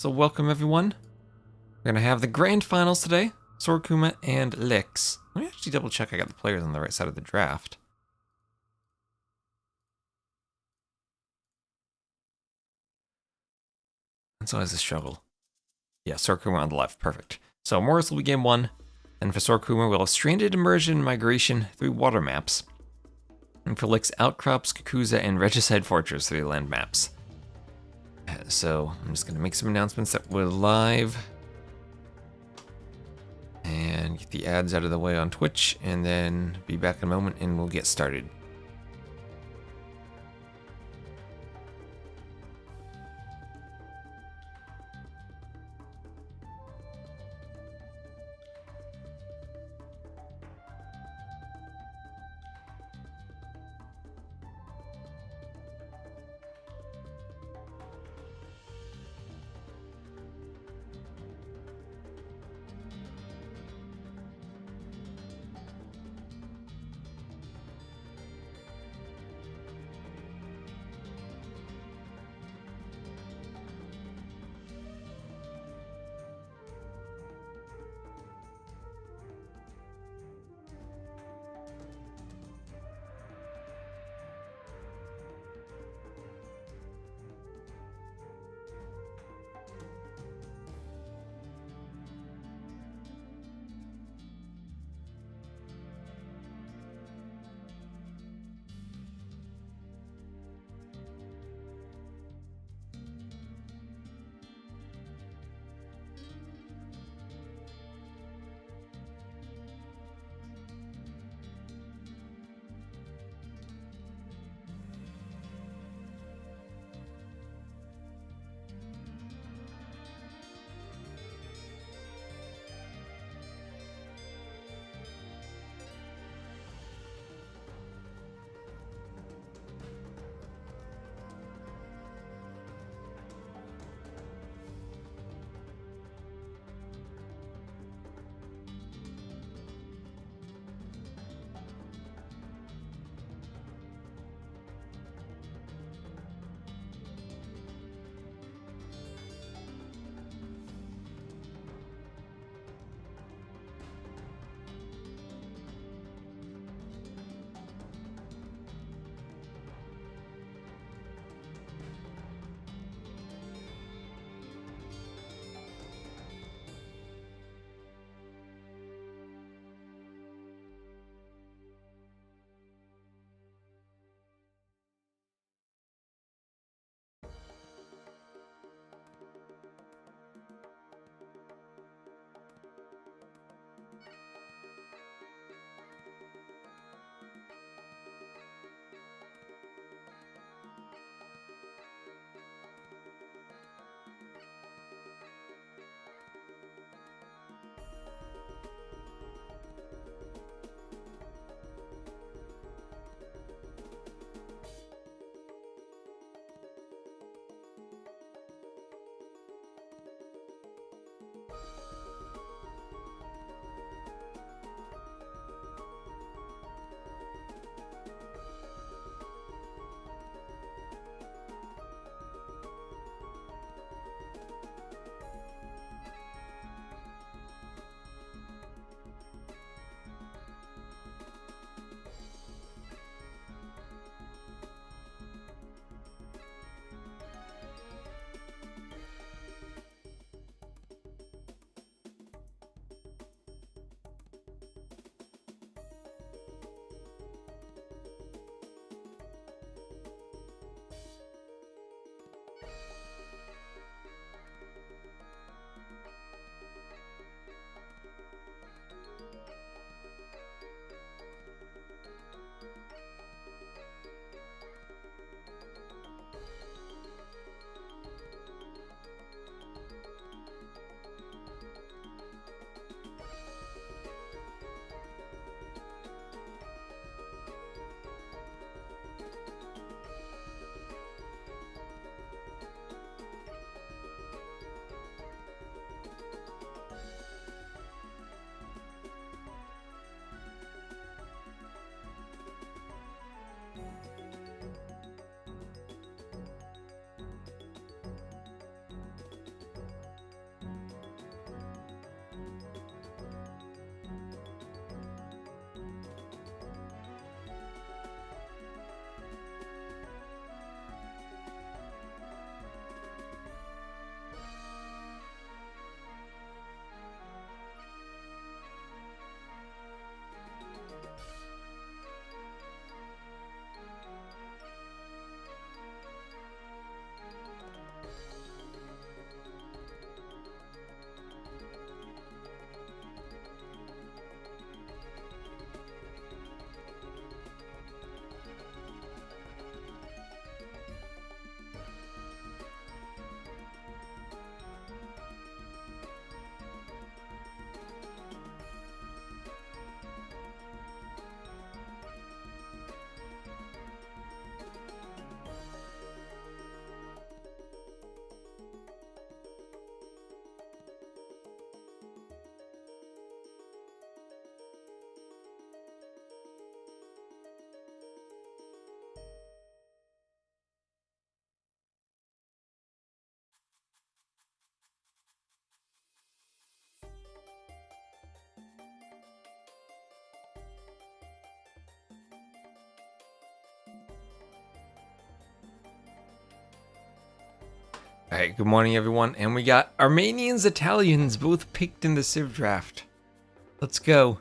So welcome everyone. We're gonna have the grand finals today. Sora Kuma and Lyx. Let me actually double check I got the players on the right side of the draft. That's always a struggle. Yeah, Sora Kuma on the left, perfect. So Morris will be game 1, and for Sora Kuma we'll have Stranded Immersion and Migration, 3 water maps. And for Lyx, Outcrops, Kakuza, and Regicide Fortress, 3 land maps. So I'm just gonna make some announcements that we're live. And get the ads out of the way on Twitch, and then be back in a moment and we'll get started. Alright, good morning everyone, and we got Armenians, Italians, both picked in the Civ draft. Let's go.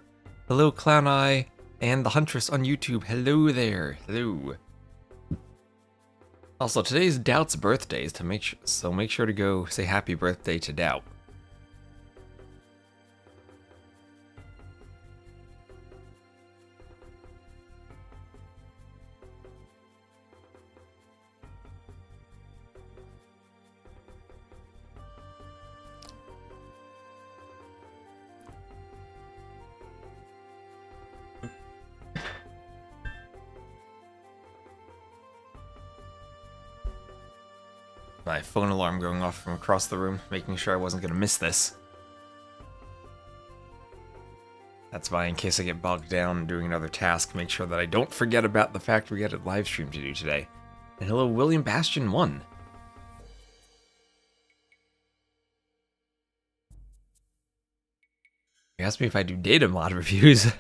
Hello Clown Eye and the Huntress on YouTube. Hello there. Hello. Also, today's Doubt's birthday, so make sure to go say happy birthday to Doubt. My phone alarm going off from across the room, making sure I wasn't going to miss this. That's why, in case I get bogged down doing another task, make sure that I don't forget about the fact we got a live stream to do today. And hello, William Bastion 1. You asked me if I do data mod reviews.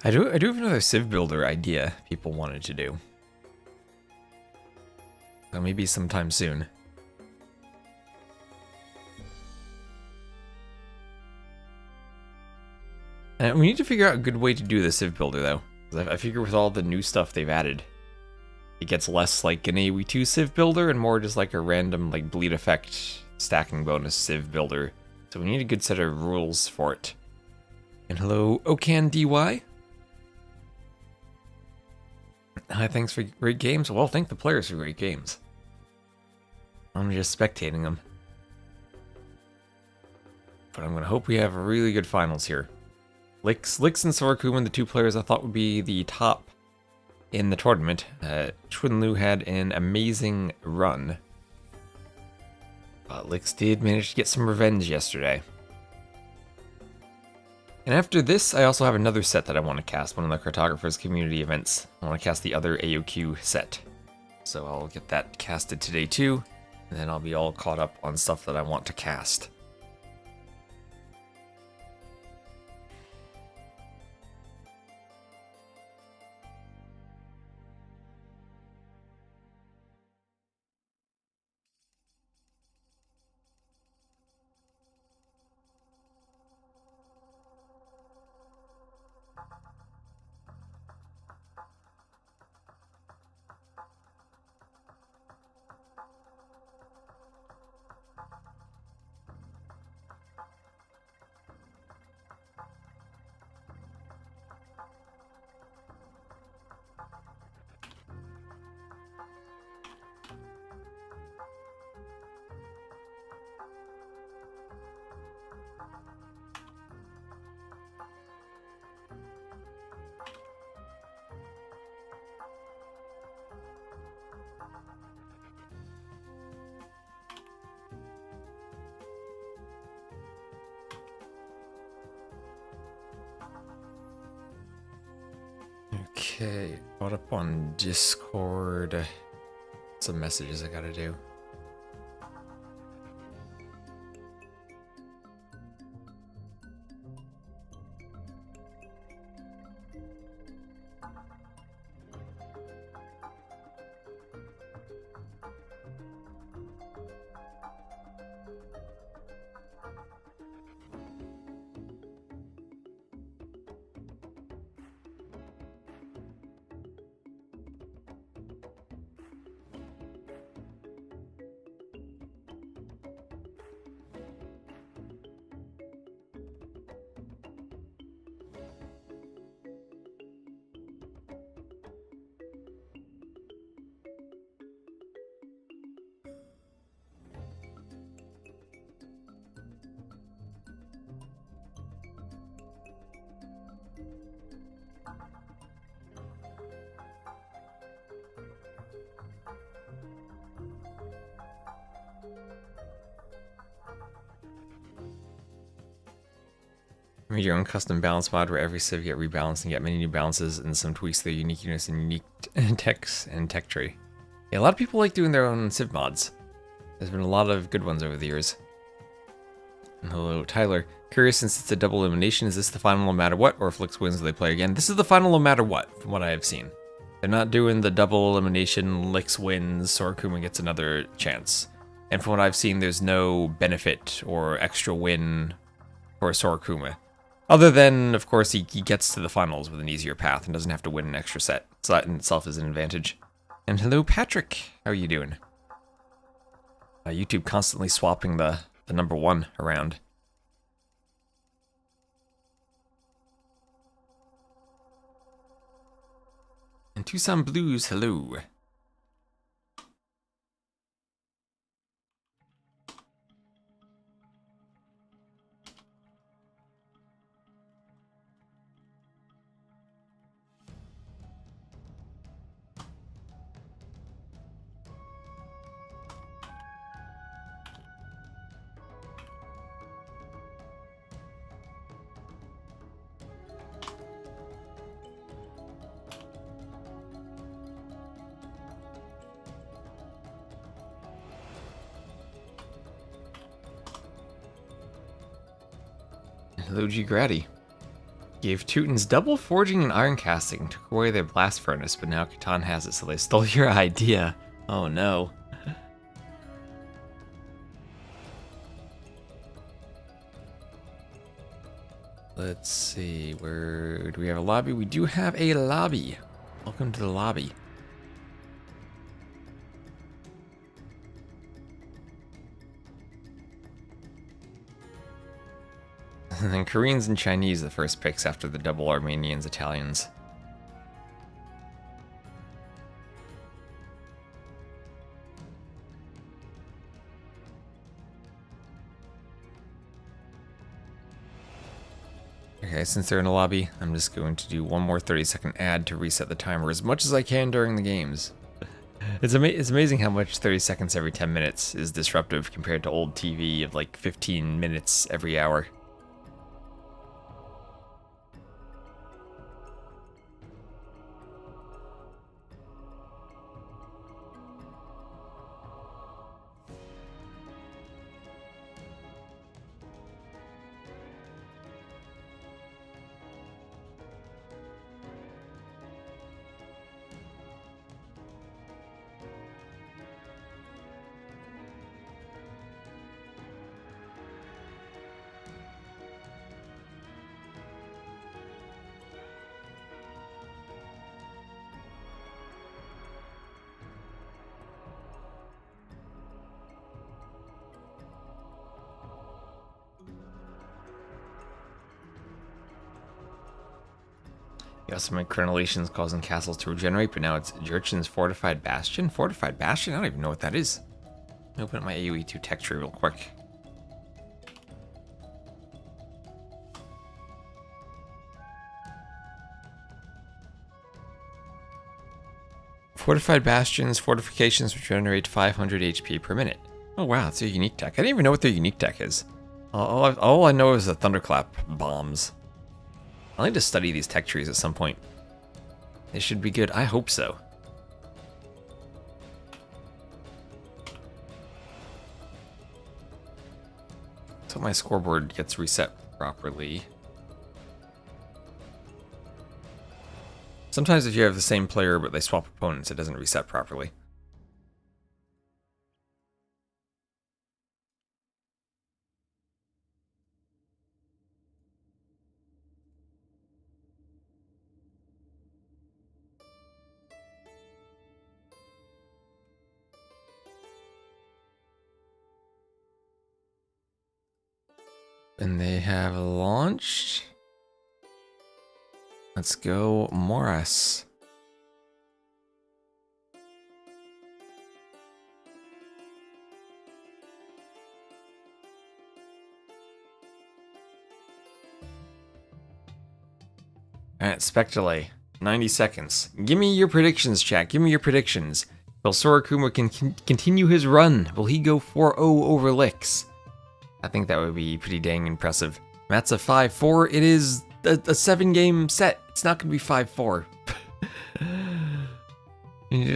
I do have another Civ Builder idea people wanted to do. So maybe sometime soon. And we need to figure out a good way to do the Civ Builder though. 'Cause I figure with all the new stuff they've added, it gets less like an AoE2 Civ Builder and more just like a random like bleed effect stacking bonus Civ Builder. So we need a good set of rules for it. And hello, Okan DY. Hi, thanks for great games. Well, thank the players for great games. I'm just spectating them. But I'm going to hope we have really good finals here. Lyx and Sora Kuma, the two players I thought would be the top in the tournament. Chunlu had an amazing run. But Lyx did manage to get some revenge yesterday. And after this, I also have another set that I want to cast, one of the Cartographers community events. I want to cast the other AOQ set. So I'll get that casted today too, and then I'll be all caught up on stuff that I want to cast. Okay, caught up on Discord. Some messages I gotta do. Made your own custom balance mod where every civ get rebalanced and get many new balances and some tweaks to their unique units and unique techs and tech tree. Yeah, a lot of people like doing their own civ mods. There's been a lot of good ones over the years. And hello, Tyler. Curious, since it's a double elimination, is this the final no matter what, or if Lyx wins, do they play again? This is the final no matter what, from what I have seen. They're not doing the double elimination, Lyx wins, Sora Kuma gets another chance. And from what I've seen, there's no benefit or extra win for Sora Kuma. Other than, of course, he gets to the finals with an easier path and doesn't have to win an extra set. So that in itself is an advantage. And hello, Patrick. How are you doing? YouTube constantly swapping the number 1 around. And Tucson Blues, hello. Hello, G. Grady. Gave Teutons double forging and iron casting, took away their blast furnace, but now Catan has it, so they stole your idea. Oh no. Let's see, where do we have a lobby? We do have a lobby. Welcome to the lobby. And then Koreans and Chinese, the first picks after the double Armenians, Italians. Okay, since they're in a lobby, I'm just going to do one more 30-second ad to reset the timer as much as I can during the games. It's amazing how much 30 seconds every 10 minutes is disruptive compared to old TV of like 15 minutes every hour. Got some crenellations causing castles to regenerate, but now it's Jurchen's Fortified Bastion. Fortified Bastion? I don't even know what that is. Let me open up my AoE2 tech tree real quick. Fortified Bastions, fortifications regenerate 500 HP per minute. Oh wow, that's a unique tech. I didn't even know what their unique tech is. All I know is the Thunderclap bombs. I'll need to study these tech trees at some point. They should be good. I hope so. So my scoreboard gets reset properly. Sometimes if you have the same player but they swap opponents, it doesn't reset properly. And they have launched. Let's go, Morris. Alright, Spectale. 90 seconds. Give me your predictions, chat. Give me your predictions. Will Sora Kuma continue his run? Will he go 4-0 over Lyx? I think that would be pretty dang impressive. Matt's a 5-4. It is a 7-game set. It's not going to be 5-4.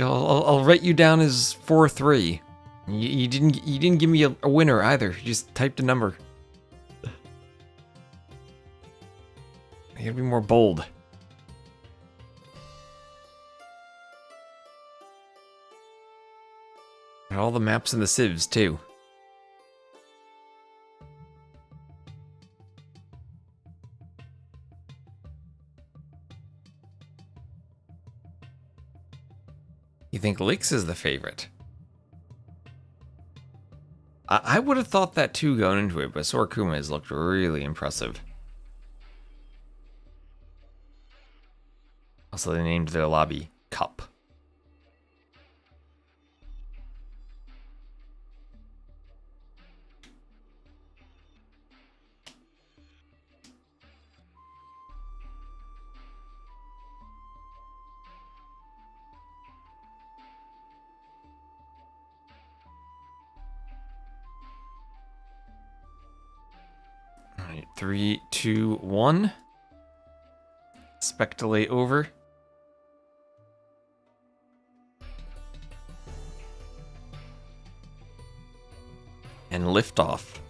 I'll write you down as 4-3. You didn't give me a winner either. You just typed a number. You gotta be more bold. And all the maps and the civs too. You think Lyx is the favorite? I would have thought that too going into it, but Sora Kuma has looked really impressive. Also, they named their lobby Cup. All right, 3, 2, 1. Speculate over. And lift off.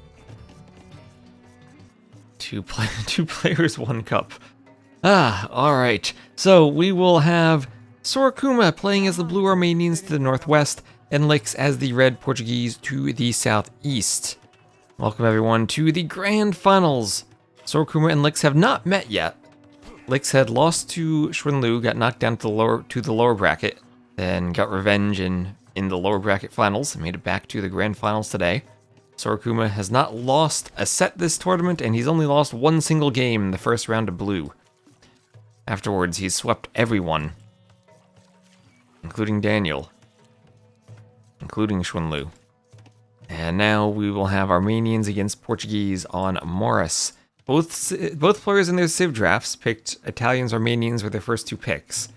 Two players, 1 cup. Alright. So we will have Sora Kuma playing as the blue Armenians to the northwest, and Lyx as the red Portuguese to the southeast. Welcome everyone to the grand finals. Sora Kuma and Lyx have not met yet. Lyx had lost to Xuanlu, got knocked down to the lower bracket, then got revenge in the lower bracket finals, and made it back to the grand finals today. Sora Kuma has not lost a set this tournament, and he's only lost 1 single game in the first round of blue. Afterwards, he's swept everyone, including Daniel, including Xuanlu. And now we will have Armenians against Portuguese on Morris. Both players in their Civ drafts picked Italians, Armenians with their first 2 picks.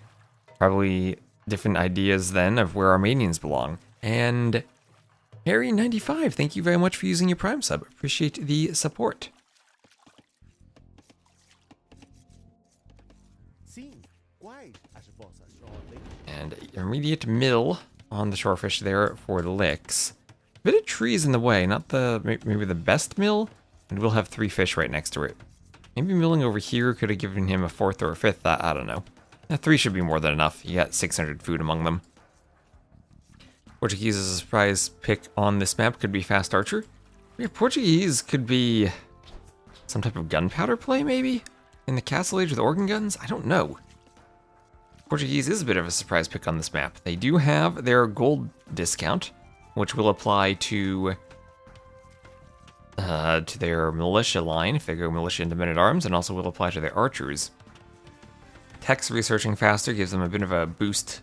Probably different ideas then of where Armenians belong. And Harry95, thank you very much for using your Prime sub. Appreciate the support. And immediate mill on the shorefish there for Lyx. Bit of trees in the way, not maybe the best mill, and we'll have 3 fish right next to it. Maybe milling over here could have given him a 4th or a 5th, I don't know. 3 should be more than enough. You got 600 food among them. Portuguese as a surprise pick on this map could be Fast Archer. Yeah, Portuguese could be some type of gunpowder play, maybe? In the Castle Age with organ guns? I don't know. Portuguese is a bit of a surprise pick on this map. They do have their gold discount, which will apply to their militia line, if they go militia into men-at-arms, and also will apply to their archers. Tech's researching faster gives them a bit of a boost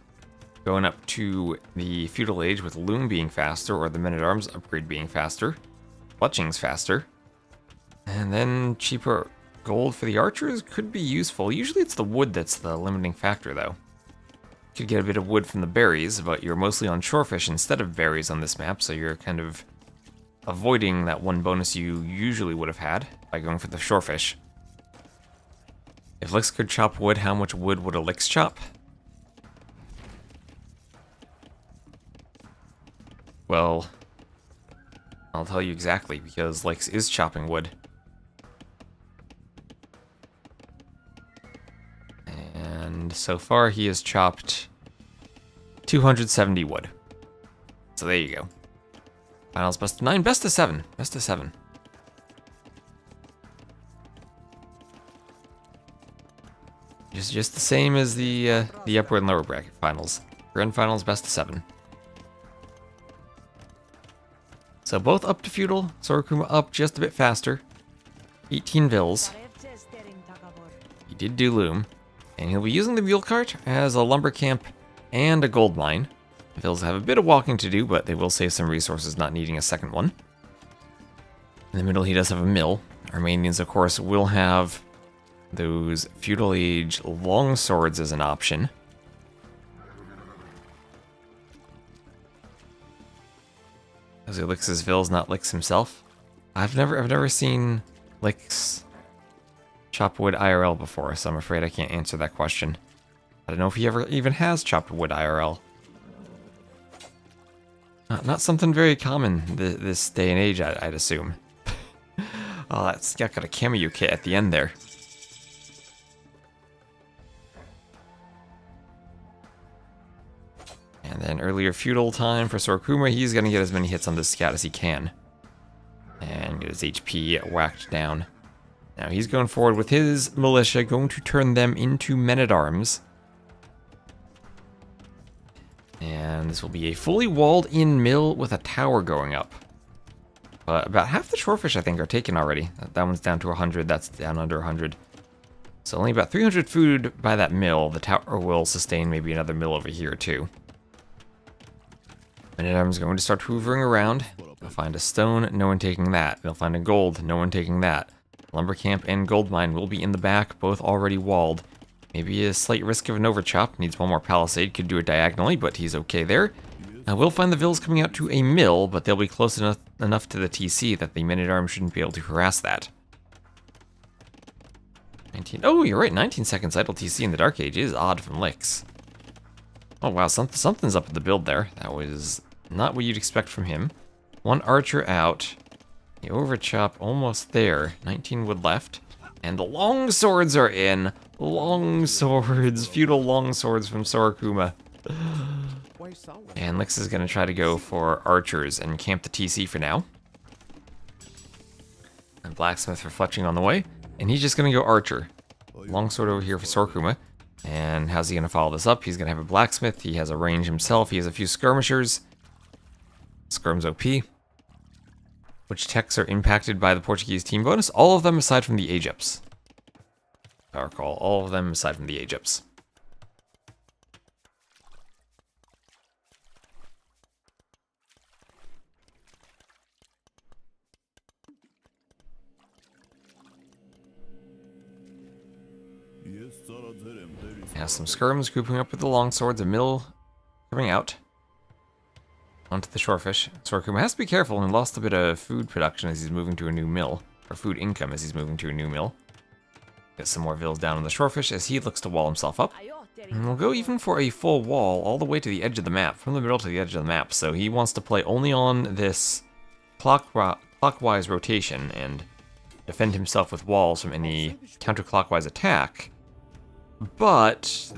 going up to the feudal age with loom being faster, or the men-at-arms upgrade being faster. Fletching's faster. And then cheaper gold for the archers could be useful. Usually it's the wood that's the limiting factor, though. Could get a bit of wood from the berries, but you're mostly on shorefish instead of berries on this map, so you're kind of avoiding that 1 bonus you usually would have had by going for the shorefish. If Lyx could chop wood, how much wood would a Lyx chop? Well, I'll tell you exactly, because Lyx is chopping wood. And so far he has chopped 270 wood. So there you go. Finals best of 9, best of 7. Best of 7. Just the same as the upper and lower bracket finals. Grand finals, best of 7. So both up to feudal. Sora Kuma up just a bit faster. 18 vills. He did do loom. And he'll be using the mule cart as a lumber camp and a gold mine. The vills have a bit of walking to do, but they will save some resources not needing a second one. In the middle he does have a mill. Armenians, of course, will have those feudal age long swords as an option. As he licks his vills, not Lyx himself. I've never seen Lyx chop wood IRL before, so I'm afraid I can't answer that question. I don't know if he ever even has chopped wood IRL. Not something very common this day and age, I'd assume. Oh, that's got a cameo kit at the end there. And then earlier feudal time for Sora Kuma, he's going to get as many hits on this scout as he can. And get his HP whacked down. Now he's going forward with his militia, going to turn them into men-at-arms. And this will be a fully walled-in mill with a tower going up. About half the shorefish, I think, are taken already. That one's down to 100, that's down under 100. So only about 300 food by that mill. The tower will sustain maybe another mill over here, too. Men-at-arms going to start hoovering around. They'll find a stone, no one taking that. They'll find a gold, no one taking that. Lumber camp and gold mine will be in the back, both already walled. Maybe a slight risk of an overchop. Needs one more palisade, could do it diagonally, but he's okay there. We'll find the vills coming out to a mill, but they'll be close enough to the TC that the men-at-arms shouldn't be able to harass that. 19. Oh, you're right, 19 seconds idle TC in the Dark Age is odd from Lyx. Oh wow, something's up at the build there. That was not what you'd expect from him. One archer out. The overchop almost there. 19 wood left. And the long swords are in. Long swords. Feudal long swords from Sora Kuma. And Lyx is going to try to go for archers and camp the TC for now. And blacksmith for fletching on the way. And he's just going to go archer. Longsword over here for Sora Kuma. And how's he going to follow this up? He's going to have a blacksmith. He has a range himself. He has a few skirmishers. Skirm's OP. Which techs are impacted by the Portuguese team bonus? All of them aside from the Aegypts. I recall, all of them aside from the Aegypts. Has some skirms grouping up with the longswords, a mill coming out. Onto the shorefish. Sora Kuma has to be careful and lost a bit of food production as he's moving to a new mill. Or food income as he's moving to a new mill. Get some more vills down on the shorefish as he looks to wall himself up. And we'll go even for a full wall all the way to the edge of the map. From the middle to the edge of the map. So he wants to play only on this clockwise rotation and defend himself with walls from any counterclockwise attack. But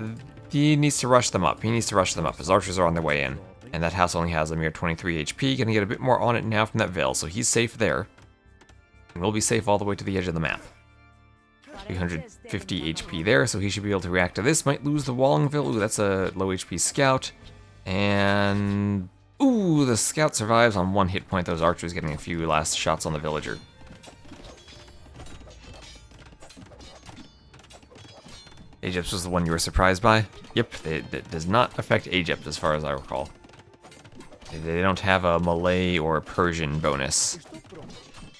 he needs to rush them up. He needs to rush them up. His archers are on their way in. And that house only has a mere 23 HP. Gonna get a bit more on it now from that veil, so he's safe there. And we'll be safe all the way to the edge of the map. 350 HP there, so he should be able to react to this. Might lose the walling veil. Ooh, that's a low HP scout. And... ooh, the scout survives on 1 hit point. Those archers getting a few last shots on the villager. Aegypt was the one you were surprised by? Yep, it does not affect Aegypt as far as I recall. They don't have a Malay or a Persian bonus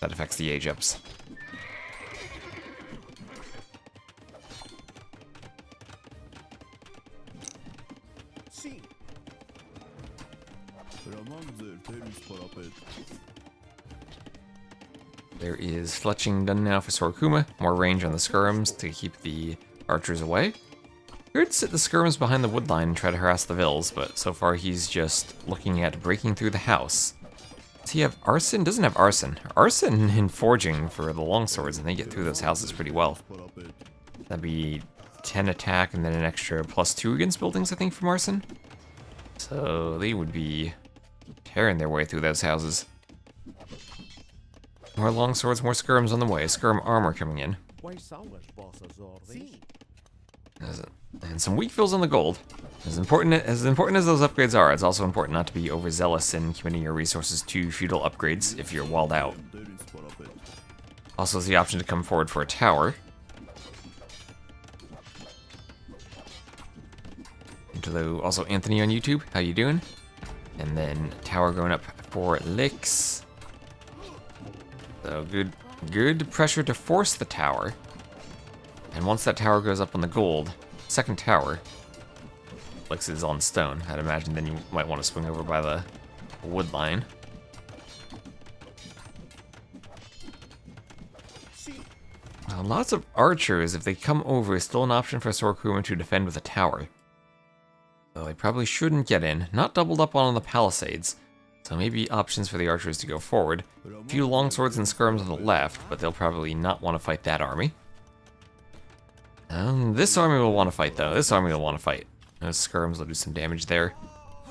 that affects the Aegypts. There is fletching done now for Sora Kuma. More range on the skirms to keep the archers away. Could sit the skirms behind the wood line and try to harass the vills, but so far he's just looking at breaking through the house. Does he have arson? Doesn't have arson. Arson and forging for the longswords, and they get through those houses pretty well. That'd be 10 attack and then an extra +2 against buildings, I think, from arson. So they would be tearing their way through those houses. More longswords, more skirms on the way. Skirm armor coming in. And some weak fills on the gold. As important as those upgrades are, it's also important not to be overzealous in committing your resources to feudal upgrades if you're walled out. Also has the option to come forward for a tower. Hello, also Anthony on YouTube, how you doing? And then tower going up for Lyx. So good pressure to force the tower. And once that tower goes up on the gold, second tower, Lyx is on stone. I'd imagine then you might want to swing over by the wood line. Lots of archers, if they come over, is still an option for Sora Kuma to defend with a tower. Though they probably shouldn't get in. Not doubled up on the palisades, so maybe options for the archers to go forward. A few longswords and skirms on the left, but they'll probably not want to fight that army. This army will want to fight, though. This army will want to fight. Those skirms will do some damage there.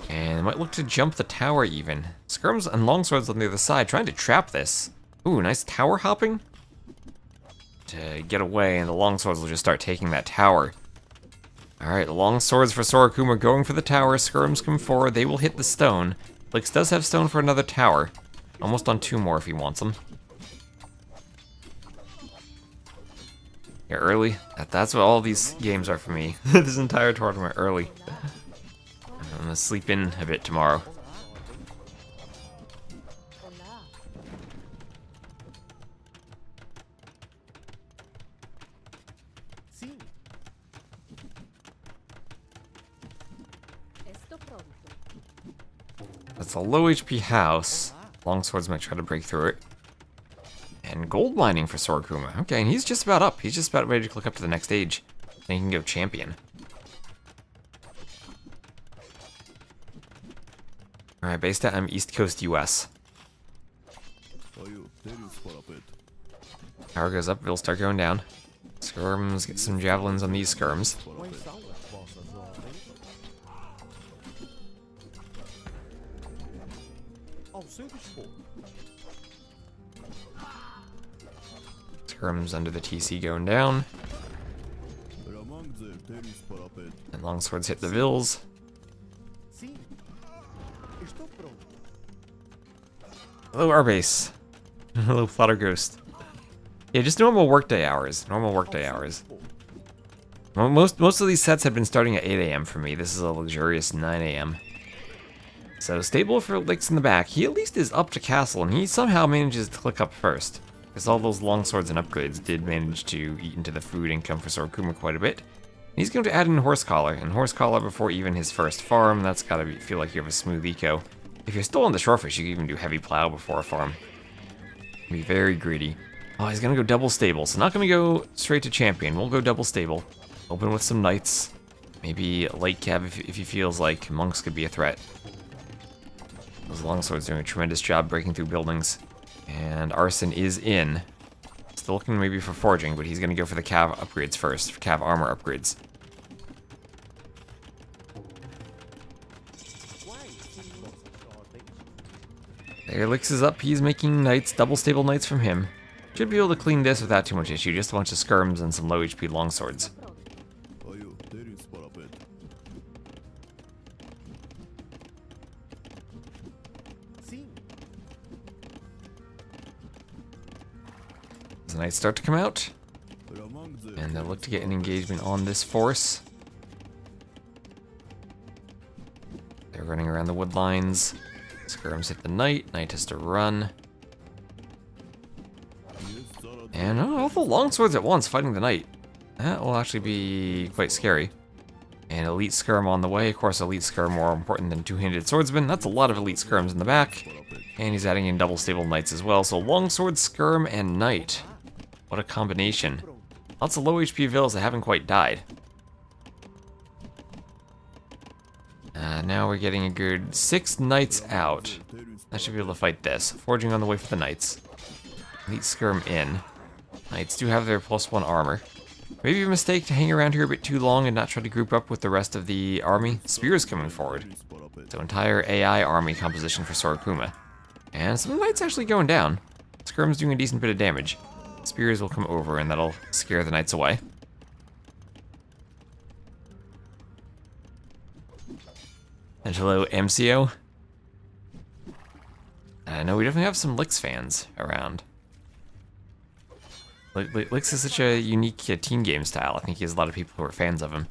And might look to jump the tower even. Skirms and longswords on the other side, trying to trap this. Ooh, nice tower hopping. To get away, and the longswords will just start taking that tower. Alright, the longswords for Sora Kuma going for the tower. Skirms come forward, they will hit the stone. Lyx does have stone for another tower. Almost on 2 more if he wants them. Yeah, early. That's what all these games are for me. This entire tournament, early. I'm gonna sleep in a bit tomorrow. That's a low HP house. Longswords might try to break through it. And gold mining for Sora Kuma. Okay, and he's just about up. He's just about ready to click up to the next stage. Then he can go champion. Alright, based at East Coast US. Power goes up, it'll start going down. Skirms, get some javelins on these skirms. Skirms under the TC going down. And longswords hit the vills. Hello, our base. Hello, Flutter Ghost. Yeah, just normal workday hours. Normal workday hours. Well, most of these sets have been starting at 8 AM for me. This is a luxurious 9 AM. So, stable for Lyx in the back. He at least is up to castle, and he somehow manages to click up first. Because all those longswords and upgrades did manage to eat into the food income for Sora Kuma quite a bit. He's going to add in Horse Collar, and Horse Collar before even his first farm. That's gotta feel like you have a smooth eco. If you're still on the Shorefish, you can even do Heavy Plow before a farm. Be very greedy. Oh, he's gonna go double stable, so not gonna go straight to champion. We'll go double stable. Open with some knights. Maybe light cav if he feels like monks could be a threat. Those longswords doing a tremendous job breaking through buildings. And Arson is in. Still looking maybe for forging, but he's gonna go for the cav upgrades first, for cav armor upgrades. There, Lyx is up. He's making knights, double stable knights from him. Should be able to clean this without too much issue. Just a bunch of skirms and some low HP longswords. As the knights start to come out, and they'll look to get an engagement on this force. They're running around the wood lines. Skirms hit the knight. Knight has to run. And all the longswords at once fighting the knight. That will actually be quite scary. And elite skirm on the way. Of course, elite skirm more important than two-handed swordsman. That's a lot of elite skirms in the back. And he's adding in double stable knights as well. So longsword, skirm, and knight. What a combination. Lots of low HP vills that haven't quite died. Now we're getting a good 6 knights out. I should be able to fight this. Forging on the way for the knights. Elite skirm in. Knights do have their +1 armor. Maybe a mistake to hang around here a bit too long and not try to group up with the rest of the army. Spears coming forward. So entire AI army composition for Sora Kuma. And some knights actually going down. Skirm's doing a decent bit of damage. Spears will come over and that'll scare the knights away. And hello, MCO. No, we definitely have some Lyx fans around. Lyx is such a unique team game style. I think he has a lot of people who are fans of him.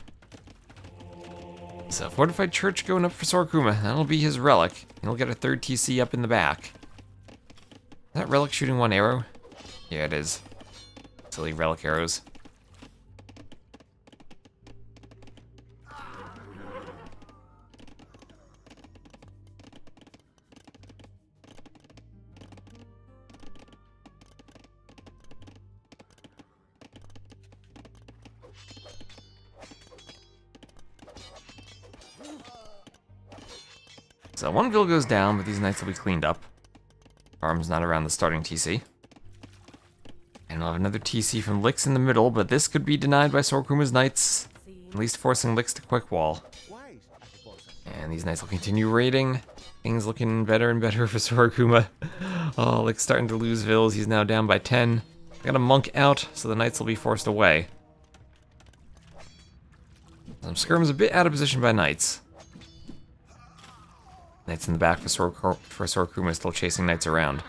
So, Fortified Church going up for Sora Kuma. That'll be his relic. He'll get a 3rd TC up in the back. Is that relic shooting 1 arrow? Yeah, it is. Silly relic arrows. So one vill goes down, but these knights will be cleaned up. Farm's not around the starting TC. And we'll have another TC from Lyx in the middle, but this could be denied by Sora Kuma's knights, at least forcing Lyx to quick wall. And these knights will continue raiding. Things looking better and better for Sora Kuma. Oh, Lyx starting to lose vills. He's now down by 10. Got a monk out, so the knights will be forced away. Some skirms a bit out of position by knights. Knights in the back for Sora Kuma still chasing knights around.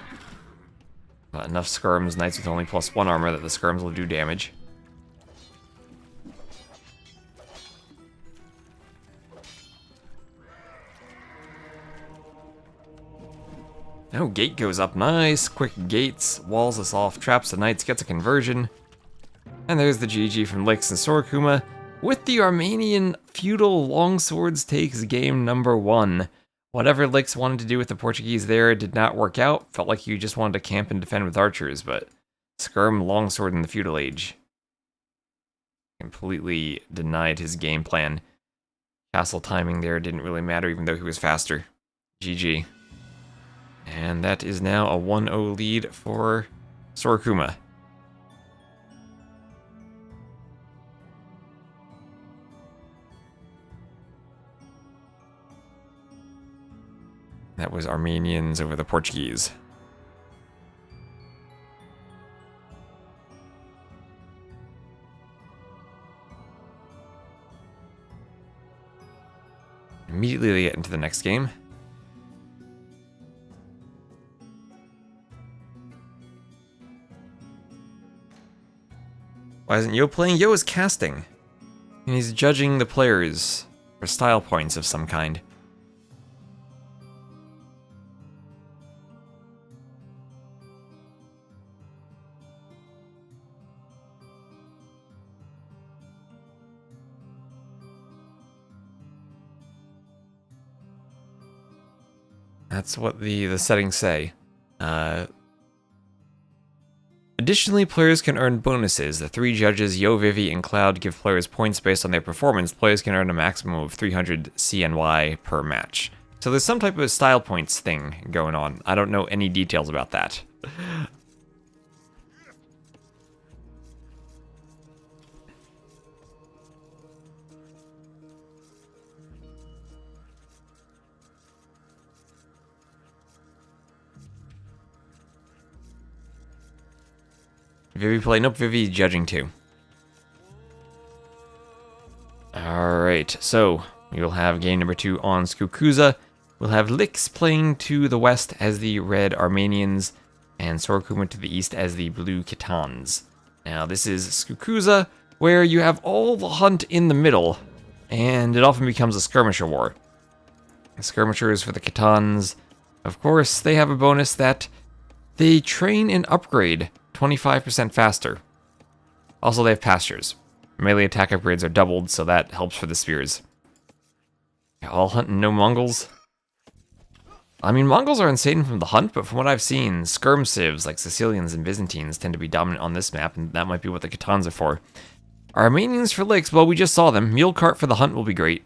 But enough skirms, knights with only +1 armor that the skirms will do damage. Oh, gate goes up. Nice. Quick gates. Walls us off. Traps the knights. Gets a conversion. And there's the GG from Lyx and Sora Kuma with the Armenian feudal longswords takes game number 1. Whatever Lyx wanted to do with the Portuguese there did not work out. Felt like you just wanted to camp and defend with archers, but skirm longsword in the feudal age. Completely denied his game plan. Castle timing there didn't really matter even though he was faster. GG. And that is now a 1-0 lead for Sora Kuma. That was Armenians over the Portuguese. Immediately they get into the next game. Why isn't Yo playing? Yo is casting. And he's judging the players for style points of some kind. That's what the settings say. Additionally, players can earn bonuses. The 3 judges, Yo, Vivi, and Cloud, give players points based on their performance. Players can earn a maximum of 300 CNY per match. So there's some type of style points thing going on. I don't know any details about that. Vivi play? Nope, Vivi judging too. Alright, so we will have game number 2 on Skukuza. We'll have Lyx playing to the west as the red Armenians, and Sora Kuma to the east as the blue Khitans. Now this is Skukuza, where you have all the hunt in the middle, and it often becomes a skirmisher war. The skirmishers for the Khitans, of course, they have a bonus that they train and upgrade 25% faster. Also, they have pastures. Melee attack upgrades are doubled, so that helps for the spears. All hunting, no Mongols. I mean, Mongols are insane from the hunt, but from what I've seen, skirm civs like Sicilians and Byzantines tend to be dominant on this map, and that might be what the Khitans are for. Armenians for Lyx, well, we just saw them. Mule cart for the hunt will be great.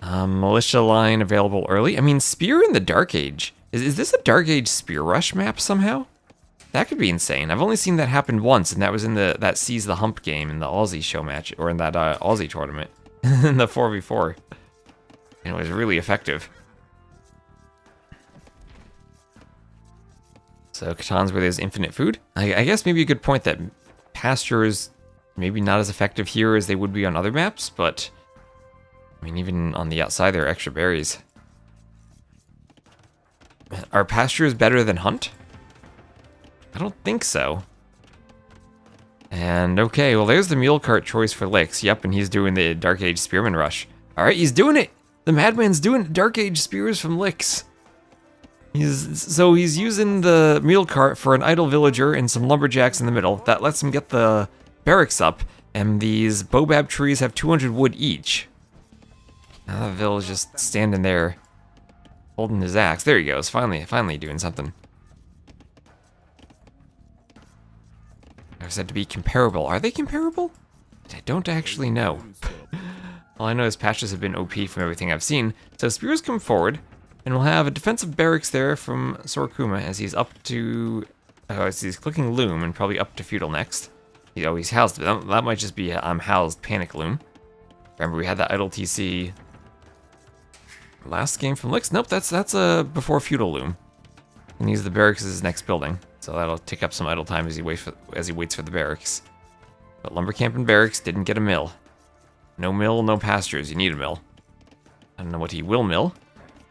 Militia line available early. I mean, spear in the Dark Age. Is this a Dark Age spear rush map somehow? That could be insane. I've only seen that happen once, and that was in that Seize the Hump game in the Aussie show match, or in that Aussie tournament, in the 4v4. And it was really effective. So Khitans where there's infinite food. I guess maybe a good point that pastures maybe not as effective here as they would be on other maps, but I mean, even on the outside there are extra berries. Are pastures better than hunt? I don't think so. And okay, well there's the mule cart choice for Lyx. Yep, and he's doing the Dark Age Spearman Rush. Alright, he's doing it! The Madman's doing it. Dark Age Spears from Lyx. He's using the mule cart for an idle villager and some lumberjacks in the middle. That lets him get the barracks up, and these baobab trees have 200 wood each. Now the villager's just standing there, holding his axe. There he goes, finally doing something. They're said to be comparable. Are they comparable? I don't actually know. All I know is patches have been OP from everything I've seen. So spears come forward. And we'll have a defensive barracks there from Sora Kuma as he's up to... as he's clicking Loom and probably up to Feudal next. He's housed. That might just be I'm housed Panic Loom. Remember, we had that idle TC last game from Lyx. Nope, that's before Feudal Loom. And use the barracks as his next building. So that'll take up some idle time as he waits for the barracks. But Lumber Camp and Barracks didn't get a mill. No mill, no pastures. You need a mill. I don't know what he will mill.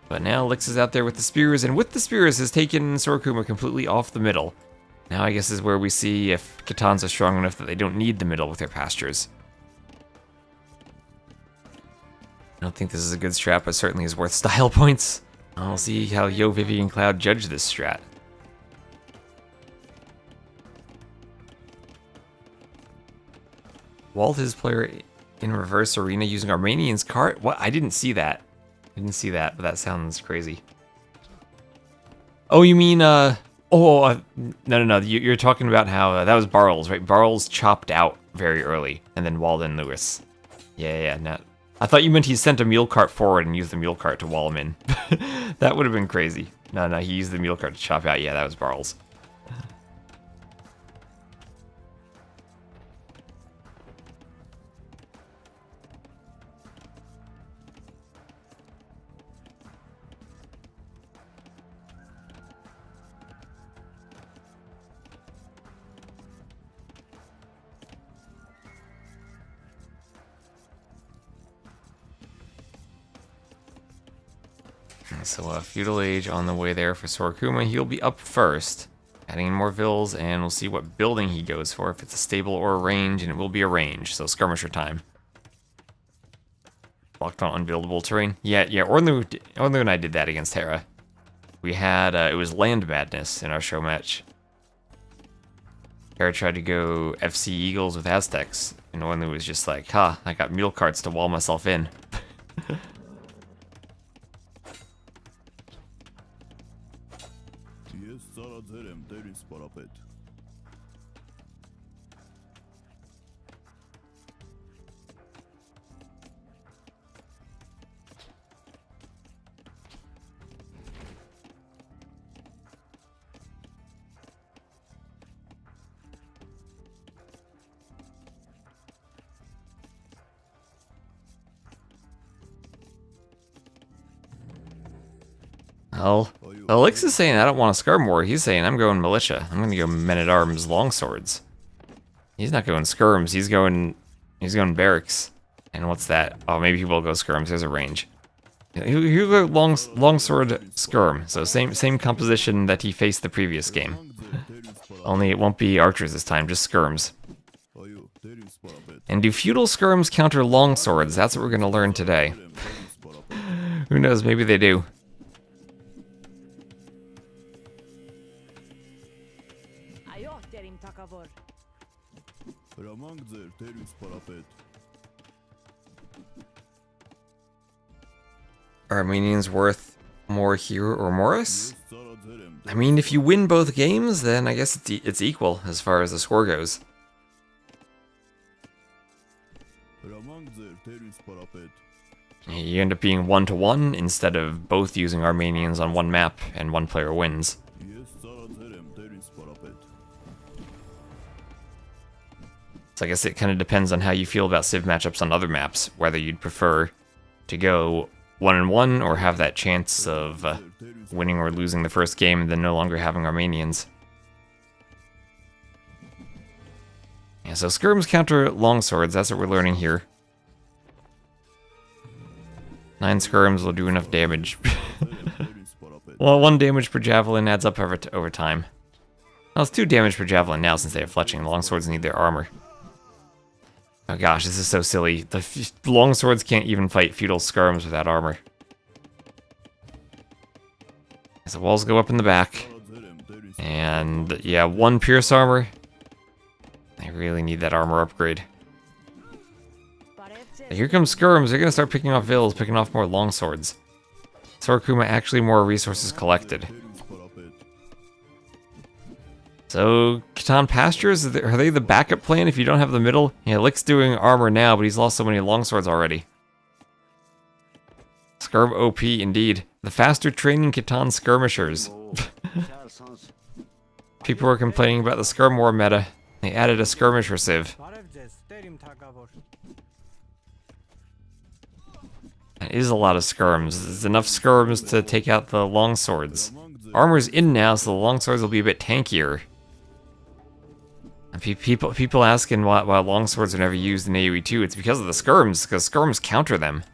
But now Lyx is out there with the spears, and with the spears has taken Sora Kuma completely off the middle. Now I guess is where we see if Kitans are strong enough that they don't need the middle with their pastures. I don't think this is a good strat, but certainly is worth style points. I'll see how Yo, Vivi, and Cloud judge this strat. Walled his player in reverse arena using Armenian's cart? What? I didn't see that. But that sounds crazy. Oh, you mean, no. You're talking about how, that was Barles, right? Barles chopped out very early, and then walled in Lewis. Yeah, no. I thought you meant he sent a mule cart forward and used the mule cart to wall him in. That would have been crazy. No, he used the mule cart to chop out. Yeah, that was Barles. So Feudal Age on the way there for Sora Kuma. He'll be up first, adding in more vills, and we'll see what building he goes for, if it's a stable or a range, and it will be a range, so skirmisher time. Blocked on unbuildable terrain. Yeah, Orlu and I did that against Terra. We had, it was Land Madness in our show match. Terra tried to go FC Eagles with Aztecs, and Orlu was just like, I got mule carts to wall myself in. Well, Lyx is saying I don't want to Skirm War. He's saying I'm going Militia. I'm going to go Men-at-Arms Longswords. He's not going Skirms. He's going Barracks. And what's that? Oh, maybe he will go Skirms. There's a range. He'll go Longsword Skirm. So same composition that he faced the previous game. Only it won't be Archers this time, just Skirms. And do Feudal Skirms counter Longswords? That's what we're going to learn today. Who knows? Maybe they do. Are Armenians worth more here or Morris? I mean, if you win both games, then I guess it's equal as far as the score goes. You end up being 1-1 instead of both using Armenians on one map and one player wins. So I guess it kind of depends on how you feel about Civ matchups on other maps, whether you'd prefer to go 1-1 or have that chance of winning or losing the first game and then no longer having Armenians. Yeah, so Skirms counter Longswords, that's what we're learning here. 9 Skirms will do enough damage. Well, 1 damage per Javelin adds up over time. Well, it's 2 damage per Javelin now since they have fletching. Longswords need their armor. Oh gosh, this is so silly. The Longswords can't even fight Feudal Skirms without armor. As the walls go up in the back. And yeah, 1 Pierce armor. I really need that armor upgrade. Here comes Skirms. They're going to start picking off Vills, picking off more Longswords. Sora Kuma actually more resources collected. So, Khitan Pastures, are they the backup plan if you don't have the middle? Yeah, Lyx doing armor now, but he's lost so many Longswords already. Skirm OP indeed. The faster training Catan skirmishers. People were complaining about the Skirm War meta. They added a skirmisher civ. That is a lot of skirms. There's enough skirms to take out the longswords. Armor's in now, so the longswords will be a bit tankier. And people asking why longswords are never used in AoE 2, it's because of the skirms, because skirms counter them.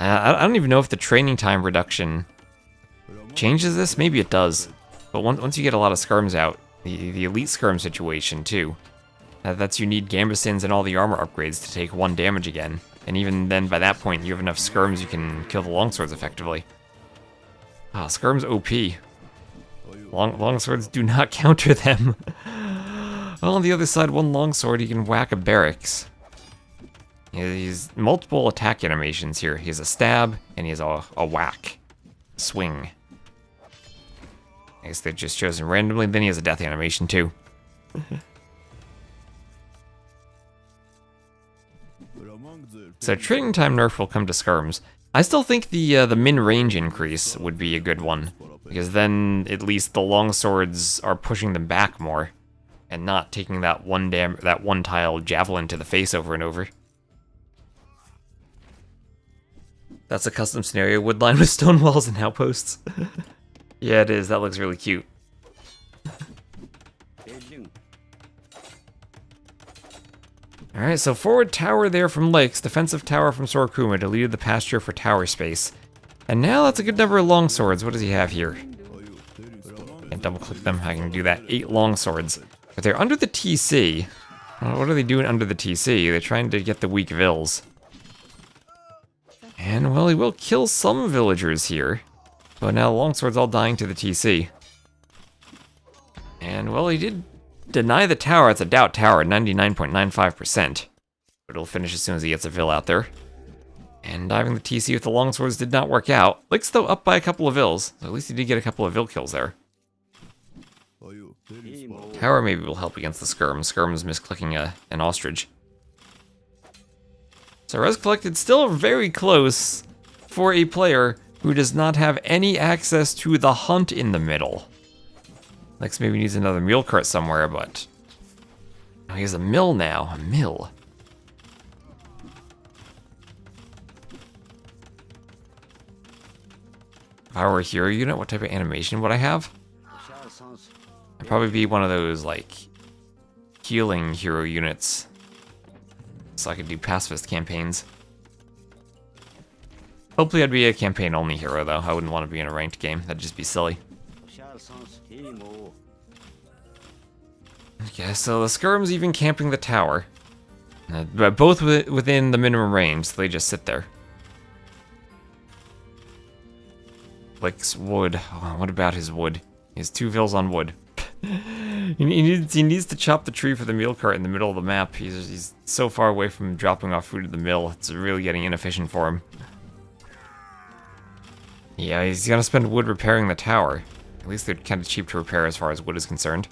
I don't even know if the training time reduction changes this. Maybe it does. But once you get a lot of skirms out, the elite skirm situation too, that's you need gambesons and all the armor upgrades to take 1 damage again. And even then, by that point, you have enough skirms you can kill the longswords effectively. Ah, skirms OP. Longswords do not counter them. Well, on the other side, 1 longsword, you can whack a barracks. He's multiple attack animations here. He has a stab, and he has a whack. Swing. I guess they're just chosen randomly. Then he has a death animation, too. So training time nerf will come to skirms. I still think the min range increase would be a good one. Because then, at least, the longswords are pushing them back more. And not taking that one tile javelin to the face over and over. That's a custom scenario, woodline with stone walls and outposts. Yeah, it is. That looks really cute. Alright, so forward tower there from Lyx, defensive tower from Sora Kuma, deleted the pasture for tower space. And now that's a good number of longswords. What does he have here? Can't double click them, I can do that. 8 longswords. But they're under the TC. What are they doing under the TC? They're trying to get the weak vills. And, well, he will kill some villagers here. But now the longsword's all dying to the TC. And, well, he did deny the tower. It's a doubt tower at 99.95%. But it'll finish as soon as he gets a vill out there. And diving the TC with the longswords did not work out. Lyx, though, up by a couple of vills. So at least he did get a couple of vill kills there. Tower maybe will help against the skirms. Skirms misclicking an ostrich. So res collected still very close for a player who does not have any access to the hunt in the middle. Lyx maybe needs another mule cart somewhere, but oh, he has a mill now. A mill. If I were a hero unit, what type of animation would I have? I'd probably be one of those, like, healing hero units. So I could do pacifist campaigns. Hopefully I'd be a campaign-only hero, though. I wouldn't want to be in a ranked game. That'd just be silly. Okay, so the skirms even camping the tower. But both within the minimum range, so they just sit there. Lyx wood. Oh, what about his wood? He has 2 vills on wood. He needs to chop the tree for the meal cart in the middle of the map. He's so far away from dropping off food at the mill. It's really getting inefficient for him. Yeah, he's gonna spend wood repairing the tower. At least they're kind of cheap to repair as far as wood is concerned.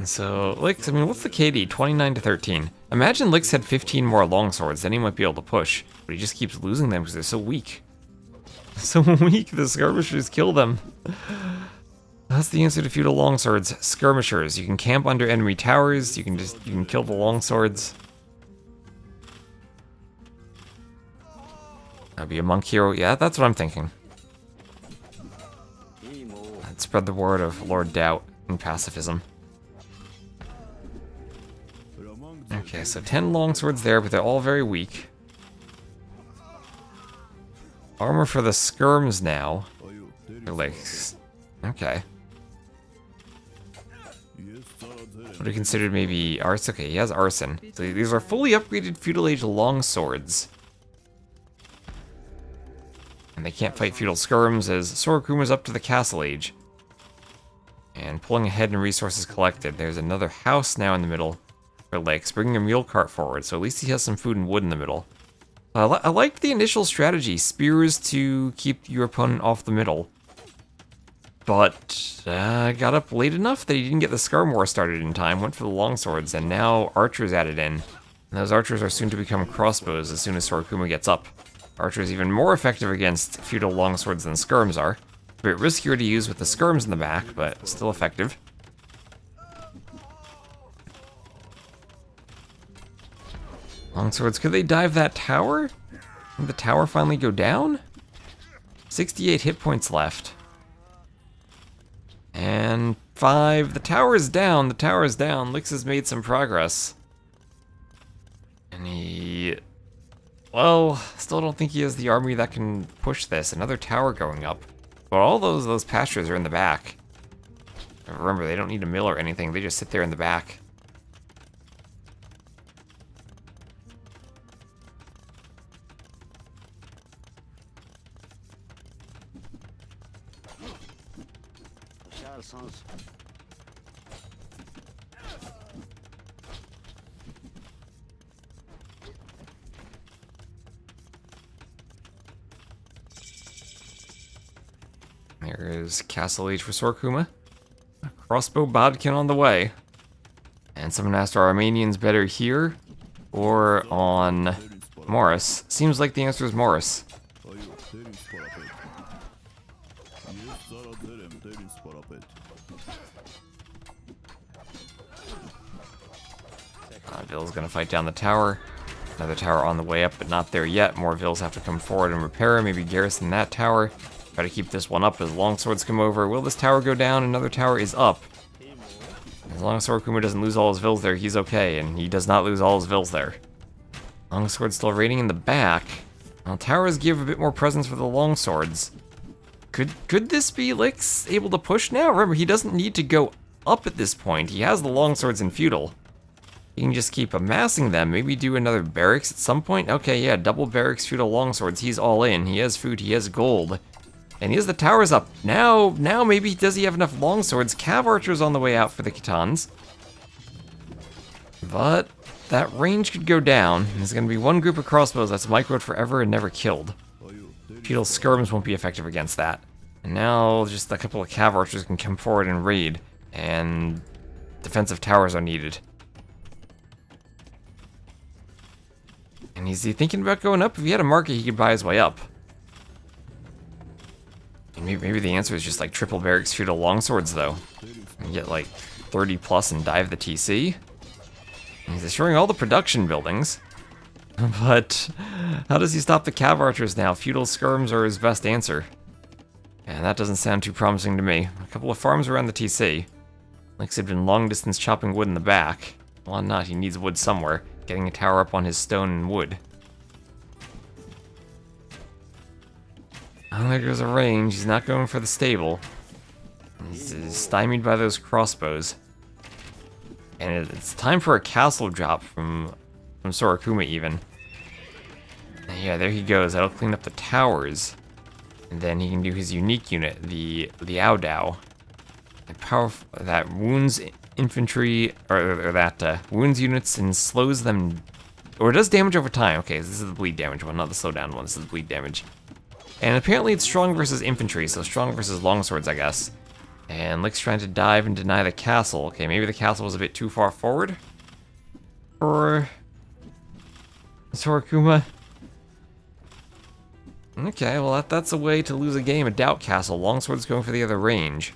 So, Lyx, I mean, what's the KD? 29 to 13. Imagine Lyx had 15 more longswords, then he might be able to push. But he just keeps losing them because they're so weak. So weak, the skirmishers kill them. That's the answer to feudal longswords. Skirmishers. You can camp under enemy towers, you can kill the longswords. That'd be a monk hero. Yeah, that's what I'm thinking. Let's spread the word of Lord Doubt and pacifism. Okay, so 10 longswords there, but they're all very weak. Armor for the skirms now. They're like, okay. Would have considered maybe arson? Okay, he has arson. So these are fully upgraded feudal age longswords. And they can't fight feudal skirms as Sora Kuma's up to the castle age. And pulling ahead in resources collected. There's another house now in the middle for Lyx, bringing a mule cart forward, so at least he has some food and wood in the middle. I like the initial strategy, spears to keep your opponent off the middle. But got up late enough that he didn't get the Skirm War started in time, went for the longswords, and now archers added in. And those archers are soon to become crossbows as soon as Sora Kuma gets up. Archers even more effective against feudal longswords than skirms are. A bit riskier to use with the skirms in the back, but still effective. Longswords, could they dive that tower? Did the tower finally go down? 68 hit points left. And 5. The tower is down. The tower is down. Lyx has made some progress. And he... Well, still don't think he has the army that can push this. Another tower going up. But all those pastures are in the back. Remember, they don't need a mill or anything. They just sit there in the back. There is Castle Age for Sora Kuma. A crossbow bodkin on the way. And someone asked, are Armenians better here or on Morris? Seems like the answer is Morris. Vill's gonna fight down the tower. Another tower on the way up, but not there yet. More Vills have to come forward and repair. Maybe garrison that tower. Try to keep this one up as longswords come over. Will this tower go down? Another tower is up. As long as Sora Kuma doesn't lose all his Vills there, he's okay, and he does not lose all his Vills there. Longsword still raiding in the back. Well, towers give a bit more presence for the longswords. Could this be Lyx able to push now? Remember, he doesn't need to go up at this point. He has the longswords in feudal. He can just keep amassing them. Maybe do another barracks at some point. Okay, yeah, double barracks, feudal longswords. He's all in. He has food. He has gold. And he has the towers up. Now maybe does he have enough longswords? Cav archers on the way out for the Khitans. But that range could go down. There's going to be one group of crossbows that's microed forever and never killed. Feudal skirms won't be effective against that. And now just a couple of cav archers can come forward and raid. And defensive towers are needed. And is he thinking about going up? If he had a market, he could buy his way up. And maybe the answer is just like triple barracks feudal longswords, though. And get like 30 plus and dive the TC. And he's destroying all the production buildings. But how does he stop the cav archers now? Feudal skirms are his best answer. And that doesn't sound too promising to me. A couple of farms around the TC. Lyx had been long distance chopping wood in the back. Why not? He needs wood somewhere. Getting a tower up on his stone and wood. Oh, there goes a range. He's not going for the stable. He's stymied by those crossbows. And it's time for a castle drop from Sora Kuma even. And yeah, there he goes. That'll clean up the towers. And then he can do his unique unit, the Aodao. That wounds infantry, or that wounds units and slows them, or does damage over time. Okay, this is the bleed damage one, not the slowdown one. This is the bleed damage. And apparently it's strong versus infantry, so strong versus longswords, I guess. And Lyx trying to dive and deny the castle. Okay, maybe the castle was a bit too far forward for Sora Kuma. Okay, well that's a way to lose a game. A doubt castle. Longsword's going for the other range.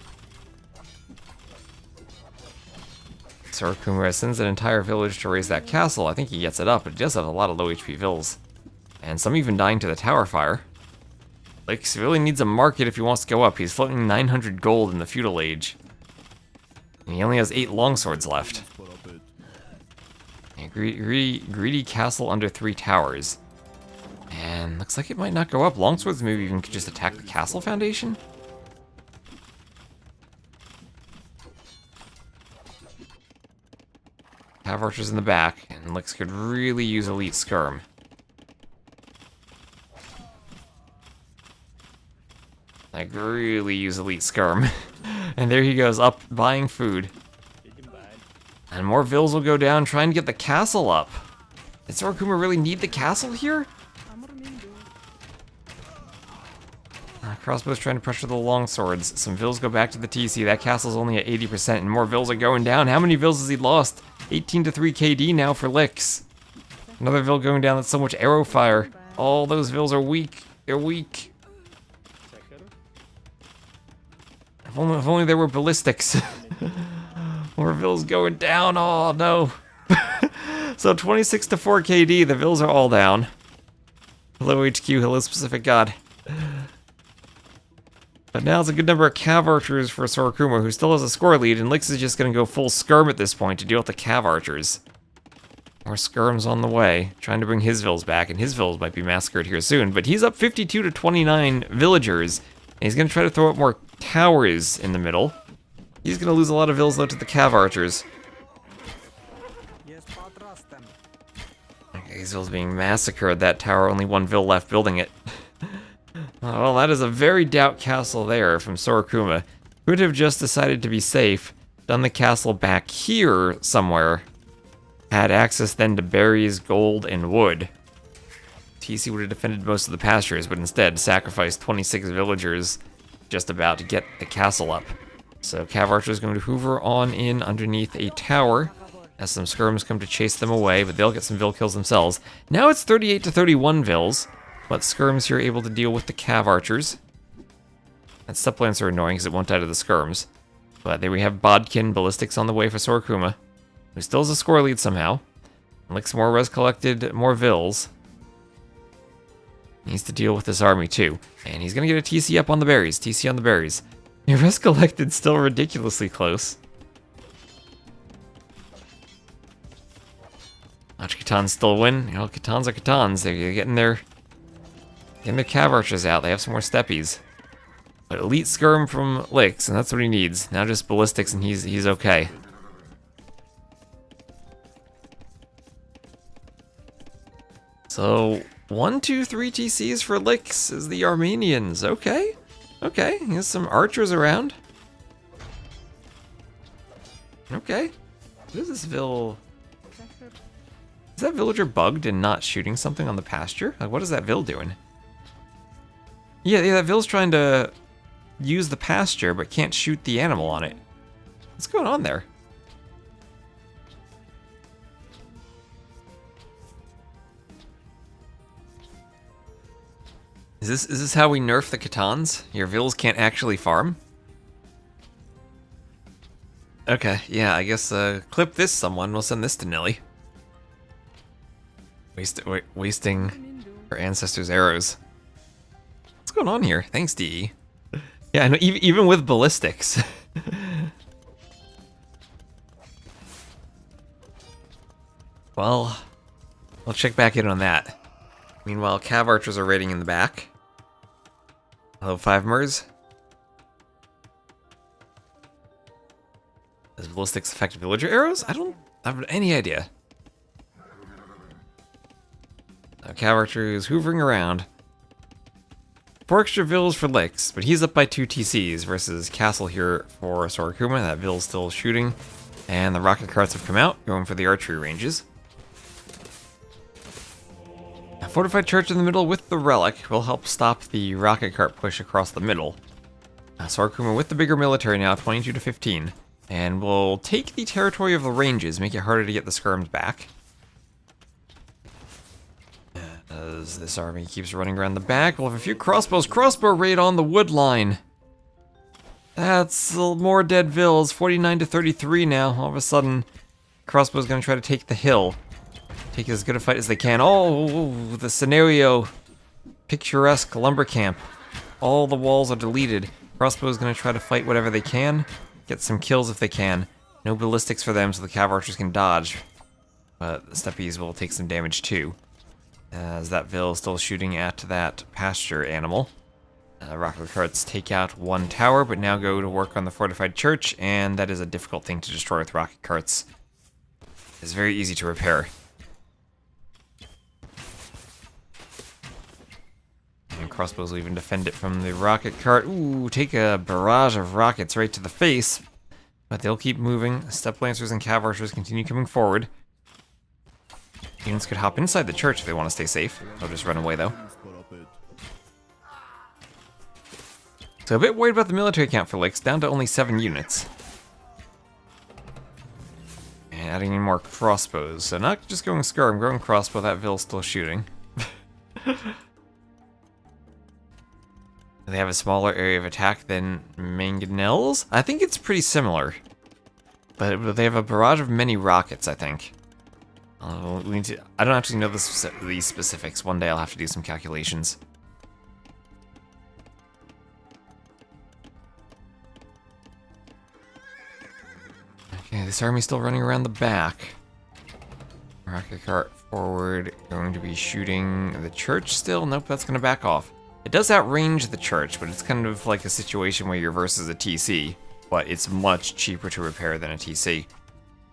Sora Kuma sends an entire village to raise that castle. I think he gets it up, but he does have a lot of low HP vills. And some even dying to the tower fire. Lyx really needs a market if he wants to go up. He's floating 900 gold in the feudal age. And he only has 8 longswords left. A greedy castle under 3 towers. And looks like it might not go up. Longswords maybe even could just attack the castle foundation? Cav archers in the back, and Lyx could really use elite skirm. Like, really use elite skirm. And there he goes, up, buying food. And more vills will go down, trying to get the castle up. Did Sora Kuma really need the castle here? Crossbow's trying to pressure the longswords. Some vills go back to the TC. That castle's only at 80%, and more vills are going down. How many vills has he lost? 18 to 3 KD now for Lyx. Another vill going down. That's so much arrow fire. All those vills are weak. They're weak. If only there were ballistics. More vills going down. Oh, no. So 26 to 4 KD. The vills are all down. Hello, HQ. Hello, Specific God. But now it's a good number of cav archers for Sora Kuma, who still has a score lead, and Lyx is just going to go full skirm at this point to deal with the cav archers. More skirms on the way, trying to bring his vills back, and his vills might be massacred here soon. But he's up 52 to 29 villagers, and he's going to try to throw up more towers in the middle. He's going to lose a lot of vills, though, to the cav archers. Okay, his vills being massacred. That tower, only one vill left building it. Well, that is a very doubt castle there from Sora Kuma. Could have just decided to be safe, done the castle back here somewhere, had access then to berries, gold, and wood. TC would have defended most of the pastures, but instead sacrificed 26 villagers just about to get the castle up. So Cav Archer is going to hoover on in underneath a tower as some skirms come to chase them away, but they'll get some vill kills themselves. Now it's 38 to 31 vills. But skirms here are able to deal with the cav archers. And Steplants are annoying because it won't die to the skirms. But there we have Bodkin, ballistics on the way for Sora Kuma, who still has a score lead somehow. Lyx more res collected, more vills. Needs to deal with this army too. And he's going to get a TC up on the berries. TC on the berries. Your res collected still ridiculously close. Watch Catans still win. You know, Catans are Catans. They're getting their cav archers out. They have some more steppies. But elite skirm from Lyx, and that's what he needs. Now just ballistics, and he's okay. So 1, 2, 3 TCs for Lyx is the Armenians. Okay. Okay. He has some archers around. Okay. What is this vill? Is that villager bugged and not shooting something on the pasture? Like, what is that vill doing? Yeah, that vill's trying to use the pasture, but can't shoot the animal on it. What's going on there? Is this how we nerf the Catans? Your vills can't actually farm? Okay, yeah, I guess clip this someone. We'll send this to Nelly. Wasting her ancestors' arrows. What's going on here? Thanks, DE. Yeah, I know, even with ballistics. Well, we'll check back in on that. Meanwhile, cav archers are raiding in the back. Hello, 5 Mers. Does ballistics affect villager arrows? I don't have any idea. Cav archer is hoovering around. 4 extra vills for Lyx, but he's up by 2 TCs versus castle here for Sora Kuma. That vill's still shooting. And the rocket carts have come out, going for the archery ranges. A fortified church in the middle with the relic will help stop the rocket cart push across the middle. Sora Kuma with the bigger military now, 22 to 15. And will take the territory of the ranges, make it harder to get the skirms back. As this army keeps running around the back, we'll have a few crossbows. Crossbow raid on the wood line. That's more dead vills, 49 to 33 now. All of a sudden, crossbow's gonna try to take the hill. Take as good a fight as they can. Oh, the scenario. Picturesque lumber camp. All the walls are deleted. Crossbow's gonna try to fight whatever they can. Get some kills if they can. No ballistics for them so the cav archers can dodge. But the steppies will take some damage too. As that vill is still shooting at that pasture animal. Rocket carts take out 1 tower, but now go to work on the fortified church, and that is a difficult thing to destroy with rocket carts. It's very easy to repair. And crossbows will even defend it from the rocket cart. Ooh, take a barrage of rockets right to the face. But they'll keep moving. Step lancers and cav archers continue coming forward. Units could hop inside the church if they want to stay safe. They'll just run away, though. So a bit worried about the military count for Lyx, down to only 7 units. And adding in more crossbows. So not just going Scar, I'm going crossbow, that Ville's still shooting. They have a smaller area of attack than Mangonels? I think it's pretty similar. But they have a barrage of many rockets, I think. We need to, I don't actually know these specifics. One day I'll have to do some calculations. Okay, this army's still running around the back. Rocket cart forward, going to be shooting the church still. Nope, that's going to back off. It does outrange the church, but it's kind of like a situation where you're versus a TC, but it's much cheaper to repair than a TC.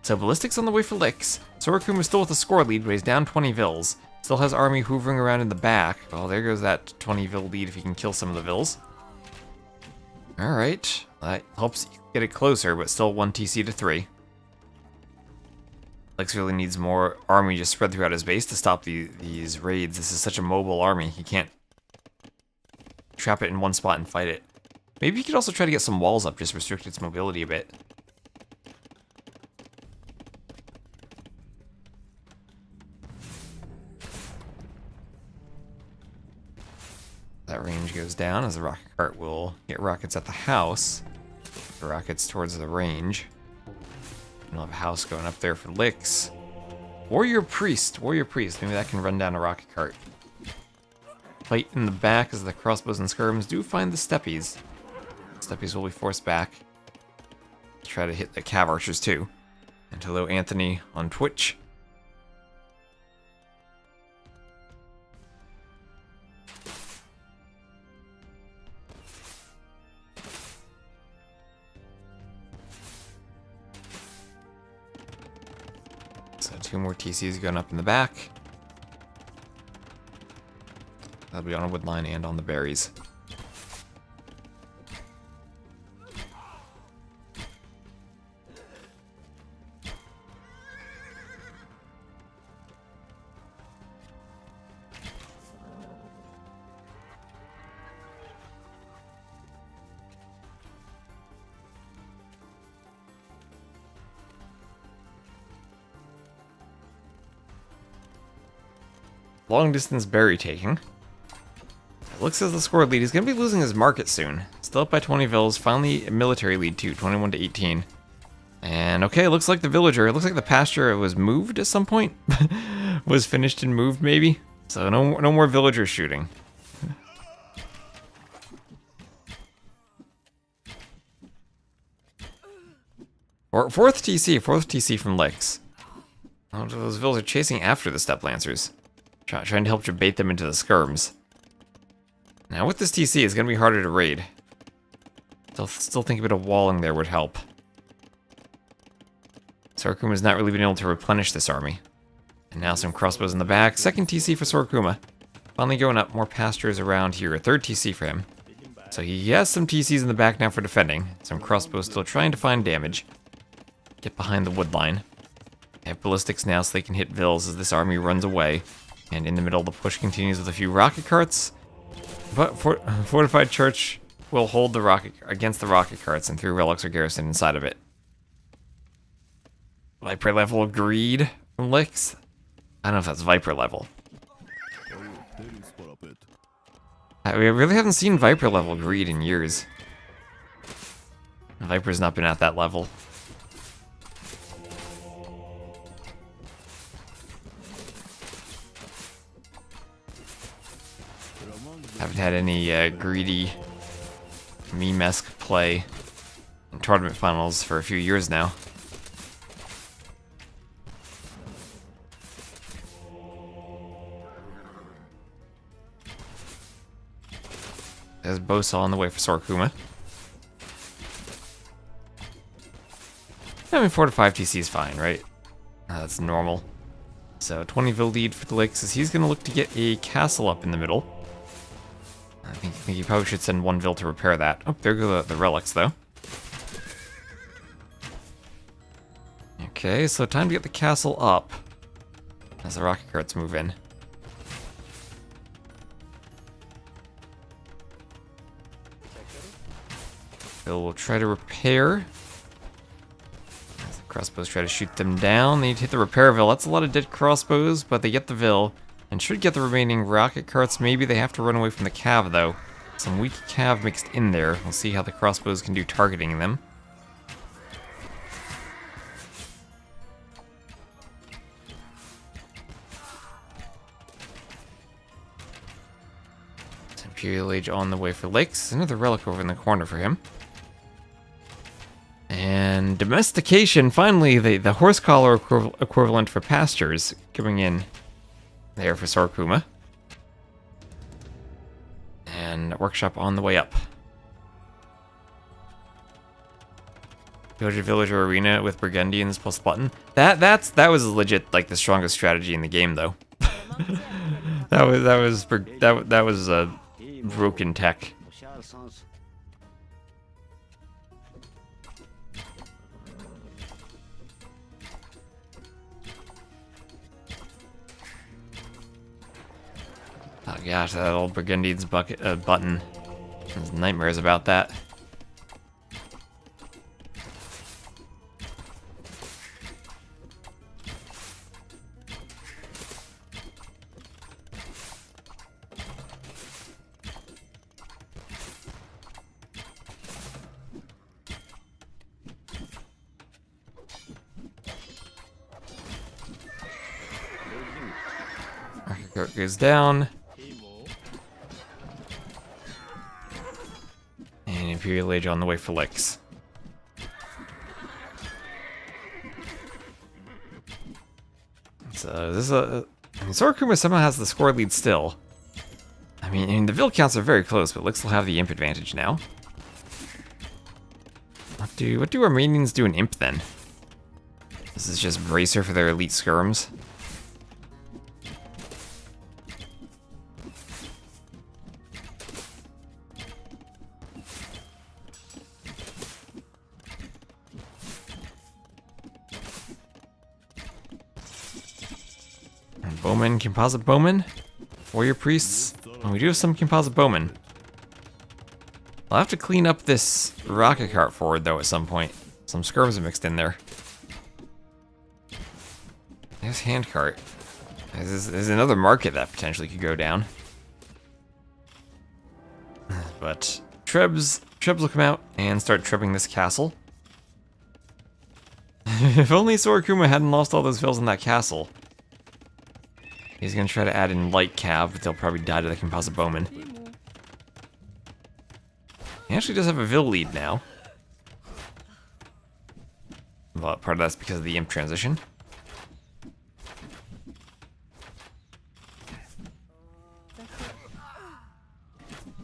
So ballistics on the way for Lyx. Sora Kuma is still with a score lead, but he's down 20 Vills. Still has army hoovering around in the back. Well, there goes that 20 Vill lead if he can kill some of the Vills. Alright, that helps get it closer, but still 1 TC to 3. Lyx really needs more army just spread throughout his base to stop these raids. This is such a mobile army, he can't trap it in one spot and fight it. Maybe he could also try to get some walls up, just restrict its mobility a bit. That range goes down as the rocket cart will get rockets at the house. The rockets towards the range. We'll have a house going up there for Lyx. Warrior Priest. Maybe that can run down a rocket cart. Fight in the back as the crossbows and skirms do find the steppies. Steppies will be forced back. Try to hit the cav archers too. And hello Anthony on Twitch. So 2 more TCs going up in the back. That'll be on a wood line and on the berries. Long distance berry taking. Looks as the score lead. He's going to be losing his market soon. Still up by 20 Vills. Finally, a military lead too, 21 to 18. And okay, looks like the villager, it looks like the pasture was moved at some point. Was finished and moved maybe. So no more villagers shooting. Fourth TC from Lyx. Oh, those vills are chasing after the Steppe Lancers. Trying to help to bait them into the skirms. Now with this TC, it's going to be harder to raid. Still think a bit of walling there would help. Sora Kuma's not really been able to replenish this army. And now some crossbows in the back. Second TC for Sora Kuma. Finally going up, more pastures around here. A third TC for him. So he has some TCs in the back now for defending. Some crossbows still trying to find damage. Get behind the wood line. They have ballistics now so they can hit vills as this army runs away. And in the middle, the push continues with a few rocket carts. But Fortified Church will hold the rocket against the rocket carts, and 3 relics are garrisoned inside of it. Viper level of greed from Lyx. I don't know if that's Viper level. We really haven't seen Viper level greed in years. Viper's not been at that level. Haven't had any greedy meme-esque play in tournament finals for a few years now. There's Bosa on the way for Sora Kuma. I mean, 4 to 5 TC is fine, right? That's normal. So 20 Vil lead for the Lyx as he's going to look to get a castle up in the middle. I think he probably should send 1 Vil to repair that. Oh, there go the relics, though. Okay, so time to get the castle up. as the rocket carts move in. Bill will try to repair. As the crossbows try to shoot them down, they need to hit the repairville. That's a lot of dead crossbows, but they get the Vil and should get the remaining rocket carts. Maybe they have to run away from the cav though. Some weak cav mixed in there. We'll see how the crossbows can do targeting them. Imperial Age on the way for Lyx. Another relic over in the corner for him. And domestication, finally, the horse collar equivalent for pastures coming in there for Sora Kuma. And workshop on the way up. Villager Arena with Burgundians plus button. That was legit like the strongest strategy in the game though. that was a broken tech. Oh gosh, that old Burgundian's button. There's nightmares about that. Goes down. And Imperial Age on the way for Lyx. So this is I mean, Sora Kuma somehow has the score lead still. I mean the Vil counts are very close, but Lyx will have the imp advantage now. What do Armenians do in imp then? This is just bracer for their elite skirms. Bowmen, composite bowmen, warrior priests. Oh, we do have some composite bowmen. I'll have to clean up this rocket cart forward though at some point. Some skirms are mixed in there. There's handcart. There's another market that potentially could go down. But Trebs will come out and start trebbing this castle. If only Sora Kuma hadn't lost all those Vils in that castle. He's gonna try to add in light cav, but they'll probably die to the composite bowman. He actually does have a Vil lead now. Well, part of that's because of the imp transition.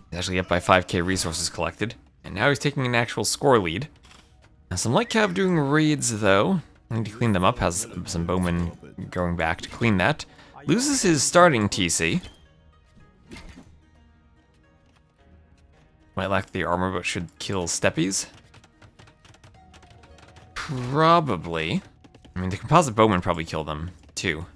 He's actually up by 5k resources collected, and now he's taking an actual score lead. Now some light cav doing raids though. I need to clean them up, has some bowmen going back to clean that. Loses his starting TC. Might lack the armor, but should kill steppies. Probably. I mean, the composite bowmen probably kill them, too.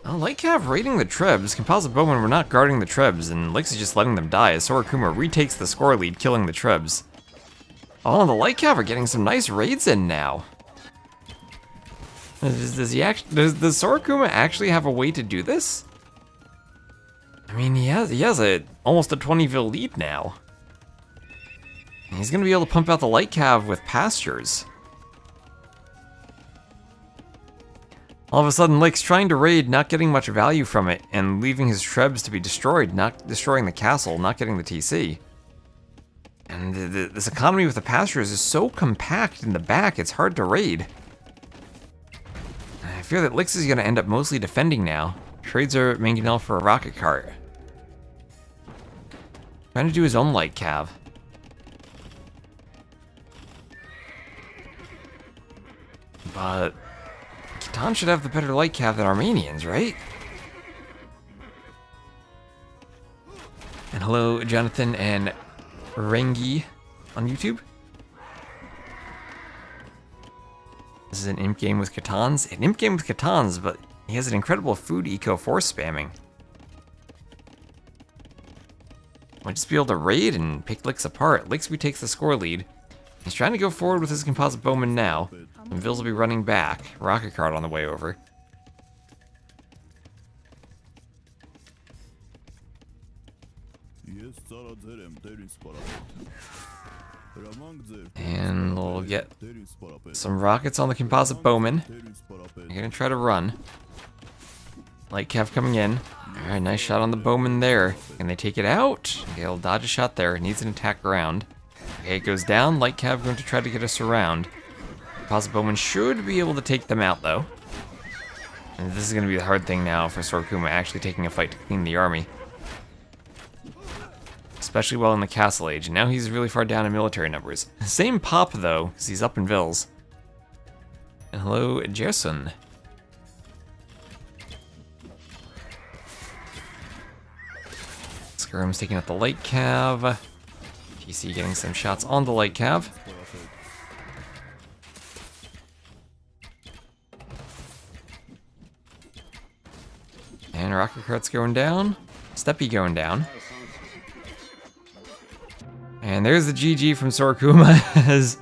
Oh, light cav raiding the Trebs. Composite bowmen were not guarding the Trebs, and Lyx is just letting them die as Sora Kuma retakes the score lead, killing the Trebs. Oh, the light cav are getting some nice raids in now. Does Sora Kuma actually have a way to do this? I mean, he has almost a 20 Vil lead now. He's gonna be able to pump out the light cav with pastures. All of a sudden, Lyx trying to raid, not getting much value from it, and leaving his Trebs to be destroyed, not destroying the castle, not getting the TC. And this economy with the pastures is so compact in the back, it's hard to raid. I fear that Lyx is going to end up mostly defending now. Trades are Mangonel for a rocket cart. Trying to do his own light cav. But Khitan should have the better light cav than Armenians, right? And hello, Jonathan and LingHe on YouTube. This is an imp game with Catans. An imp game with Catans, but he has an incredible food eco force spamming. Might just be able to raid and pick Lyx apart. Lyx retakes the score lead. He's trying to go forward with his composite bowman now. And Vils will be running back. Rocket card on the way over. And we'll get some rockets on the composite bowman. They're gonna try to run. Light Cav coming in. Alright, nice shot on the bowman there. Can they take it out? Okay, he'll dodge a shot there. It needs an attack around. Okay, it goes down. Light Cav going to try to get us around. Composite bowman should be able to take them out though. And this is gonna be the hard thing now for Sora Kuma, actually taking a fight to clean the army. Especially while in the Castle Age, and now he's really far down in military numbers. Same pop though, because he's up in Vils. And hello, Gerson. Skirm's taking out the Light Cav. TC getting some shots on the Light Cav. And Rocket Cart's going down. Steppy going down. And there's the GG from Sora Kuma, as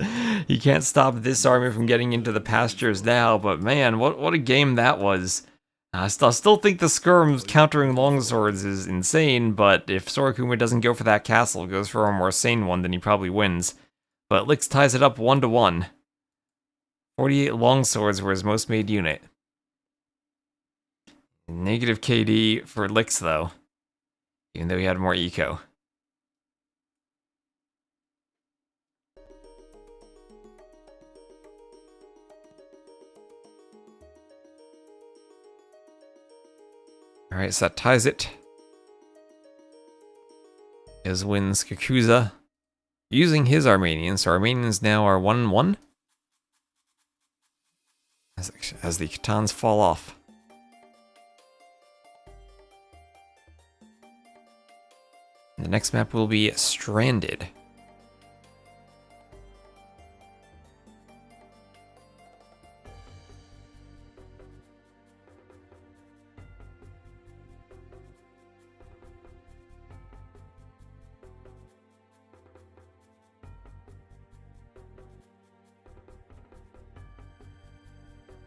he can't stop this army from getting into the pastures now, but man, what a game that was. I still think the skirms countering longswords is insane, but if Sora Kuma doesn't go for that castle, goes for a more sane one, then he probably wins. But Lyx ties it up 1-1. 48 longswords were his most made unit. Negative KD for Lyx though, even though he had more eco. Alright, so that ties it. As wins Kakuza using his Armenians. So Armenians now are 1-1. As the Catans fall off. The next map will be Stranded.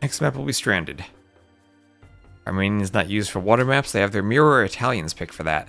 Next map will be Stranded. Armenian is not used for water maps, they have their mirror Italians picked for that.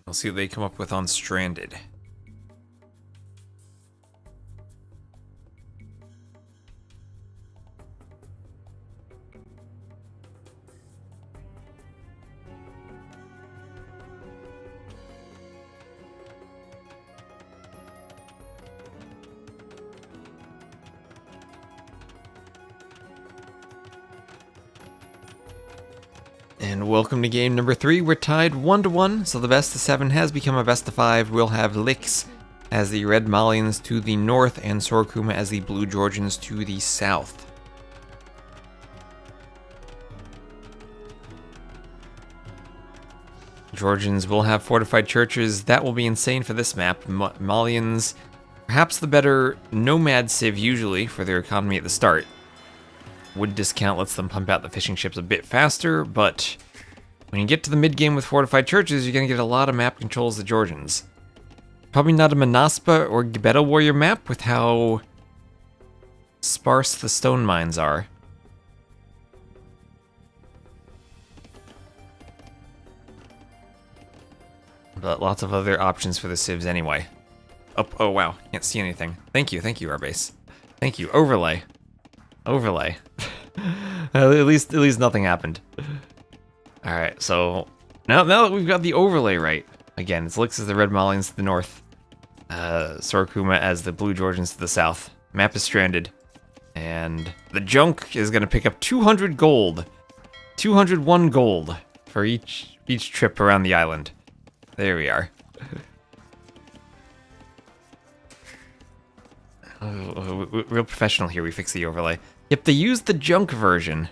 We'll see what they come up with on Stranded. And welcome to game number 3. We're tied 1-1, so the best of 7 has become a best of 5. We'll have Lyx as the Red Malians to the north and Sora Kuma as the Blue Georgians to the south. Georgians will have fortified churches. That will be insane for this map. Malians, perhaps the better nomad civ usually for their economy at the start. Wood discount lets them pump out the fishing ships a bit faster, but when you get to the mid-game with fortified churches, you're going to get a lot of map control as the Georgians. Probably not a Manaspa or Gebeta warrior map with how sparse the stone mines are. But lots of other options for the civs anyway. Up. Oh, wow. Can't see anything. Thank you, our base. Thank you. Overlay. Overlay. at least nothing happened. Alright, so now that we've got the overlay right, again, it's Lyx as the red Malians to the north, Sora Kuma as the blue Georgians to the south. Map is stranded, and the junk is going to pick up 200 gold. 201 gold for each trip around the island. There we are. Real professional here, we fix the overlay. Yep, they used the junk version.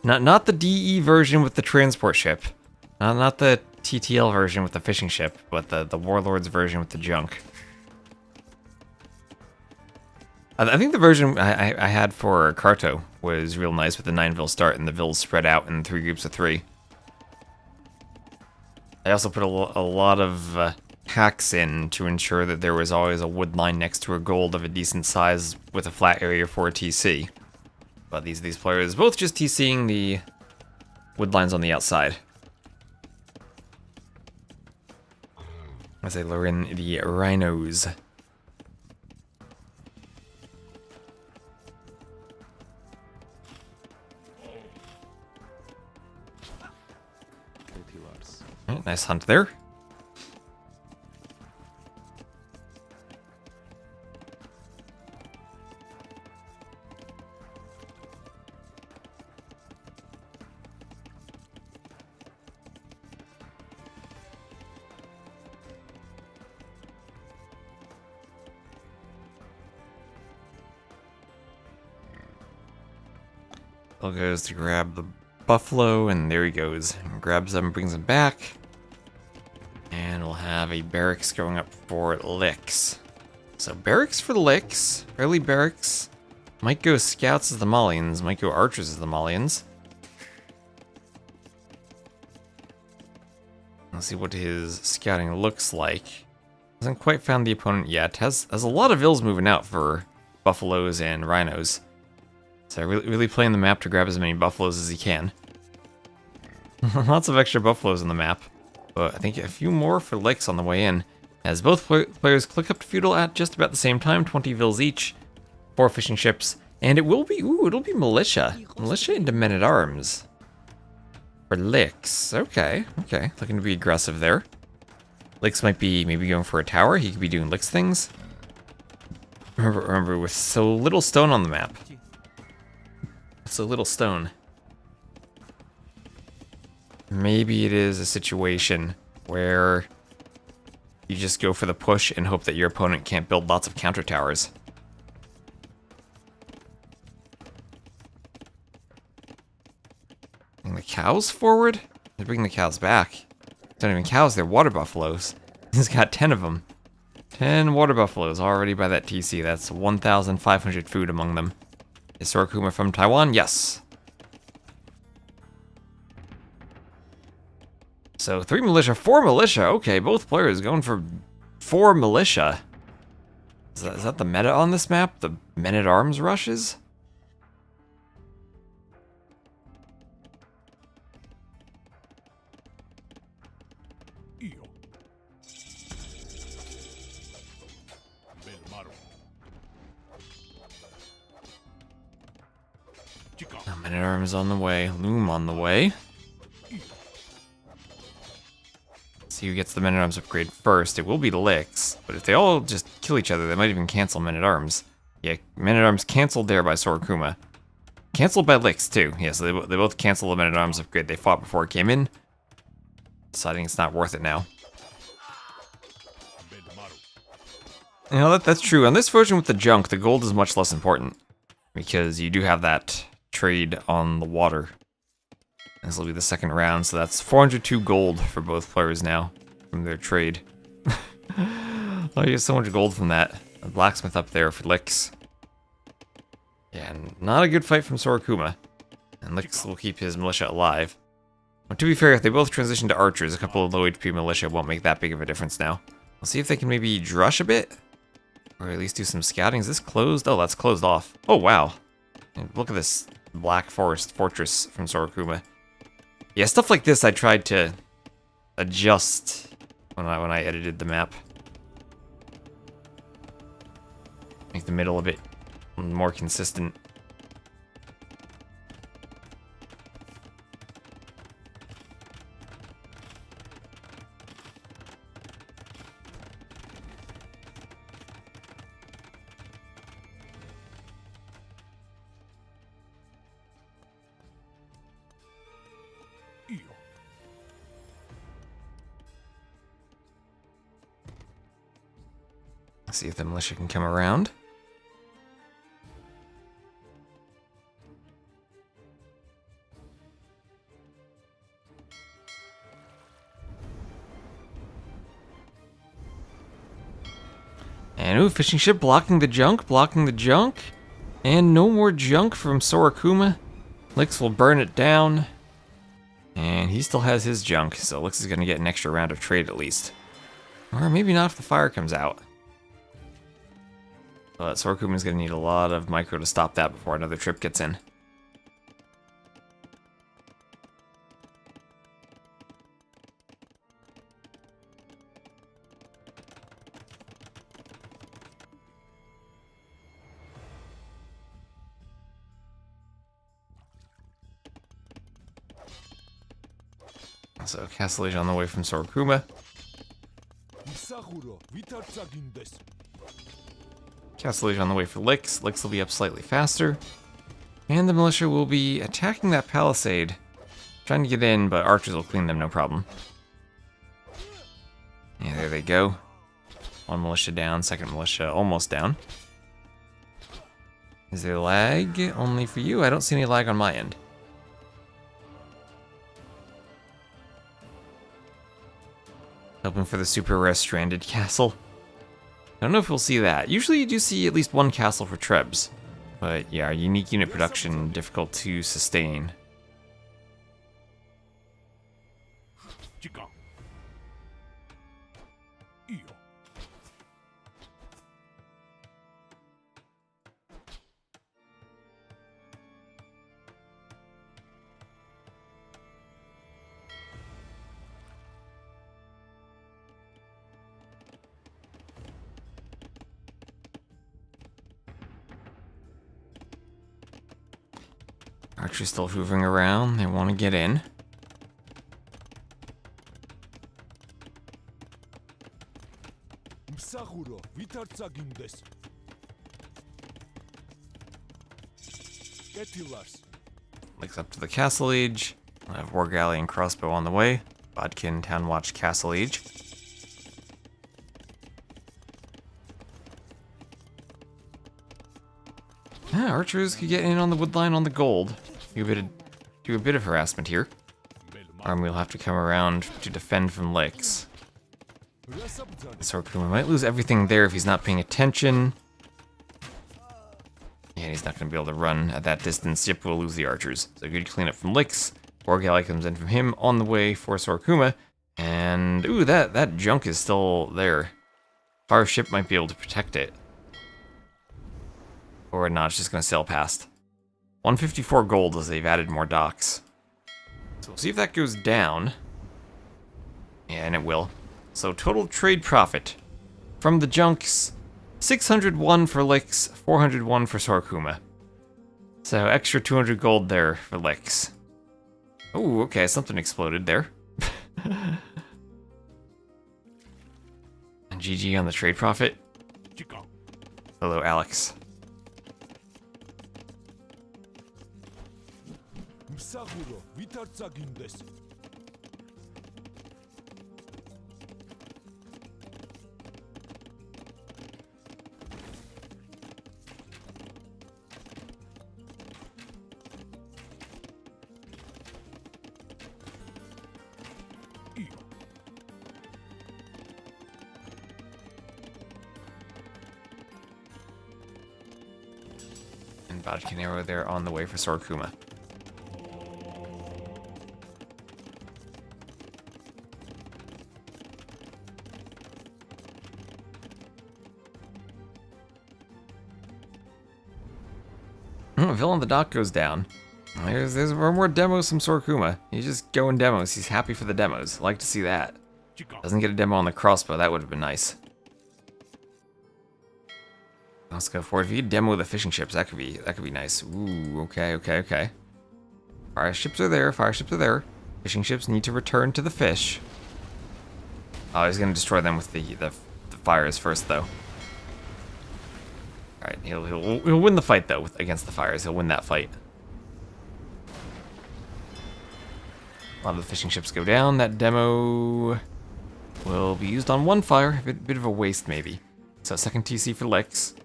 Not the DE version with the transport ship. Not the TTL version with the fishing ship, but the Warlords version with the junk. I think the version I had for Carto was real nice with the 9-vil start and the vils spread out in 3 groups of 3. I also put a lot of hacks in to ensure that there was always a wood line next to a gold of a decent size with a flat area for a TC. But these players both just TCing the wood lines on the outside. As they lure in the rhinos. Oh, nice hunt there. Bill goes to grab the buffalo, and there he goes. Grabs them, brings them back. And we'll have a barracks going up for Lyx. So barracks for Lyx, early barracks. Might go scouts as the Malians, might go archers as the Malians. Let's see what his scouting looks like. Hasn't quite found the opponent yet. Has a lot of ills moving out for buffaloes and rhinos. So really playing the map to grab as many buffaloes as he can. Lots of extra buffaloes in the map. But I think a few more for Lyx on the way in. As both players click up to feudal at just about the same time, 20 vils each, 4 fishing ships, and it will be, it'll be militia. Militia into men-at-arms. For Lyx. Okay. Looking to be aggressive there. Lyx might be maybe going for a tower. He could be doing Lyx things. Remember, with so little stone on the map. So little stone. Maybe it is a situation where you just go for the push and hope that your opponent can't build lots of counter towers. Bring the cows forward? They bring the cows back. They're not even cows, they're water buffaloes. He's got 10 of them. 10 water buffaloes already by that TC. That's 1,500 food among them. Is Sora Kuma from Taiwan? Yes. So 3 militia, 4 militia. Okay, both players going for 4 militia. Is that the meta on this map? The men-at-arms rushes? Men-at-arms on the way. Loom on the way. See who gets the men-at-arms upgrade first. It will be Lyx, but if they all just kill each other, they might even cancel men-at-arms. Yeah, men-at-arms canceled there by Sora Kuma. Canceled by Lyx too. Yeah, so they both cancel the men-at-arms upgrade they fought before it came in. Deciding it's not worth it now. You know, that's true. On this version with the junk, the gold is much less important. Because you do have that trade on the water. This will be the second round, so that's 402 gold for both players now from their trade. Oh, you get so much gold from that. A blacksmith up there for Lyx. Yeah, not a good fight from Sora Kuma. And Lyx will keep his militia alive. But to be fair, if they both transition to archers, a couple of low HP militia won't make that big of a difference now. We'll see if they can maybe drush a bit. Or at least do some scouting. Is this closed? Oh, that's closed off. Oh, wow. And look at this Black Forest fortress from Sora Kuma. Yeah, stuff like this I tried to adjust when I edited the map. Make the middle a bit more consistent. See if the militia can come around. And ooh, fishing ship blocking the junk, And no more junk from Sora Kuma. Lyx will burn it down. And he still has his junk, so Lyx is going to get an extra round of trade at least. Or maybe not if the fire comes out. But Sora Kuma's going to need a lot of micro to stop that before another trip gets in. So Castle Age on the way from Sora Kuma. Castle Age on the way for Lyx. Lyx will be up slightly faster. And the militia will be attacking that palisade. Trying to get in, but archers will clean them no problem. Yeah, there they go. One militia down, second militia almost down. Is there lag? Only for you? I don't see any lag on my end. Hoping for the super rare stranded castle. I don't know if we'll see that. Usually you do see at least one castle for Trebs. But yeah, unique unit production difficult to sustain. Archer's still hovering around. They want to get in. Lyx up to the Castle Age. I have War Galley and Crossbow on the way. Bodkin, Town Watch, Castle Age. Yeah, archers could get in on the woodline on the gold. Do a bit of harassment here. Army will have to come around to defend from Lyx. Sora Kuma might lose everything there if he's not paying attention. Yeah, he's not going to be able to run at that distance. Yep, we'll lose the archers. So good cleanup from Lyx. War Galley comes in from him on the way for Sora Kuma. And, ooh, that junk is still there. Our ship might be able to protect it. Or not, it's just going to sail past. 154 gold as they've added more docks. So we'll see if that goes down. Yeah, and it will. So total trade profit from the junks, 601 for Lyx, 401 for Sora Kuma. So extra 200 gold there for Lyx. Oh, okay, something exploded there. And GG on the trade profit. Hello, Alex. And Bodkin arrow there on the way for Sora Kuma. Villain on the dock goes down. There's more demos from Sora Kuma. He's just going demos. He's happy for the demos. I like to see that. Doesn't get a demo on the crossbow. That would have been nice. Let's go for it. If you could demo the fishing ships, that could be nice. Ooh, okay. Fire ships are there. Fishing ships need to return to the fish. Oh, he's gonna destroy them with the fires first, though. All right, he'll win the fight though against the fires. He'll win that fight. A lot of the fishing ships go down. That demo will be used on one fire. A bit of a waste, maybe. So second TC for Lyx.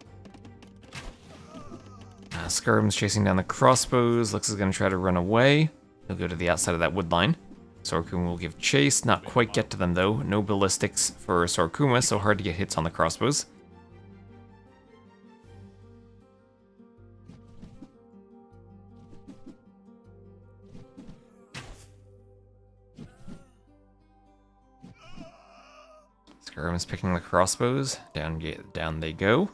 Skirm's chasing down the crossbows. Lyx is going to try to run away. He'll go to the outside of that wood line. Sora Kuma will give chase. Not quite get to them, though. No ballistics for Sora Kuma, so hard to get hits on the crossbows. Skirm is picking the crossbows. Down they go.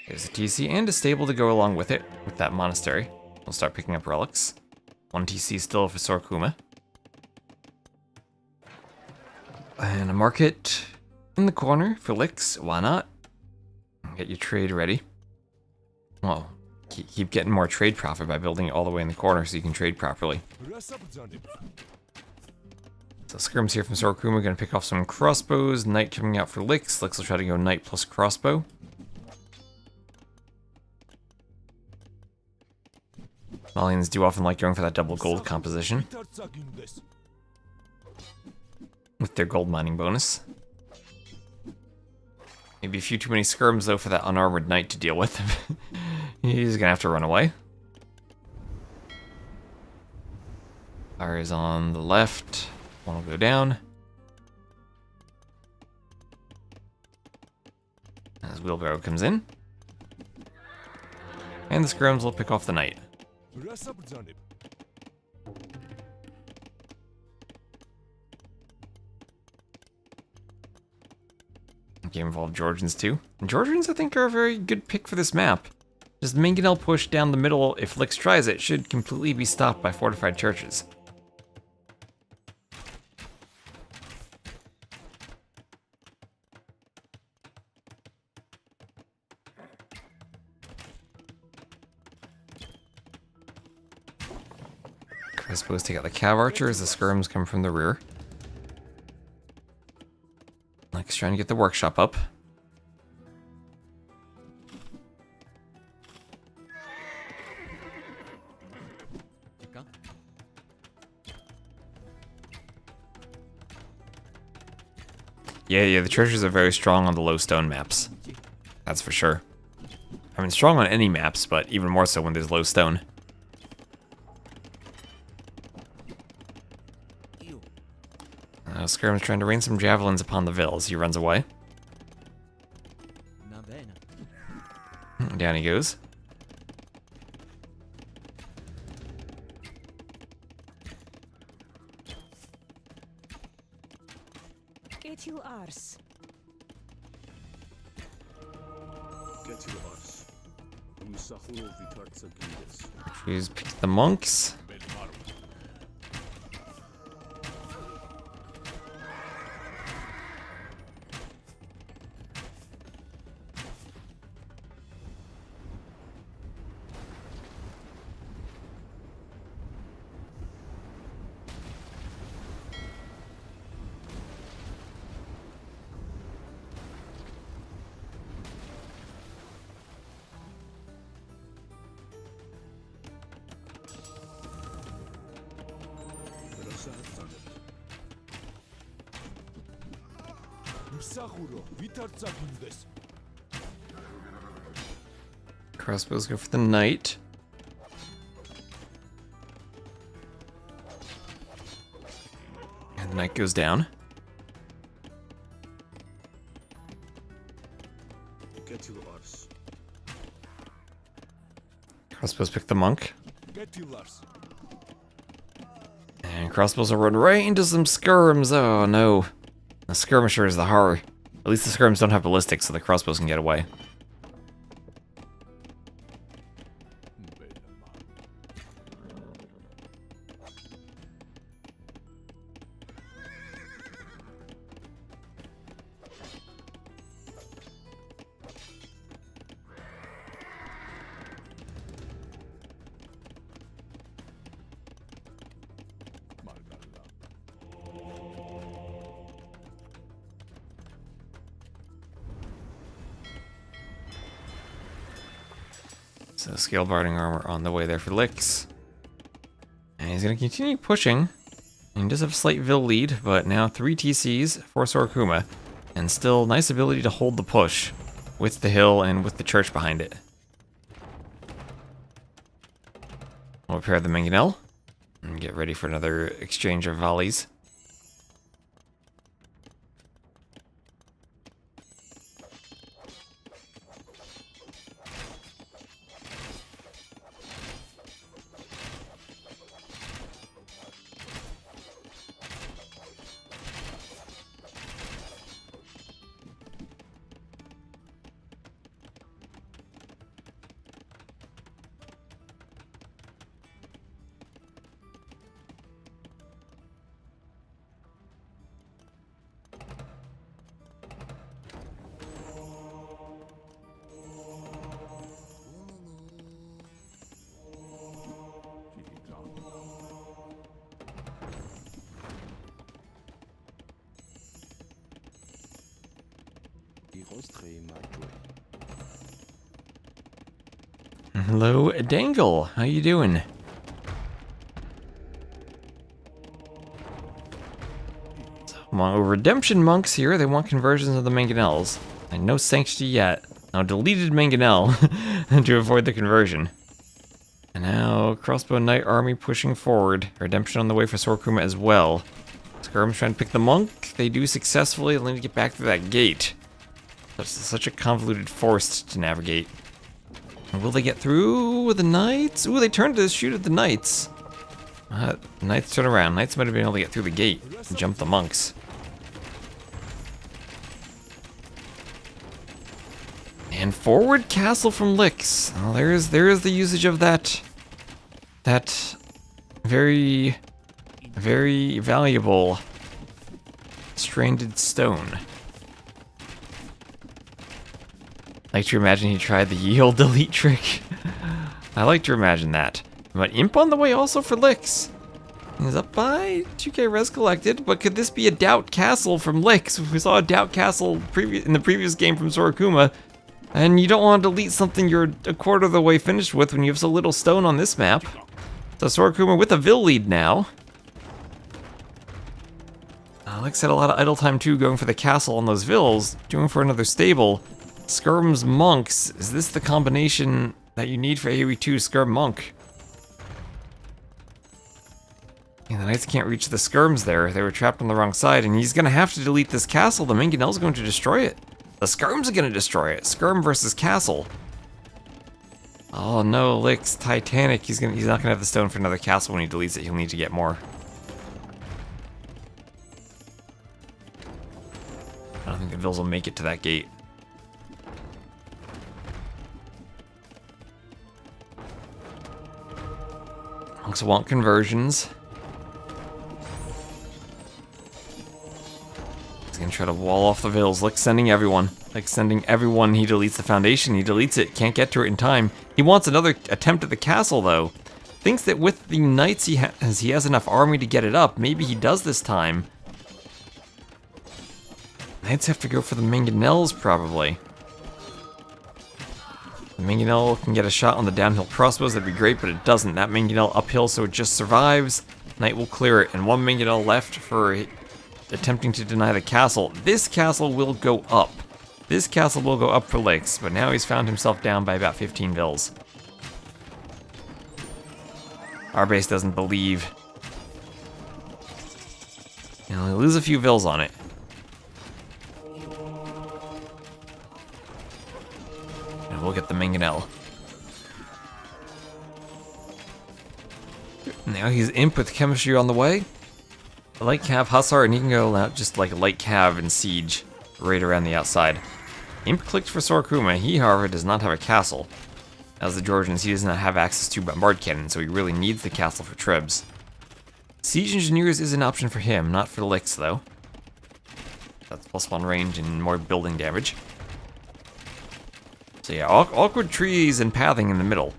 There's a TC and a stable to go along with it, with that monastery. We'll start picking up relics. One TC still for Sora Kuma. And a market in the corner for Lyx. Why not? Get your trade ready. Well, keep getting more trade profit by building it all the way in the corner so you can trade properly. So Skirm's here from Sora Kuma, gonna pick off some crossbows. Knight coming out for Lyx. Lyx will try to go knight plus crossbow. Malians do often like going for that double gold composition with their gold mining bonus. Maybe a few too many skirms though for that unarmored knight to deal with. He's gonna have to run away. Fire is on the left. One will go down. As wheelbarrow comes in. And the skirms will pick off the knight. Game involved Georgians too. And Georgians, I think, are a very good pick for this map. Just mangonel push down the middle, if Lyx tries it, should completely be stopped by fortified churches. Crossbows take out the cav archer as the skirms come from the rear. Lyx trying to get the workshop up. Yeah, the treasures are very strong on the low stone maps. That's for sure. I mean, strong on any maps, but even more so when there's low stone. Skirm's trying to rain some javelins upon the Vills. He runs away. Down he goes. She's picked the monks. Crossbows go for the knight. And the knight goes down. Crossbows pick the monk. And crossbows will run right into some skirms. Oh no. The skirmisher is the horror. At least the skirms don't have ballistics, so the crossbows can get away. So scale barding armor on the way there for Lyx. And he's going to continue pushing. And he does have a slight Vil lead, but now 3 TCs for Sora Kuma. And still nice ability to hold the push with the hill and with the church behind it. We'll repair the mangonel and get ready for another exchange of volleys. Hello, Dangle. How you doing? So, among redemption monks here, they want conversions of the mangonels. And no sanctity yet. Now deleted mangonel to avoid the conversion. And now crossbow knight army pushing forward. Redemption on the way for Sora Kuma as well. Skirm's trying to pick the monk. They do successfully. They need to get back through that gate. That's such a convoluted forest to navigate. Will they get through with the knights? Ooh, they turned to shoot at the knights. Knights turn around. Knights might have been able to get through the gate and jump the monks. And forward castle from Lyx. Well, there is the usage of that very, very valuable stranded stone. I like to imagine he tried the yield delete trick. I like to imagine that. But imp on the way also for Lyx. He's up by 2k res collected, but could this be a doubt castle from Lyx? We saw a doubt castle in the previous game from Sora Kuma, and you don't want to delete something you're a quarter of the way finished with when you have so little stone on this map. So Sora Kuma with a Vil lead now. Lyx had a lot of idle time too, going for the castle on those Vils, doing for another stable. Skirm's monks, is this the combination that you need for AoE 2 Skirm monk? And the knights can't reach the Skirms there. They were trapped on the wrong side, and he's gonna have to delete this castle. The mangonel's going to destroy it. The Skirms are gonna destroy it. Skirm versus castle. Oh no, Lyx, Titanic. He's not gonna have the stone for another castle when he deletes it. He'll need to get more. I don't think the Vils will make it to that gate. Monks want conversions. He's gonna try to wall off the Vils, like sending everyone. He deletes the foundation, he deletes it, can't get to it in time. He wants another attempt at the castle though. Thinks that with the knights he has enough army to get it up. Maybe he does this time. Knights have to go for the mangonels probably. The mangonel can get a shot on the downhill crossbows, that'd be great, but it doesn't. That mangonel uphill, so it just survives. Knight will clear it, and one mangonel left for attempting to deny the castle. This castle will go up. This castle will go up for Lyx, but now he's found himself down by about 15 Vils. Our base doesn't believe. He'll lose a few Vils on it. We'll get the mangonel. Now he's imp with chemistry on the way. A light cav hussar, and he can go out just like a light cav and siege right around the outside. Imp clicked for Sora Kuma. He, however, does not have a castle. As the Georgians, he does not have access to bombard cannon, so he really needs the castle for Trebs. Siege engineers is an option for him, not for Lyx though. That's +1 range and more building damage. So yeah, awkward trees and pathing in the middle.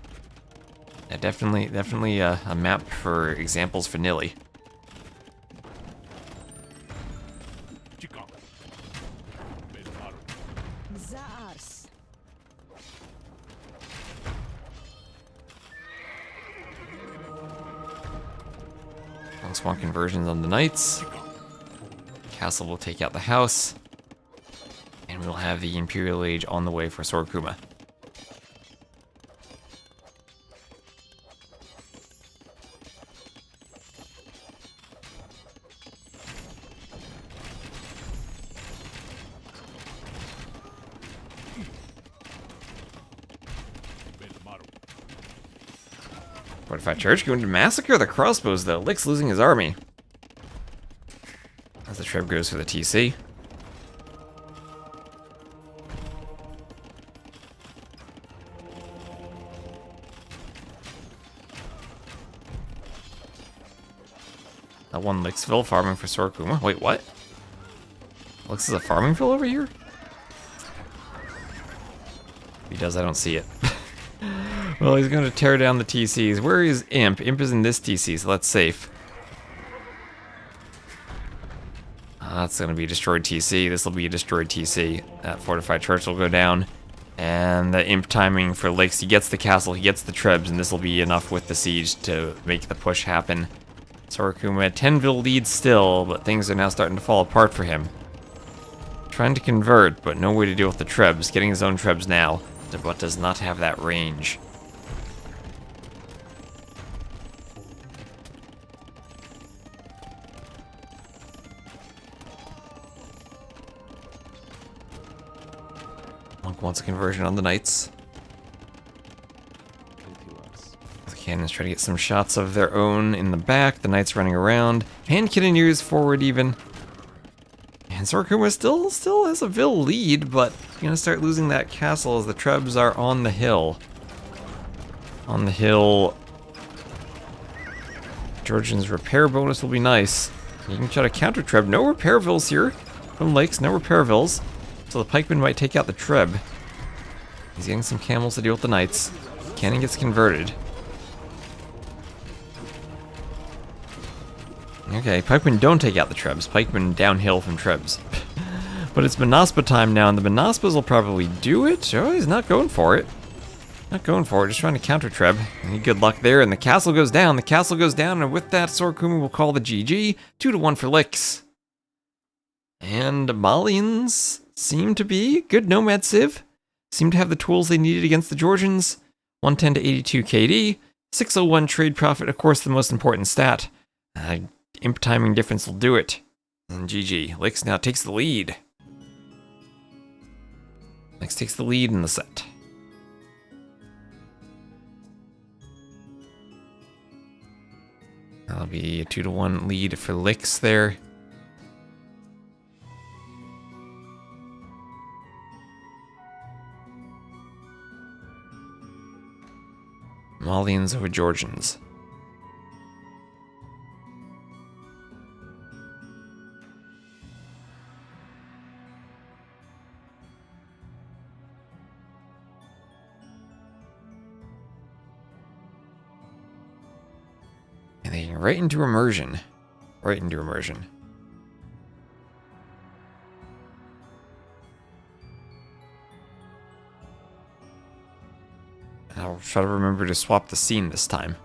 Yeah, definitely a map for examples for Nilly. Lynx want conversions on the knights. Castle will take out the house. And we'll have the Imperial Age on the way for Sora Kuma. Fortified Church going to massacre the crossbows though. Lyx losing his army. As the Treb goes for the TC. That one Lyxville farming for Sora Kuma. Wait, what? Lyx is a farming fill over here? If he does, I don't see it. Well, he's going to tear down the TCs. Where is Imp? Imp is in this TC, so that's safe. That's going to be a destroyed TC. This will be a destroyed TC. That Fortified Church will go down. And the Imp timing for Lyx, he gets the castle, he gets the Trebs, and this will be enough with the siege to make the push happen. Sora Kuma, 10ville lead still, but things are now starting to fall apart for him. Trying to convert, but no way to deal with the Trebs. Getting his own Trebs now, but does not have that range. Monk wants a conversion on the knights. The cannons try to get some shots of their own in the back. The knights running around. Hand cannoneers forward even. And Sora Kuma still has a Ville lead, but he's gonna start losing that castle as the Trebs are on the hill. On the hill. Georgian's repair bonus will be nice. You can try to counter Treb. No repair vills here from Lyx. No repair vills. So the pikeman might take out the Treb. He's getting some camels to deal with the knights. Cannon gets converted. Okay, pikemen don't take out the Trebs. Pikemen downhill from Trebs. But it's Manaspa time now, and the Manaspas will probably do it. Oh, he's not going for it. Not going for it, just trying to counter Treb. Good luck there, and the castle goes down. The castle goes down, and with that, Sora Kuma will call the GG. 2-1 for Lyx. And Malians seem to be good nomad civ. Seem to have the tools they needed against the Georgians. 110 to 82 KD. 601 trade profit, of course, the most important stat. Imp timing difference will do it. And GG. Lyx now takes the lead. Lyx takes the lead in the set. That'll be a 2-1 lead for Lyx there. Malians over Georgians. And they right into immersion. Right into immersion. I'll try to remember to swap the scene this time.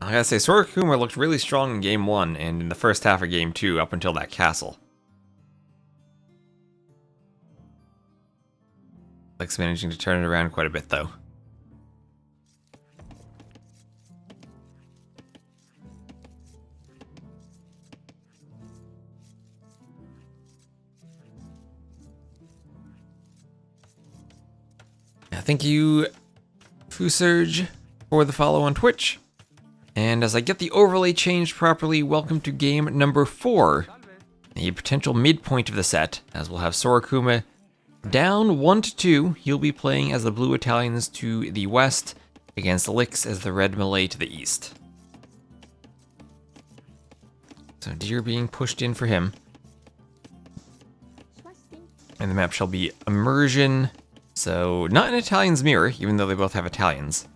I gotta say, Sora Kuma looked really strong in Game 1 and in the first half of Game 2 up until that castle. Lyx managing to turn it around quite a bit, though. Thank you, Fusurge, for the follow on Twitch. And as I get the overlay changed properly, welcome to game number 4. A potential midpoint of the set, as we'll have Sora Kuma down 1-2. He'll be playing as the Blue Italians to the west against Lyx as the red Malay to the east. So deer being pushed in for him. And the map shall be immersion. So not an Italian's mirror, even though they both have Italians.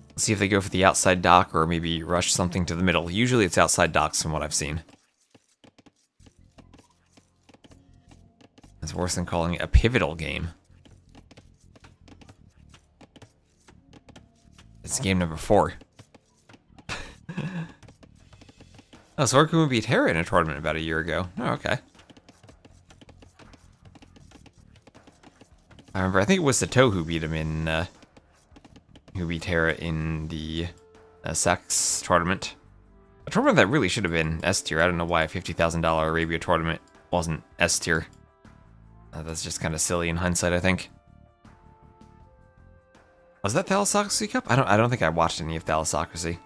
Let's see if they go for the outside dock or maybe rush something to the middle. Usually it's outside docks from what I've seen. It's worse than calling it a pivotal game. It's game number 4. Oh, Sora Kuma beat Hera in a tournament about a year ago. Oh, okay. I remember, I think it was Sato who beat him in, who beat Hera in the Sax tournament. A tournament that really should have been S tier. I don't know why a $50,000 Arabia tournament wasn't S tier. That's just kind of silly in hindsight, I think. Was that Thalassocracy Cup? I don't think I watched any of Thalassocracy.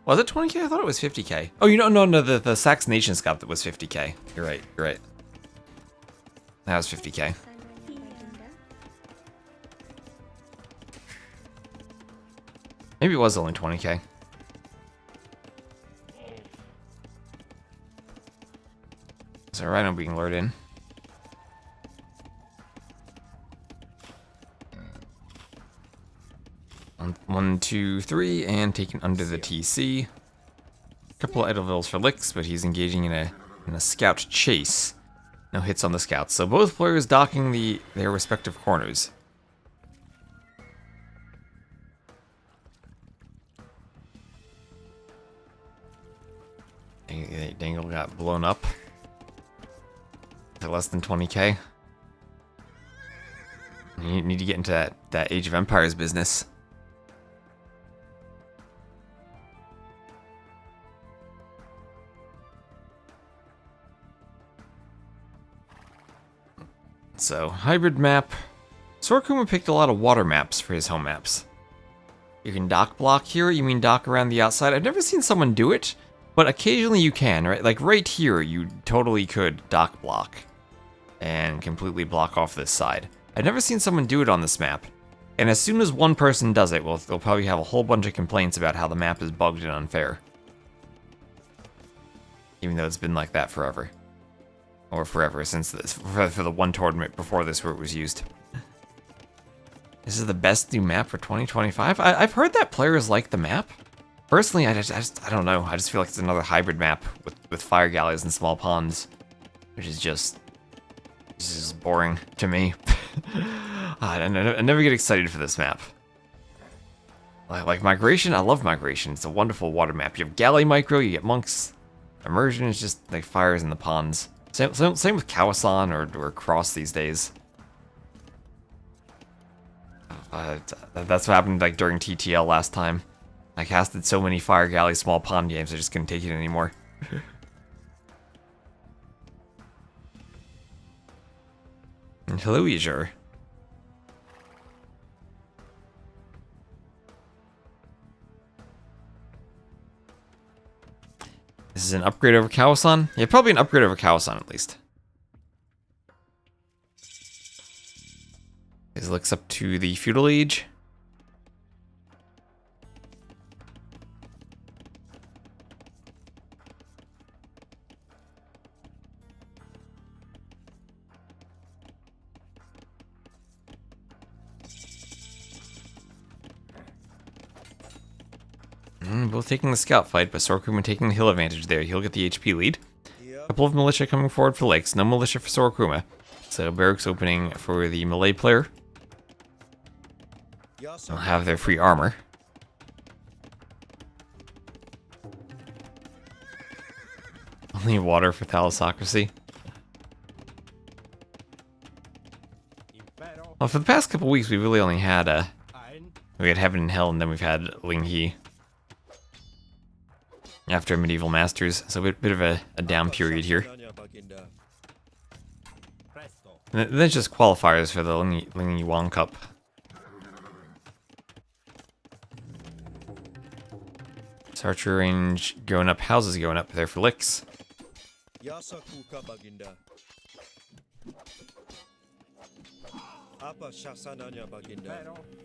Was it 20k? I thought it was 50k. Oh, you don't know, no, the Sax Nations Cup that was 50k. You're right, you're right. That was 50k. Maybe it was only 20k. So Rhino being lured in. One, two, three, and taken under the TC. Couple of Idlevilles for Lyx, but he's engaging in a scout chase. No hits on the scouts. So both players docking their respective corners. Dangle got blown up to less than 20k. You need to get into that Age of Empires business. So, hybrid map. Sora Kuma picked a lot of water maps for his home maps. You can dock block here, you mean dock around the outside? I've never seen someone do it, but occasionally you can, right? Like right here, you totally could dock block and completely block off this side. I've never seen someone do it on this map. And as soon as one person does it, well, they'll probably have a whole bunch of complaints about how the map is bugged and unfair. Even though it's been like that forever. Or forever since this, for the one tournament before this where it was used. This is the best new map for 2025? I've heard that players like the map. Personally, I don't know. I just feel like it's another hybrid map with fire galleys and small ponds. Which is just boring to me. I never get excited for this map. Like Migration, I love Migration. It's a wonderful water map. You have Galley Micro, you get Monks. Immersion is just like fires in the ponds. Same with Kawasan or Cross these days. That's what happened like during TTL last time. I casted so many Fire Galley small pond games I just couldn't take it anymore. And hello, Azure. This is an upgrade over Kawasan? Yeah, probably an upgrade over Kawasan at least. This looks up to the Feudal Age. Both taking the scout fight, but Sora Kuma taking the hill advantage there. He'll get the HP lead. A couple of militia coming forward for Lyx. No militia for Sora Kuma. So barracks opening for the Malay player. They'll have their free armor. Only water for Thalassocracy. Well, for the past couple weeks, we really only had we had Heaven and Hell, and then we've had LingHe. After Medieval Masters, so a bit of a down period here. And then it's just qualifiers for the LingHe Wong Cup. So archer range going up, houses going up there for Lyx.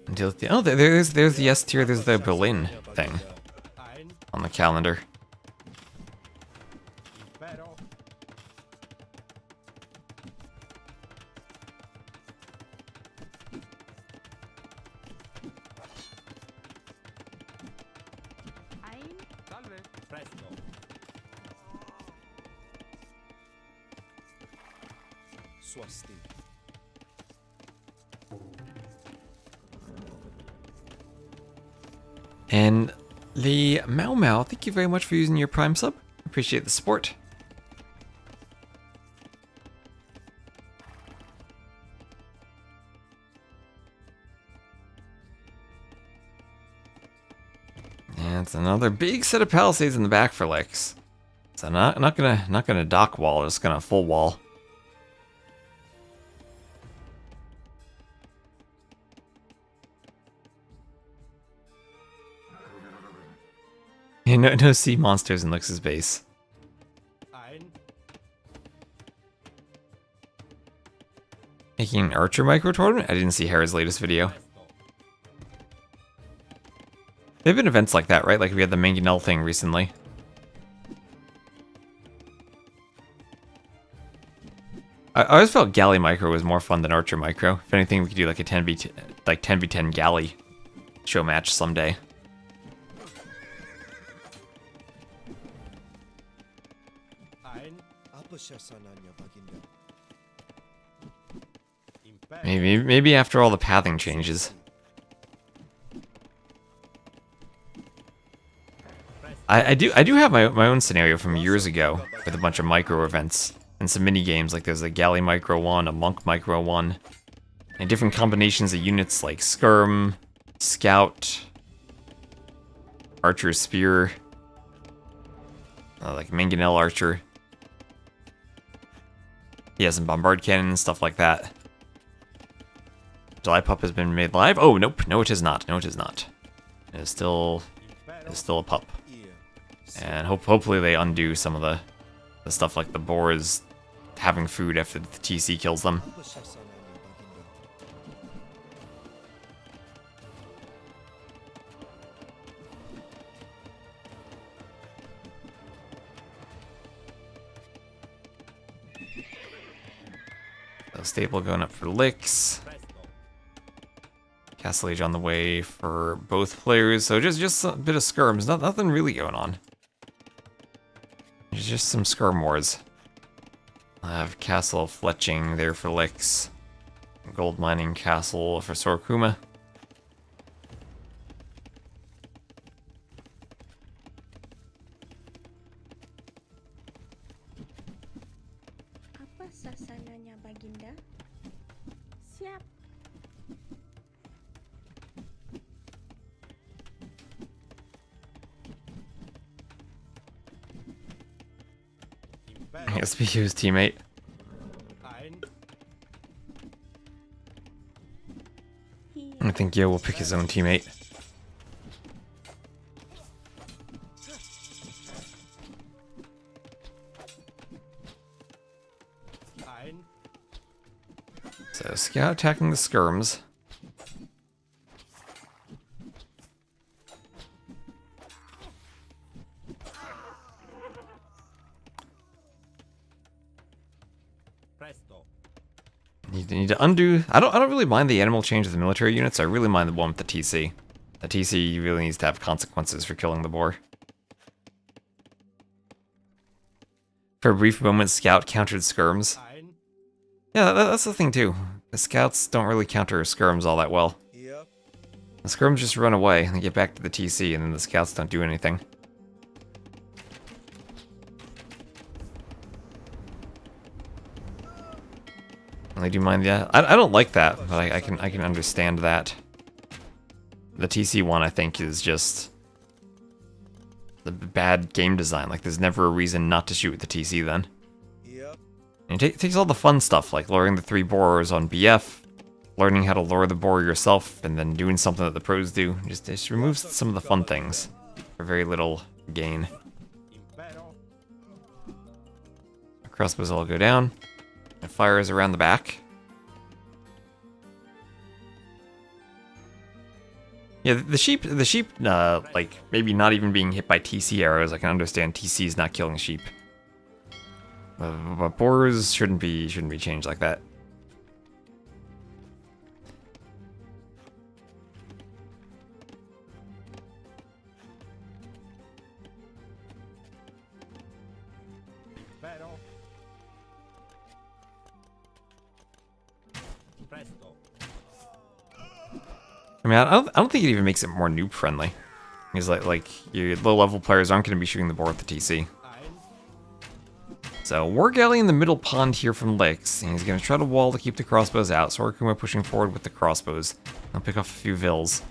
Until the, oh, there's the S tier, there's the Berlin thing on the calendar. And the Mau Mau, thank you very much for using your Prime sub. Appreciate the support. And it's another big set of palisades in the back for Lyx. So not gonna dock wall, just gonna full wall. Yeah, no sea monsters in Lyx's base. Making an Archer micro tournament? I didn't see Hera's latest video. There have been events like that, right? Like we had the Mangonel thing recently. I always felt Galley micro was more fun than Archer micro. If anything, we could do like a 10v10 Galley show match someday. Maybe after all the pathing changes. I do have my own scenario from years ago with a bunch of micro events and some mini games. Like there's a Galley micro one, a Monk micro one, and different combinations of units like Skirm, Scout, Archer Spear, like Mangonel Archer. Yeah, some Bombard Cannon and stuff like that. July Pup has been made live. Oh, nope. No, it is not. No, it is not. It is still a pup. And hopefully they undo some of the stuff like the boars having food after the TC kills them. So staple going up for Lyx. Castle Age on the way for both players. So just a bit of skirms. Nothing really going on. There's just some skirm wars. I have Castle Fletching there for Lyx. Gold Mining Castle for Sora Kuma. Apa sasananya Baginda? Siap. Let's be his teammate. I think Yo will pick his own teammate. So Scout attacking the skirms. You need to undo. I don't really mind the animal change of the military units. I really mind the one with the TC. The TC really needs to have consequences for killing the boar. For a brief moment, Scout countered skirms. Yeah, that's the thing too. The Scouts don't really counter skirms all that well. The skirms just run away and get back to the TC, and then the Scouts don't do anything. I do mind that. I don't like that, but I can understand that. The TC one, I think, is just the bad game design. Like, there's never a reason not to shoot with the TC then. And it takes all the fun stuff, like luring the 3 borers on BF, learning how to lure the boar yourself, and then doing something that the pros do. Just removes some of the fun things. for very little gain. Crossbows all go down. And fire is around the back. Yeah, the sheep, like, maybe not even being hit by TC arrows. I can understand TC is not killing sheep. But boars shouldn't be changed like that. I mean, I don't think it even makes it more noob friendly. Because like your low level players aren't going to be shooting the boar with the TC. So War Galley in the middle pond here from Lyx, and he's going to try to wall to keep the crossbows out. Sora Kuma pushing forward with the crossbows. I'll pick off a few vills.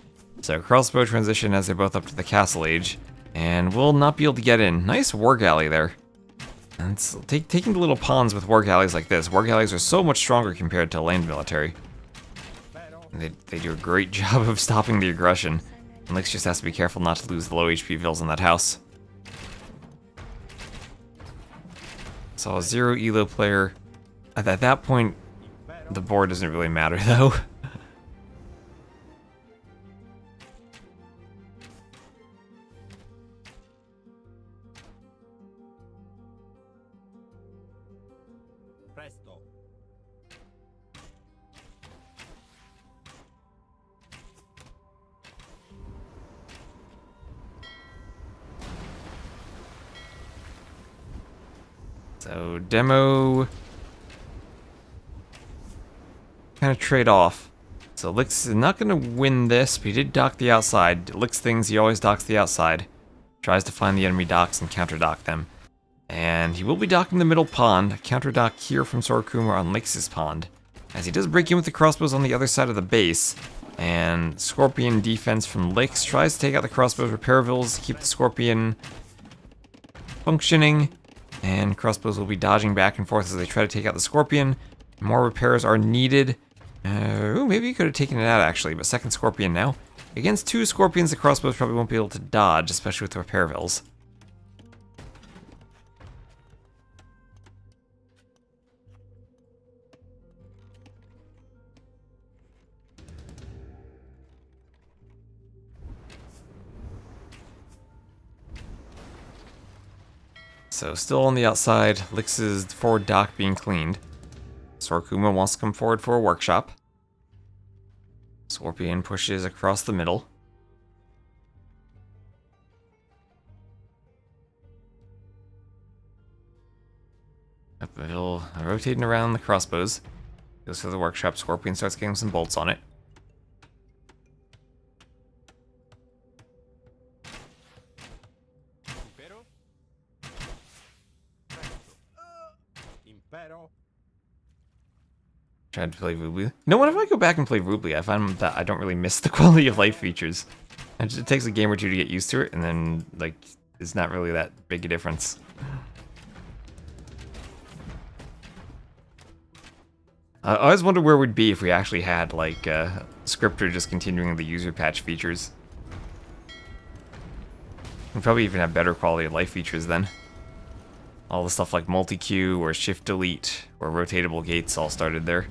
So crossbow transition as they're both up to the castle age, and will not be able to get in. Nice War Galley there. And it's taking the little ponds with War Galleys like this. War Galleys are so much stronger compared to land military. And they do a great job of stopping the aggression. And Lyx just has to be careful not to lose the low HP vills in that house. Saw a 0 elo player. At that point, the board doesn't really matter though. So, demo... kind of trade off. So Lyx is not going to win this, but he did dock the outside. Lyx things, he always docks the outside. Tries to find the enemy docks and counter dock them. And he will be docking the middle pond. Counter dock here from Sora Kuma on Lyx's pond. As he does break in with the crossbows on the other side of the base. And Scorpion defense from Lyx tries to take out the crossbows repair vills, keep the Scorpion functioning. And crossbows will be dodging back and forth as they try to take out the Scorpion. More repairs are needed. Ooh, maybe he could have taken it out actually, but second Scorpion now. Against 2 Scorpions, the crossbows probably won't be able to dodge, especially with the repair vills. So still on the outside, Lyx's forward dock being cleaned. Sora Kuma wants to come forward for a workshop. Scorpion pushes across the middle. Up the hill, rotating around the crossbows. Goes for the workshop, Scorpion starts getting some bolts on it. Tried to play Rubly. No, whenever I go back and play Rubly, I find that I don't really miss the quality of life features. It takes a game or two to get used to it, and then, like, it's not really that big a difference. I always wonder where we'd be if we actually had, like, Scripter just continuing the user patch features. We'd probably even have better quality of life features then. All the stuff like multi-queue or shift delete or rotatable gates all started there.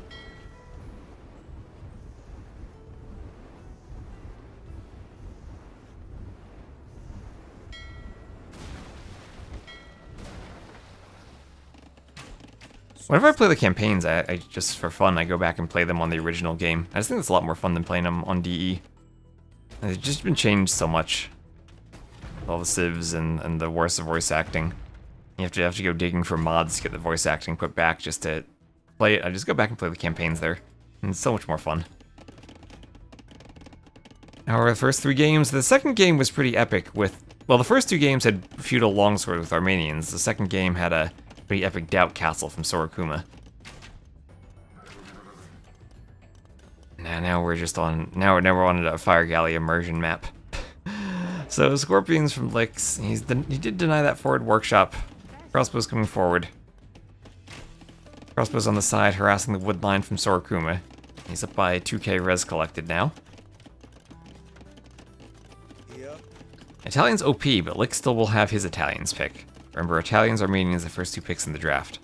Whenever I play the campaigns, I just, for fun, I go back and play them on the original game. I just think it's a lot more fun than playing them on DE. And they've just been changed so much. All the civs and the worse of voice acting. You have to go digging for mods to get the voice acting put back just to play it. I just go back and play the campaigns there. And it's so much more fun. However, the first 3 games, the second game was pretty epic with... Well, the first 2 games had feudal longsword with Armenians. The second game had a pretty epic Doubt Castle from Sora Kuma. Now we're just on... Now we're on a Fire Galley immersion map. So, Scorpions from Lyx. He did deny that forward workshop. Crossbows coming forward. Crossbows on the side, harassing the wood line from Sora Kuma. He's up by 2k res collected now. Italian's OP, but Lyx still will have his Italians pick. Remember, Italians are meaning as the first 2 picks in the draft.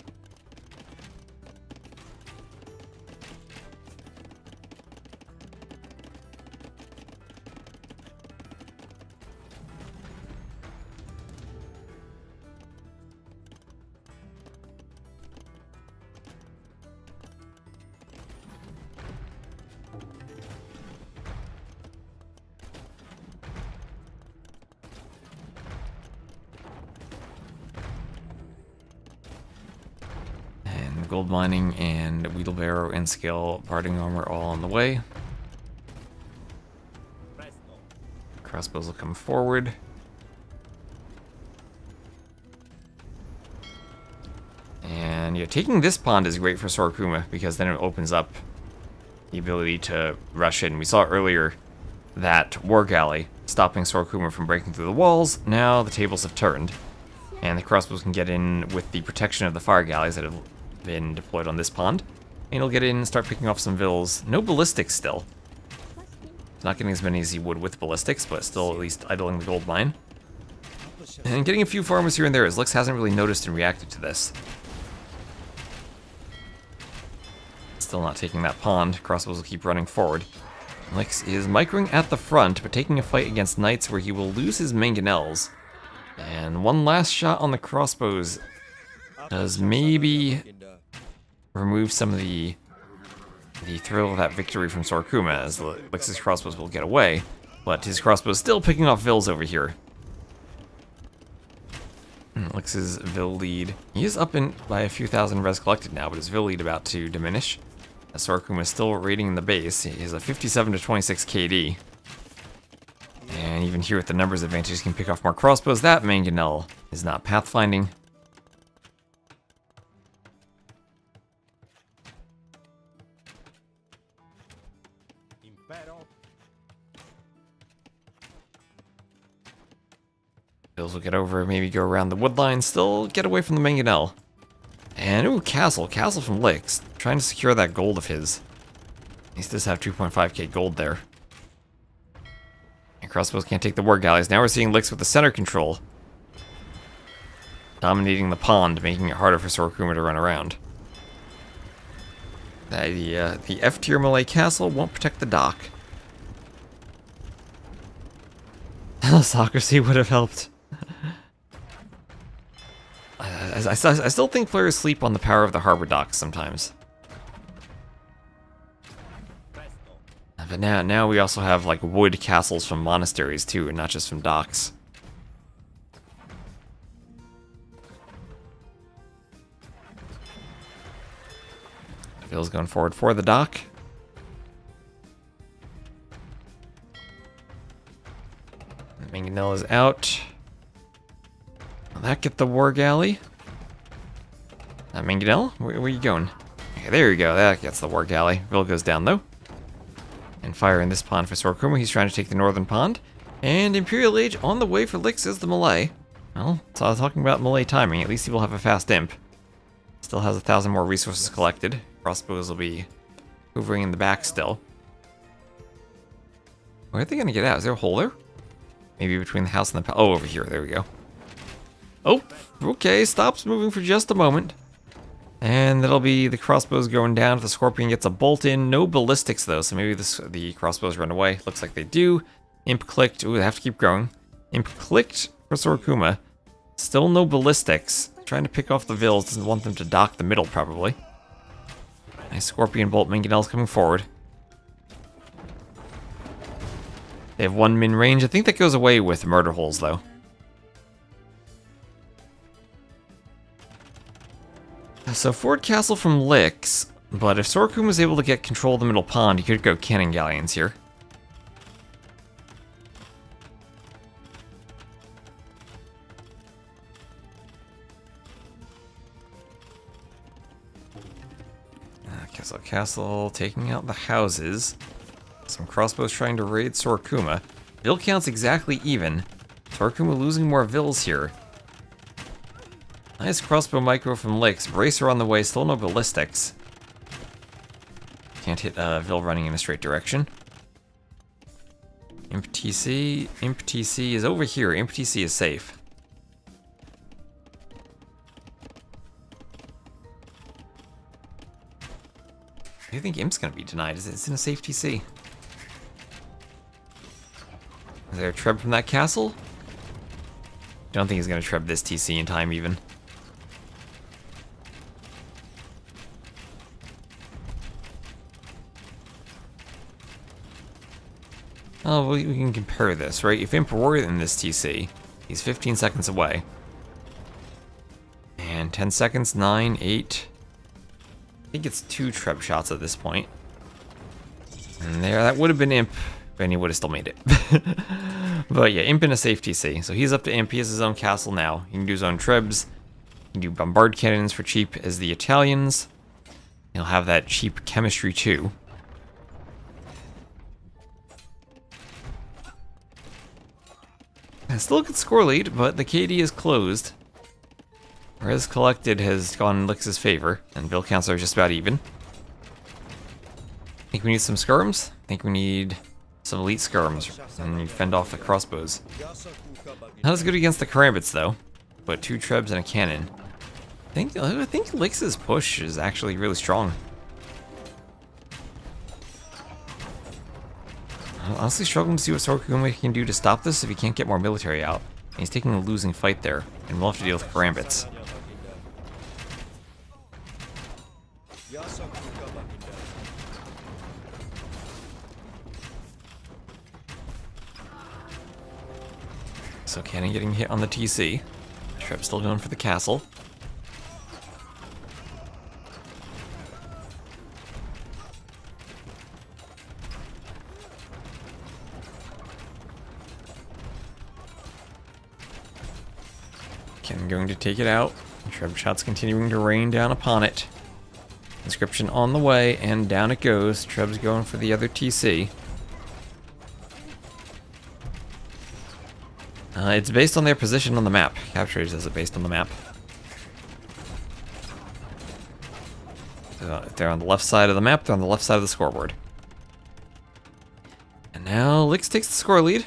Gold mining and wheelbarrow and scale parting armor all on the way. Crossbows will come forward. And yeah, taking this pond is great for Sora Kuma because then it opens up the ability to rush in. We saw earlier that War Galley stopping Sora Kuma from breaking through the walls. Now the tables have turned, and the crossbows can get in with the protection of the fire galleys that have been deployed on this pond. And he'll get in and start picking off some vills. No ballistics still. Not getting as many as he would with ballistics, but still at least idling the gold mine. And getting a few farmers here and there, as Lyx hasn't really noticed and reacted to this. Still not taking that pond. Crossbows will keep running forward. Lyx is microing at the front, but taking a fight against knights where he will lose his mangonels. And one last shot on the crossbows does maybe remove some of the thrill of that victory from Sora Kuma, as Lyx's crossbows will get away, but his crossbow is still picking off vills over here. Lyx's vill lead, he is up in by a few thousand res collected now, but his vill lead about to diminish, as Sora Kuma is still raiding the base. He has a 57 to 26 KD. And even here with the numbers advantage, he can pick off more crossbows. That mangonel is not pathfinding. Bills will get over, maybe go around the wood line, still get away from the mangonel. And ooh, castle from Lyx, trying to secure that gold of his. He does have 2.5k gold there. And crossbows can't take the war galleys. Now we're seeing Lyx with the center control, dominating the pond, making it harder for Sora Kuma to run around. The F tier Malay castle won't protect the dock. Socracy would have helped. I still think players sleep on the power of the harbor docks sometimes. But now we also have like wood castles from monasteries too, and not just from docks. Phil's going forward for the dock. Mangonel is out. Will that get the war galley? Mangonel, where are you going? Okay, there you go, that gets the war galley. Vil goes down though. And fire in this pond for Sora Kuma. He's trying to take the northern pond. And Imperial Age on the way for Lyx is the Malay. Well, so I was talking about Malay timing. At least he will have a fast imp. Still has 1,000 more resources collected. Crossbows will be hoovering in the back still. Where are they going to get out? Is there a hole there? Maybe between the house and the... Oh, over here. There we go. Oh, okay. Stops moving for just a moment. And that'll be the crossbows going down. If the Scorpion gets a bolt in. No ballistics, though, so maybe the crossbows run away. Looks like they do. Imp clicked. Ooh, they have to keep going. Imp clicked for Sora Kuma. Still no ballistics. Trying to pick off the Vils. Doesn't want them to dock the middle, probably. Nice Scorpion bolt. Mangonel's coming forward. They have 1 min range. I think that goes away with murder holes, though. So Ford Castle from Lyx, but if Sora Kuma was able to get control of the middle pond, he could go cannon galleons here. Castle taking out the houses. Some crossbows trying to raid Sora Kuma. Vil count's exactly even. Sora Kuma losing more Vils here. Nice crossbow micro from Lyx. Bracer on the way, still no ballistics. Can't hit Vil running in a straight direction. Imp TC. Imp TC is over here. Imp TC is safe. I think Imp's gonna be denied. It's in a safe TC. Is there a Treb from that castle? Don't think he's gonna Treb this TC in time even. Oh, we can compare this, right? If Imp were in this TC, he's 15 seconds away. And 10 seconds, 9, 8. I think it's 2 Treb shots at this point. And there, that would have been Imp, and he would have still made it. But yeah, Imp in a safe TC. So he's up to Imp, he has his own castle now. He can do his own Trebs. He can do bombard cannons for cheap as the Italians. He'll have that cheap chemistry too. Still a good score lead, but the KD is closed. Res collected has gone in Lyx's favor, and Bill counts are just about even. Think we need some skirms? Think we need some elite skirms, and you fend off the crossbows. Not as good against the karambits though, but 2 Trebs and a cannon. I think Lyx's push is actually really strong. I'm honestly struggling to see what Sora Kuma can do to stop this if he can't get more military out. And he's taking a losing fight there, and we'll have to deal with karambits. So cannon getting hit on the TC. Treb still going for the castle. Cannon going to take it out. Treb shots continuing to rain down upon it. Inscription on the way, and down it goes. Treb's going for the other TC. It's based on their position on the map. Captures does it based on the map. So if they're on the left side of the map, they're on the left side of the scoreboard. And now Lyx takes the score lead.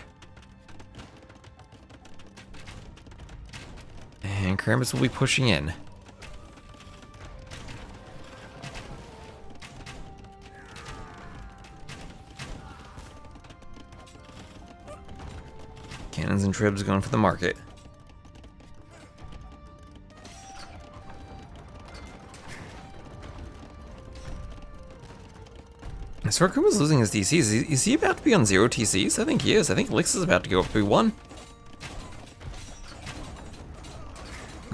And karambits will be pushing in. Cannons and Trebs going for the market. Sora Kuma's losing his TCs. Is he about to be on 0 TCs? I think he is. I think Lyx is about to go up 3-1.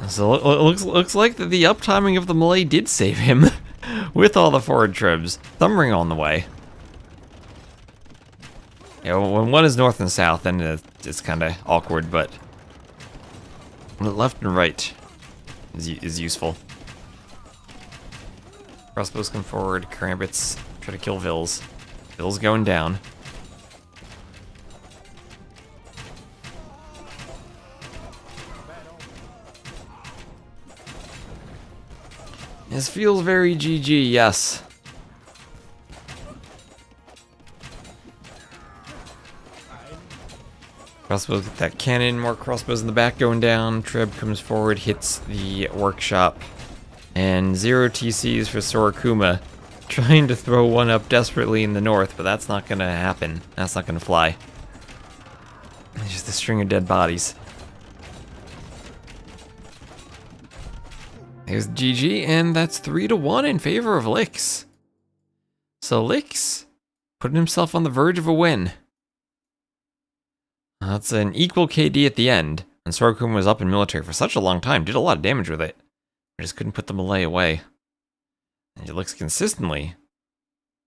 So it looks like that the uptiming of the melee did save him with all the forward Trebs. Thumb ring on the way. Yeah, when one is north and south, then it's kind of awkward, but left and right is useful. Crossbows come forward, karambits try to kill Vils. Vils going down. This feels very GG, yes. Crossbows with that cannon, more crossbows in the back going down. Treb comes forward, hits the workshop. And 0 TCs for Sora Kuma. Trying to throw one up desperately in the north, but that's not gonna happen. That's not gonna fly. It's just a string of dead bodies. There's GG, and that's 3-1 in favor of Lyx. So Lyx putting himself on the verge of a win. That's an equal KD at the end, and Sora Kuma was up in military for such a long time, did a lot of damage with it. I just couldn't put the melee away. And Lyx consistently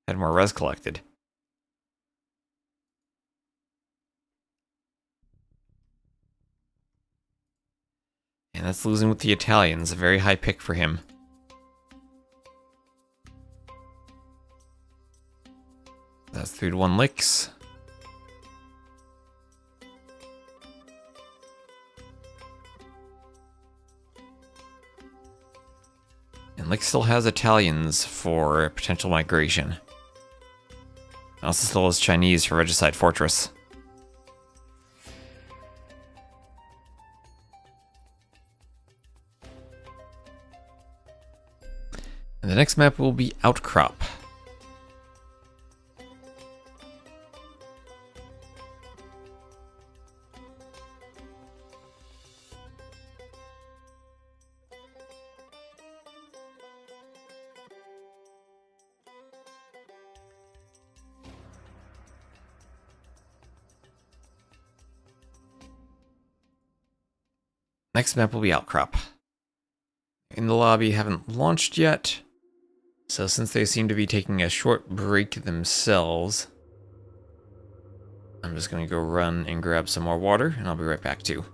had more res collected. And that's losing with the Italians, a very high pick for him. That's 3-1 Lyx. And Lyx still has Italians for potential migration. Also still has Chinese for Regicide Fortress. And the next map will be Outcrop. Next map will be Outcrop. In the lobby, haven't launched yet. So since they seem to be taking a short break themselves, I'm just going to go run and grab some more water, and I'll be right back too.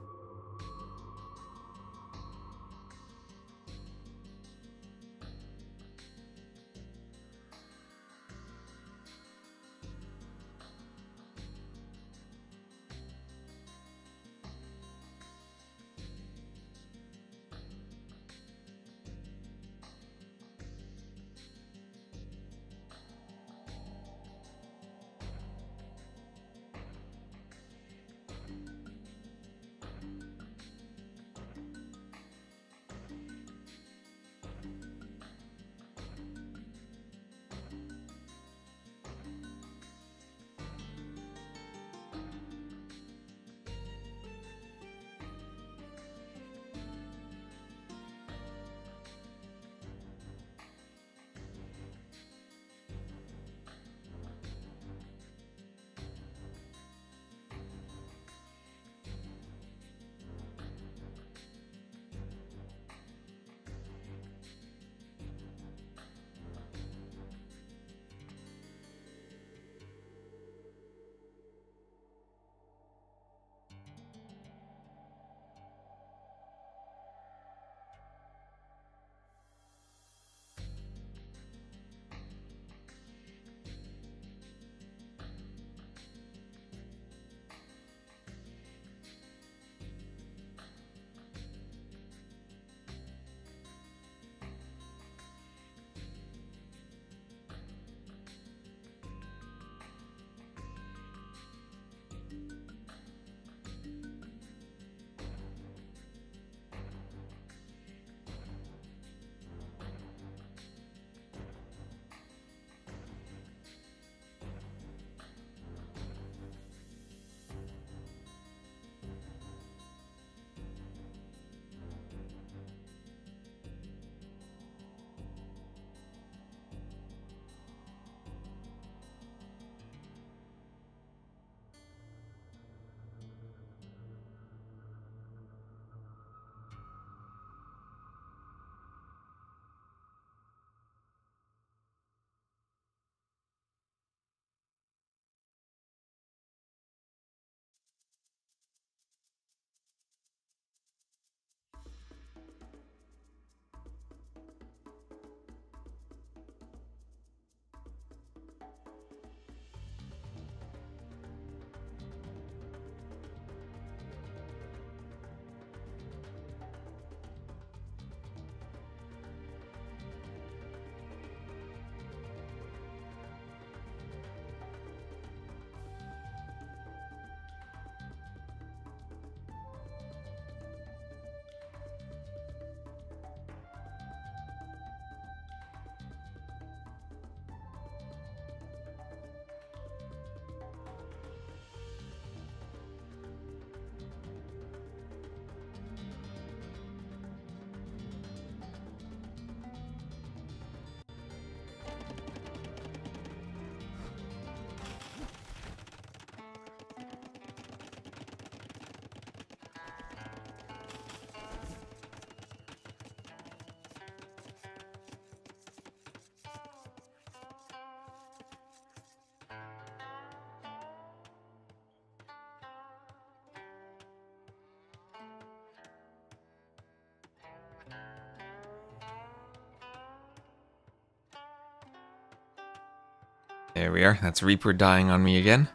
There we are. That's Reaper dying on me again.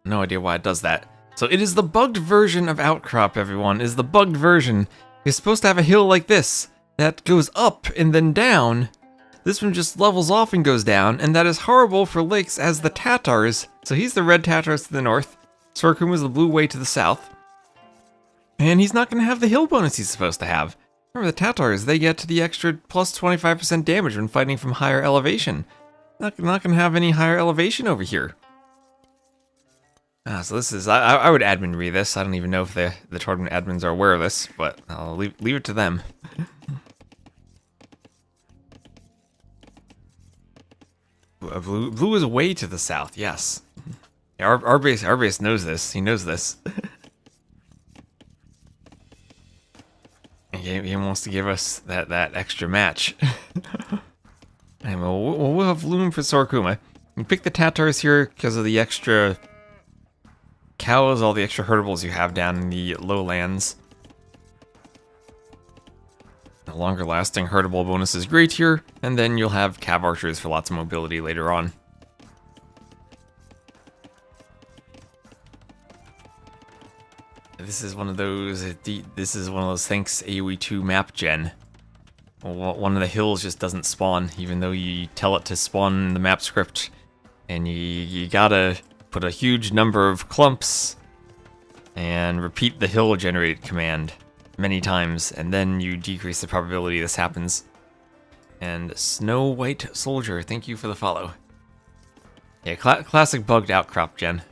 No idea why it does that. So it is the bugged version of Outcrop, everyone. It is the bugged version. It's supposed to have a hill like this that goes up and then down. This one just levels off and goes down, and that is horrible for Lyx as the Tatars. So he's the red Tatars to the north. Sora Kuma is the blue way to the south. And he's not going to have the hill bonus he's supposed to have. Remember the Tatars, they get to the extra plus 25% damage when fighting from higher elevation. Not gonna have any higher elevation over here. So this is, I would admin read this. I don't even know if the tournament admins are aware of this, but I'll leave it to them. Blue is way to the south, yes. Yeah, our base knows this. He knows this. He wants to give us that extra match. And we'll have Loom for Sora Kuma. You pick the Tatars here because of the extra cows, all the extra herdables you have down in the lowlands. The longer lasting herdable bonus is great here, and then you'll have cav archers for lots of mobility later on. This is one of those thanks AoE 2 map gen. One of the hills just doesn't spawn, even though you tell it to spawn in the map script. And you gotta put a huge number of clumps and repeat the hill generate command many times, and then you decrease the probability this happens. And Snow White Soldier, thank you for the follow. Yeah, classic bugged outcrop gen.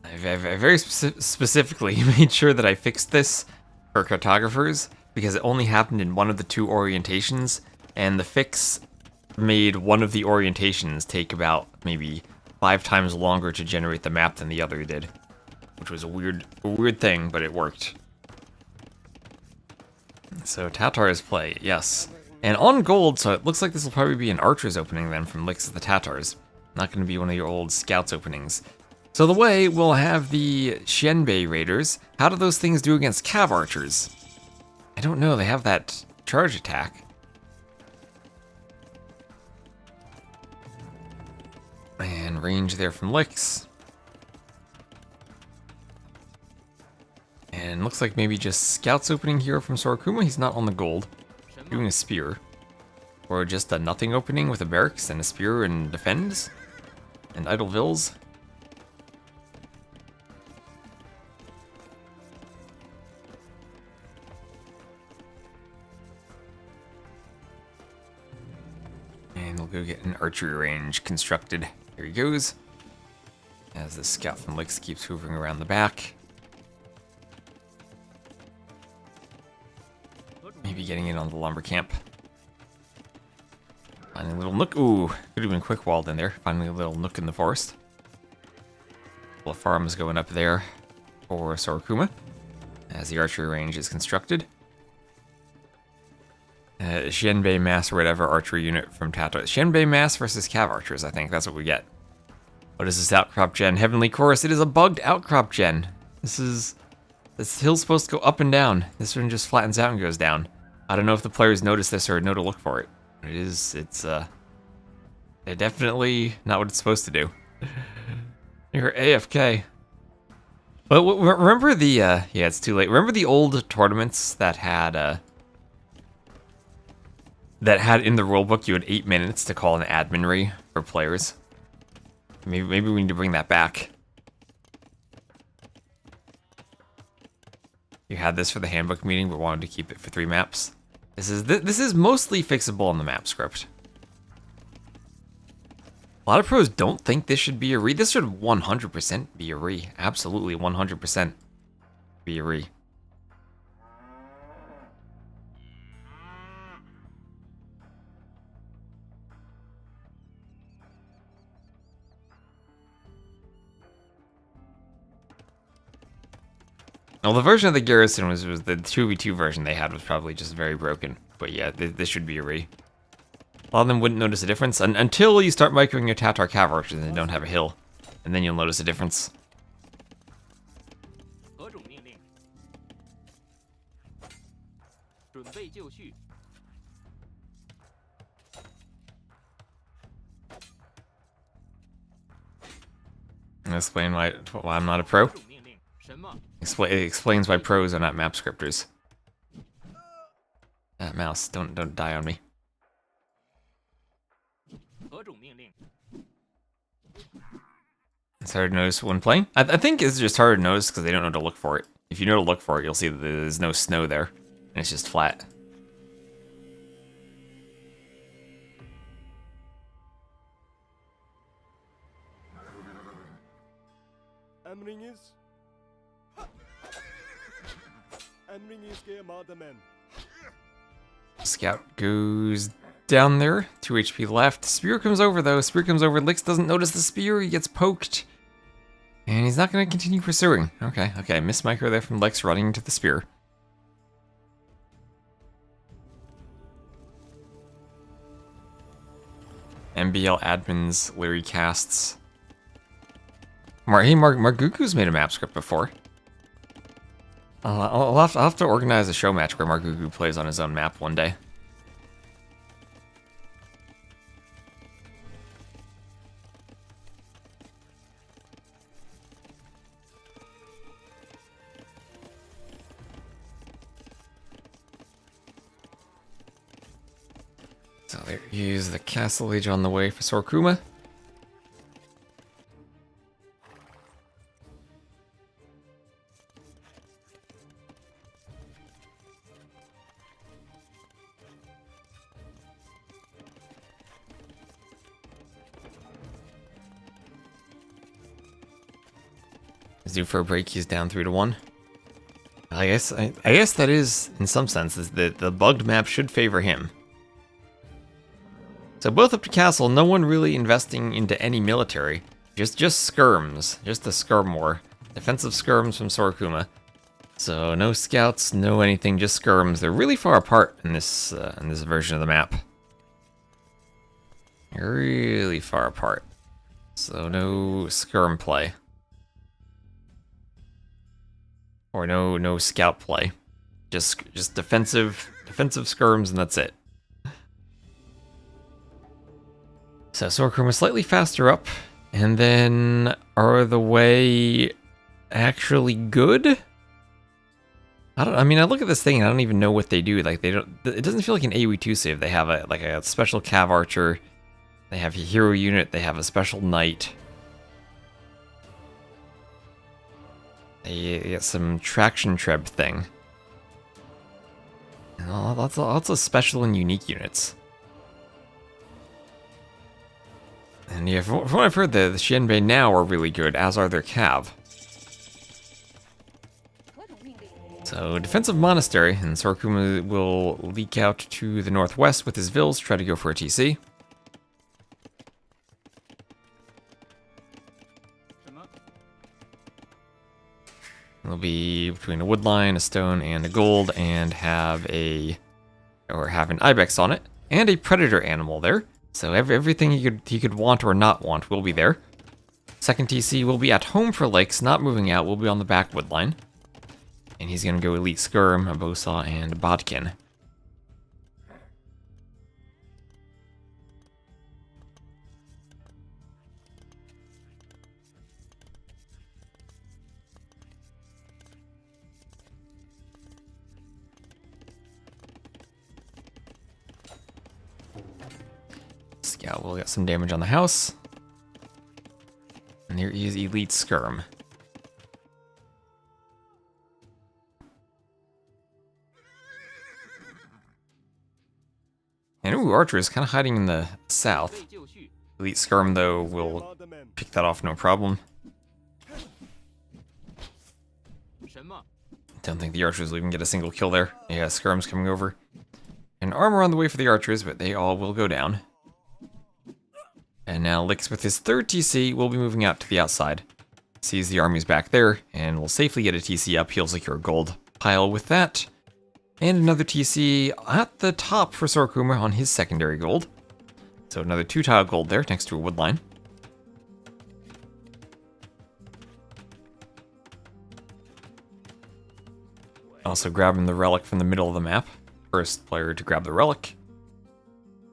I very specifically made sure that I fixed this for Cartographers because it only happened in one of the two orientations, and the fix made one of the orientations take about maybe 5 times longer to generate the map than the other did, which was a weird thing, but it worked. So Tatars play, yes. And on gold, so it looks like this will probably be an Archer's opening then from Lyx of the Tatars. Not going to be one of your old Scouts openings. So the way we'll have the Xianbei Raiders. How do those things do against Cav Archers? I don't know, they have that charge attack. And range there from Lyx. And looks like maybe just Scouts opening here from Sora Kuma. He's not on the gold. Doing a spear. Or just a nothing opening with a barracks and a spear and defends. And idle vills. And we'll go get an archery range constructed. Here he goes. As the Scout from Lyx keeps hovering around the back. Maybe getting in on the lumber camp. Finding a little nook. Ooh, could have been quick walled in there. Finding a little nook in the forest. A couple of farms going up there for Sora Kuma as the archery range is constructed. Xianbei Mass or whatever archery unit from Tato. Xianbei Mass versus Cav Archers, I think. That's what we get. What is this outcrop gen? Heavenly Chorus. It is a bugged outcrop gen. This hill's supposed to go up and down. This one just flattens out and goes down. I don't know if the players notice this or know to look for it. It's definitely not what it's supposed to do. You're AFK. But remember the, yeah, it's too late. Remember the old tournaments that had in the rulebook you had 8 minutes to call an admin for players? Maybe we need to bring that back. You had this for the handbook meeting, but wanted to keep it for 3 maps. This is mostly fixable in the map script. A lot of pros don't think this should be a re. This should 100% be a re. Absolutely 100% be a re. Well, the version of the garrison was the 2v2 version they had was probably just very broken. But yeah, this should be a re. A lot of them wouldn't notice a difference until you start microing your Tatar Cav Archers and they don't have a hill. And then you'll notice a difference. And explain why I'm not a pro. It explains why pros are not map scripters. Mouse, don't die on me. It's hard to notice when playing. I think it's just hard to notice because they don't know to look for it. if you know to look for it, you'll see that there's no snow there, and it's just flat. Scout goes down there. 2 HP left. Spear comes over, though. Spear comes over. Lyx doesn't notice the spear. He gets poked. And he's not going to continue pursuing. Okay. Miss micro there from Lyx running into the spear. MBL admins, Larry casts. Hey, Marguku's made a map script before. I'll have to organize a show match where Marguku plays on his own map one day. So there is the Castle Age on the way for Sora Kuma. He's due for a break. He's down 3-1. I guess that is, in some sense, the bugged map should favor him. So both up to castle, no one really investing into any military. Just skirms. Just the skirm war. Defensive skirms from Sora Kuma. So no scouts, no anything, just skirms. They're really far apart in this version of the map. Really far apart. So no skirm play. Or no scout play. Just defensive skirms, and that's it. So Sora Kuma slightly faster up, and then are the way actually good? I mean, I look at this thing and I don't even know what they do. Like, they don't. It doesn't feel like an AoE2 save. They have a special cav archer. They have a hero unit. They have a special knight. They get some traction treb thing. And lots of special and unique units. And yeah, from what I've heard, the Xianbei now are really good, as are their cav. So, defensive monastery, and Sora Kuma will leak out to the northwest with his vills, try to go for a TC. It'll be between a wood line, a stone, and a gold, and have an ibex on it, and a predator animal there. So everything he could want or not want will be there. Second TC will be at home for Lyx, not moving out, will be on the back wood line. And he's gonna go Elite Skirm, a Bowsaw, and Bodkin. Scout will get some damage on the house. And there is Elite Skirm. And ooh, Archer is kind of hiding in the south. Elite Skirm, though, will pick that off no problem. Don't think the Archers will even get a single kill there. Yeah, Skirm's coming over. And armor on the way for the Archers, but they all will go down. And now Lyx, with his third TC, will be moving out to the outside. Sees the armies back there, and will safely get a TC up. He'll secure a gold pile with that. And another TC at the top for Sora Kuma on his secondary gold. So another 2-tile gold there, next to a wood line. Also grabbing the relic from the middle of the map. First player to grab the relic.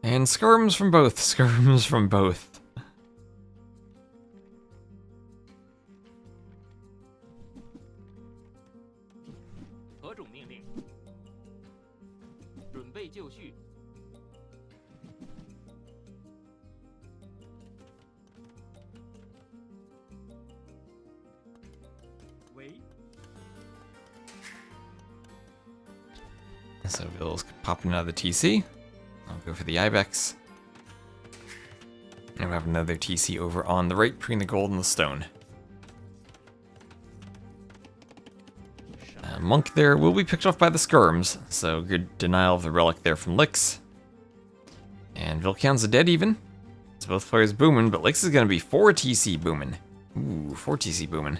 And skirms from both. Skirms from both. So Vill's popping out of the TC. I'll go for the Ibex. And we have another TC over on the right between the gold and the stone. Monk there will be picked off by the skirms, so good denial of the relic there from Lyx. And Vilcan's a dead even. So both players booming, but Lyx is going to be 4 TC booming. Ooh, 4 TC booming.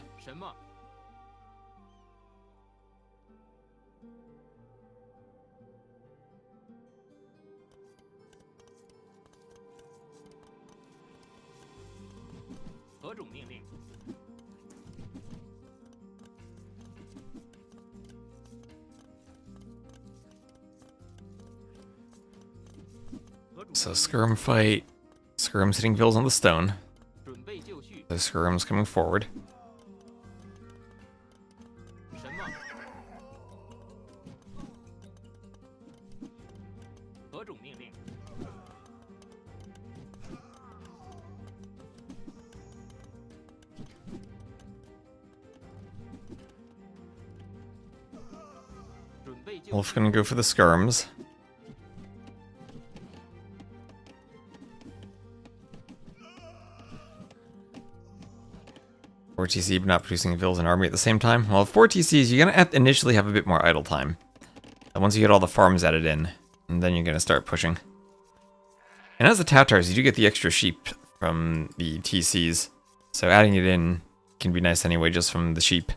So skirm fight. Skirm's hitting Vills on the stone. The skirm's coming forward. Wolf gonna go for the skirms. Four TC but not producing Vills and army at the same time. Well, 4 TCs, you're gonna initially have a bit more idle time. And once you get all the farms added in, and then you're gonna start pushing. And as the Tatars, you do get the extra sheep from the TCs, so adding it in can be nice anyway, just from the sheep.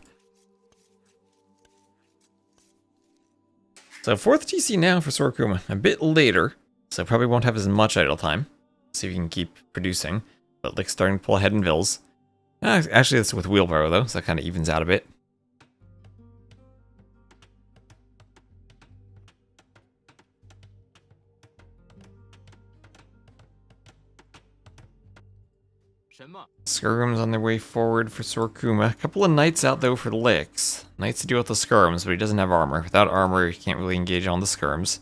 So 4th TC now for Sora Kuma. A bit later, so probably won't have as much idle time. See if you can keep producing. But like starting to pull ahead in Vills. Actually, that's with Wheelbarrow though, so that kind of evens out a bit. Skirms on their way forward for Sora Kuma. A couple of knights out though for Lyx. Knights to deal with the skirms, but he doesn't have armor. Without armor, he can't really engage on the skirms.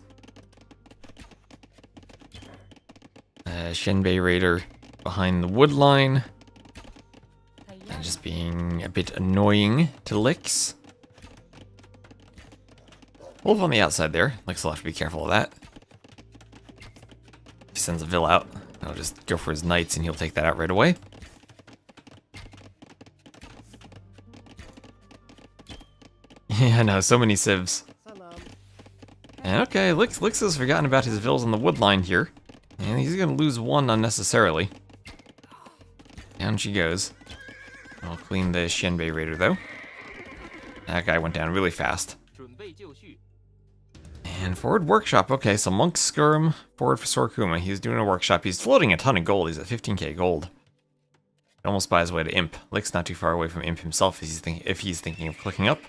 Shenbei Raider behind the wood line. And just being a bit annoying to Lyx. Wolf on the outside there. Lyx will have to be careful of that. He sends a Vill out. I'll just go for his knights and he'll take that out right away. Yeah, I know, so many civs. And okay, Lyx has forgotten about his Vills on the wood line here. And he's gonna lose 1 unnecessarily. Down she goes. I'll clean the Shenbei Raider though. That guy went down really fast. And forward workshop. Okay, so Monk Skirm forward for Sora Kuma. He's doing a workshop. He's floating a ton of gold. He's at 15k gold. Almost by his way to Imp. Lyx not too far away from Imp himself if he's thinking of clicking up.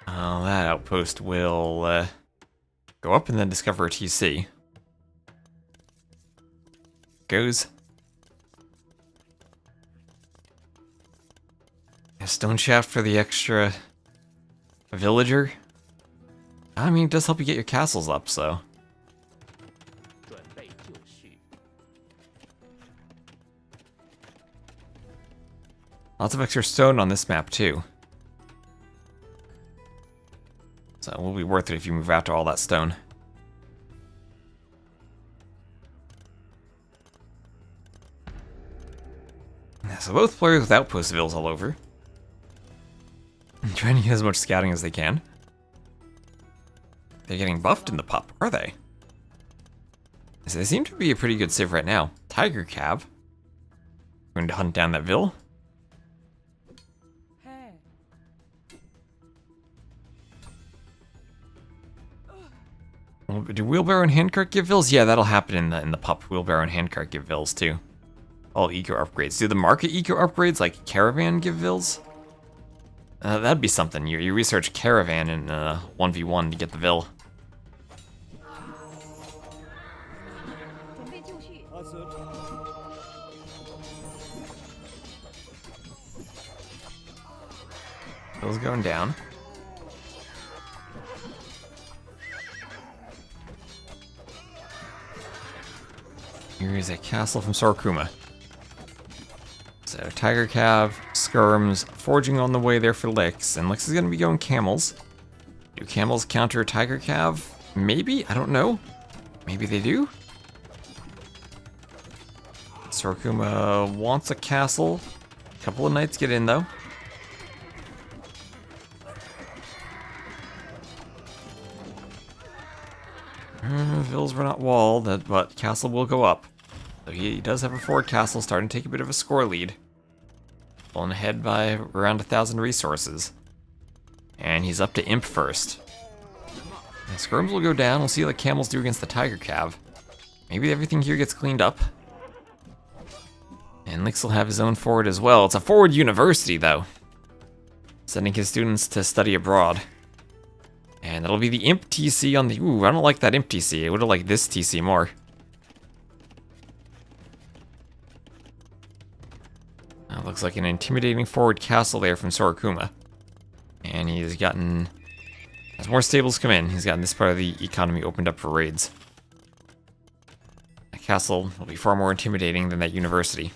That outpost will go up and then discover a TC. Goes. A stone shaft for the extra villager. I mean, it does help you get your castles up, so. Lots of extra stone on this map, too. So it will be worth it if you move out to all that stone. Yeah, so both players with outpost vills all over. Trying to get as much scouting as they can. They're getting buffed in the pup, are they? So they seem to be a pretty good civ right now. Tiger Cab. Going to hunt down that Vill. Well, do Wheelbarrow and Handcart give Vills? Yeah, that'll happen in the pup. Wheelbarrow and Handcart give Vills too. All eco upgrades. Do the market eco upgrades like Caravan give Vills? That'd be something. You research Caravan in 1v1 to get the Vill. Vill's going down. Here is a castle from Sora Kuma. So Tiger Cav, Skirms, forging on the way there for Lyx, and Lyx is going to be going camels. Do camels counter tiger cav? Maybe? I don't know. Maybe they do? Sora Kuma wants a castle. A couple of knights get in though. Villas were not walled, but castle will go up. So he does have a forward castle, starting to take a bit of a score lead. Pulling ahead by around 1,000 resources. And he's up to Imp first. And skirms will go down, we'll see how the camels do against the tiger cav. Maybe everything here gets cleaned up. And Lyx will have his own forward as well. It's a forward university though. Sending his students to study abroad. And that'll be the Imp TC on the... Ooh, I don't like that Imp TC. I would've liked this TC more. That looks like an intimidating forward castle there from Sora Kuma. And he's gotten... As more stables come in, he's gotten this part of the economy opened up for raids. That castle will be far more intimidating than that university.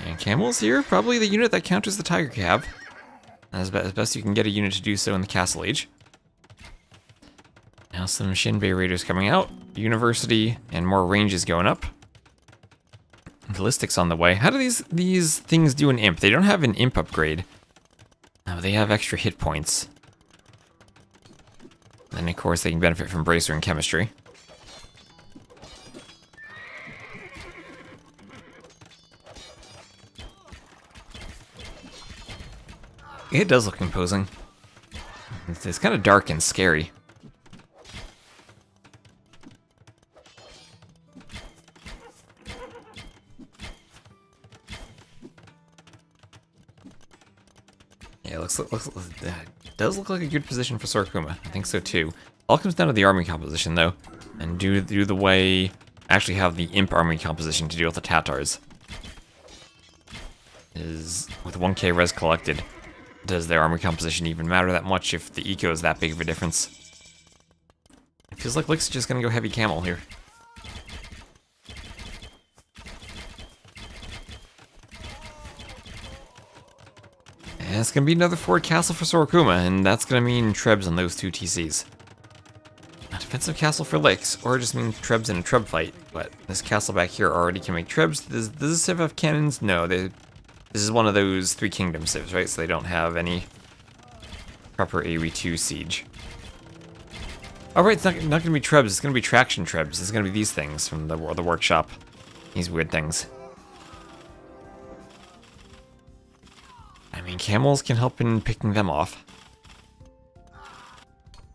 And camels here, probably the unit that counters the tiger cav. As best you can get a unit to do so in the castle age. Now some Shinbei raiders coming out, university, and more ranges going up. Ballistics on the way. How do these things do an imp? They don't have an imp upgrade. No, they have extra hit points. And of course they can benefit from Bracer and Chemistry. It does look imposing. It's kind of dark and scary. Yeah, does look like a good position for Sora Kuma. I think so too. All comes down to the army composition though, and do the way actually have the imp army composition to deal with the Tatars. Is with 1k res collected, does their army composition even matter that much if the eco is that big of a difference? It feels like Lyx is just gonna go heavy camel here. And it's gonna be another forward castle for Sora Kuma, and that's gonna mean Trebs on those two TCs. A defensive castle for Lyx, or just mean Trebs in a Treb fight, but this castle back here already can make Trebs. Does this civ have cannons? No, this is one of those Three Kingdoms civs, right? So they don't have any proper AoE2 siege. Alright, it's not gonna be Trebs, it's gonna be Traction Trebs. It's gonna be these things from the workshop. These weird things. I mean, camels can help in picking them off.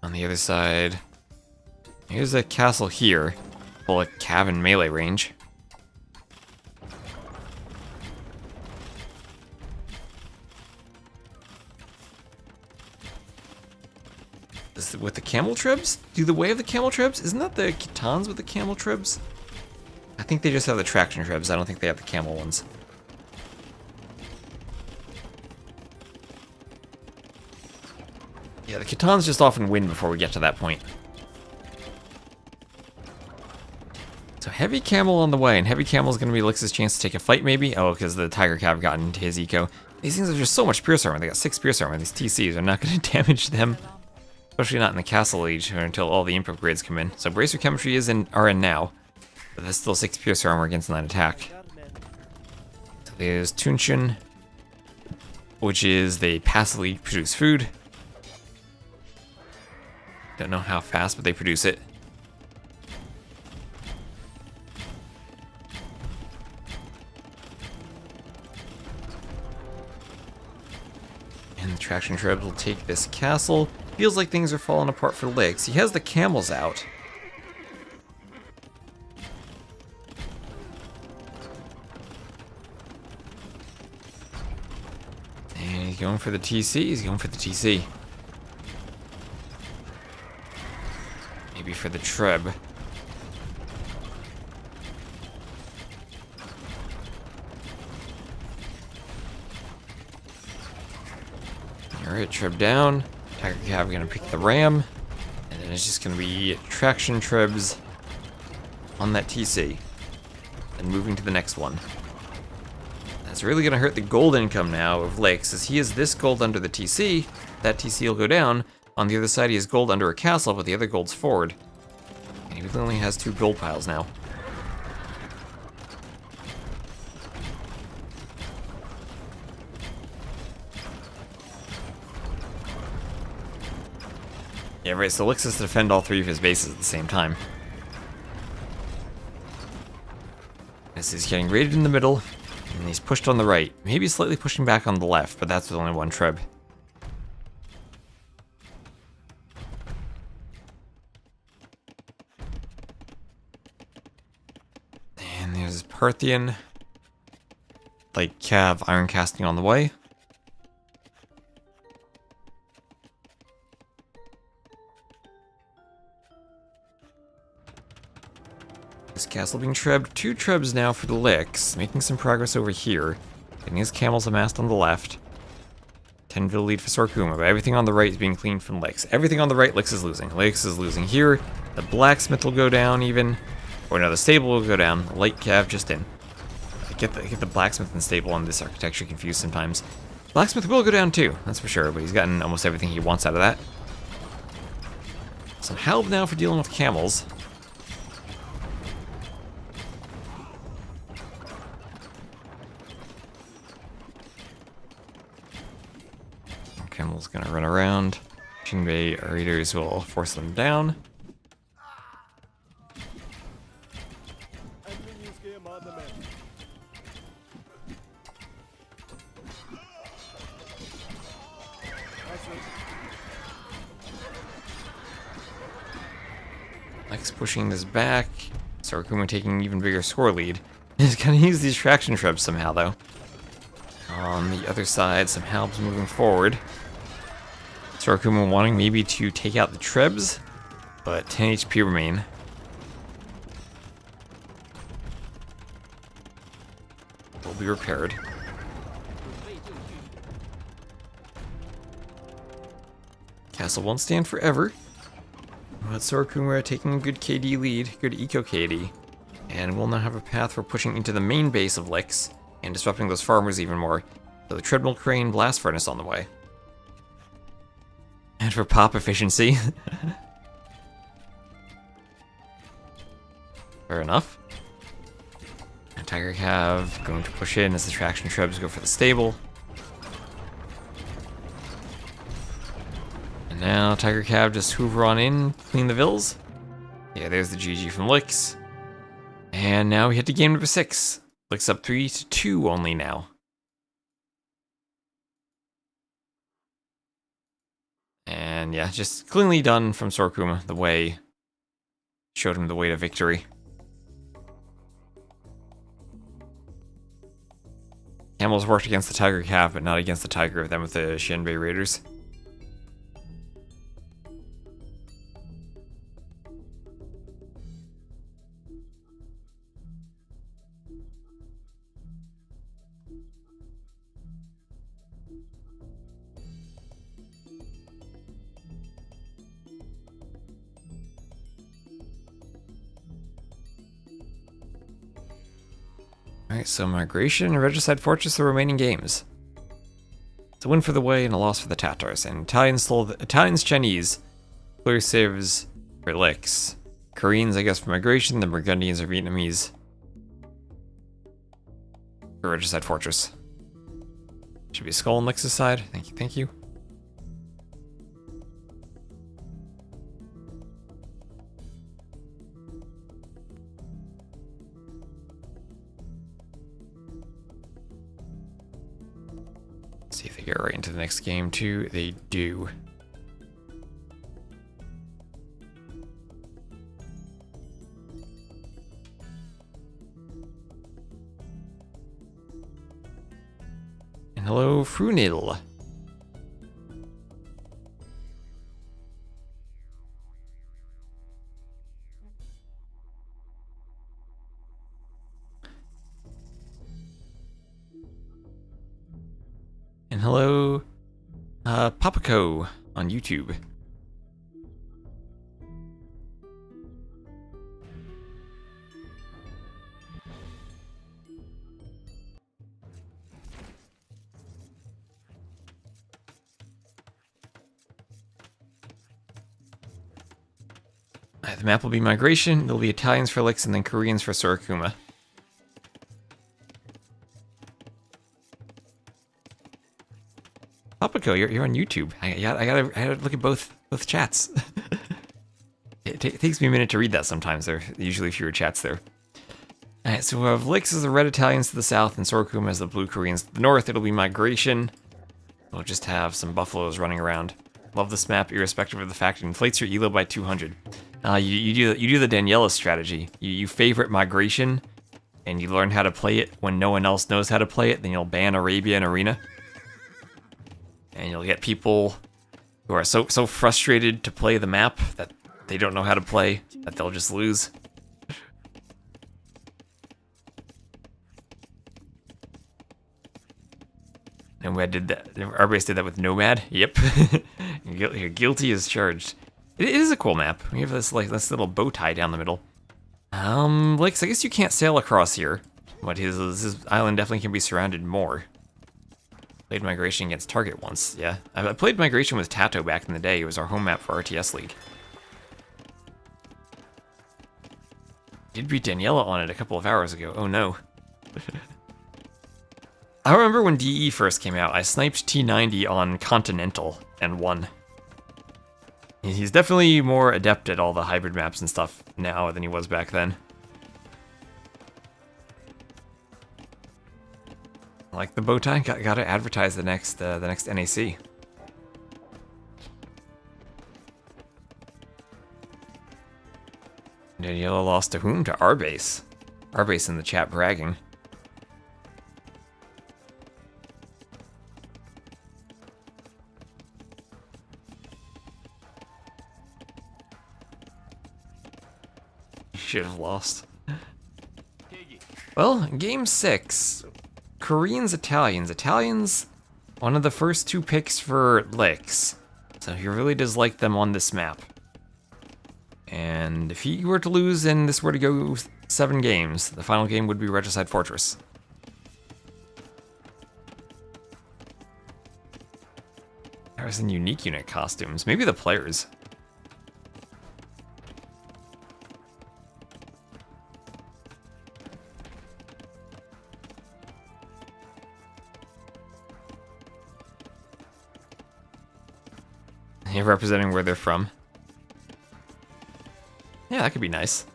On the other side, here's a castle here. Bullet cav and melee range. Is it with the camel tribs? Do the way of the camel tribs? Isn't that the Khitans with the camel tribs? I think they just have the traction tribs. I don't think they have the camel ones. Yeah, the Khitans just often win before we get to that point. So heavy camel on the way, and heavy camel is going to be Lyx's chance to take a fight maybe? Oh, because the tiger cav got into his eco. These things are just so much pierce armor. They got 6 pierce armor. These TCs are not going to damage them. Especially not in the castle age or until all the imp upgrades come in. So Bracer Chemistry are in now. But that's still 6 pierce armor against 9 attack. So there's Tunshin, which is they passively produce food. Don't know how fast, but they produce it. And the Traction Treb will take this castle. Feels like things are falling apart for Lyx. He has the camels out. And he's going for the TC. He's going for the TC. Maybe for the Treb. Alright, Treb down. Tiger Cav gonna pick the ram. And then it's just gonna be traction Trebs on that TC. and moving to the next one. That's really going to hurt the gold income now of Lyx, as he has this gold under the TC. That TC will go down. On the other side, he has gold under a castle, but the other gold's forward. And he really only has 2 gold piles now. Yeah, right, so Lyx has to defend all 3 of his bases at the same time. As he's getting raided in the middle, and he's pushed on the right. Maybe slightly pushing back on the left, but that's with only 1 treb. And there's Parthian. Like Cav, Iron Casting on the way. This castle being trebbed. 2 trebs now for the Lyx, making some progress over here. Getting his camels amassed on the left. 10 lead for Sora Kuma, but everything on the right is being cleaned from Lyx. Everything on the right, Lyx is losing. Lyx is losing here. The blacksmith will go down even. Or no, the stable will go down. Light Cav just in. I get the blacksmith and stable on this architecture confused sometimes. Blacksmith will go down too, that's for sure, but he's gotten almost everything he wants out of that. Some help now for dealing with camels. Camel's gonna run around. Shinbei raiders will force them down. Lyx pushing this back. Sora Kuma taking an even bigger score lead. He's gonna use these traction trebs somehow though. On the other side, some halbs moving forward. Sora Kuma wanting maybe to take out the trebs, but 10 HP remain. Will be repaired. Castle won't stand forever, but Sora Kuma taking a good KD lead, good eco KD, and will now have a path for pushing into the main base of Lyx and disrupting those farmers even more. So the treadmill crane blast furnace on the way. And for pop efficiency. Fair enough. And Tiger Cav going to push in as the traction trebs go for the stable. And now Tiger Cav just hoover on in, clean the vills. Yeah, there's the GG from Lyx. And now we head to game number 6. Lyx up 3-2 only now. And yeah, just cleanly done from Sora Kuma. The way showed him the way to victory. Camels worked against the Tiger Cav, but not against the Tiger of them with the Shinbei Raiders. Alright, so Migration and Regicide Fortress the remaining games. It's a win for the Way and a loss for the Tatars. And Italians Chinese clear saves for Lyx. Koreans, I guess, for Migration. The Burgundians are Vietnamese for Regicide Fortress. Should be a skull on Lyx's side. Thank you, thank you. See if they get right into the next game too. They do. And hello, Frunil. And hello, Papaco on YouTube. The map will be migration. It'll be Italians for Lyx and then Koreans for Sora Kuma. Papaco, you're on YouTube. I gotta look at both chats. It takes me a minute to read that sometimes. There are usually fewer chats there. Alright, so we'll have Lyx as the red Italians to the south and Sora Kuma as the blue Koreans to the north. It'll be migration. We'll just have some buffaloes running around. Love this map, irrespective of the fact it inflates your elo by 200. You do the Daniela strategy. You favorite migration, and you learn how to play it when no one else knows how to play it. Then you'll ban Arabia and Arena, and you'll get people who are so frustrated to play the map that they don't know how to play that they'll just lose. And we did that. Our base did that with Nomad. Yep, you're guilty as charged. It is a cool map. We have this little bow tie down the middle. Lyx, I guess you can't sail across here, but his island definitely can be surrounded more. Played Migration against Target once, yeah. I played Migration with Tato back in the day. It was our home map for RTS League. Did beat Daniela on it a couple of hours ago. Oh no. I remember when DE first came out, I sniped T90 on Continental and won. He's definitely more adept at all the hybrid maps and stuff now than he was back then. I like the bow tie. Gotta advertise the next NAC. Daniela lost to whom? To our base. Our base in the chat bragging. Should have lost. Well, game 6. Koreans, Italians. Italians, one of the first 2 picks for Lyx. So he really does like them on this map. And if he were to lose and this were to go 7 games, the final game would be Regicide Fortress. There's some unique unit costumes. Maybe the players. Yeah, representing where they're from. Yeah, that could be nice.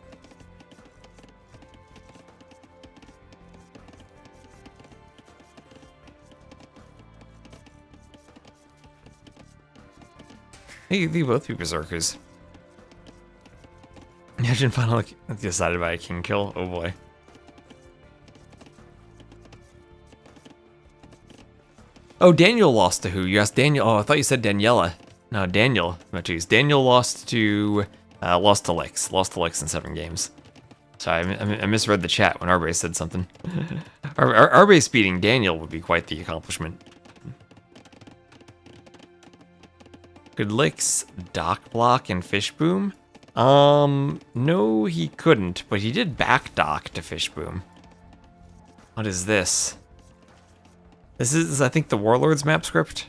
They both be berserkers. Imagine finally decided by a king kill. Oh boy. Oh, Daniel lost to who? You asked Daniel. Oh, I thought you said Daniela. No, Daniel. Daniel lost to Lyx. Lost to Lyx in 7 games. Sorry, I misread the chat when Arbase said something. Arbase beating Daniel would be quite the accomplishment. Could Lyx dock block and fish boom? No, he couldn't, but he did back dock to fish boom. What is this? This is, I think, the Warlords map script.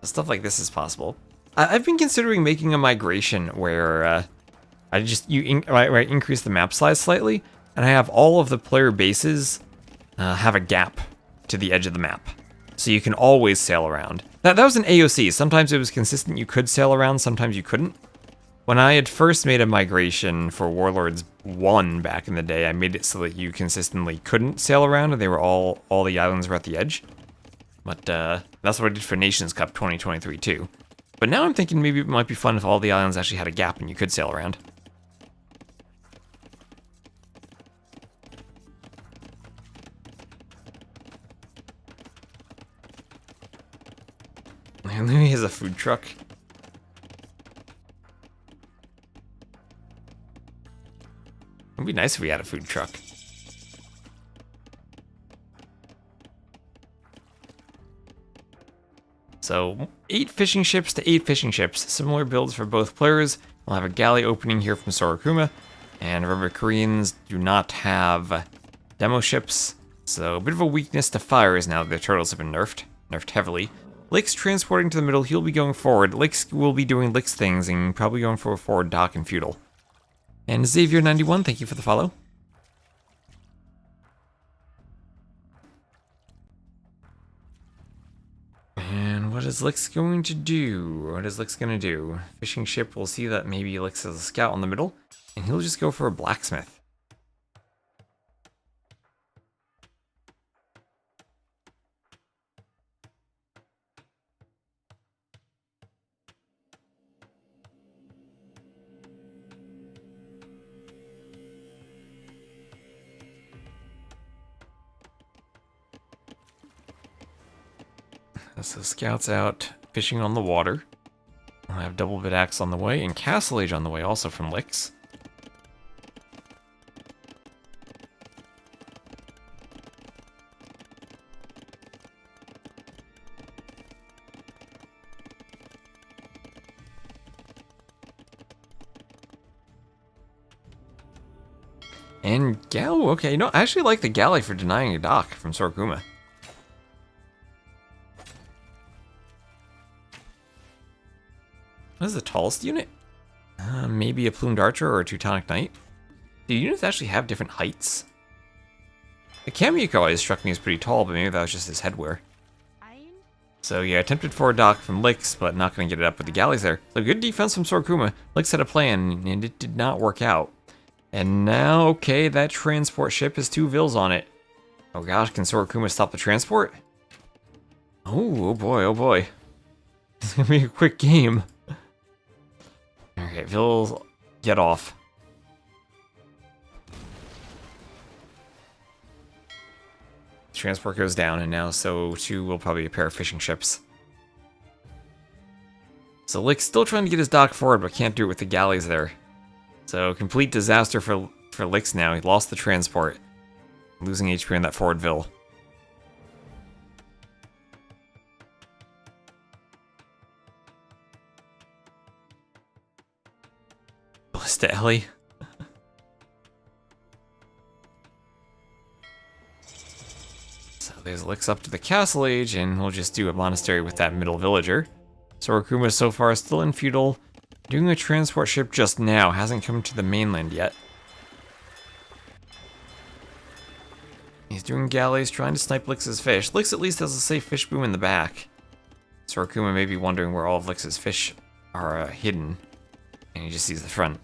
Stuff like this is possible. I've been considering making a migration where I just increase the map size slightly, and I have all of the player bases have a gap to the edge of the map, so you can always sail around. That was an AOC. Sometimes it was consistent. You could sail around. Sometimes you couldn't. When I had first made a migration for Warlords 1 back in the day, I made it so that you consistently couldn't sail around, and they were all the islands were at the edge. But that's what I did for Nations Cup 2023 too. But now I'm thinking maybe it might be fun if all the islands actually had a gap and you could sail around. And then he has a food truck. It'd be nice if we had a food truck. So 8 fishing ships to 8 fishing ships. Similar builds for both players. We'll have a galley opening here from Sora Kuma. And remember, Koreans do not have demo ships. So a bit of a weakness to fires now that their turtles have been nerfed. Nerfed heavily. Lyx transporting to the middle, he'll be going forward. Lyx will be doing Lyx things and probably going for a forward dock and feudal. And Xavier91, thank you for the follow. And what is Lyx going to do? What is Lyx going to do? Fishing ship, we'll see that maybe Lyx has a scout on the middle, and he'll just go for a blacksmith. So scouts out, fishing on the water. I'll have double bit axe on the way, and Castle Age on the way also from Lyx. And okay, you know, I actually like the galley for denying a dock from Sora Kuma. What is the tallest unit? Maybe a plumed archer or a Teutonic knight. Do units actually have different heights? The Kamiko always struck me as pretty tall, but maybe that was just his headwear. So yeah, attempted for a dock from Lyx, but not going to get it up with the galleys there. So good defense from Sora Kuma. Lyx had a plan, and it did not work out. And now, okay, that transport ship has 2 vills on it. Oh gosh, can Sora Kuma stop the transport? Oh boy, oh boy. It's going to be a quick game. Okay, vills, get off. Transport goes down, and now so too will probably a pair of fishing ships. So Lyx still trying to get his dock forward, but can't do it with the galleys there. So complete disaster for Lyx now. He lost the transport, losing HP on that forward vill. Ballista Ellie. There's Lyx up to the Castle Age, and we'll just do a monastery with that middle villager. Sora Kuma so far still in feudal, doing a transport ship just now, hasn't come to the mainland yet. He's doing galleys, trying to snipe Lyx's fish. Lyx at least has a safe fish boom in the back. Sora Kuma may be wondering where all of Lyx's fish are hidden, and he just sees the front.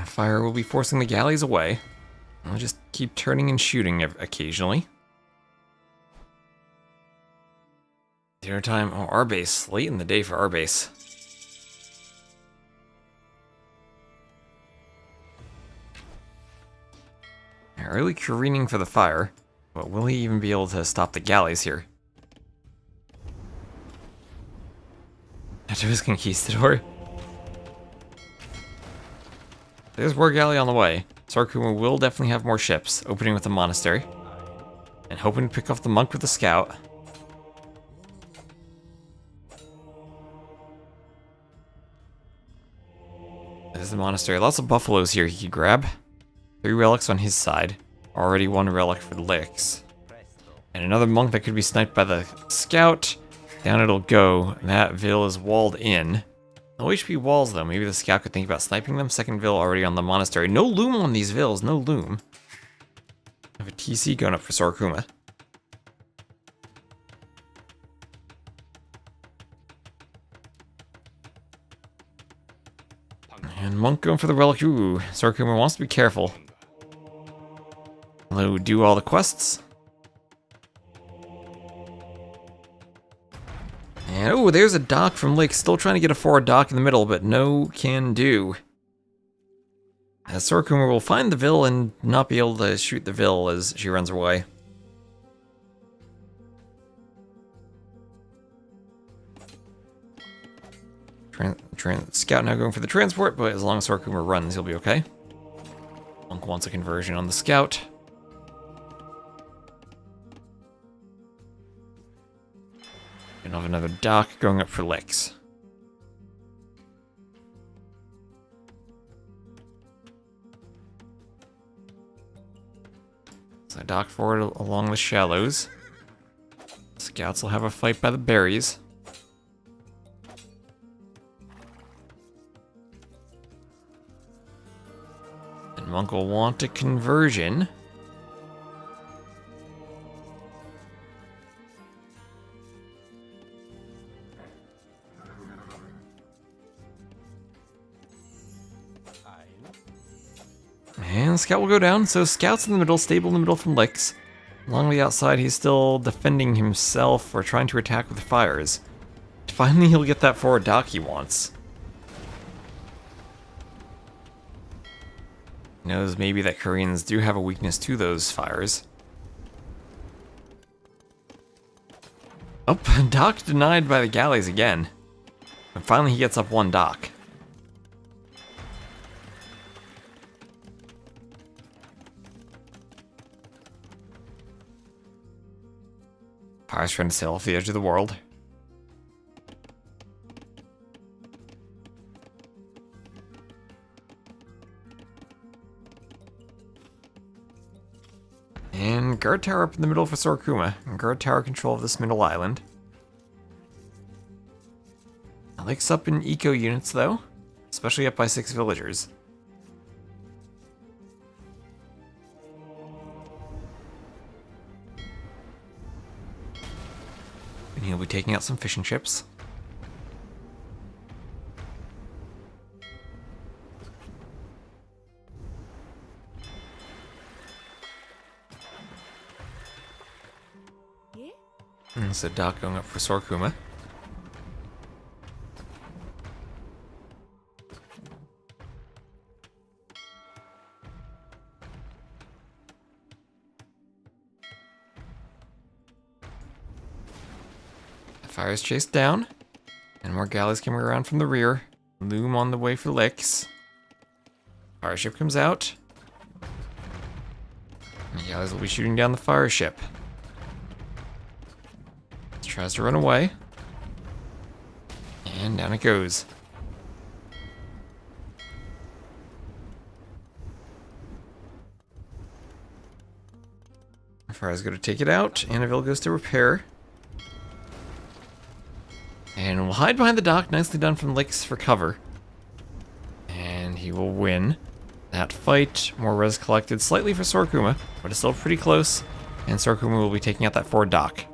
Fire will be forcing the galleys away. I'll just keep turning and shooting occasionally. Dinner time. Oh, our base. Late in the day for our base. Early careening for the fire. But will he even be able to stop the galleys here? After his conquistador. There's war galley on the way. Sora Kuma will definitely have more ships, opening with a monastery. And hoping to pick off the monk with a scout. There's the monastery. Lots of buffaloes here he could grab. 3 relics on his side. Already 1 relic for Lyx. And another monk that could be sniped by the scout. Down it'll go. That vill is walled in. No HP walls though. Maybe the scout could think about sniping them. Second vill already on the monastery. No loom on these vills. No loom. I have a TC going up for Sora Kuma. And monk going for the relic. Ooh, Sora Kuma wants to be careful. He'll do all the quests. And oh, there's a dock from Lyx. Still trying to get a forward dock in the middle, but no can do. As Sora Kuma will find the vill and not be able to shoot the vill as she runs away. Scout now going for the transport, but as long as Sora Kuma runs, he'll be okay. Monk wants a conversion on the Scout. And I'll have another dock going up for Lyx. So I dock forward along the shallows. Scouts will have a fight by the berries. And Monk will want a conversion. And Scout will go down, so Scout's in the middle, stable in the middle from Lyx. Along the outside, he's still defending himself or trying to attack with fires. Finally, he'll get that forward dock he wants. He knows maybe that Koreans do have a weakness to those fires. Oh, dock denied by the galleys again. And finally, he gets up one dock. Fire's trying to sail off the edge of the world. And guard tower up in the middle for Sora Kuma. And guard tower control of this middle island. Lyx up in eco units though, especially up by 6 villagers. And he'll be taking out some fishing ships. And so dock going up for Sora Kuma. The fire is chased down, and more galleys coming around from the rear. Loom on the way for Lyx. Fire ship comes out. And the galleys will be shooting down the fire ship. Tries to run away. And down it goes. Fire's going to take it out. Annabelle goes to repair. And we'll hide behind the dock. Nicely done from Lyx for cover. And he will win that fight. More res collected slightly for Sora Kuma, but it's still pretty close. And Sora Kuma will be taking out that forward dock.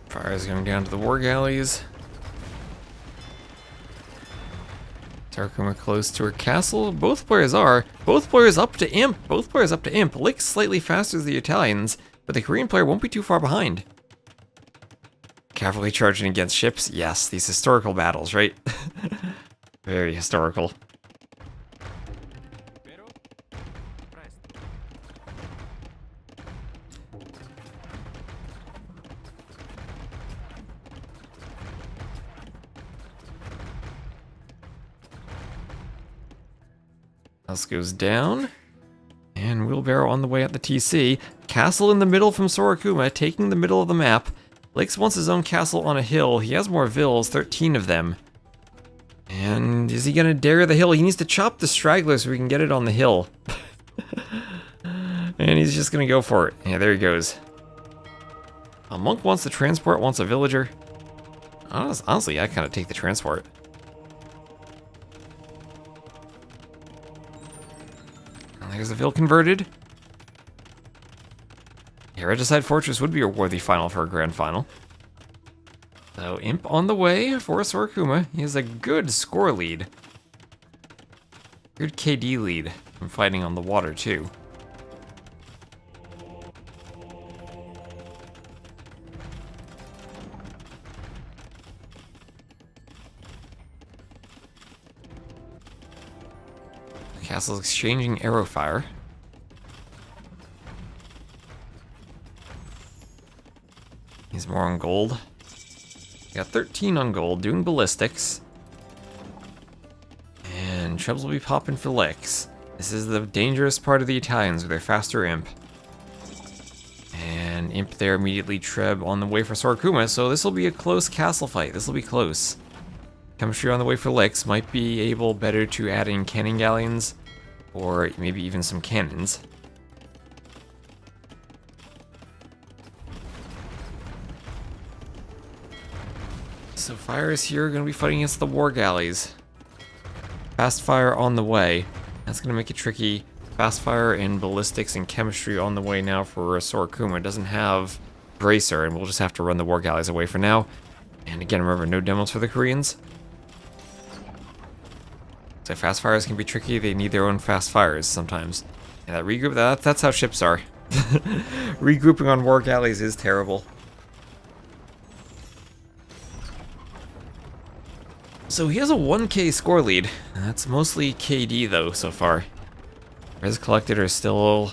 Fire is going down to the war galleys. Sora Kuma close to her castle. Both players are. Both players up to imp. Both players up to imp. Lyx slightly faster than the Italians, but the Korean player won't be too far behind. Cavalry charging against ships. Yes, these historical battles, right? Very historical. House goes down. And wheelbarrow on the way at the TC. Castle in the middle from Sora Kuma, taking the middle of the map. Lyx wants his own castle on a hill. He has more vills, 13 of them. And is he gonna dare the hill? He needs to chop the straggler so we can get it on the hill. And he's just gonna go for it. Yeah, there he goes. A monk wants the transport, wants a villager. Honestly, I kind of take the transport. There's the Ville converted. Yeah, Regicide Fortress would be a worthy final for a grand final. So, Imp on the way for Sora Kuma. He has a good score lead. Good KD lead from fighting on the water, too. Castle's exchanging arrow fire. He's more on gold. Got 13 on gold, doing ballistics. And Trebs will be popping for Lyx. This is the dangerous part of the Italians with their faster imp. And imp there immediately Treb on the way for Sora Kuma, so this will be a close castle fight. This will be close. Chemistry on the way for Lyx might be able better to add in cannon galleons, or maybe even some cannons. So fires here are going to be fighting against the war galleys. Fast fire on the way. That's going to make it tricky. Fast fire and ballistics and chemistry on the way now for Sora Kuma. It doesn't have bracer, and we'll just have to run the war galleys away for now. And again, remember, no demos for the Koreans. So fast fires can be tricky. They need their own fast fires sometimes. And that regroup, that's how ships are. Regrouping on war galleys is terrible. So he has a 1k score lead. That's mostly KD though so far. Res collected are still...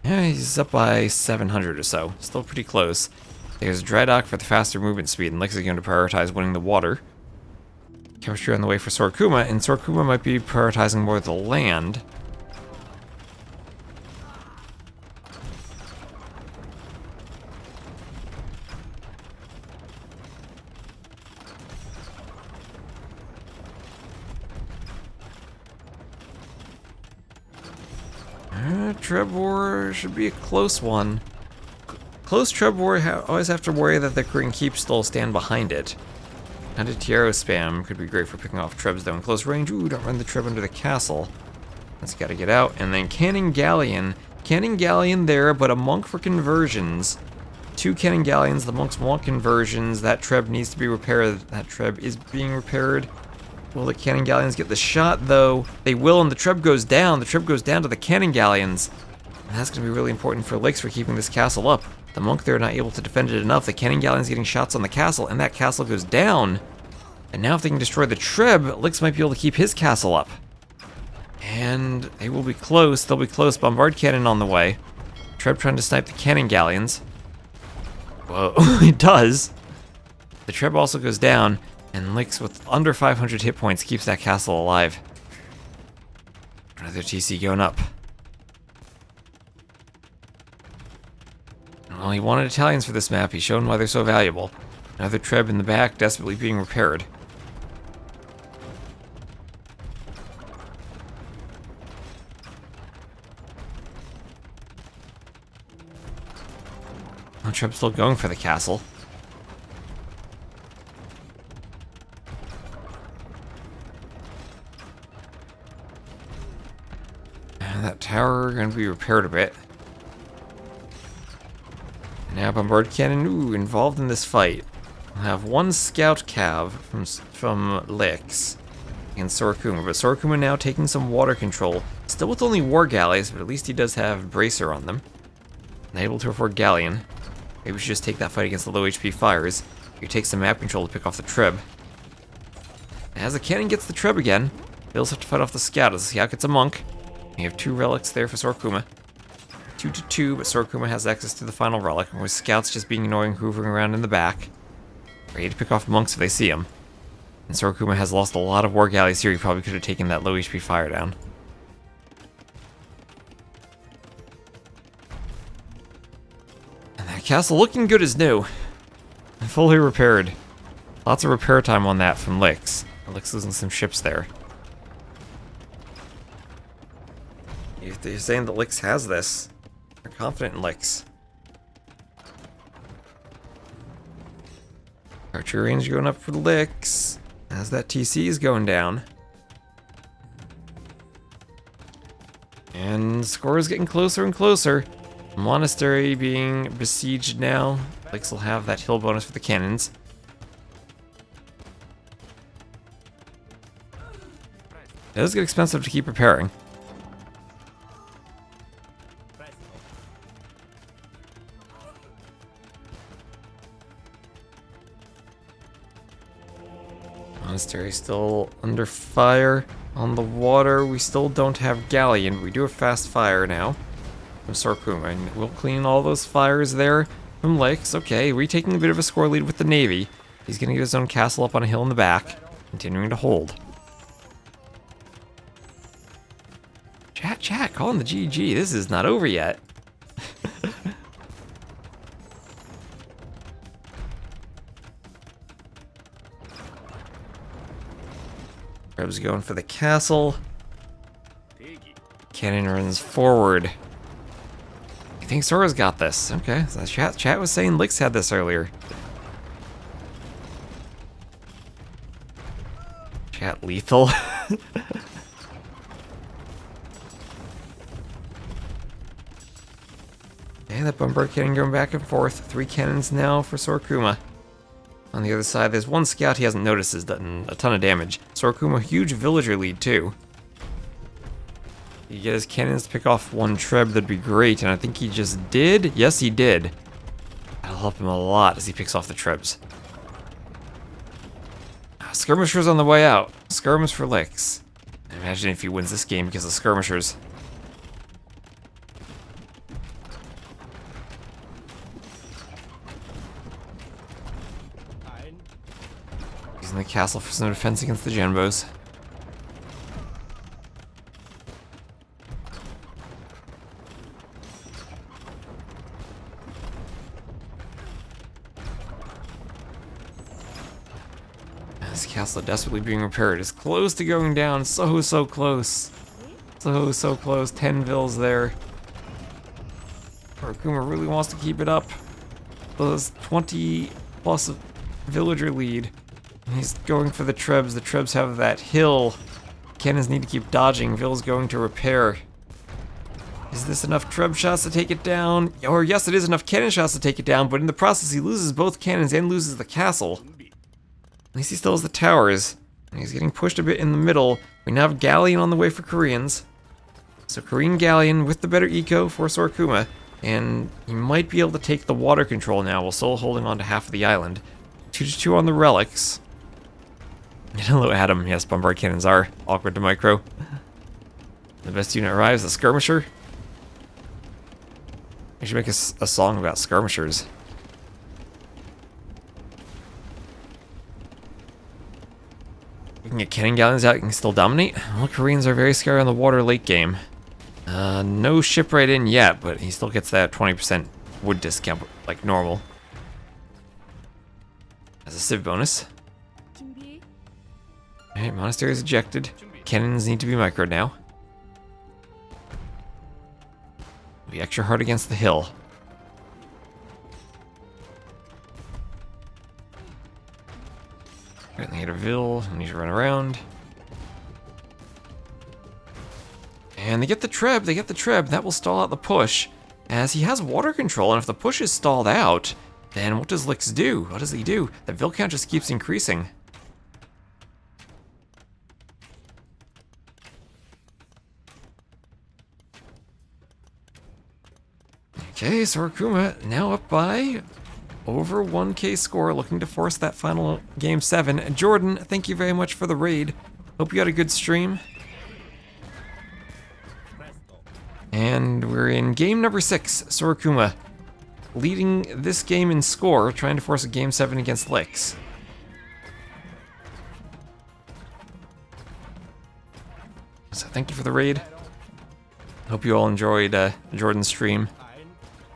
yeah, he's up by 700 or so. Still pretty close. There's Drydock for the faster movement speed, and Lyx is going to prioritize winning the water. Chemistry on the way for Sora Kuma, and Sora Kuma might be prioritizing more the land. Treb War should be a close one. Close Treb War, always have to worry that the Korean keep still stand behind it. Anti-Tiaro spam could be great for picking off Trebs though in close range. Ooh, don't run the Treb under the castle. That's gotta get out. And then Cannon Galleon. Cannon Galleon there, but a monk for conversions. 2 Cannon Galleons, the monks want conversions. That Treb needs to be repaired. That Treb is being repaired. Will the Cannon Galleons get the shot, though? They will, and the Treb goes down. The Treb goes down to the Cannon Galleons. And that's going to be really important for Lyx for keeping this castle up. The monk there not able to defend it enough. The Cannon Galleons getting shots on the castle, and that castle goes down. And now if they can destroy the Treb, Lyx might be able to keep his castle up. And they will be close. They'll be close. Bombard cannon on the way. Treb trying to snipe the Cannon Galleons. Whoa, it does. The Treb also goes down. And Lyx, with under 500 hit points, keeps that castle alive. Another TC going up. Well, he wanted Italians for this map. He's shown why they're so valuable. Another Treb in the back, desperately being repaired. Oh, Treb's still going for the castle. That tower going to be repaired a bit. Now bombard cannon, ooh, involved in this fight. We'll have 1 scout cav from Lyx against Sora Kuma, but Sora Kuma now taking some water control. Still with only war galleys, but at least he does have bracer on them. And able to afford galleon. Maybe we should just take that fight against the low HP fires. You take some map control to pick off the Treb. As the cannon gets the Treb again, they also have to fight off the scout as the scout gets a monk. We have 2 relics there for Sora Kuma. 2 to 2, but Sora Kuma has access to the final relic, with scouts just being annoying, hoovering around in the back. Ready to pick off monks if they see him. And Sora Kuma has lost a lot of war galleys here. He probably could have taken that low HP fire down. And that castle looking good as new. And fully repaired. Lots of repair time on that from Lyx. Lyx losing some ships there. If they're saying that Lyx has this, they're confident in Lyx. Archer range going up for Lyx as that TC is going down. And score is getting closer and closer. Monastery being besieged now. Lyx will have that hill bonus for the cannons. It does get expensive to keep repairing. Monastery still under fire. On the water, we still don't have Galleon. We do have fast fire now from Sora Kuma, and we'll clean all those fires there from Lyx. Okay, we're taking a bit of a score lead with the Navy. He's gonna get his own castle up on a hill in the back, continuing to hold. Chat, calling the GG. This is not over yet. Reb's going for the castle. Cannon runs forward. I think Sora's got this. Okay, so chat was saying Lyx had this earlier. Chat lethal. Okay, that bombard cannon going back and forth. 3 cannons now for Sora Kuma. On the other side, there's one scout he hasn't noticed has done a ton of damage. Sora Kuma, huge villager lead too. He get his cannons to pick off one Treb, that'd be great, and I think he just did. Yes, he did. That'll help him a lot as he picks off the Trebs. Skirmishers on the way out. Skirmish for Lyx. Imagine if he wins this game because of skirmishers. Using the castle for some defense against the Genbos. This castle desperately being repaired. It's close to going down. So close. So close. 10 vills there. Sora Kuma really wants to keep it up. Those 20 plus villager lead. He's going for the Trebs. The Trebs have that hill. Cannons need to keep dodging. Vill's going to repair. Is this enough Treb shots to take it down? Or yes, it is enough cannon shots to take it down, but in the process he loses both cannons and loses the castle. At least he still has the towers. He's getting pushed a bit in the middle. We now have Galleon on the way for Koreans. So Korean Galleon with the better eco for Sora Kuma. And he might be able to take the water control now while still holding on to half of the island. 2-2 on the relics. And hello Adam. Yes, bombard cannons are awkward to micro. The best unit arrives, the skirmisher. We should make a song about skirmishers. We can get cannon galleons out, you can still dominate. Well, Koreans are very scary on the water late game. No ship right in yet, but he still gets that 20% wood discount like normal. As a civ bonus. Alright, monastery is ejected. Cannons need to be microed now. Be extra hard against the hill. Right, they get a Vil, I need to run around. And they get the Treb, that will stall out the push. As he has water control, and if the push is stalled out, then what does Lyx do? What does he do? The Vil count just keeps increasing. Okay, Sora Kuma now up by over 1k score, looking to force that final game 7. Jordan, thank you very much for the raid. Hope you had a good stream. And we're in game number 6. Sora Kuma leading this game in score, trying to force a game 7 against Lyx. So thank you for the raid. Hope you all enjoyed Jordan's stream.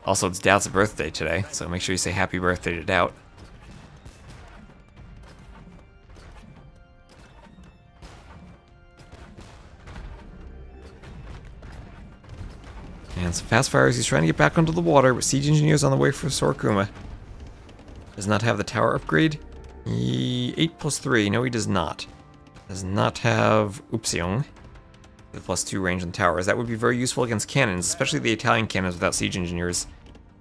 Also, it's Doubt's birthday today, so make sure you say happy birthday to Doubt. And some fast fires, he's trying to get back onto the water, but siege engineers on the way for Sora Kuma. Does not have the tower upgrade. 8+3, no he does not. Does not have Upsiong. The +2 range on towers. That would be very useful against cannons, especially the Italian cannons without siege engineers.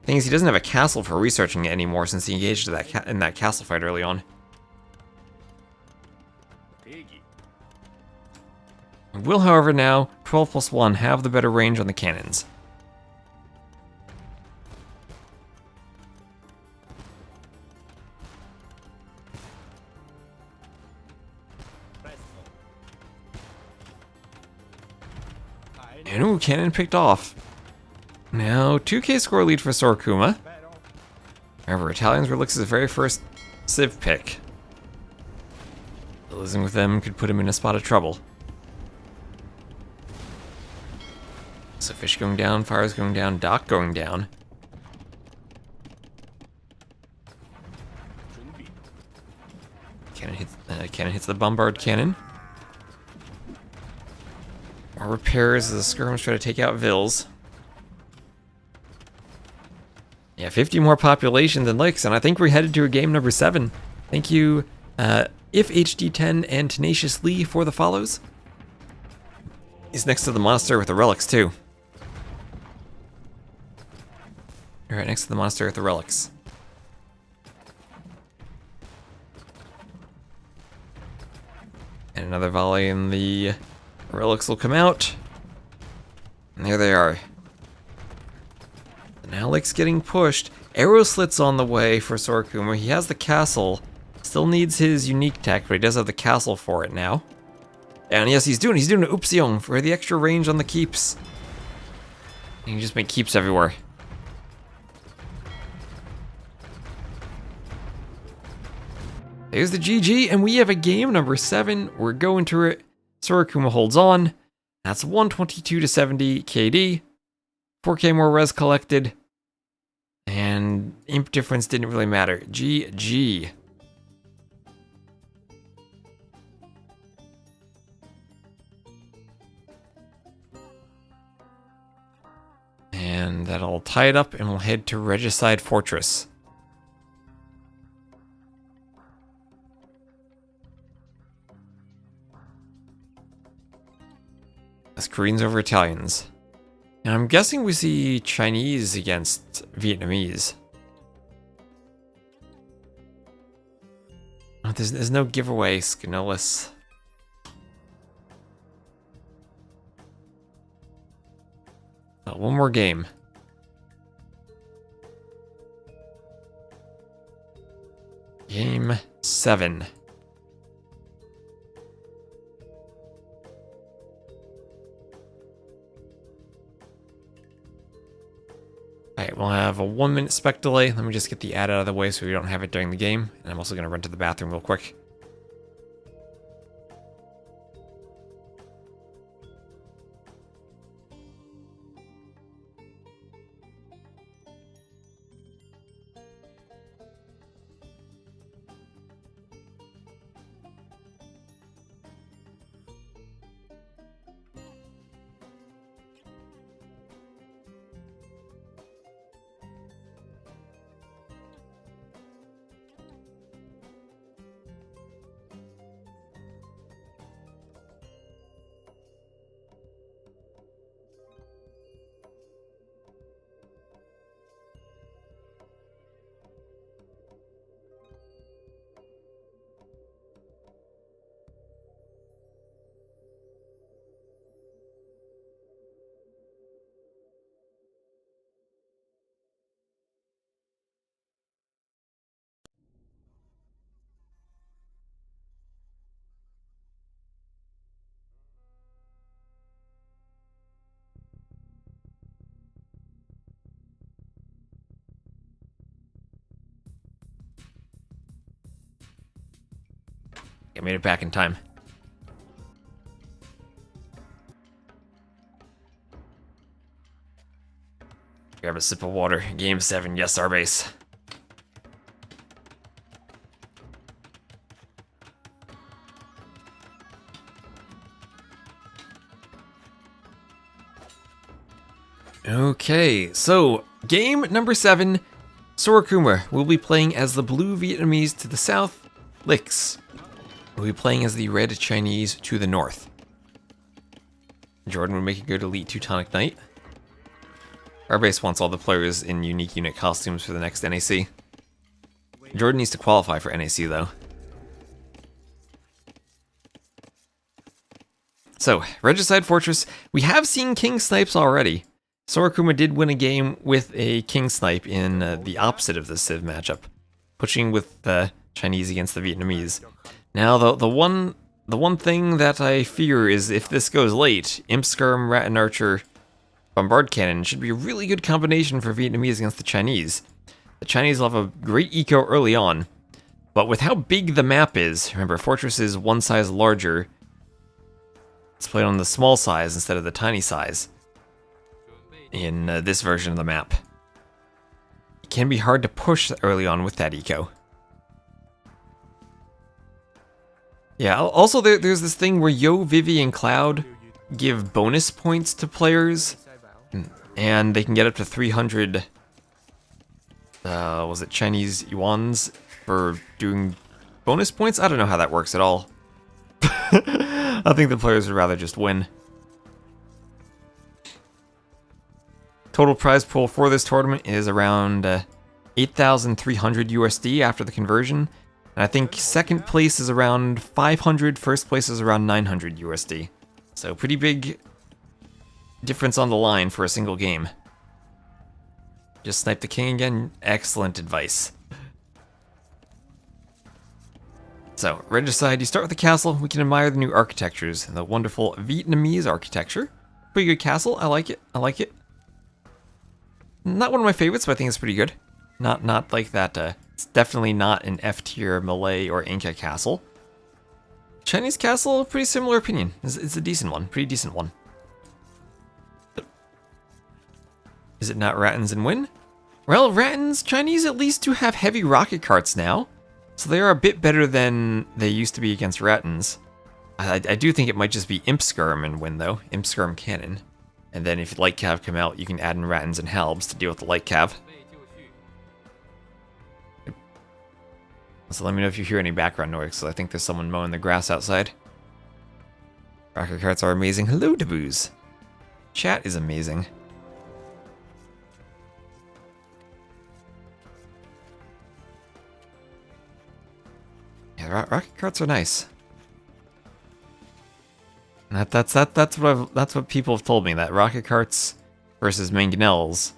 Thing is, he doesn't have a castle for researching it anymore since he engaged in that castle fight early on. Will, however, now 12+1 have the better range on the cannons. And ooh, cannon picked off. Now, 2k score lead for Sora Kuma. However, Italians were Lyx's very first Civ pick. Losing with them could put him in a spot of trouble. So fish going down, fires going down, dock going down. Cannon hits the bombard cannon. More repairs as the skirms try to take out Vils. Yeah, 50 more population than Lyx, and I think we're headed to a game number 7. Thank you, If HD10 and Tenacious Lee for the follows. He's next to the monster with the relics, too. Right next to the monster with the relics. And another volley, and the relics will come out. And there they are. And now Lyx getting pushed. Arrow slits on the way for Sora Kuma. He has the castle. Still needs his unique tech, but he does have the castle for it now. And yes, he's doing an Upsion for the extra range on the keeps. You can just make keeps everywhere. There's the GG, and we have a game number 7. We're going to it. Sora Kuma holds on. That's 122 to 70 KD. 4k more res collected. And imp difference didn't really matter. GG. And that'll tie it up, and we'll head to Regicide Fortress. That's Koreans over Italians. And I'm guessing we see Chinese against Vietnamese. Oh, there's no giveaway, Skanolis. Oh, one more game. Game 7. Alright, we'll have a 1-minute spec delay. Let me just get the ad out of the way so we don't have it during the game. And I'm also going to run to the bathroom real quick. I made it back in time. Grab a sip of water. Game 7, yes, our base. Okay, so game number 7. Sora Kuma will be playing as the blue Vietnamese to the south. Lyx will be playing as the red Chinese to the north. Jordan would make a good elite Teutonic Knight. Our base wants all the players in unique unit costumes for the next NAC. Jordan needs to qualify for NAC though. So, Regicide Fortress. We have seen King Snipes already. Sora Kuma did win a game with a King Snipe in the opposite of the Civ matchup, pushing with the Chinese against the Vietnamese. Now, the one the one thing that I fear is if this goes late, Imp Skirm, Rat and Archer, Bombard Cannon should be a really good combination for Vietnamese against the Chinese. The Chinese will have a great eco early on, but with how big the map is, remember, Fortress is one size larger. It's played on the small size instead of the tiny size in this version of the map. It can be hard to push early on with that eco. Yeah, also there's this thing where Yo, Vivi, and Cloud give bonus points to players, and they can get up to 300, was it Chinese yuans for doing bonus points? I don't know how that works at all. I think the players would rather just win. Total prize pool for this tournament is around 8,300 USD after the conversion. And I think second place is around 500, first place is around 900 USD. So pretty big difference on the line for a single game. Just snipe the king again. Excellent advice. So, Regicide, you start with the castle. We can admire the new architectures and the wonderful Vietnamese architecture. Pretty good castle. I like it. I like it. Not one of my favorites, but I think it's pretty good. Not like that. It's definitely not an F tier Malay or Inca castle. Chinese castle, pretty similar opinion. It's a decent one. Pretty decent one. Is it not Rattans and Win? Well, Rattans, Chinese at least do have heavy rocket carts now. So they are a bit better than they used to be against Rattans. I do think it might just be Imp Skirm and Win though. Imp Skirm Cannon. And then if Light Cav come out, you can add in Rattans and Halbs to deal with the Light Cav. So let me know if you hear any background noise, because I think there's someone mowing the grass outside. Rocket carts are amazing. Hello, Daboos. Chat is amazing. Yeah, rocket carts are nice. And that's what people have told me, that rocket carts versus mangonels,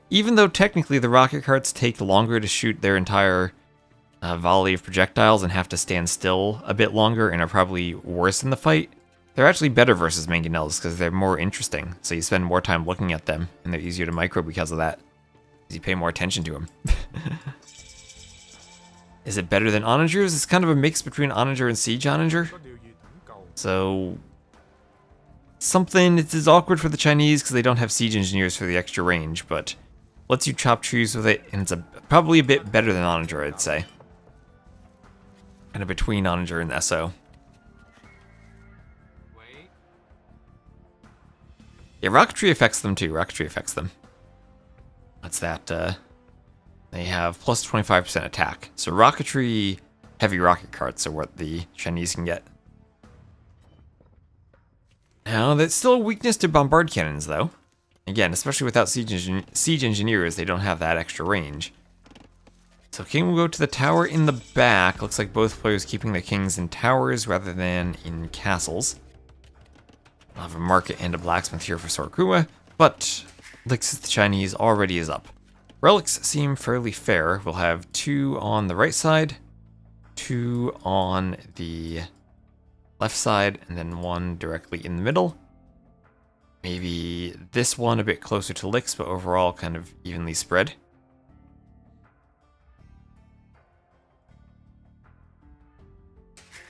even though technically the rocket carts take longer to shoot their entire volley of projectiles and have to stand still a bit longer and are probably worse in the fight, they're actually better versus mangonels because they're more interesting. So you spend more time looking at them and they're easier to micro because of that. Because you pay more attention to them. Is it better than onagers? It's kind of a mix between onager and siege onager. So something, it's awkward for the Chinese because they don't have siege engineers for the extra range, but lets you chop trees with it, and it's probably a bit better than onager, I'd say. Kind of between onager and SO. Yeah, rocketry affects them too. Rocketry affects them. That's that. They have plus 25% attack. So rocketry, heavy rocket carts are what the Chinese can get. Now, that's still a weakness to bombard cannons, though. Again, especially without siege engineers, they don't have that extra range. So king will go to the tower in the back. Looks like both players keeping their kings in towers rather than in castles. I'll have a market and a blacksmith here for Sora Kuma, but Lyx, the Chinese, already is up. Relics seem fairly fair. We'll have 2 on the right side, 2 on the left side, and then 1 directly in the middle. Maybe this one a bit closer to Lyx, but overall kind of evenly spread.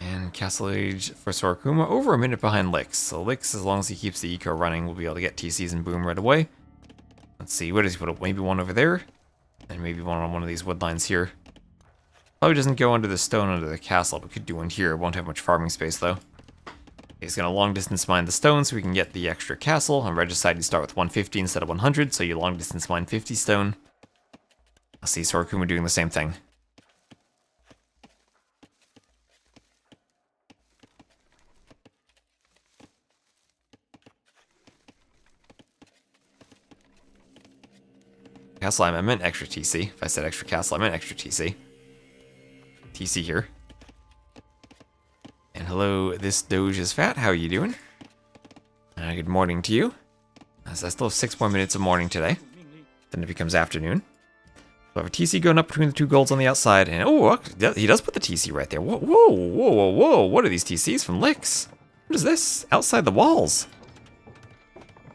And Castle Age for Sora Kuma over a minute behind Lyx. So Lyx, as long as he keeps the eco running, will be able to get TCs and boom right away. Let's see, what does he put up? Maybe one over there, and maybe one on one of these wood lines here. Probably doesn't go under the stone under the castle, but could do one here. Won't have much farming space though. He's gonna long distance mine the stone so we can get the extra castle. On Regicide, you start with 150 instead of 100, so you long distance mine 50 stone. I'll see Sora Kuma doing the same thing. Castle, I meant extra TC. If I said extra castle, I meant extra TC. TC here. And hello, this Doge is fat. How are you doing? Good morning to you. As I still have 6 more minutes of morning today. Then it becomes afternoon. We have a TC going up between the 2 golds on the outside, and oh, he does put the TC right there. Whoa, whoa, whoa, whoa, whoa. What are these TCs from Lyx? What is this? Outside the walls.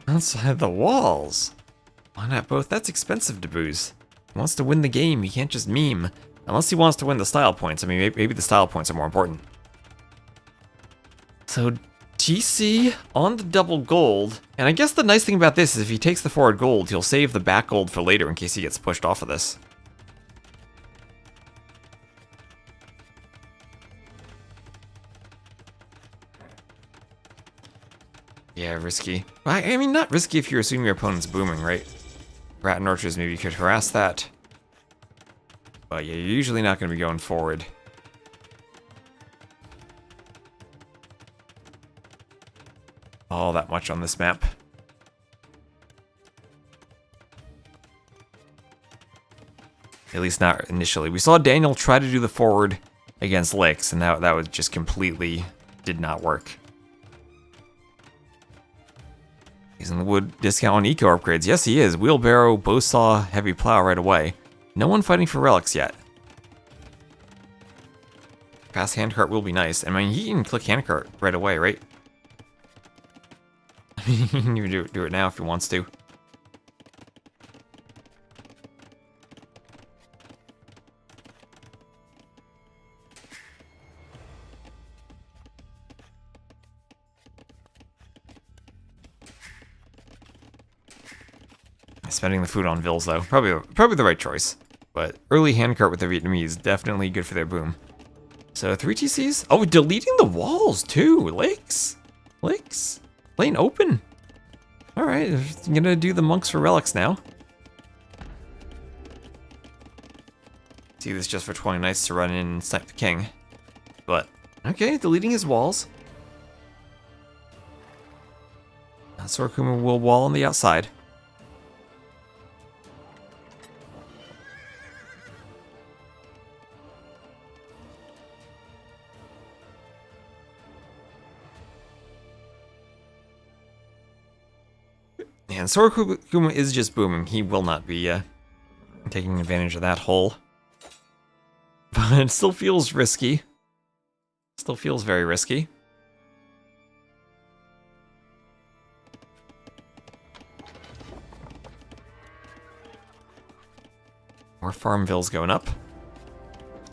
Outside the walls. Why not both? That's expensive to booze. He wants to win the game. He can't just meme. Unless he wants to win the style points. I mean, maybe the style points are more important. So, TC on the double gold. And I guess the nice thing about this is if he takes the forward gold, he'll save the back gold for later in case he gets pushed off of this. Yeah, risky. I mean, not risky if you're assuming your opponent's booming, right? Rat and Archers maybe could harass that. But yeah, you're usually not going to be going forward. All that much on this map. At least not initially. We saw Daniel try to do the forward against Lyx, and that was just completely did not work. He's in the wood discount on eco upgrades. Yes, he is. Wheelbarrow, bowsaw, heavy plow right away. No one fighting for relics yet. Fast handcart will be nice. I mean, he can click handcart right away, right? I mean, he can even do it now if he wants to. Spending the food on Vils, though. Probably the right choice. But early handcart with the Vietnamese, definitely good for their boom. So 3 TCs? Oh, deleting the walls, too. Lyx. Lyx. Lane open. Alright, I'm gonna do the monks for relics now. See this just for 20 knights to run in and snipe the king. But, okay, deleting his walls. Sora Kuma will wall on the outside. And Sora Kuma is just booming. He will not be taking advantage of that hole. But it still feels risky. Still feels very risky. More Farmville's going up.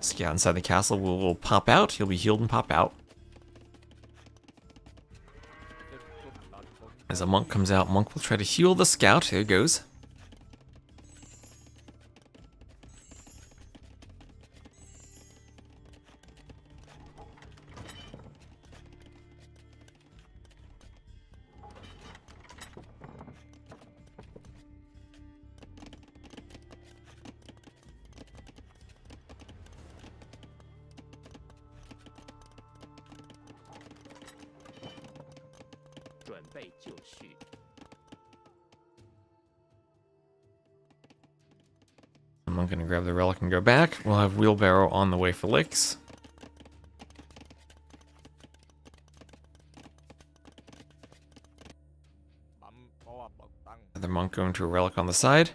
Scout inside the castle will pop out. He'll be healed and pop out. As a monk comes out, monk will try to heal the scout. There it goes. I'm gonna grab the relic and go back. We'll have wheelbarrow on the way for Lyx. Another monk going to a relic on the side.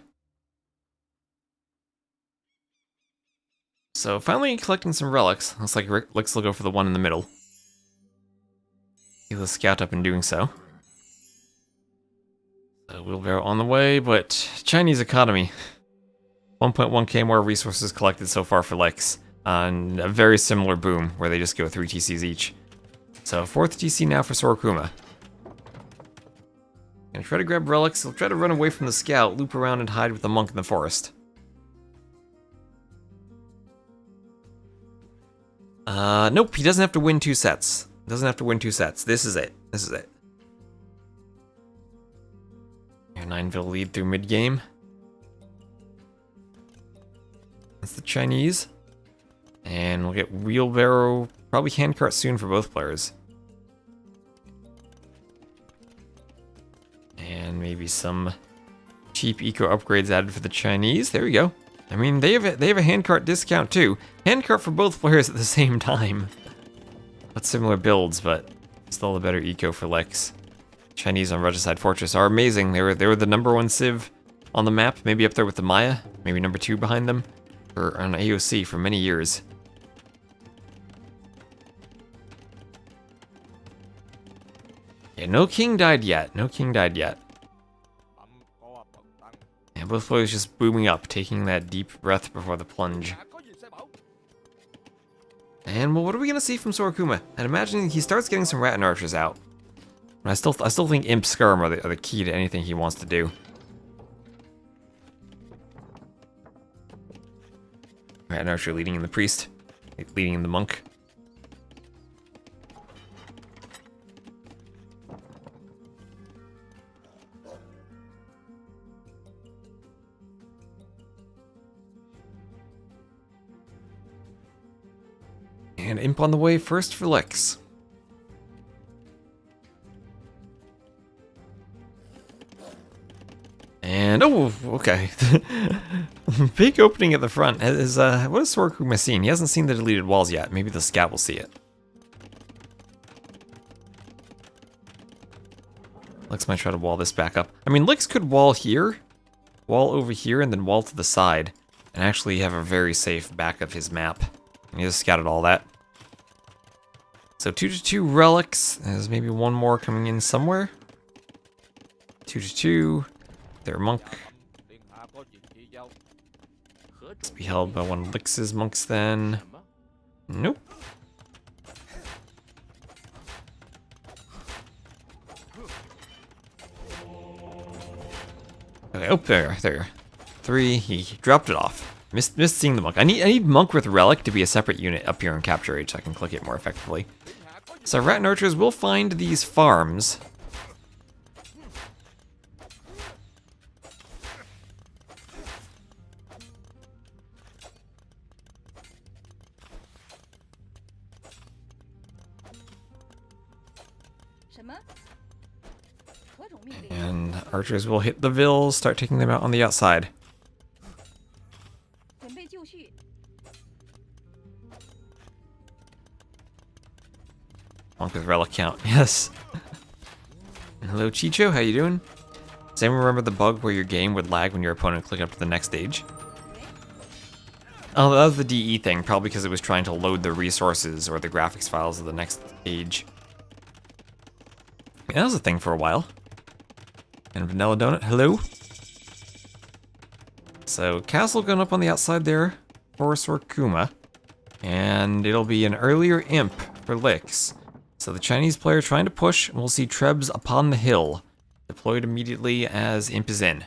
So finally collecting some relics. Looks like Lyx will go for the one in the middle. He'll scout up in doing so. Wheelbarrow on the way, but Chinese economy. 1.1k more resources collected so far for Lyx on a very similar boom where they just go 3 TCs each. So 4th TC now for Sora Kuma. Gonna try to grab relics. He'll try to run away from the scout, loop around and hide with the monk in the forest. Nope, he doesn't have to win 2 sets. Doesn't have to win 2 sets. This is it. This is it. Your 9ville lead through mid-game. That's the Chinese. And we'll get wheelbarrow, probably handcart soon for both players. And maybe some cheap eco upgrades added for the Chinese. There we go. I mean, they have a handcart discount too. Handcart for both players at the same time. But similar builds, but still a better eco for Lyx. Chinese on Regicide Fortress are amazing. They were the #1 civ on the map, maybe up there with the Maya, maybe number 2 behind them, or on AOC for many years. Yeah, no king died yet. No king died yet. And both players just booming up, taking that deep breath before the plunge. And well, what are we gonna see from Sora Kuma? I'd imagine he starts getting some rat and archers out. I still think Imp Skirm are the key to anything he wants to do. Rat and archer leading in the priest, leading in the monk. And Imp on the way first for Lyx. And, oh, okay. Big opening at the front. What has Sora Kuma seen? He hasn't seen the deleted walls yet. Maybe the scout will see it. Lyx might try to wall this back up. I mean, Lyx could wall here, wall over here, and then wall to the side, and actually have a very safe back of his map. And he just scouted all that. So 2-2 relics. There's maybe one more coming in somewhere. 2-2. Their monk. Let's be held by one of Lyx's monks then. Nope. Okay, oh, there. 3, he dropped it off. Missed seeing the monk. I need monk with relic to be a separate unit up here in Capture Age so I can click it more effectively. So rat and archers will find these farms. And archers will hit the vills, start taking them out on the outside. Monk with relic count, yes. Hello Chicho, how you doing? Does anyone remember the bug where your game would lag when your opponent clicked up to the next stage? Oh, that was the DE thing, probably because it was trying to load the resources or the graphics files of the next stage. Yeah, that was a thing for a while. And Vanilla Donut, hello. So, castle going up on the outside there for Sora Kuma. And it'll be an earlier imp for Lyx. So the Chinese player trying to push, and we'll see Trebs upon the hill. Deployed immediately as imp is in.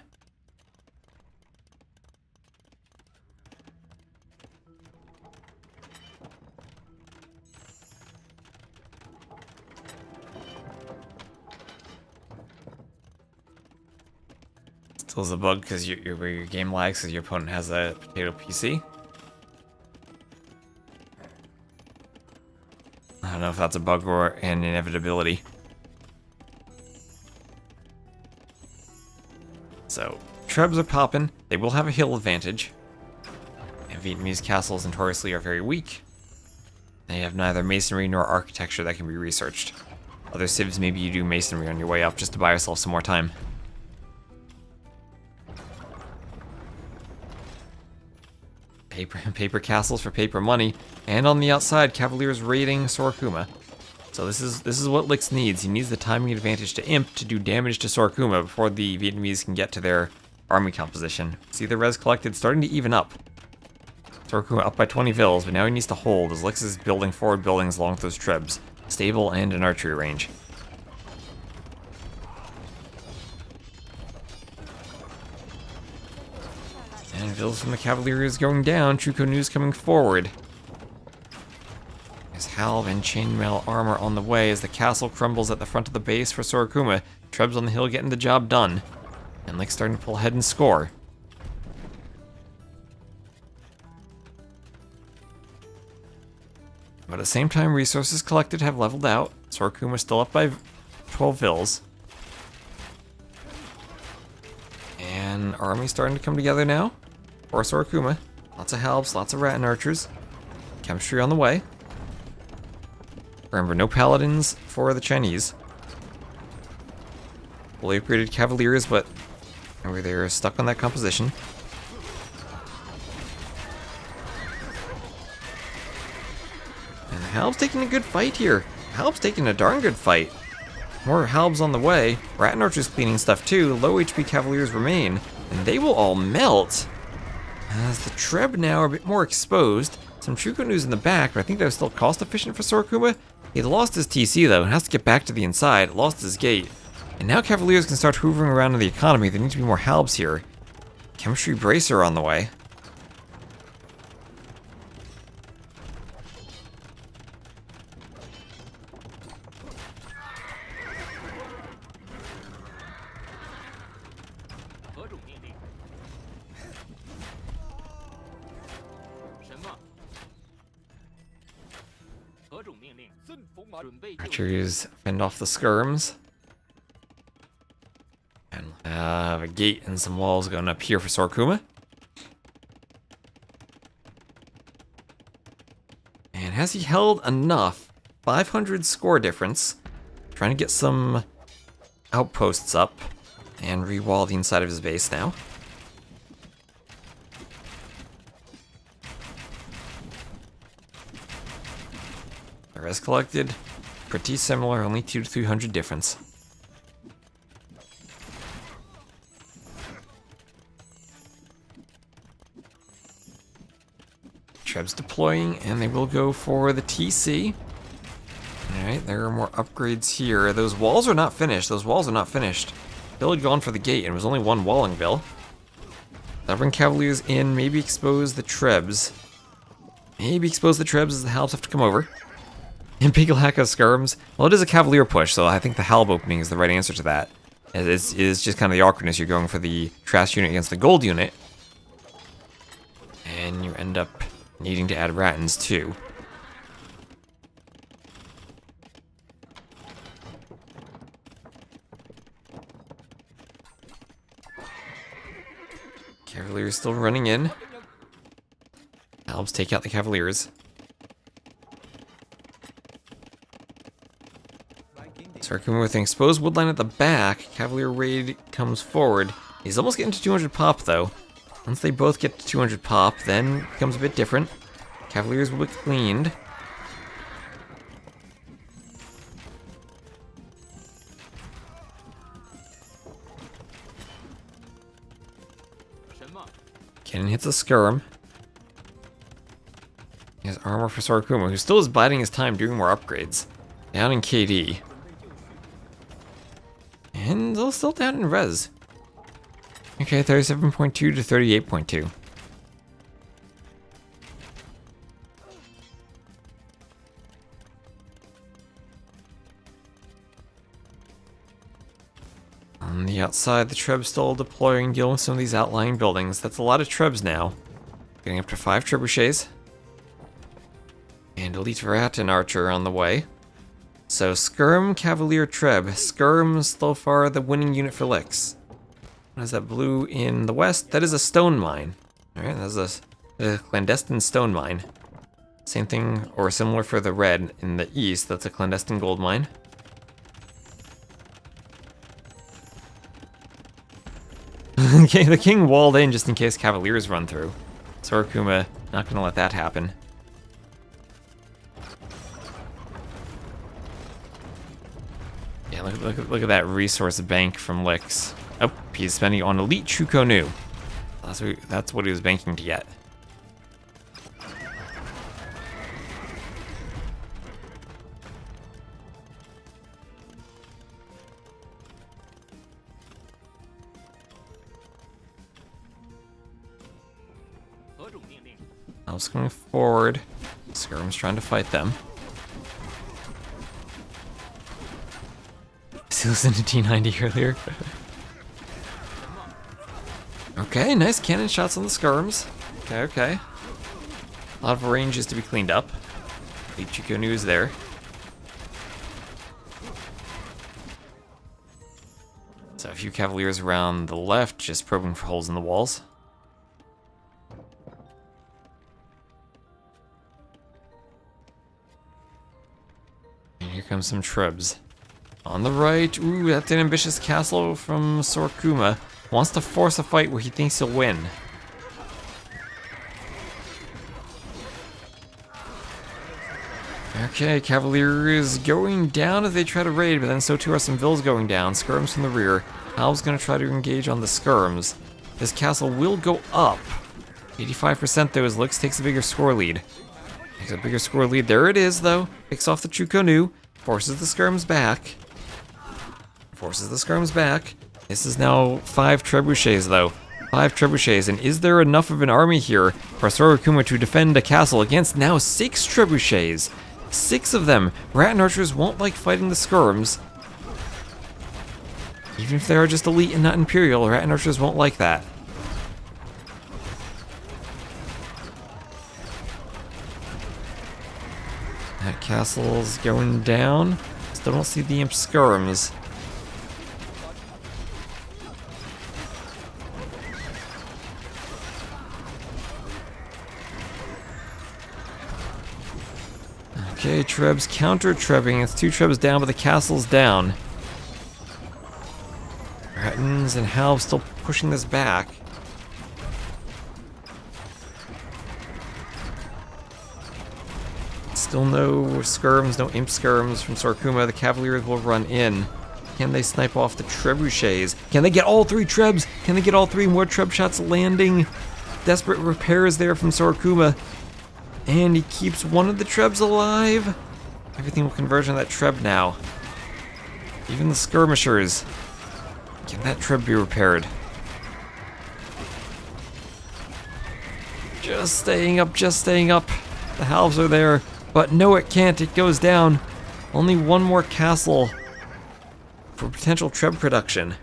Still is a bug because where your game lags because your opponent has a potato PC. I don't know if that's a bug or an inevitability. So, Trebs are popping. They will have a hill advantage. And Vietnamese castles notoriously are very weak. They have neither masonry nor architecture that can be researched. Other civs, maybe you do masonry on your way up just to buy yourself some more time. Paper castles for paper money, and on the outside, Cavaliers raiding Sora Kuma. So this is what Lyx needs. He needs the timing advantage to Imp to do damage to Sora Kuma before the Vietnamese can get to their army composition. See the res collected starting to even up. Sora Kuma up by 20 vills, but now he needs to hold as Lyx is building forward buildings along with those trebs, stable and an archery range. And vills from the Cavaliers going down, Truco News coming forward. There's Halve and chainmail armor on the way as the castle crumbles at the front of the base for Sora Kuma. Trebs on the hill getting the job done. And Lyx starting to pull ahead and score. But at the same time, resources collected have leveled out. Sora Kuma still up by 12 vills. And army starting to come together now. For Sora Kuma. Lots of Halves, lots of rat and archers. Chemistry on the way. Remember, no paladins for the Chinese. Fully upgraded Cavaliers, but Over there, stuck on that composition. And Halb's taking a good fight here. Halb's taking a darn good fight. More Halbs on the way. Rat Archer's cleaning stuff too. Low HP Cavaliers remain. And they will all melt. As the Treb now are a bit more exposed. Some Truco news in the back, but I think that was still cost efficient for Sora Kuma. He lost his TC though and has to get back to the inside. Lost his gate. And now Cavaliers can start hoovering around in the economy. There need to be more Halbs here. Chemistry Bracer on the way. Archers fend off the skirms. And we'll have a gate and some walls going up here for Sora Kuma. And has he held enough? 500 score difference. Trying to get some outposts up and re-wall the inside of his base now. The res collected, pretty similar, only 200 to 300 difference. Treb's deploying, and they will go for the TC. Alright, there are more upgrades here. Those walls are not finished. Bill had gone for the gate, and it was only one walling Bill. That'll bring Cavaliers in, maybe expose the Trebs. As the Halbs have to come over. And big lack of skirms. Well, it is a Cavalier push, so I think the Halb opening is the right answer to that. It is just kind of the awkwardness. You're going for the trash unit against the gold unit. And you end up needing to add Rattans too. Cavaliers still running in. Halbs take out the Cavaliers. Sora Kuma with an exposed woodline at the back. Cavalier raid comes forward. He's almost getting to 200 pop though. Once they both get to 200 pop, then it becomes a bit different. Cavaliers will be cleaned. Cannon hits a skirm. He has armor for Sora Kuma, who still is biding his time doing more upgrades. Down in KD. And they're still down in res. Okay, 37.2 to 38.2. On the outside, the Treb's still deploying, dealing with some of these outlying buildings. That's a lot of Trebs now. Getting up to 5 Trebuchets. And Elite Rat and Archer on the way. So Skirm, Cavalier, Treb. Skirm so far the winning unit for Lyx. What is that blue in the west? That is a stone mine. Alright, that's a clandestine stone mine. Same thing or similar for the red in the east. That's a clandestine gold mine. Okay, the king walled in just in case Cavaliers run through. Sora Kuma not gonna let that happen. Yeah, look at that resource bank from Lyx. Oh, he's spending on Elite Truco New. That's what he was banking to get. I was going forward. Skirm's trying to fight them. He listened to T90 earlier. Okay, nice cannon shots on the skirms. Okay. A lot of ranges to be cleaned up. Ichiko news there. So a few Cavaliers around the left, just probing for holes in the walls. And here comes some Trebs. On the right, ooh, that's an ambitious castle from Sora Kuma. Wants to force a fight where he thinks he'll win. Okay, Cavalier is going down as they try to raid, but then so too are some Vills going down. Skirms from the rear. Hal's gonna try to engage on the Skirms. This castle will go up. 85% though as Lyx takes a bigger score lead. Takes a bigger score lead. There it is though. Picks off the Chukonu. Forces the Skirms back. Forces the Skirms back. This is now 5 trebuchets though. 5 trebuchets. And is there enough of an army here for Sora Kuma to defend a castle against now 6 trebuchets? 6 of them. Rat and archers won't like fighting the Skirms. Even if they are just elite and not imperial, rat and archers won't like that. That castle's going down. Still don't see the imp Skirms. Okay, Treb's counter-trebbing. It's 2 Trebs down, but the castle's down. Rattans and Halv still pushing this back. Still no Skirms, no Imp Skirms from Sora Kuma. The Cavaliers will run in. Can they snipe off the trebuchets? Can they get all 3 Trebs? Can they get all 3 more Treb shots landing? Desperate repairs there from Sora Kuma. And he keeps one of the Trebs alive. Everything will converge on that Treb now. Even the skirmishers. Can that Treb be repaired? Just staying up, just staying up. The Halves are there. But no, it can't. It goes down. Only one more castle for potential Treb production.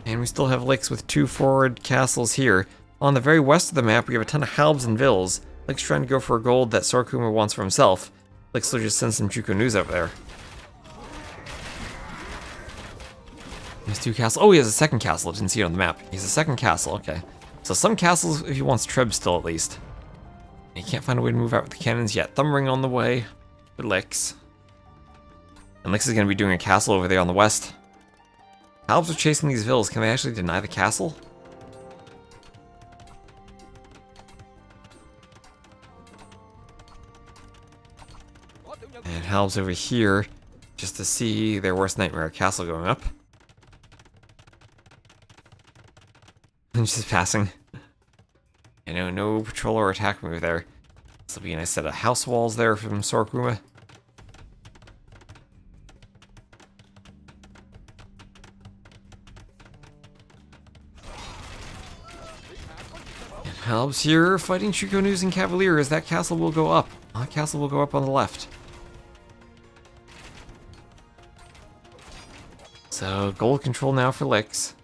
And we still have Lyx with 2 forward castles here. On the very west of the map, we have a ton of Halves and Vills. Lyx trying to go for a gold that Sora Kuma wants for himself. Lyx will just send some Chukonus over there. He has 2 castles. Oh, he has a second castle. I didn't see it on the map. He has a second castle. Okay. So some castles if he wants Treb still at least. He can't find a way to move out with the cannons yet. Thumbring on the way with Lyx. And Lyx is going to be doing a castle over there on the west. Halves are chasing these Vills. Can they actually deny the castle? And Halves over here, just to see their worst nightmare, castle going up. And just passing. I know, no patrol or attack move there. This will be a nice set of house walls there from Sora Kuma. And Halves here fighting Chukonus and Cavaliers. That castle will go up. That castle will go up on the left. So, gold control now for Lyx.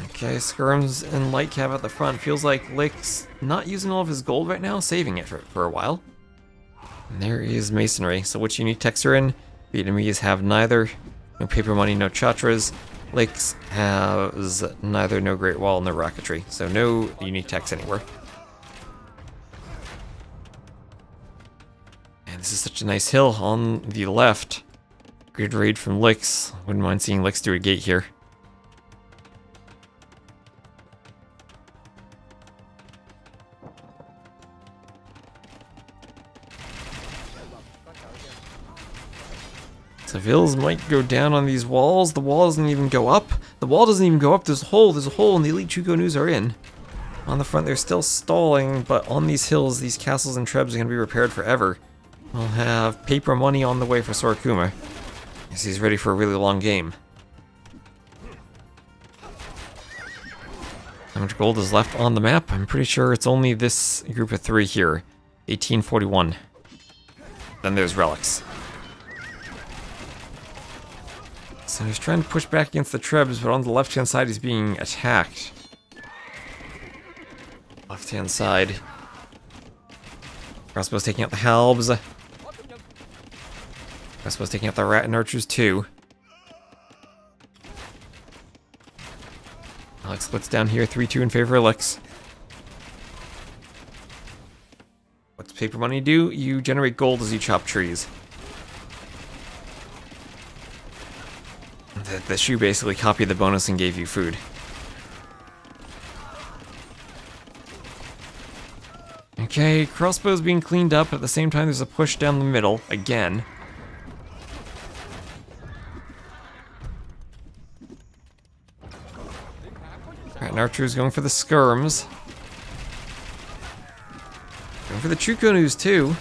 Okay, Skirms and Light Cav at the front. Feels like Lyx not using all of his gold right now, saving it for a while. And there is Masonry. So which unique techs are in? Vietnamese have neither. No paper money, no chatras. Lyx has neither no Great Wall nor Rocketry, so no unique techs anywhere. And this is such a nice hill on the left. Good raid from Lyx. Wouldn't mind seeing Lyx through a gate here. So Vills might go down on these walls. The wall doesn't even go up. The wall doesn't even go up. There's a hole, and the elite Chukonus are in. On the front, they're still stalling, but on these hills, these castles and Trebs are going to be repaired forever. We'll have paper money on the way for Sora Kuma. Guess he's ready for a really long game. How much gold is left on the map? I'm pretty sure it's only this group of 3 here. 1841. Then there's relics. So he's trying to push back against the Trebs, but on the left-hand side he's being attacked. Left-hand side. Crossbow's taking out the Halves. Crossbow's taking out the Rat and Archers too. Alex splits down here, 3-2 in favor of Lyx. paper money do? You generate gold as you chop trees. The shoe basically copied the bonus and gave you food. Okay, crossbow's being cleaned up. At the same time, there's a push down the middle, again. Alright, and Archer's going for the skirms. Going for the Truconus, too.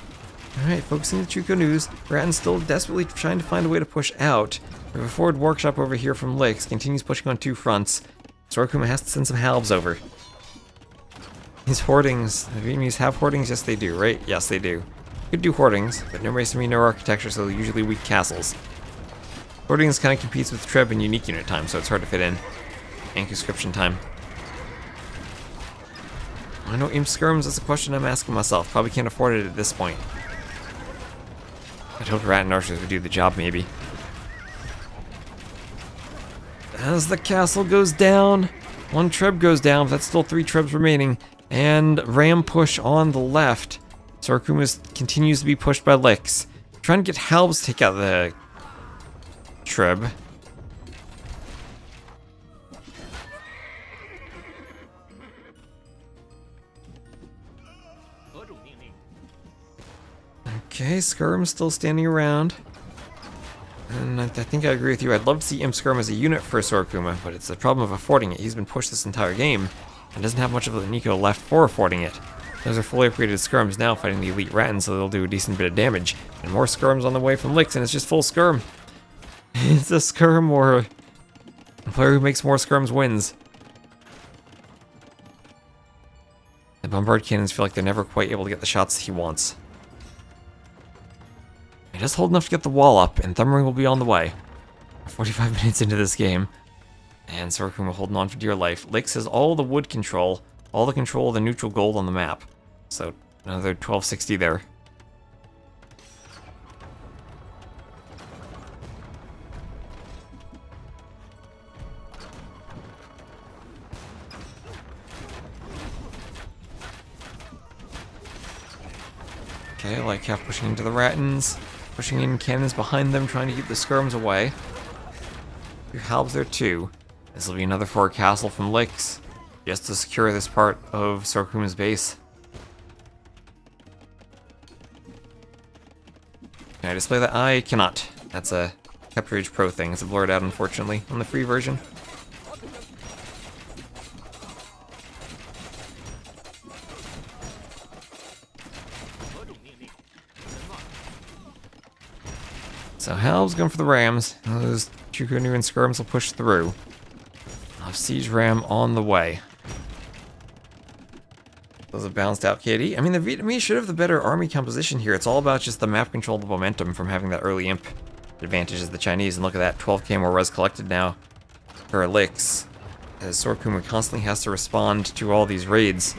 Alright, focusing the Truconus. Ratton's still desperately trying to find a way to push out. We have a forward workshop over here from Lyx. Continues pushing on 2 fronts. Sora Kuma has to send some halves over. These hoardings, the Vietnamese have hoardings? Yes, they do, right? Yes, they do. Could do hoardings, but no masonry, no architecture, so they're usually weak castles. Hoardings kind of competes with Treb and unique unit time, so it's hard to fit in. And conscription time. I know Imp Skirms, that's a question I'm asking myself. Probably can't afford it at this point. I'd hoped Rat and Archers would do the job, maybe. As the castle goes down, 1 Treb goes down, but that's still 3 Trebs remaining. And ram push on the left. Sora Kuma continues to be pushed by Lyx. Trying to get halves to take out the Treb. Okay, Skirm's still standing around. And I think I agree with you. I'd love to see Imp Skirm as a unit for Sora Kuma, but it's the problem of affording it. He's been pushed this entire game, and doesn't have much of a Nico left for affording it. Those are fully upgraded Skirms now fighting the Elite Rattan, so they'll do a decent bit of damage. And more Skirms on the way from Lyx, and it's just full Skirm. It's a Skirm or a player who makes more Skirms wins. The Bombard Cannons feel like they're never quite able to get the shots he wants. He does hold enough to get the wall up, and Thumbring will be on the way. 45 minutes into this game, and Sora Kuma holding on for dear life. Lyx has all the wood control, all the control of the neutral gold on the map. So, another 1260 there. Okay, like half pushing into the Rattans. Pushing in cannons behind them, trying to keep the Skirms away. Your halves there too. This will be another forward castle from Lyx, just to secure this part of Sora Kuma's base. Can I display that? I cannot. That's a Capture Age Pro thing. It's blurred out, unfortunately, on the free version. So Hal's going for the Rams. Those Chukunu and Skirms will push through. I'll have Siege Ram on the way. Those have balanced out KD. I mean, the Vietnamese should have the better army composition here. It's all about just the map control, the momentum from having that early imp advantage as the Chinese. And look at that, 12k more res collected now for Lyx. As Sora Kuma constantly has to respond to all these raids.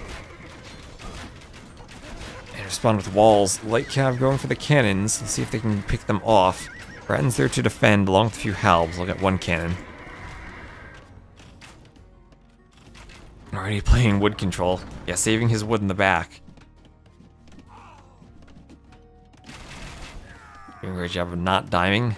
And respond with walls. Light Cav going for the cannons. Let's see if they can pick them off. Rattan's there to defend, along with a few halves. They'll get 1 cannon. Already playing wood control. Yeah, saving his wood in the back. Doing a great job of not diming.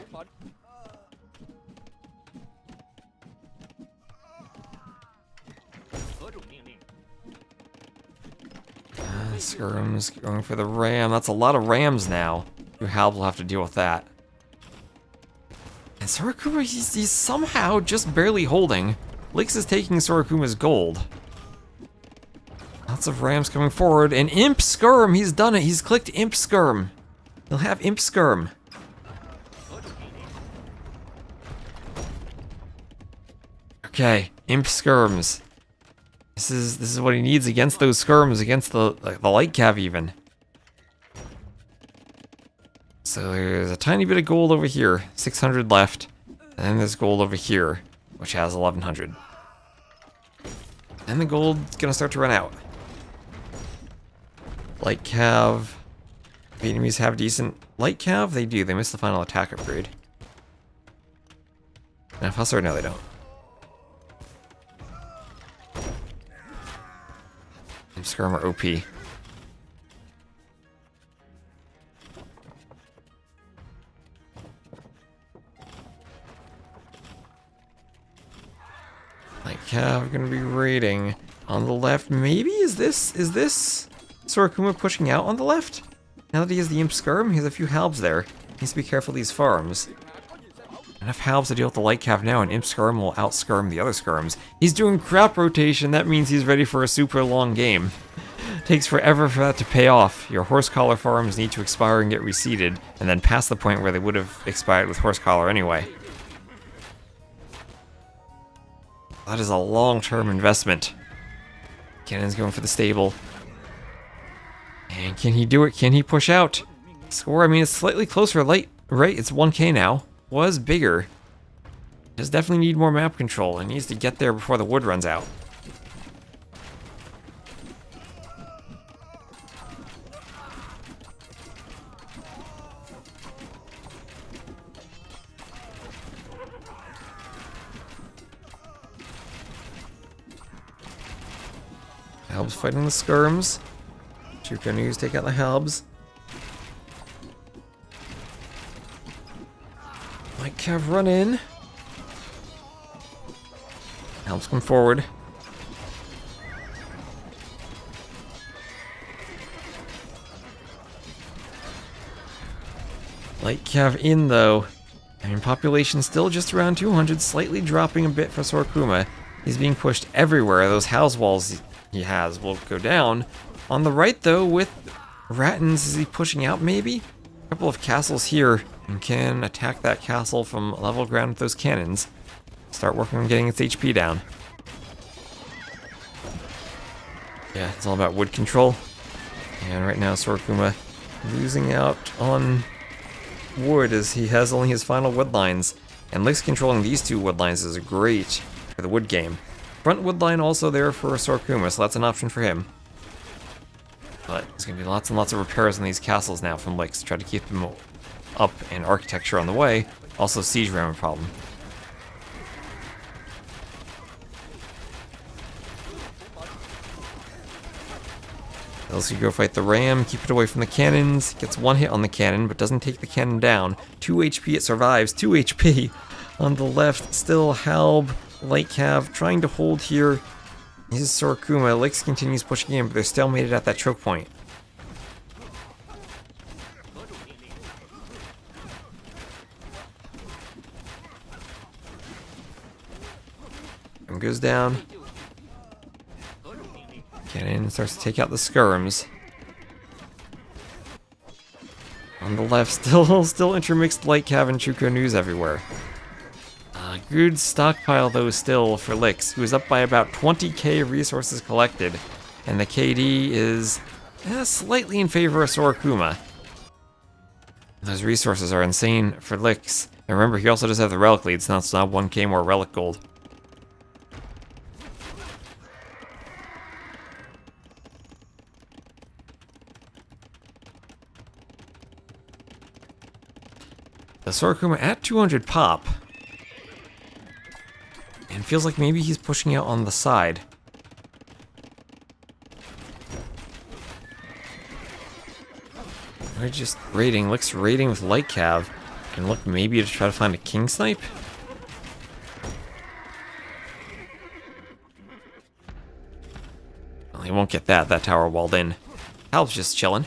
Skirm's going for the ram. That's a lot of rams now. Your halves will have to deal with that. And Sora Kuma, he's somehow just barely holding. Lyx is taking Sora Kuma's gold. Lots of rams coming forward, and Imp Skirm, he's done it. He's clicked Imp Skirm. He'll have Imp Skirm. Okay, Imp Skirms. This is what he needs against those Skirms, against the Light Cav even. So there's a tiny bit of gold over here, 600 left, and then there's gold over here, which has 1100. And the gold's gonna start to run out. Light Cav. Vietnamese have decent Light Cav? They do, they missed the final attack upgrade. Now Hustler, no they don't. And Skirm are OP. Cav gonna be raiding on the left. Maybe is this Sora Kuma pushing out on the left? Now that he has the Imp Skirm, he has a few halbs there. Needs to be careful of these farms. Enough halbs to deal with the light cav now, and Imp Skirm will out-skirm the other skirms. He's doing crop rotation, that means he's ready for a super long game. Takes forever for that to pay off. Your horse collar farms need to expire and get reseeded, and then past the point where they would have expired with horse collar anyway. That is a long-term investment. Cannon's going for the stable. And can he do it? Can he push out? Score, I mean, it's slightly closer, right? It's 1k now. Was bigger. Does definitely need more map control. It needs to get there before the wood runs out. Halbs fighting the skirms. Two canoes take out the halbs. Light cav run in. Halbs come forward. Light cav in though. I mean, population still just around 200, slightly dropping a bit for Sora Kuma. He's being pushed everywhere. Those house walls he has will go down. On the right though, with Rattans, is he pushing out maybe? A couple of castles here, and can attack that castle from level ground with those cannons. Start working on getting its HP down. Yeah, it's all about wood control. And right now Sora Kuma losing out on wood as he has only his final wood lines. And Lyx controlling these two wood lines is great for the wood game. Front wood line also there for Sora Kuma, so that's an option for him. But there's going to be lots and lots of repairs on these castles now from Lyx to try to keep them up and architecture on the way. Also siege ram a problem. Else you go fight the ram, keep it away from the cannons. Gets one hit on the cannon, but doesn't take the cannon down. 2 HP, it survives. 2 HP on the left. Still halb, light cav, trying to hold here. This is Sora Kuma. Lyx continues pushing in, but they're stalemated at that choke point. Goes down. Cannon starts to take out the skirms. On the left, still intermixed light cav and Chuko news everywhere. Good stockpile though still for Lyx, who is up by about 20k resources collected, and the KD is slightly in favor of Sora Kuma. Those resources are insane for Lyx. And remember, he also does have the relic lead, so it's now 1k more relic gold. The Sora Kuma at 200 pop. And feels like maybe he's pushing out on the side. We're just raiding. Lyx raiding with light cav. And look maybe to try to find a king snipe. Well, he won't get that. That tower walled in. Hal's just chilling.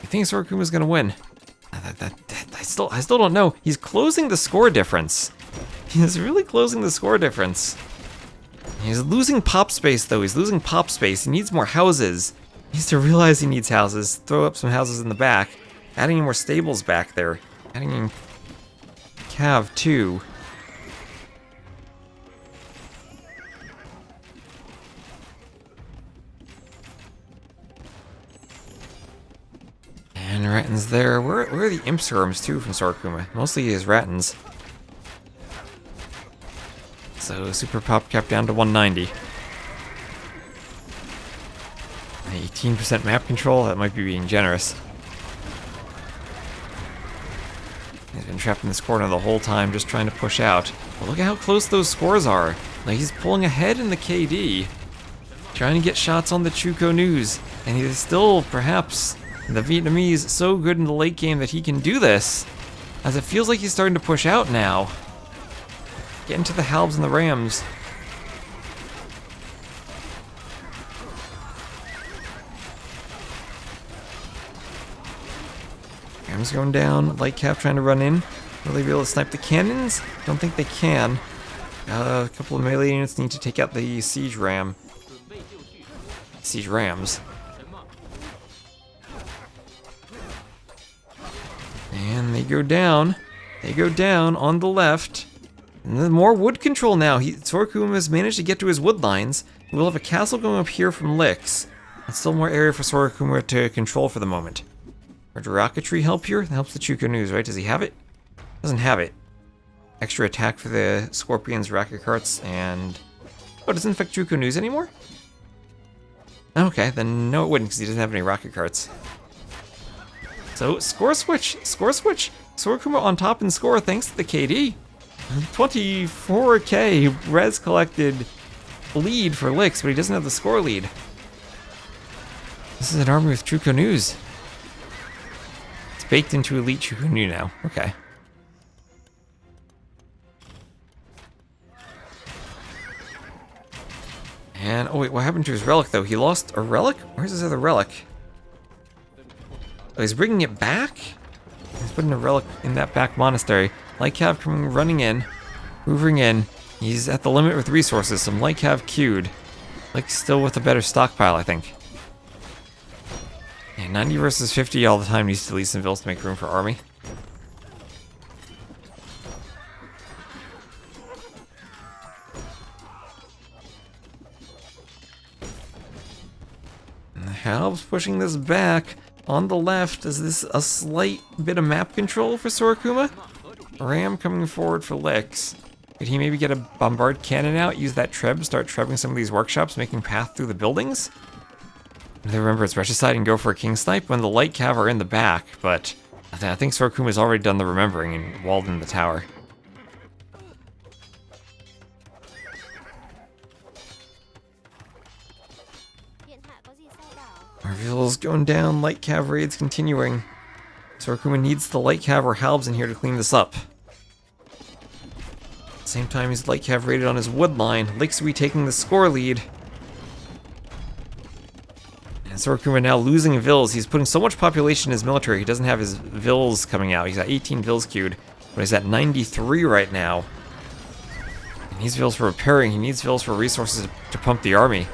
You think Sora Kuma's gonna win? I still don't know. He's closing the score difference. He's really closing the score difference. He's losing pop space though. He's losing pop space. He needs more houses. He needs to realize he needs houses. Throw up some houses in the back. Adding more stables back there. Adding in cav too. And Rattan's there. Where are the Imp Skirms too from Sora Kuma? Mostly his Rattans. So super pop cap down to 190. 18% map control, that might be being generous. He's been trapped in this corner the whole time, just trying to push out. But look at how close those scores are. Like, he's pulling ahead in the KD. Trying to get shots on the Chuko news. And he's still, perhaps, the Vietnamese so good in the late game that he can do this. As it feels like he's starting to push out now. Get into the halbs and the rams. Rams going down. Light cap trying to run in. Will they be able to snipe the cannons? Don't think they can. A couple of melee units need to take out the siege ram. Siege rams. And they go down. They go down on the left. And then more wood control now. Sora Kuma has managed to get to his wood lines. We'll have a castle going up here from Lyx. And still more area for Sora Kuma to control for the moment. Or does rocketry help here? That helps the Chukonoos, right? Does he have it? Doesn't have it. Extra attack for the Scorpions, rocket carts, and... Oh, it doesn't affect Chukonoos anymore? Okay, then no it wouldn't because he doesn't have any rocket carts. So, score switch! Score switch! Sora Kuma on top in score thanks to the KD. 24k res collected lead for Lyx, but he doesn't have the score lead. This is an army with Chukonoos. It's baked into Elite Chukonoo now. Okay. And, oh wait, what happened to his relic though? He lost a relic? Where's his other relic? Oh, he's bringing it back? He's putting a relic in that back monastery. Light Cav coming running in, moving in. He's at the limit with resources. Some Light Cav queued. Like still with a better stockpile, I think. Yeah, 90 versus 50 all the time needs to leave some vills to make room for army. And the halbs pushing this back. On the left, is this a slight bit of map control for Sora Kuma? Ram coming forward for Lyx. Could he maybe get a bombard cannon out, use that treb, start trebbing some of these workshops, making path through the buildings? And then remember, it's Regicide and go for a King Snipe when the Light Cav are in the back, but I think Sora Kuma's already done the remembering and walled in the tower. Reveals going down, Light Cav raids continuing. Sora Kuma needs the Light Cav or halbs in here to clean this up. Same time he's Light Cav raided on his wood line. Lyx retaking the score lead. And Sora Kuma now losing vills. He's putting so much population in his military, he doesn't have his vills coming out. He's got 18 vills queued, but he's at 93 right now. He needs vills for repairing, he needs vills for resources to pump the army.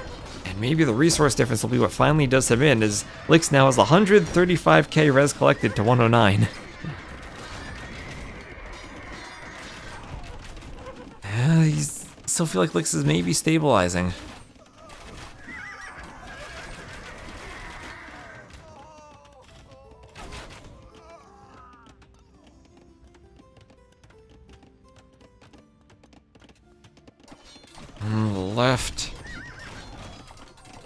And maybe the resource difference will be what finally does him in, as Lyx now has 135k res collected to 109. I still feel like Lyx is maybe stabilizing. On the left.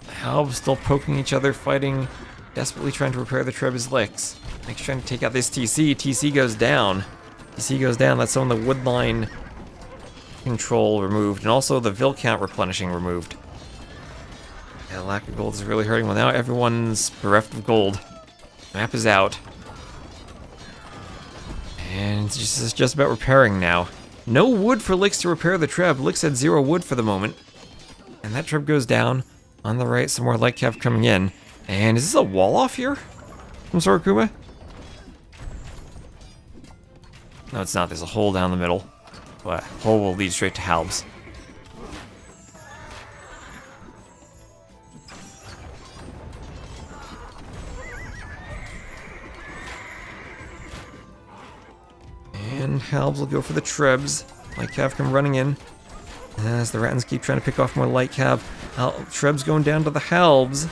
Halbs still poking each other, fighting, desperately trying to repair the Treb's Lyx. Lyx trying to take out this TC. TC goes down. TC goes down. That's on the woodline control removed, and also the Vil count replenishing removed. Yeah, the lack of gold is really hurting. Well, now everyone's bereft of gold. Map is out. And it's just about repairing now. No wood for Lyx to repair the Treb. Lyx had 0 wood for the moment. And that Treb goes down. On the right, some more Light Cav coming in. And is this a wall off here from Sora Kuma? No, it's not. There's a hole down the middle. But hole will lead straight to halbs. And halbs will go for the Trebs. Light Cav come running in. As the Rattans keep trying to pick off more Light Cav. Treb's going down to the halbs.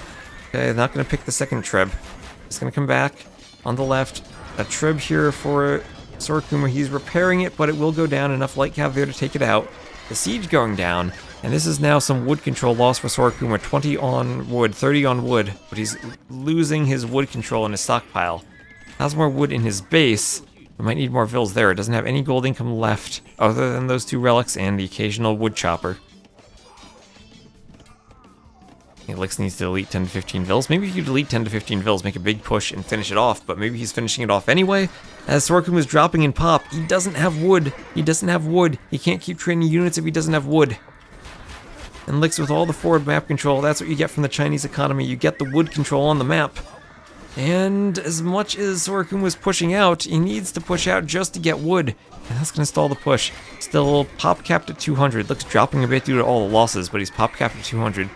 Okay, not going to pick the second Treb. It's going to come back on the left. A Treb here for Sora Kuma. He's repairing it, but it will go down. Enough Light Cav there to take it out. The siege going down. And this is now some wood control loss for Sora Kuma. 20 on wood, 30 on wood. But he's losing his wood control in his stockpile. Has more wood in his base. We might need more vills there. It doesn't have any gold income left other than those 2 relics and the occasional wood chopper. Lyx needs to delete 10 to 15 vills. Maybe if you delete 10 to 15 vills, make a big push and finish it off, but maybe he's finishing it off anyway. As Sora Kuma is dropping in pop, he doesn't have wood. He doesn't have wood. He can't keep training units if he doesn't have wood. And Lyx with all the forward map control, that's what you get from the Chinese economy. You get the wood control on the map. And as much as Sora Kuma was pushing out, he needs to push out just to get wood. And that's going to stall the push. Still pop capped at 200. Looks dropping a bit due to all the losses, but he's pop capped at 200.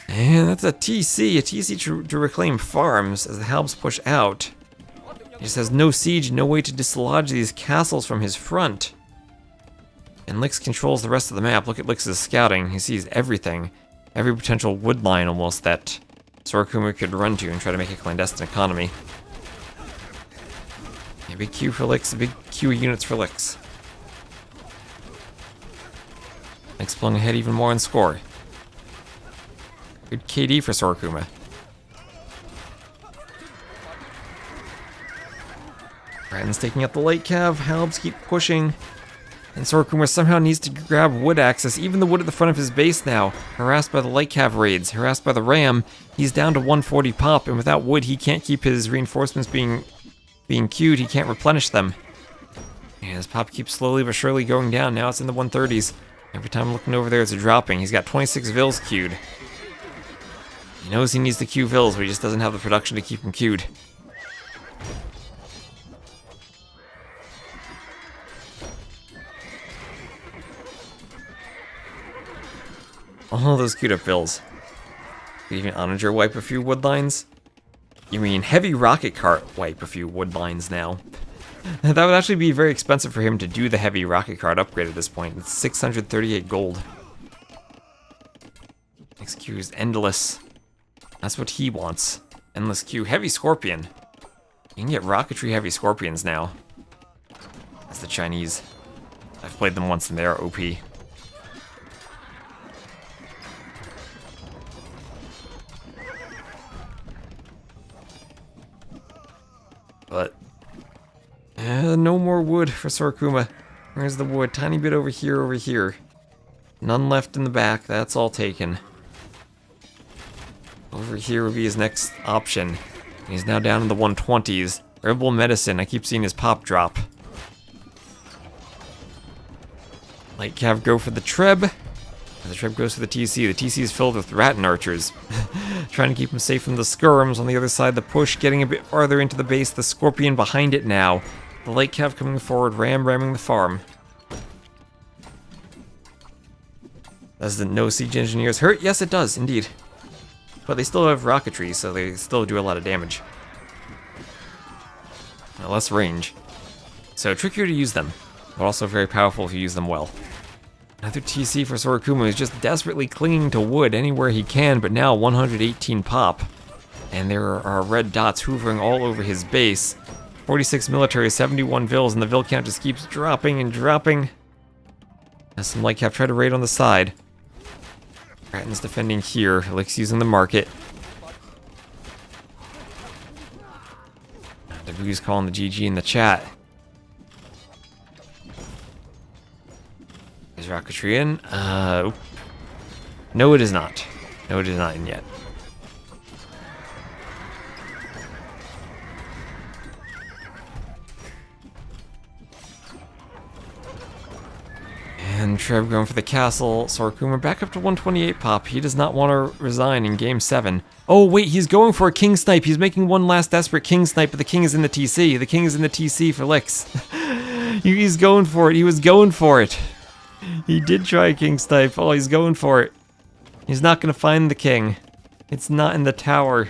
And that's a TC to reclaim farms as the Halbs push out. He just has no siege, no way to dislodge these castles from his front. And Lyx controls the rest of the map. Look at Lyx's scouting. He sees everything. Every potential wood line almost that Sora Kuma could run to and try to make a clandestine economy. A big queue for Lyx, a big queue of units for Lyx. Lyx pulling ahead even more in score. Good KD for Sora Kuma. Ratton's taking out the light cav, Halbs keep pushing. And Sora Kuma somehow needs to grab wood access, even the wood at the front of his base now. Harassed by the light cav raids, harassed by the ram, he's down to 140 pop, and without wood he can't keep his reinforcements being queued, he can't replenish them. And his pop keeps slowly but surely going down, now it's in the 130s. Every time I'm looking over there it's a dropping. He's got 26 vills queued. He knows he needs to queue vills, but he just doesn't have the production to keep him queued. All those queued up vills. Could even Onager wipe a few wood lines? You mean heavy rocket cart wipe a few wood lines now? That would actually be very expensive for him to do the heavy rocket cart upgrade at this point. It's 638 gold. Next queue is endless. That's what he wants. Endless queue. Heavy scorpion. You can get rocketry heavy scorpions now. That's the Chinese. I've played them once and they are OP. But no more wood for Sora Kuma. Where's the wood? Tiny bit over here, over here. None left in the back. That's all taken. Over here would be his next option. He's now down in the 120s. Herbal medicine. I keep seeing his pop drop. Light cav go for the Treb. The Treb goes for the TC. The TC is filled with Ratton archers. Trying to keep him safe from the skirms. On the other side, the push getting a bit farther into the base. The Scorpion behind it now. The light cav coming forward, ramming the farm. Does the no siege engineers hurt? Yes, it does, indeed. But they still have rocketry, so they still do a lot of damage. Less range. So trickier to use them, but also very powerful if you use them well. Another TC for Sora Kuma is just desperately clinging to wood anywhere he can, but now 118 pop. And there are red dots hoovering all over his base. 46 military, 71 vills, and the vill count just keeps dropping and dropping. As some light cap try to raid on the side. Ratton's defending here. Lyx using the market. W's calling the GG in the chat. Is rocketry in? No, it is not. No, it is not in yet. And Treb going for the castle. Sora Kuma back up to 128 pop. He does not want to resign in game 7. Oh, wait, he's going for a king snipe. He's making one last desperate king snipe, but the king is in the TC. The king is in the TC for Lyx. He's going for it. He was going for it. He did try a king snipe. Oh, he's going for it. He's not going to find the king. It's not in the tower.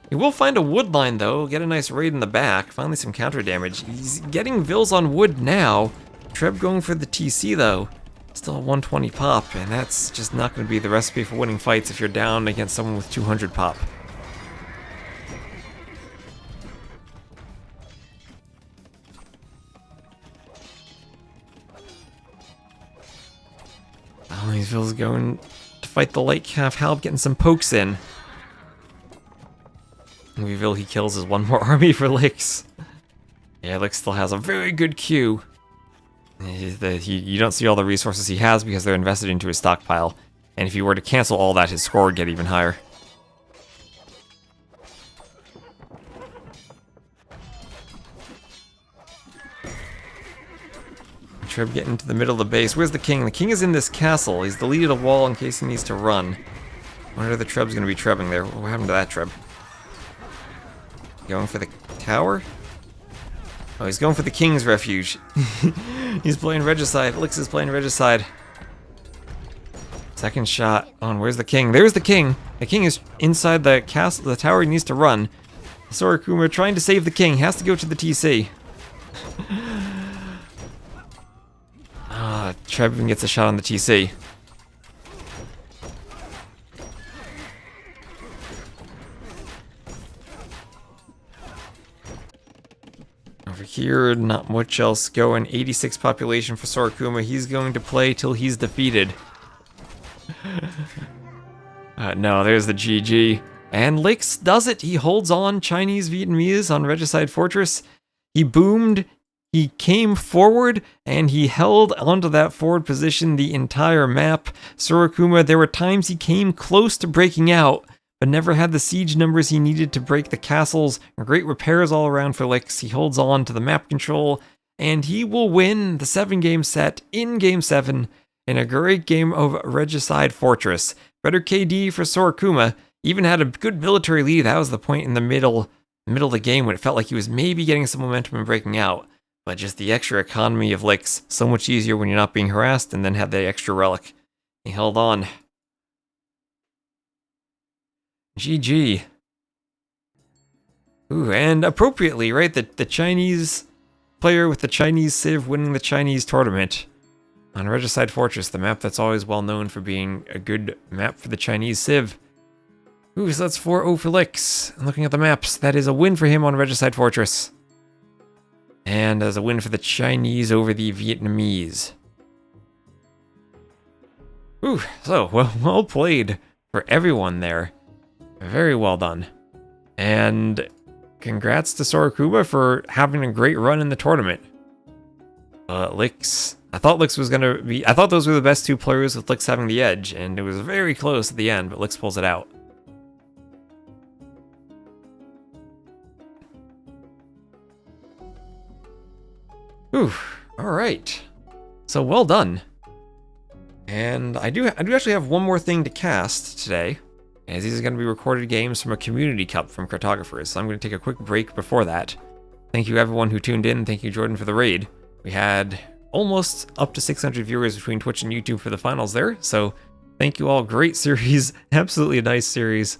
He will find a wood line, though. Get a nice raid in the back. Finally some counter damage. He's getting vills on wood now. Treb going for the TC, though. Still a 120 pop, and that's just not going to be the recipe for winning fights if you're down against someone with 200 pop. Oh, these vills going to fight the light calf. Halb getting some pokes in. Every vill he kills is one more army for Lyx. Yeah, Lyx still has a very good queue. You don't see all the resources he has because they're invested into his stockpile. And if he were to cancel all that, his score would get even higher. Treb getting into the middle of the base. Where's the king? The king is in this castle. He's deleted a wall in case he needs to run. I wonder if the Treb's going to be trebbing there. What happened to that Treb? Going for the tower? Oh, he's going for the king's refuge. He's playing Regicide. Lyx is playing Regicide. Second shot on. Where's the king? There's the king. The king is inside the castle. The tower he needs to run. Sora Kuma trying to save the king. Has to go to the TC. Treb even gets a shot on the TC. Over here, not much else going. 86 population for Sora Kuma. He's going to play till he's defeated. No, there's the GG. And Lyx does it. He holds on Chinese Vietnamese on Regicide Fortress. He boomed. He came forward, and he held onto that forward position the entire map. Sora Kuma, there were times he came close to breaking out, but never had the siege numbers he needed to break the castles. Great repairs all around for Lyx. He holds on to the map control, and he will win the 7-game set in Game 7 in a great game of Regicide Fortress. Better KD for Sora Kuma. Even had a good military lead. That was the point in the middle of the game when it felt like he was maybe getting some momentum and breaking out. But just the extra economy of Lyx, so much easier when you're not being harassed, and then had the extra relic. He held on. GG. Ooh, and appropriately, right? The Chinese player with the Chinese Civ winning the Chinese tournament on Regicide Fortress, the map that's always well known for being a good map for the Chinese Civ. Ooh, so that's 4-0 for Lyx. And looking at the maps, that is a win for him on Regicide Fortress. And as a win for the Chinese over the Vietnamese. Ooh, so well played for everyone there. Very well done. And congrats to Sora Kuma for having a great run in the tournament. Lyx, I thought Lyx was gonna be, I thought those were the best two players with Lyx having the edge, and it was very close at the end, but Lyx pulls it out. Ooh, alright. So well done. And I do actually have one more thing to cast today, as these are going to be recorded games from a community cup from Cartographers, so I'm going to take a quick break before that. Thank you everyone who tuned in, thank you Jordan for the raid. We had almost up to 600 viewers between Twitch and YouTube for the finals there, so thank you all, great series, absolutely a nice series.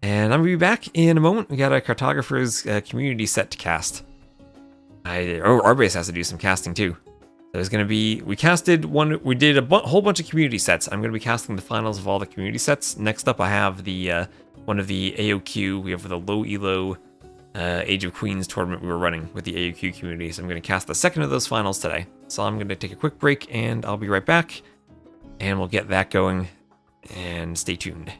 And I'm going to be back in a moment. We got a Cartographers community set to cast. Our base has to do some casting too. So it's going to be, we did a whole bunch of community sets. I'm going to be casting the finals of all the community sets. Next up I have the one of the AOQ. We have the low elo Age of Queens tournament we were running with the AOQ community. So I'm going to cast the second of those finals today. So I'm going to take a quick break and I'll be right back. And we'll get that going. And stay tuned.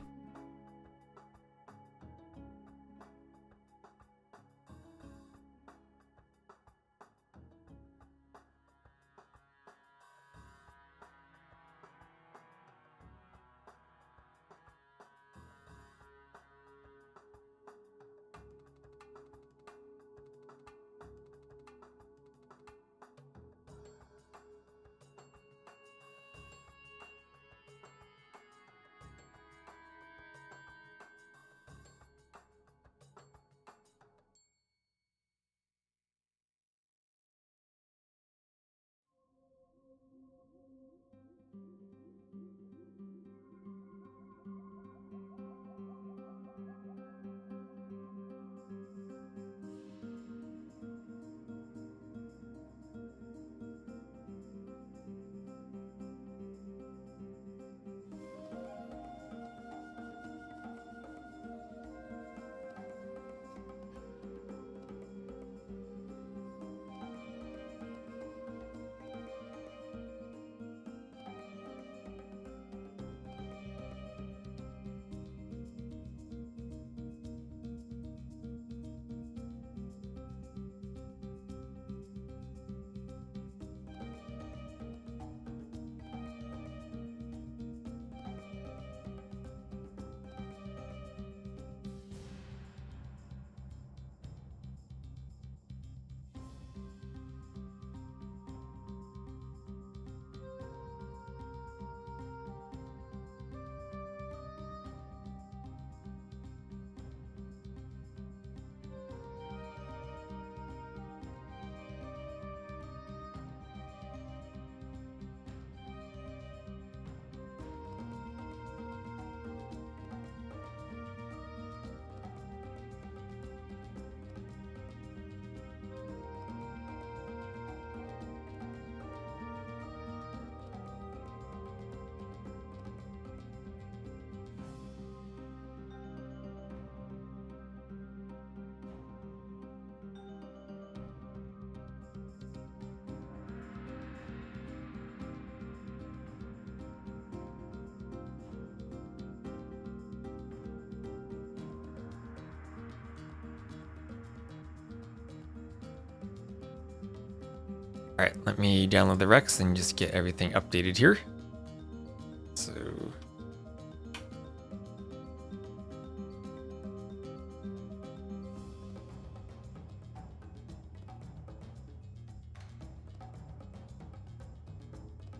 Alright, let me download the Rex and just get everything updated here. So...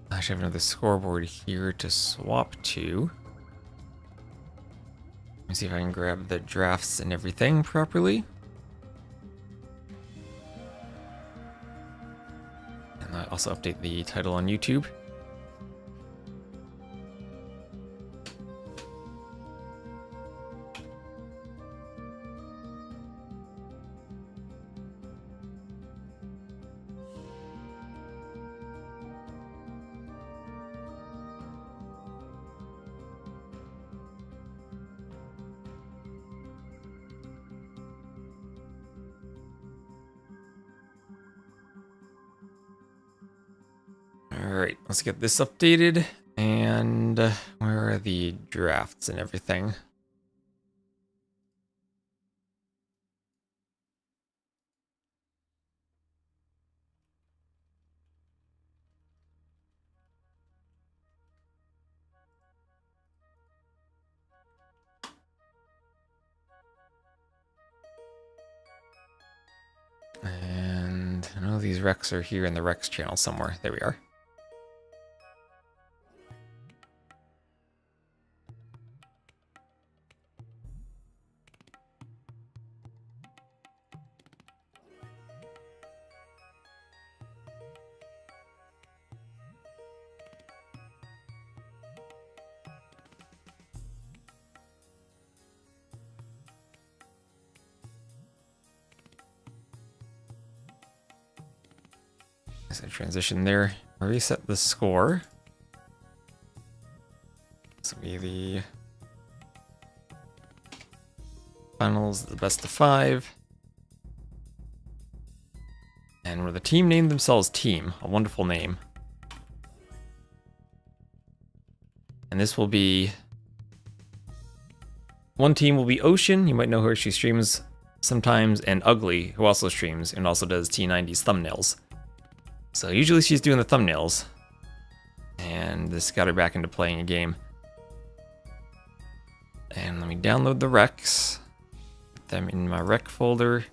I should have another scoreboard here to swap to. Let me see if I can grab the drafts and everything properly. And I also update the title on YouTube. Alright, let's get this updated. And where are the drafts and everything? And I know these Recs are here in the Rex channel somewhere. There we are. As I transition there, I'll reset the score. This will be the finals, the best of 5. And where the team named themselves Team, a wonderful name. And this will be... One team will be Ocean, you might know her, she streams sometimes, and Ugly, who also streams and also does T90's thumbnails. So usually she's doing the thumbnails. And this got her back into playing a game. And let me download the Recs. Put them in my Rec folder.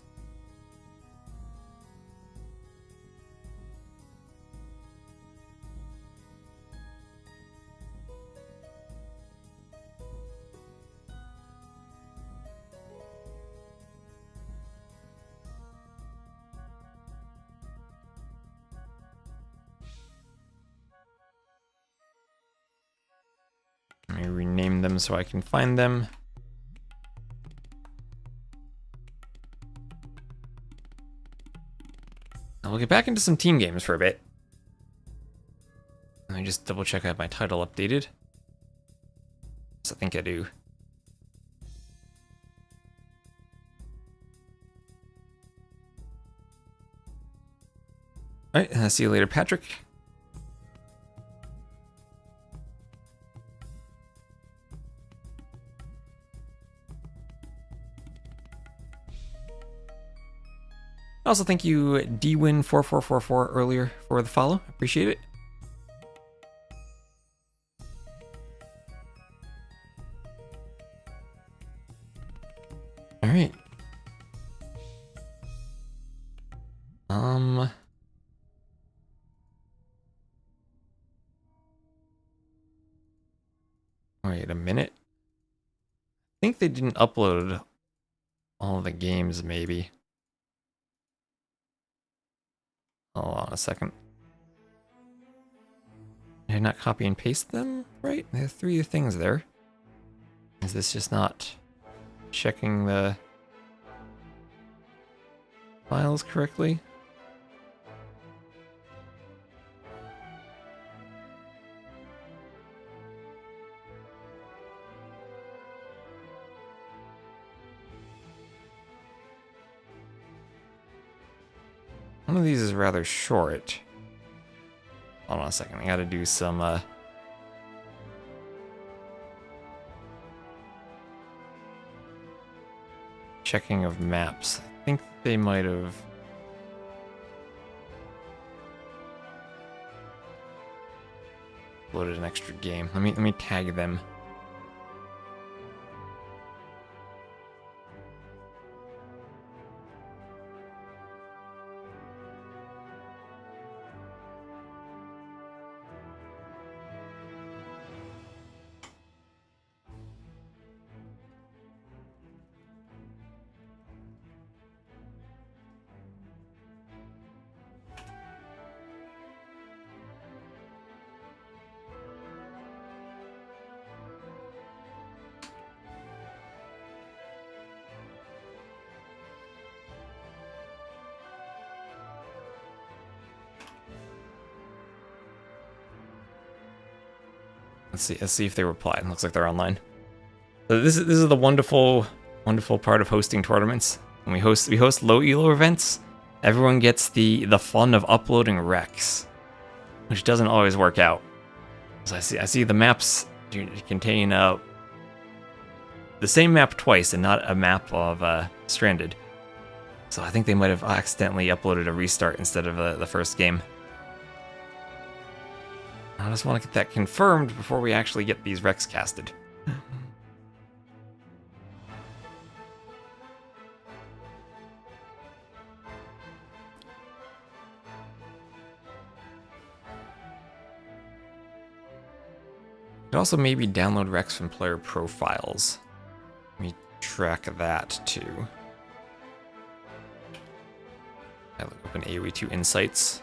Let me rename them so I can find them. Now we'll get back into some team games for a bit. Let me just double check I have my title updated. Yes, I think I do. Alright, see you later, Patrick. Also, thank you, dwin4444 earlier for the follow. Appreciate it. All right. Wait a minute. I think they didn't upload all the games, maybe. Hold on a second. Did I not copy and paste them? Right? There are 3 things there. Is this just not checking the files correctly? One of these is rather short. Hold on a second, I gotta do some checking of maps. I think they might have... uploaded an extra game. Let me tag them. Let's see if they reply. It looks like they're online. So this is the wonderful part of hosting tournaments. When we host low elo events, everyone gets the fun of uploading recs, which doesn't always work out. So I see the maps contain the same map twice and not a map of Stranded. So I think they might have accidentally uploaded a restart instead of the first game. I just want to get that confirmed before we actually get these recs casted. Could also maybe download recs from player profiles. Let me track that too. I open AoE2 Insights.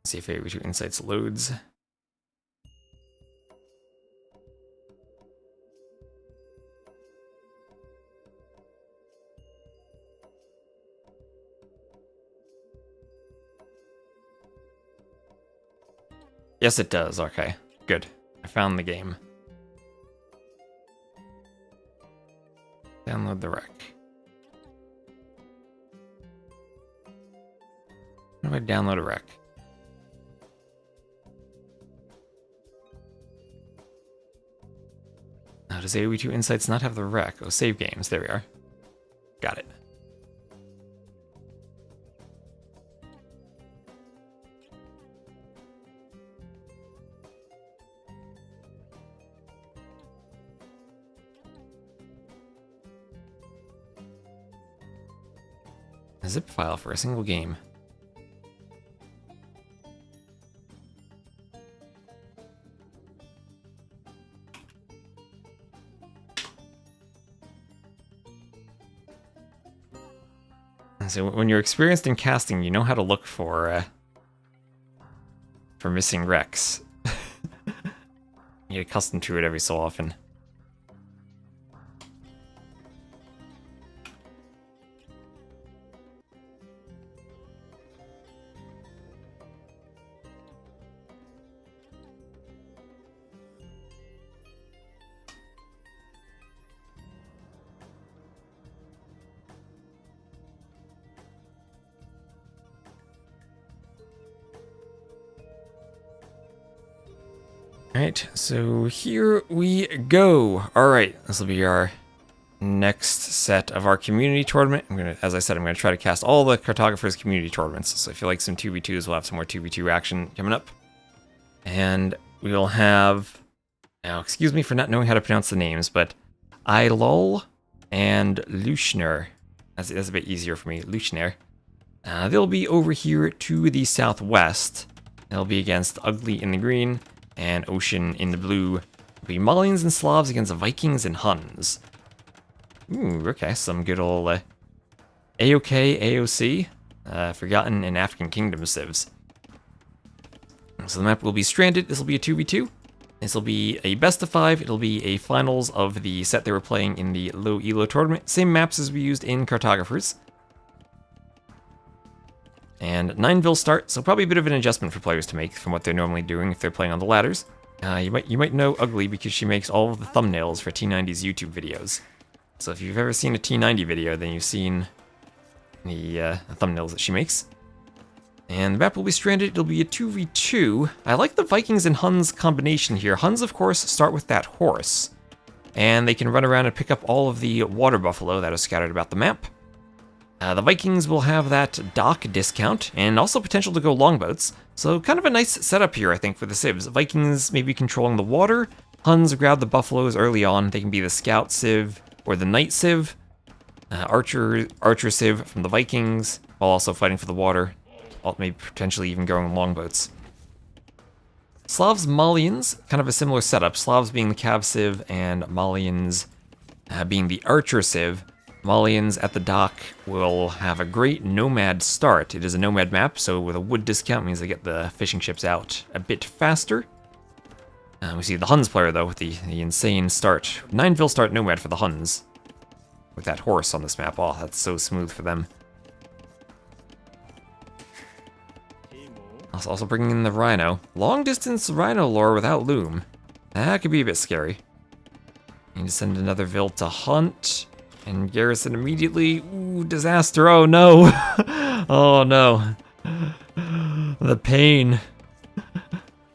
See if AoE2 Insights loads. Yes, it does. Okay, good. I found the game. Download the rec. How do I download a rec? Now, does AoE2 Insights not have the rec? Oh, save games. There we are. Got it. A zip file for a single game. So when you're experienced in casting, you know how to look for missing recs. You get accustomed to it every so often. Alright, so here we go. Alright, this will be our next set of our community tournament. As I said, I'm gonna try to cast all the Cartographers community tournaments. So if you like some 2v2s, we'll have some more 2v2 action coming up. And we'll have, now excuse me for not knowing how to pronounce the names, but Ilol and Luchner. That's a bit easier for me, Luchner. They'll be over here to the southwest. They'll be against Ugly in the green and Ocean in the blue. It'll be Malians and Slavs against Vikings and Huns. Ooh, okay, some good old AOK, AOC, Forgotten and African Kingdom civs. So the map will be Stranded. This will be a 2v2. This will be a best of 5. It'll be a finals of the set they were playing in the low elo tournament. Same maps as we used in Cartographers. And 9 start, so probably a bit of an adjustment for players to make from what they're normally doing if they're playing on the ladders. You might know Ugly because she makes all of the thumbnails for T90's YouTube videos. So if you've ever seen a T90 video, then you've seen the thumbnails that she makes. And the map will be stranded. It'll be a 2v2. I like the Vikings and Huns combination here. Huns, of course, start with that horse. And they can run around and pick up all of the water buffalo that are scattered about the map. The Vikings will have that dock discount, and also potential to go longboats. So kind of a nice setup here, I think, for the civs. Vikings maybe controlling the water. Huns grab the buffaloes early on. They can be the scout civ or the knight civ. Archer civ from the Vikings, while also fighting for the water. Maybe potentially even going longboats. Slavs, Malians, kind of a similar setup. Slavs being the cav civ, and Malians being the archer civ. Malians at the dock will have a great nomad start. It is a nomad map, so with a wood discount means they get the fishing ships out a bit faster. We see the Huns player, though, with the insane start. 9 start nomad for the Huns. With that horse on this map. Oh, that's so smooth for them. Also bringing in the Rhino. Long distance Rhino lore without loom. That could be a bit scary. Need to send another Vil to hunt. And garrison immediately. Ooh, disaster. Oh no. Oh no. The pain.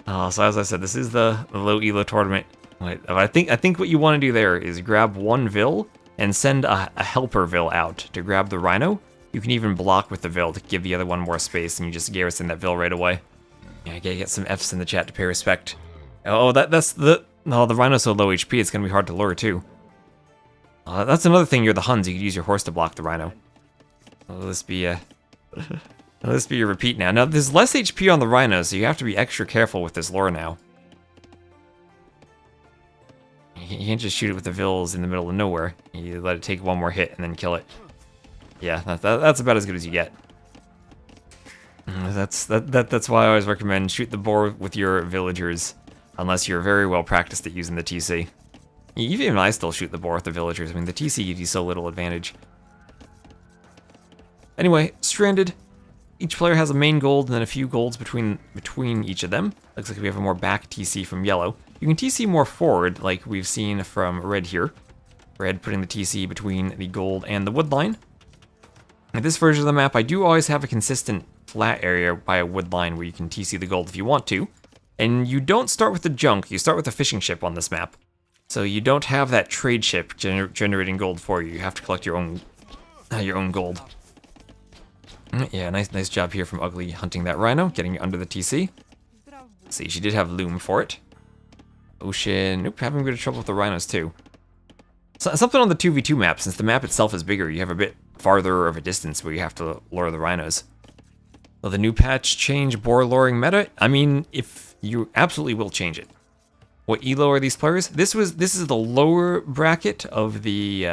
So as I said, this is the low elo tournament. Wait, I think what you want to do there is grab one Vil and send a helper Vil out to grab the Rhino. You can even block with the Vil to give the other one more space, and you just garrison that Vil right away. Yeah, I gotta get some Fs in the chat to pay respect. Oh, the Rhino's so low HP, it's gonna be hard to lure too. That's another thing. You're the Huns. You could use your horse to block the Rhino. Will this be a repeat now? Now there's less HP on the Rhino, so you have to be extra careful with this lure now. You can't just shoot it with the Vils in the middle of nowhere. You let it take one more hit and then kill it. Yeah, that's about as good as you get. That's why I always recommend shoot the boar with your villagers, unless you're very well practiced at using the TC. Even I still shoot the boar with the villagers. I mean, the TC gives you so little advantage. Anyway, stranded. Each player has a main gold and then a few golds between each of them. Looks like we have a more back TC from yellow. You can TC more forward, like we've seen from red here. Red putting the TC between the gold and the wood line. In this version of the map, I do always have a consistent flat area by a wood line where you can TC the gold if you want to. And you don't start with the junk, you start with a fishing ship on this map. So you don't have that trade ship generating gold for you. You have to collect your own gold. Yeah, nice job here from Ugly hunting that Rhino, getting it under the TC. See, she did have loom for it. Ocean, nope, having a bit of trouble with the Rhinos too. So, something on the 2v2 map, since the map itself is bigger, you have a bit farther of a distance where you have to lure the Rhinos. Will the new patch change boar luring meta? I mean, if you absolutely will change it. What elo are these players? This is the lower bracket of the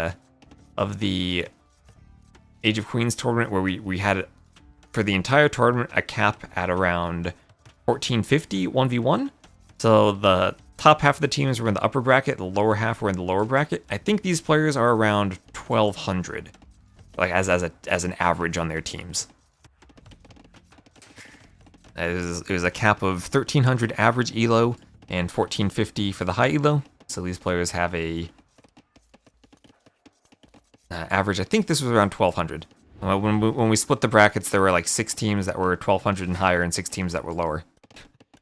Age of Queens tournament, where we had, for the entire tournament, a cap at around 1450 1v1. So the top half of the teams were in the upper bracket, the lower half were in the lower bracket. I think these players are around 1200, like as an average on their teams. It was a cap of 1300 average elo and 1450 for the high elo. So these players have a average. I think this was around 1200. When we split the brackets, there were like 6 teams that were 1200 and higher, and 6 teams that were lower.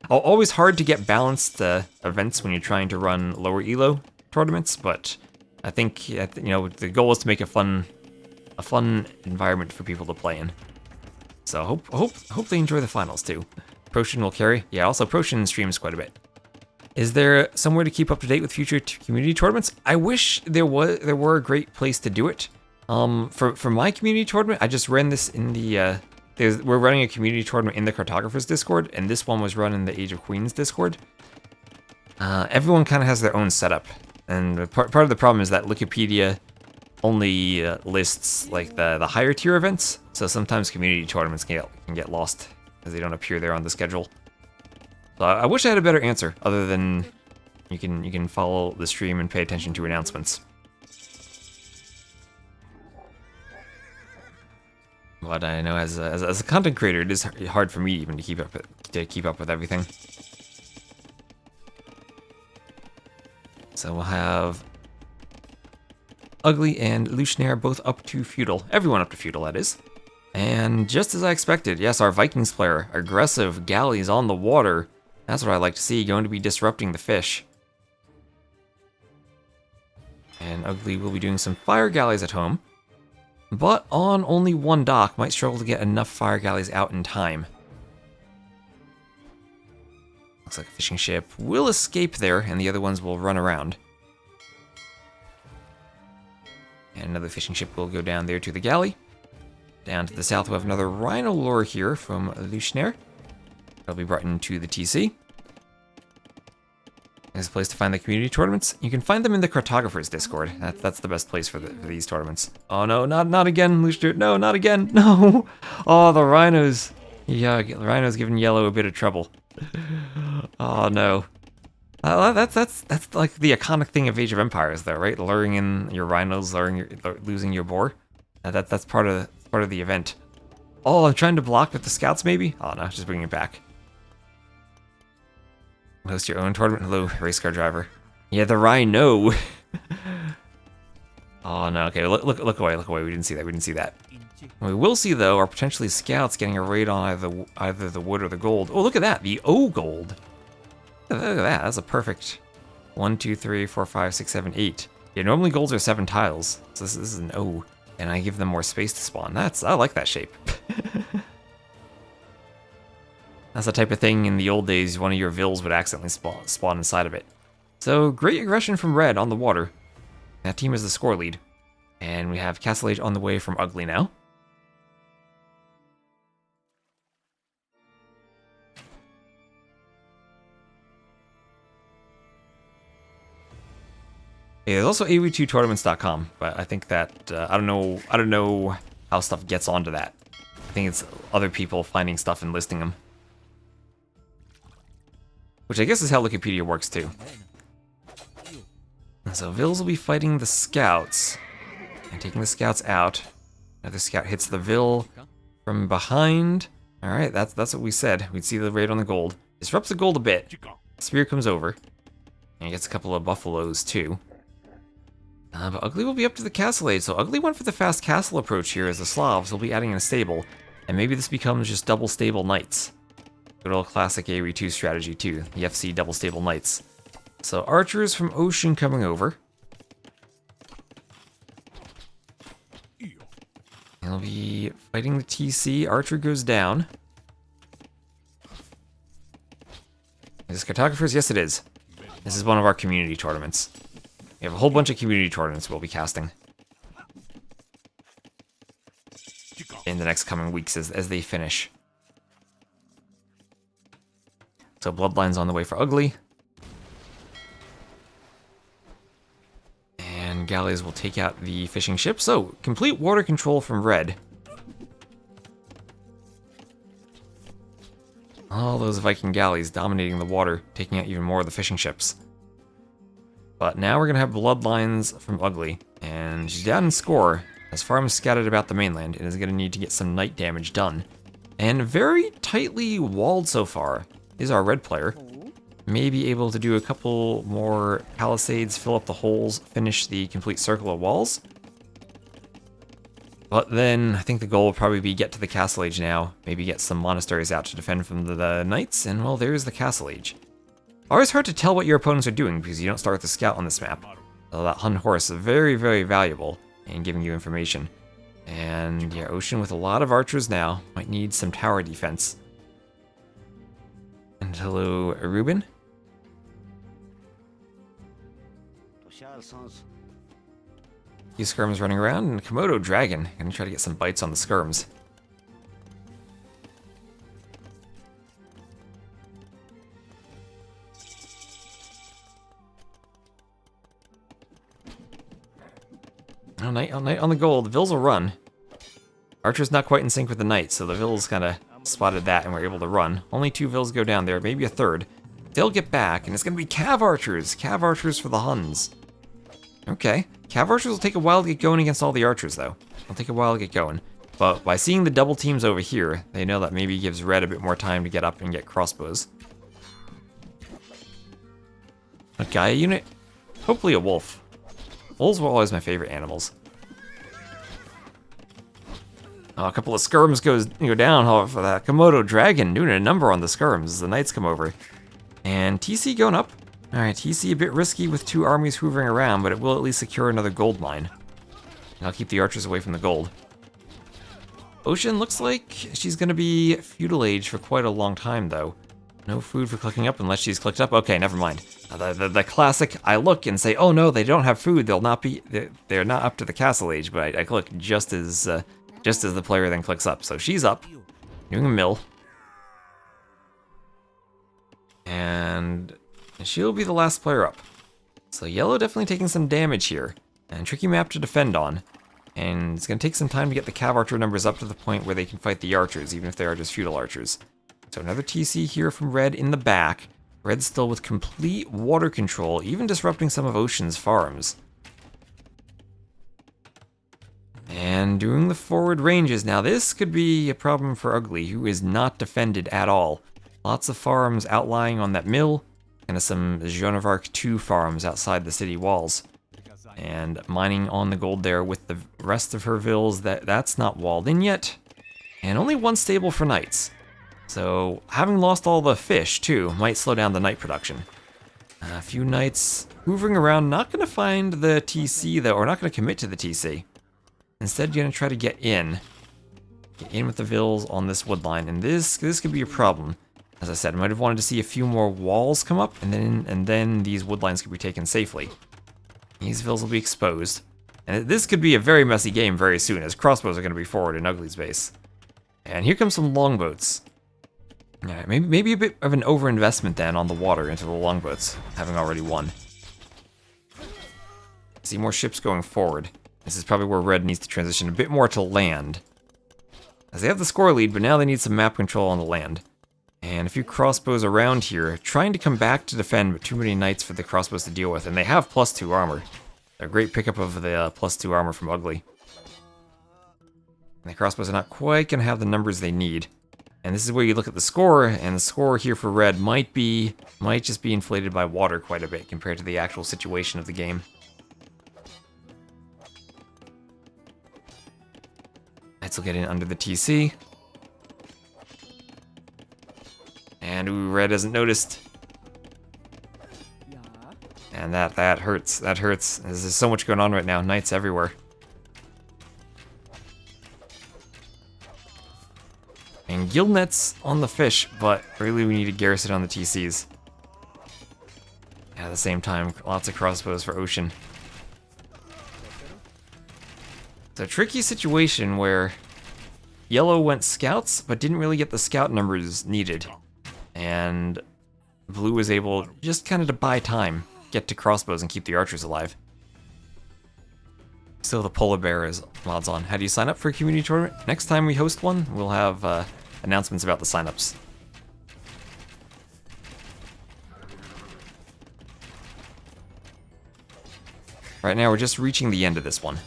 Always hard to get balanced events when you're trying to run lower elo tournaments, but I think the goal is to make a fun environment for people to play in. So hope they enjoy the finals too. Proshin will carry. Yeah, also Proshin streams quite a bit. Is there somewhere to keep up to date with future community tournaments? I wish there were a great place to do it. For my community tournament, I just ran this in the we're running a community tournament in the Cartographers Discord, and this one was run in the Age of Queens Discord. Everyone kind of has their own setup, and part of the problem is that Wikipedia only lists like the higher tier events, so sometimes community tournaments can get lost because they don't appear there on the schedule. So I wish I had a better answer, other than you can follow the stream and pay attention to announcements. But I know as a content creator, it is hard for me even to keep up with everything. So we'll have Ugly and Lucianaire both up to feudal. Everyone up to feudal, that is. And just as I expected, yes, our Vikings player, aggressive galleys on the water. That's what I like to see, going to be disrupting the fish. And Ugly will be doing some fire galleys at home, but on only one dock, might struggle to get enough fire galleys out in time. Looks like a fishing ship will escape there, and the other ones will run around. And another fishing ship will go down there to the galley. Down to the south, we have another rhino lure here from Luchner. That'll be brought into the TC. There's a place to find the community tournaments. You can find them in the Cartographers Discord. That's the best place for these tournaments. Oh no, not again, Luchner. No, not again. No. Oh, the rhinos. Yeah, the rhinos giving Yellow a bit of trouble. Oh no. That's like the iconic thing of Age of Empires, though, right? Luring in your rhinos, losing your boar. That's part of the event. Oh, I'm trying to block with the scouts, maybe? Oh no, just bringing it back. Host your own tournament. Hello, race car driver. Yeah, the rhino. Oh no. Okay, look away. We didn't see that. What we will see though are potentially scouts getting a raid on either the wood or the gold. Oh, look at that, the O gold. Look at that. That's a perfect 1, 2, 3, 4, 5, 6, 7, 8. Yeah, normally golds are 7 tiles, so this is an O, and I give them more space to spawn. I like that shape. That's the type of thing in the old days one of your vills would accidentally spawn inside of it. So, great aggression from Red on the water. That team is the score lead. And we have Castle Age on the way from Ugly now. Yeah, there's also AV2tournaments.com, but I think that I don't know how stuff gets onto that. I think it's other people finding stuff and listing them. Which I guess is how Wikipedia works too. So Vils will be fighting the scouts and taking the scouts out. Another scout hits the Vil from behind. All right, that's what we said. We'd see the raid on the gold. Disrupts the gold a bit. Spear comes over and he gets a couple of buffaloes too. But Ugly will be up to the castle age, so Ugly went for the fast castle approach here as the Slavs will be adding in a stable, and maybe this becomes just double stable knights. Good old classic AoE2 strategy too, the FC double stable knights. So archers from Ocean coming over. He'll be fighting the TC, Archer goes down. Is this Cartographers? Yes it is. This is one of our community tournaments. We have a whole bunch of community tournaments we'll be casting in the next coming weeks as they finish. So Bloodline's on the way for Ugly. And galleys will take out the fishing ship. So, complete water control from Red. All those Viking galleys dominating the water, taking out even more of the fishing ships. But now we're going to have Bloodlines from Ugly. And she's down in score, as farms scattered about the mainland, and is going to need to get some night damage done. And very tightly walled so far is our Red player. May be able to do a couple more palisades, fill up the holes, finish the complete circle of walls. But then I think the goal will probably be get to the Castle Age now, maybe get some monasteries out to defend from the knights, and well, there's the Castle Age. Always hard to tell what your opponents are doing because you don't start with the scout on this map. So that Hun horse is very, very valuable in giving you information. And yeah, Ocean with a lot of archers now, might need some tower defense. And hello, Ruben. Few skirms running around, and Komodo Dragon. Gonna try to get some bites on the skirms. All night on the gold. The Vils will run. Archer's not quite in sync with the knight, so the Vils kind of spotted that and were able to run. Only 2 Vils go down there, maybe a third. They'll get back, and it's gonna be Cav Archers. Cav Archers for the Huns. Okay. Cav Archers will take a while to get going against all the archers, though. It'll take a while to get going. But by seeing the double teams over here, they know that maybe gives Red a bit more time to get up and get crossbows. A Gaia unit? Hopefully a wolf. Wolves were always my favorite animals. A couple of skirms go down. However, that Komodo dragon doing a number on the skirms as the knights come over. And TC going up. Alright, TC a bit risky with 2 armies hoovering around, but it will at least secure another gold mine. And I'll keep the archers away from the gold. Ocean looks like she's going to be feudal age for quite a long time, though. No food for clicking up unless she's clicked up. Okay, never mind. The classic, I look and say, oh no, they don't have food. They're not up to the castle age, but I click just as the player then clicks up. So she's up, doing a mill. And she'll be the last player up. So yellow definitely taking some damage here. And tricky map to defend on. And it's going to take some time to get the cav archer numbers up to the point where they can fight the archers, even if they are just feudal archers. So another TC here from red in the back. Red's still with complete water control, even disrupting some of Ocean's farms. And doing the forward ranges. Now this could be a problem for Ugly, who is not defended at all. Lots of farms outlying on that mill, and some Joan of Arc 2 farms outside the city walls. And mining on the gold there with the rest of her vills, that's not walled in yet. And only 1 stable for knights. So having lost all the fish too might slow down the knight production. A few knights hoovering around, not going to find the TC though, or not going to commit to the TC. Instead going to try to get in. Get in with the vills on this wood line, and this could be a problem. As I said, I might have wanted to see a few more walls come up, and then these wood lines could be taken safely. These vills will be exposed. And this could be a very messy game very soon, as crossbows are going to be forward in Ugly's base. And here comes some longboats. Alright, maybe a bit of an overinvestment then on the water into the longboats, having already won. See more ships going forward. This is probably where red needs to transition a bit more to land. As they have the score lead, but now they need some map control on the land. And a few crossbows around here, trying to come back to defend, but too many knights for the crossbows to deal with. And they have +2 armor. A great pickup of the +2 armor from Ugly. And the crossbows are not quite going to have the numbers they need. And this is where you look at the score, and the score here for red might just be inflated by water quite a bit compared to the actual situation of the game. Knights will get in under the TC. And ooh, red hasn't noticed. And that hurts. That hurts. There's so much going on right now. Knights everywhere. And guild nets on the fish, but really we need a garrison on the TCs. At the same time, lots of crossbows for Ocean. It's a tricky situation where yellow went scouts, but didn't really get the scout numbers needed. And blue was able just kind of to buy time, get to crossbows and keep the archers alive. Still the polar bear is mods on. How do you sign up for a community tournament? Next time we host one, we'll have announcements about the signups. Right now we're just reaching the end of this one.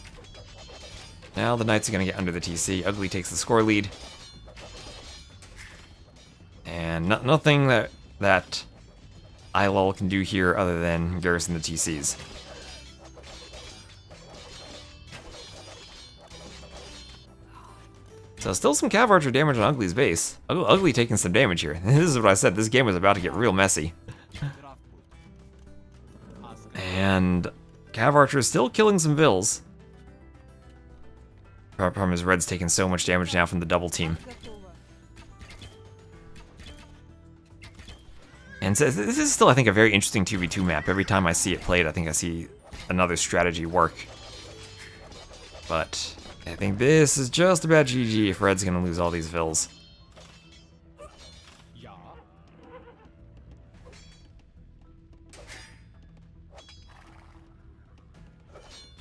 Now the knights are going to get under the TC. Ugly takes the score lead. And nothing that ILL can do here other than garrison the TCs. So still some cav archer damage on Ugly's base. Ugly taking some damage here. This is what I said, this game was about to get real messy. And cav archer is still killing some vills. Problem is red's taking so much damage now from the double team. And so this is still, I think, a very interesting 2v2 map. Every time I see it played, I think I see another strategy work. But I think this is just about GG if red's gonna lose all these vills.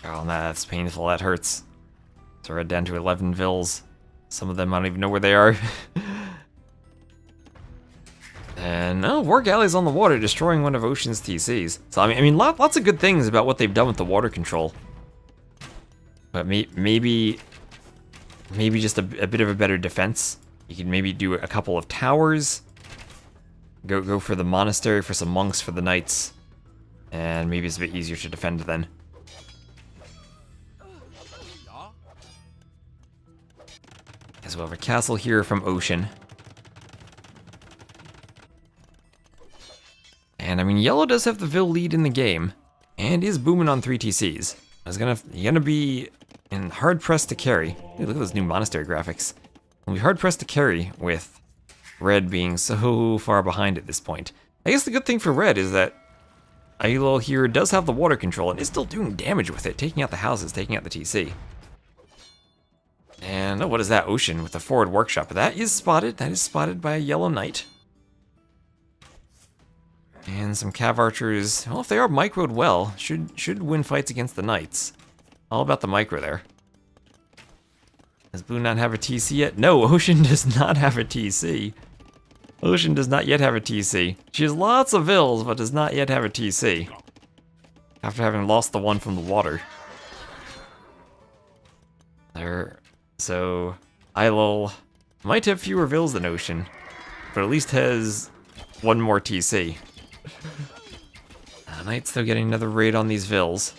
Oh, that's painful, that hurts. So red down to 11 vills. Some of them I don't even know where they are. And no, War Galley's on the water, destroying one of Ocean's TCs. So I mean, lots of good things about what they've done with the water control. But maybe just a bit of a better defense. You could maybe do a couple of towers. Go for the monastery for some monks for the knights. And maybe it's a bit easier to defend then. As well, have a castle here from Ocean. And I mean, yellow does have the Vil lead in the game, and is booming on 3 TCs. You're gonna be hard pressed to carry. Ooh, look at those new monastery graphics. You'll be hard pressed to carry with red being so far behind at this point. I guess the good thing for red is that Ailo here does have the water control and is still doing damage with it, taking out the houses, taking out the TC. And oh, what is that? Ocean with the forward workshop. That is spotted. That is spotted by a yellow knight. And some cav archers. Well, if they are microed well, should win fights against the knights. All about the micro there. Does Blue not have a TC yet? No, Ocean does not have a TC. Ocean does not yet have a TC. She has lots of Vils, but does not yet have a TC. After having lost the one from the water. There. So, Ailo might have fewer Vils than Ocean, but at least has one more TC. Knights, though, getting another raid on these Vils.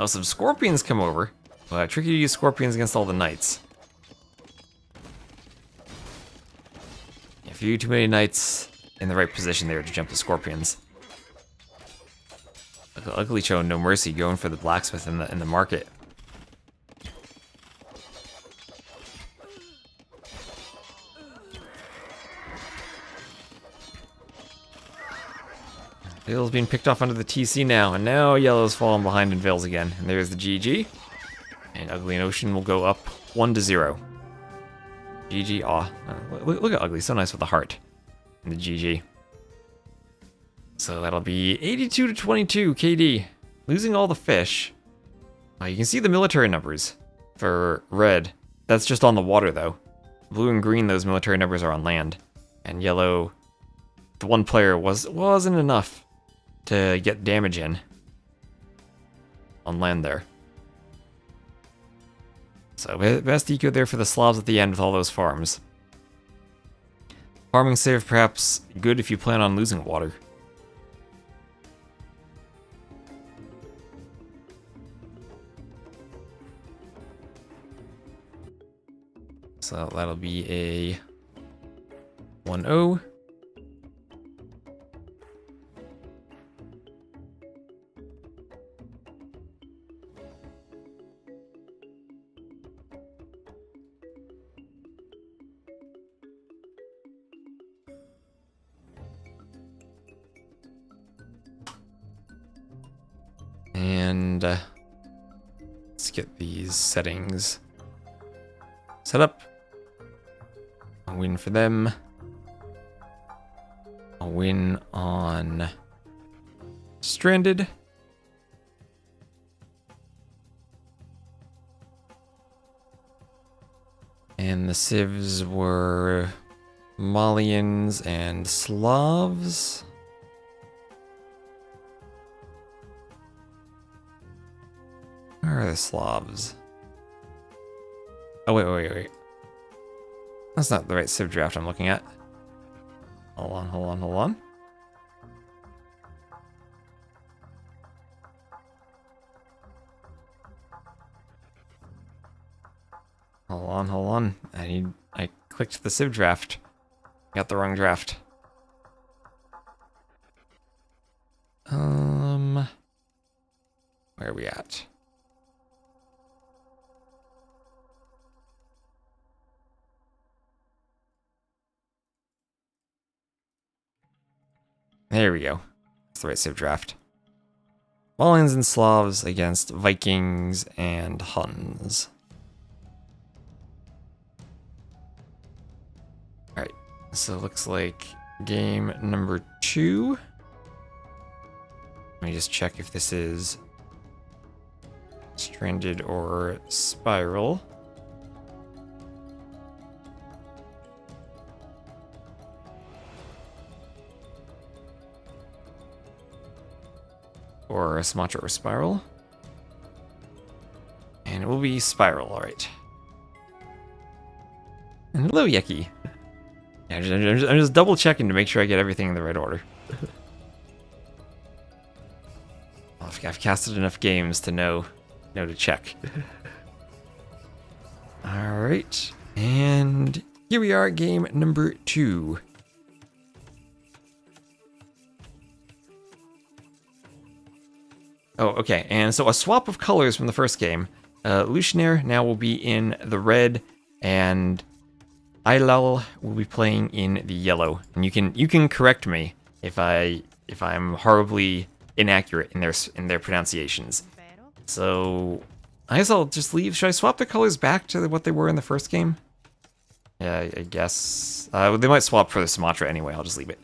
Oh, some Scorpions come over. Tricky to use Scorpions against all the Knights. A few too many Knights in the right position there to jump the Scorpions. Ugly showing no mercy, going for the blacksmith in the market. Vale's being picked off under the TC now, and now Yellow's falling behind in Vales again. And there's the GG. And Ugly and Ocean will go up 1-0. GG, aw. Look at Ugly, so nice with the heart. And the GG. So that'll be 82-22 KD. Losing all the fish. You can see the military numbers for red. That's just on the water, though. Blue and green, those military numbers are on land. And yellow, the one player wasn't enough to get damage in on land there. So best eco there for the Slavs at the end with all those farms. Farming save perhaps good if you plan on losing water. So that'll be a 1-0. And let's get these settings set up. A win for them. A win on Stranded. And the civs were Malians and Slavs. Where are the Slavs? Oh, wait. That's not the right civ draft I'm looking at. Hold on. Hold on. I clicked the civ draft. Got the wrong draft. Where are we at? There we go. That's the right civ draft. Malians and Slavs against Vikings and Huns. Alright, so it looks like game number 2. Let me just check if this is Stranded or Spiral. Or a Sumatra or Spiral. And it will be Spiral, alright. And hello, Yeki. Yeah, I'm just double checking to make sure I get everything in the right order. I've casted enough games to know to check. Alright, and here we are, game number 2. Oh, okay, and so a swap of colors from the first game. Lushnair now will be in the red, and Ailal will be playing in the yellow. And you can correct me if I'm horribly inaccurate in their pronunciations. So I guess I'll just leave. Should I swap the colors back to what they were in the first game? Yeah, I guess. They might swap for the Sumatra anyway. I'll just leave it.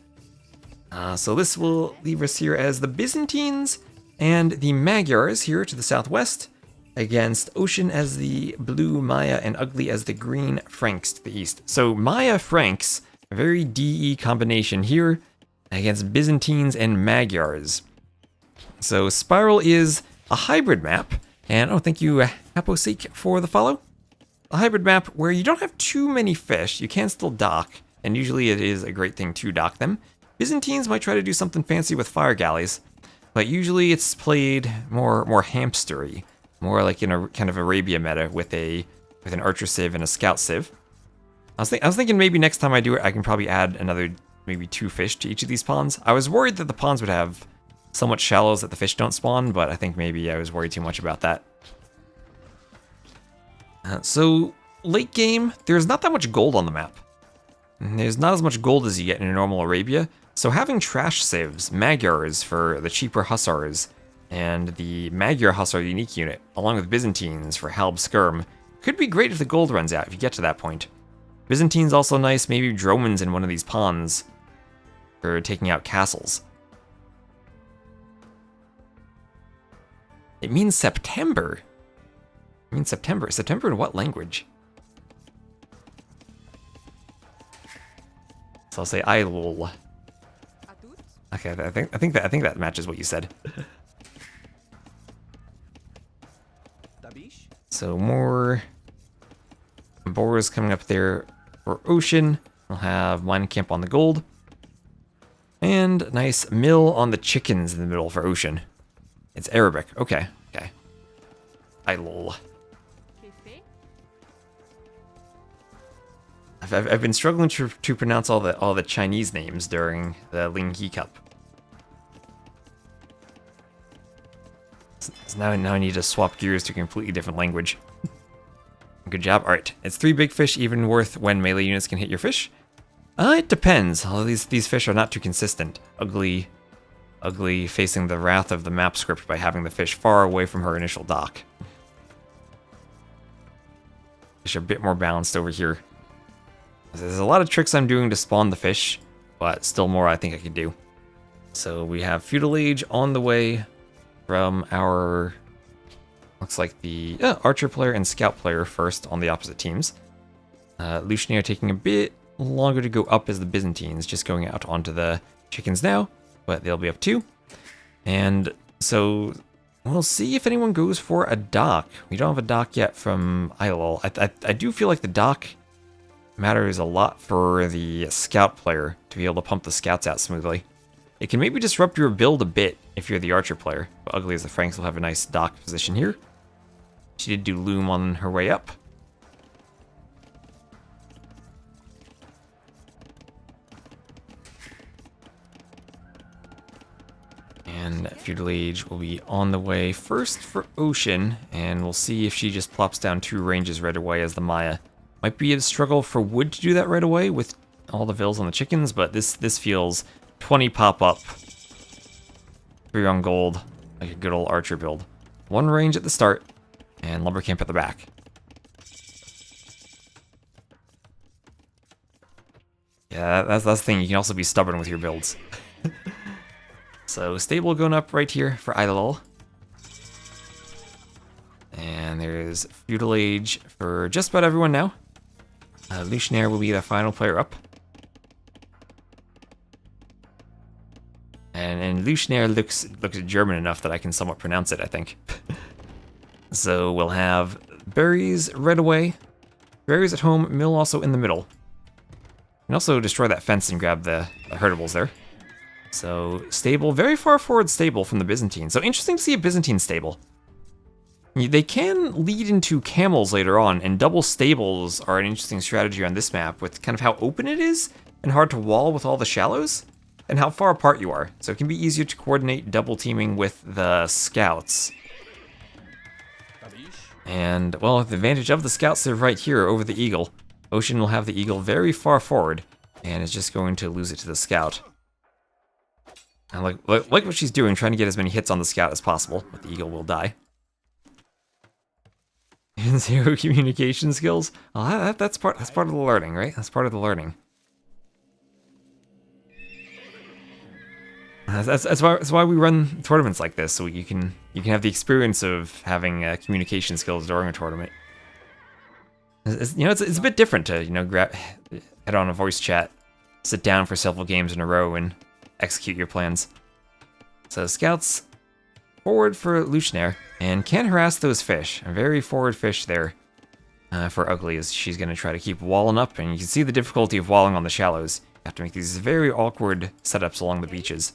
So this will leave us here as the Byzantines and the Magyars here to the southwest, against Ocean as the blue Maya and Ugly as the green Franks to the east. So Maya Franks, a very DE combination here, against Byzantines and Magyars. So Spiral is a hybrid map, and thank you, Haposeek, for the follow. A hybrid map where you don't have too many fish, you can still dock, and usually it is a great thing to dock them. Byzantines might try to do something fancy with fire galleys, but usually it's played more hamstery, more like in a kind of Arabia meta with an archer civ and a scout civ. I was thinking maybe next time I do it, I can probably add another maybe 2 fish to each of these ponds. I was worried that the ponds would have so much shallows that the fish don't spawn, but I think maybe I was worried too much about that. So late game, there's not that much gold on the map. There's not as much gold as you get in a normal Arabia, so having trash civs, Magyars for the cheaper Hussars, and the Magyar Hussar unique unit, along with Byzantines for Halb Skirm, could be great if the gold runs out, if you get to that point. Byzantines also nice, maybe Dromans in one of these ponds for taking out castles. It means September. It means September. September in what language? So I'll say Ailul. Okay, I think that matches what you said. So more Boars coming up there for Ocean. We'll have Mine Camp on the gold. And nice mill on the chickens in the middle for Ocean. It's Arabic. Okay. Ailul. I've been struggling to pronounce all the Chinese names during the LingHe Cup. So now I need to swap gears to a completely different language. Good job. Alright, it's 3 big fish even worth when melee units can hit your fish? It depends. Although these fish are not too consistent. Ugly facing the wrath of the map script by having the fish far away from her initial dock. Fish are a bit more balanced over here. There's a lot of tricks I'm doing to spawn the fish, but still more I think I could do. So we have Feudal Age on the way from our, looks like the Archer player and Scout player first on the opposite teams. Lushnair taking a bit longer to go up as the Byzantines, just going out onto the chickens now, but they'll be up too. And so we'll see if anyone goes for a dock. We don't have a dock yet from Ailul. I do feel like the dock matters a lot for the Scout player to be able to pump the Scouts out smoothly. It can maybe disrupt your build a bit if you're the Archer player, but Ugly as the Franks will have a nice dock position here. She did do Loom on her way up. And Feudal Age will be on the way first for Ocean, and we'll see if she just plops down 2 ranges right away as the Maya. Might be a struggle for Wood to do that right away with all the vills on the chickens, but this feels 20 pop up, 3 on gold, like a good old Archer build. 1 range at the start, and Lumber Camp at the back. Yeah, that's the thing, you can also be stubborn with your builds. So Stable going up right here for Ailul. And there's Feudal Age for just about everyone now. Lushnair will be the final player up. And Lushnair looks German enough that I can somewhat pronounce it, I think. So we'll have berries right away. Berries at home, mill also in the middle. And also destroy that fence and grab the herdables there. So Stable, very far forward Stable from the Byzantine. So interesting to see a Byzantine Stable. They can lead into camels later on, and double stables are an interesting strategy on this map with kind of how open it is and hard to wall with all the shallows and how far apart you are. So it can be easier to coordinate double teaming with the scouts. And, well, the advantage of the scouts are right here over the eagle. Ocean will have the eagle very far forward and is just going to lose it to the scout. I like what she's doing, trying to get as many hits on the scout as possible, but the eagle will die. And 0 communication skills. Oh, that's part of the learning, right? That's part of the learning. That's why we run tournaments like this, so you can have the experience of having communication skills during a tournament. It's a bit different to head on a voice chat, sit down for several games in a row, and execute your plans. So scouts forward for Luchnair, and can harass those fish. A very forward fish there for Ugly, as she's going to try to keep walling up, and you can see the difficulty of walling on the shallows. You have to make these very awkward setups along the beaches.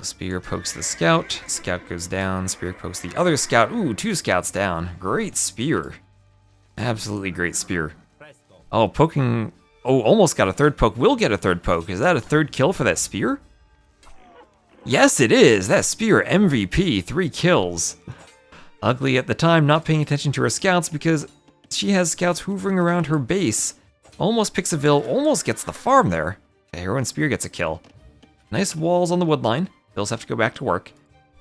Spear pokes the scout, scout goes down, spear pokes the other scout. Ooh, 2 scouts down. Great spear. Absolutely great spear. Oh, poking. Oh, almost got a 3rd poke. Will get a 3rd poke. Is that a 3rd kill for that spear? Yes, it is. That spear, MVP, 3 kills. Ugly at the time, not paying attention to her scouts because she has scouts hoovering around her base. Almost picks a Vil, almost gets the farm there. The heroine spear gets a kill. Nice walls on the wood line. Vils have to go back to work.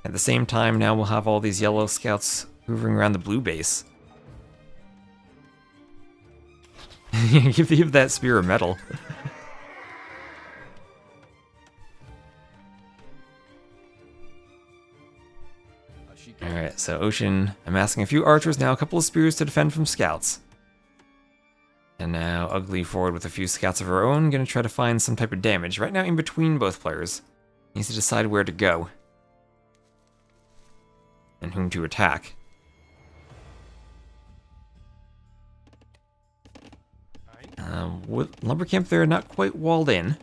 At the same time, now we'll have all these yellow scouts hoovering around the blue base. Give that spear a medal. Alright, so Ocean amassing a few archers, now a couple of spears to defend from scouts. And now Ugly forward with a few scouts of her own, gonna try to find some type of damage. Right now in between both players. Needs to decide where to go. And whom to attack. Lumber camp there, not quite walled in.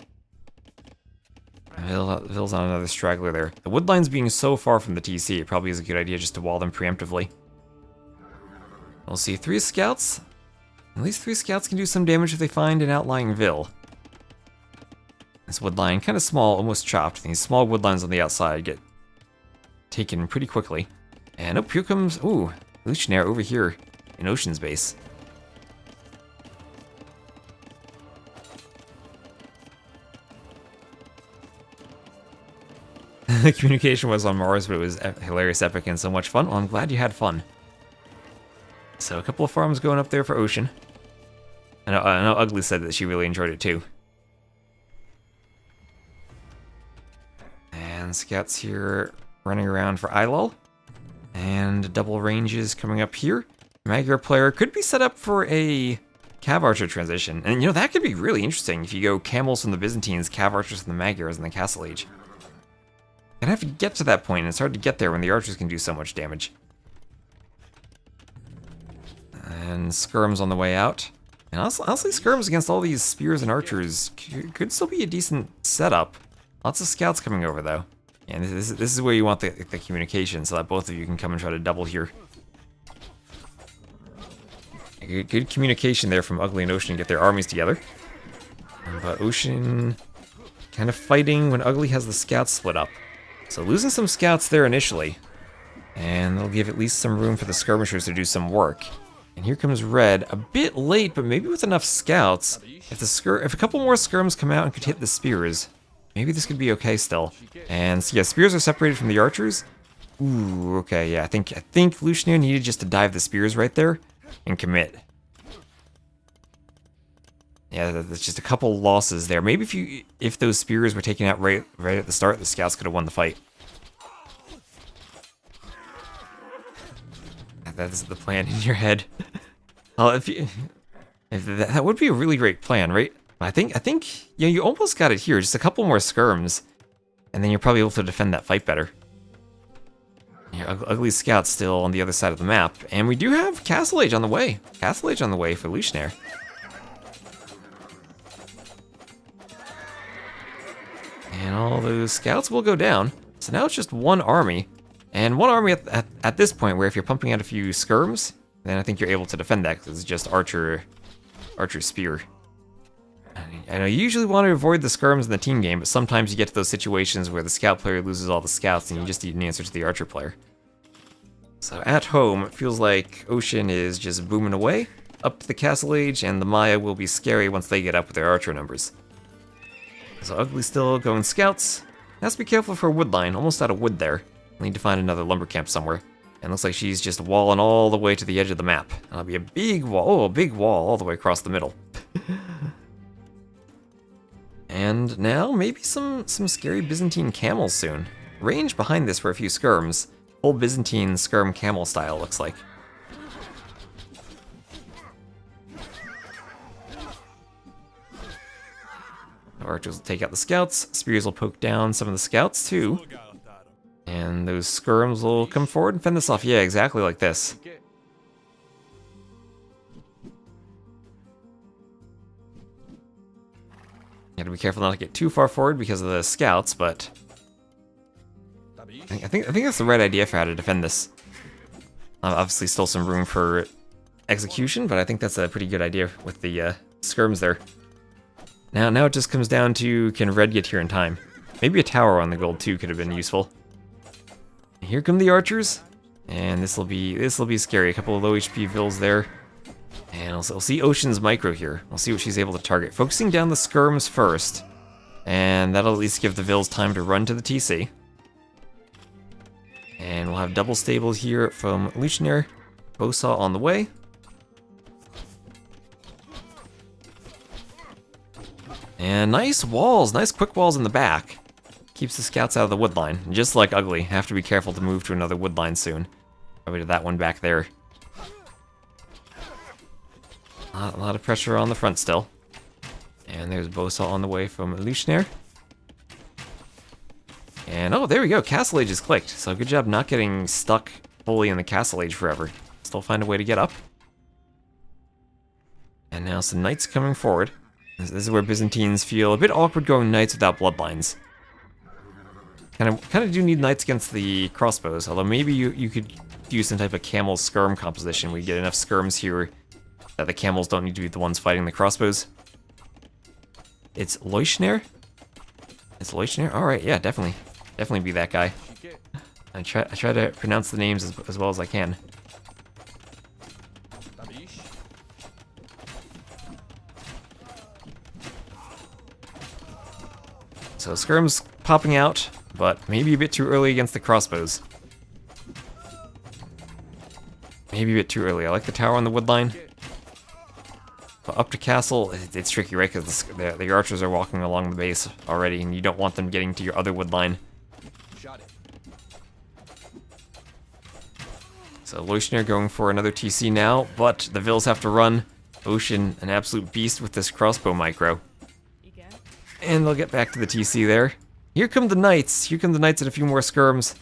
Vil's on another straggler there. The wood lines being so far from the TC, it probably is a good idea just to wall them preemptively. We'll see 3 scouts. At least 3 scouts can do some damage if they find an outlying Vil. This wood line, kind of small, almost chopped. These small wood lines on the outside get taken pretty quickly. And oh, here comes, ooh, Luchnair over here in Ocean's base. The communication was on Mars, but it was hilarious, epic, and so much fun. Well, I'm glad you had fun. So a couple of farms going up there for Ocean. I know Ugly said that she really enjoyed it too. And scouts here running around for Ilul. And double ranges coming up here. Magyar player could be set up for a Cav Archer transition. And that could be really interesting if you go camels from the Byzantines, Cav Archers from the Magyars in the Castle Age. Gonna have to get to that point, and it's hard to get there when the archers can do so much damage. And skirms on the way out. And honestly, skirms against all these spears and archers could still be a decent setup. Lots of scouts coming over, though. And this is where you want the communication, so that both of you can come and try to double here. Good communication there from Ugly and Ocean to get their armies together. But Ocean kind of fighting when Ugly has the scouts split up. So losing some scouts there initially. And they'll give at least some room for the skirmishers to do some work. And here comes Red, a bit late, but maybe with enough scouts. If a couple more skirms come out and could hit the spears, maybe this could be okay still. And so yeah, spears are separated from the archers. Ooh, okay, yeah, I think Luchnair needed just to dive the spears right there and commit. Yeah, that's just a couple losses there. Maybe if those spears were taken out right at the start, the scouts could have won the fight. That's the plan in your head. Well, that would be a really great plan, right? I think you almost got it here. Just a couple more skirms, and then you're probably able to defend that fight better. Yeah, ugly Scout's still on the other side of the map. And we do have Castle Age on the way. Castle Age on the way for Lucianair. And all those scouts will go down. So now it's just one army. And one army at this point, where if you're pumping out a few skirms, then I think you're able to defend that, because it's just Archer Spear. I know you usually want to avoid the skirms in the team game, but sometimes you get to those situations where the scout player loses all the scouts and you just need an answer to the Archer player. So at home, it feels like Ocean is just booming away up to the Castle Age, and the Maya will be scary once they get up with their Archer numbers. So Ugly still going scouts. Has to be careful for a wood line, almost out of wood there. We'll need to find another lumber camp somewhere. And looks like she's just walling all the way to the edge of the map. That'll be a big wall. Oh, a big wall all the way across the middle. And now maybe some scary Byzantine camels soon. Range behind this for a few skirms. Full Byzantine skirm camel style looks like. Archers will take out the scouts. Spears will poke down some of the scouts too. And those skirms will come forward and fend this off. Yeah, exactly like this. You gotta be careful not to get too far forward because of the scouts, but I think that's the right idea for how to defend this. Obviously, still some room for execution, but I think that's a pretty good idea with the skirms there. Now it just comes down to, can Red get here in time? Maybe a tower on the gold too could have been useful. Here come the archers, and this will be scary. A couple of low HP vills there, and we'll see Ocean's micro here. We'll see what she's able to target. Focusing down the skirms first, and that'll at least give the vills time to run to the TC. And we'll have double stable here from Lucianair. Bowsaw on the way. And nice walls, nice quick walls in the back. Keeps the scouts out of the wood line. Just like Ugly, have to be careful to move to another wood line soon. Probably to that one back there. A lot of pressure on the front still. And there's Bowsaw on the way from Lucianair. And oh, there we go, Castle Age is clicked. So good job not getting stuck fully in the Castle Age forever. Still find a way to get up. And now some knights coming forward. This is where Byzantines feel a bit awkward going knights without bloodlines. Kind of do need knights against the crossbows, although maybe you could use some type of camel skirm composition. We get enough skirms here that the camels don't need to be the ones fighting the crossbows. It's Lucianair? It's Lucianair? Alright, yeah, definitely. Definitely be that guy. I try to pronounce the names as well as I can. So skirm's popping out, but maybe a bit too early against the crossbows. Maybe a bit too early. I like the tower on the wood line. But up to castle, it's tricky, right? Because the archers are walking along the base already, and you don't want them getting to your other wood line. So Lucianair going for another TC now, but the vills have to run. Ocean, an absolute beast with this crossbow micro. And they'll get back to the TC there. Here come the knights. Here come the knights and a few more skirms.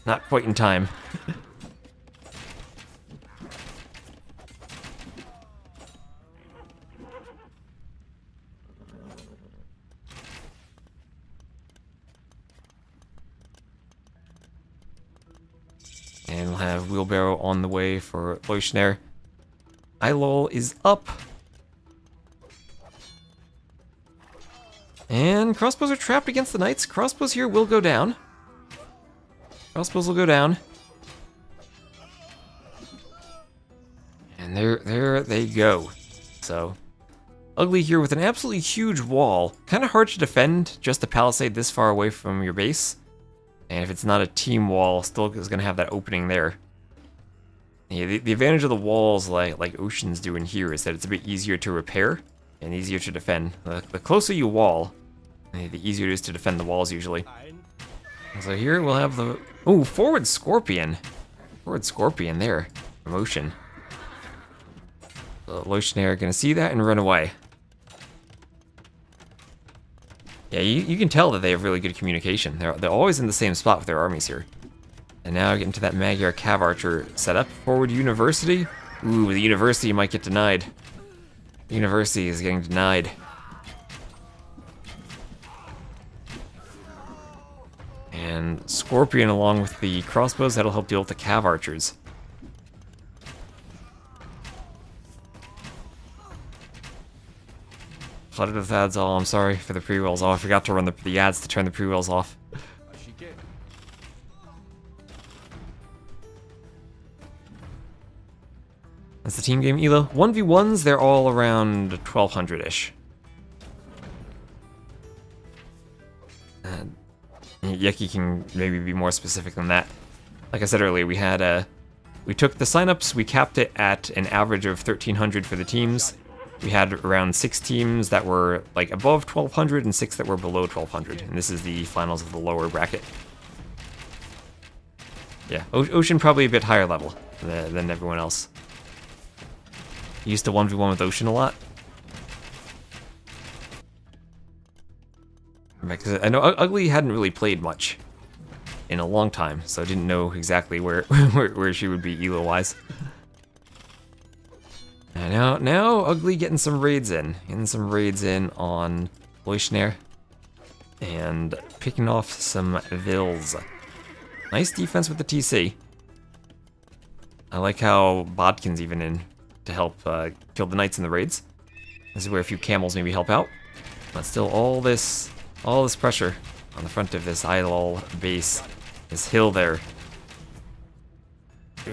Not quite in time. And we'll have Wheelbarrow on the way for Lucianair. Ilol is up. And crossbows are trapped against the knights. Crossbows here will go down. Crossbows will go down. And there they go. So, Ugly here with an absolutely huge wall. Kind of hard to defend just a palisade this far away from your base. And if it's not a team wall, still is going to have that opening there. Yeah, the advantage of the walls like Ocean's doing here is that it's a bit easier to repair and easier to defend. The closer you wall, the easier it is to defend the walls usually. So here we'll have the... Ooh, forward Scorpion. Forward Scorpion there. Promotion. So Lucianair are going to see that and run away. Yeah, you can tell that they have really good communication. They're always in the same spot with their armies here. And now get into that Magyar Cav Archer setup. Forward University. Ooh, the University might get denied. The University is getting denied. And Scorpion along with the crossbows, that'll help deal with the Cav Archers. Flooded with ads. Oh, I'm sorry for the pre-rolls. Oh, I forgot to run the ads to turn the pre-rolls off. That's the team game elo. 1v1s, they're all around 1200-ish. Yeki can maybe be more specific than that. Like I said earlier, we took the signups, we capped it at an average of 1300 for the teams. We had around 6 teams that were like above 1200 and 6 that were below 1200. And this is the finals of the lower bracket. Yeah, Ocean probably a bit higher level than everyone else. Used to 1v1 with Ocean a lot. Because I know Ugly hadn't really played much in a long time, so I didn't know exactly where where she would be elo-wise. And now Ugly getting some raids in. Getting some raids in on Leuschner. And picking off some Vils. Nice defense with the TC. I like how Bodkin's even in to help kill the knights in the raids. This is where a few camels maybe help out. But still all this pressure on the front of this idol base. This hill there.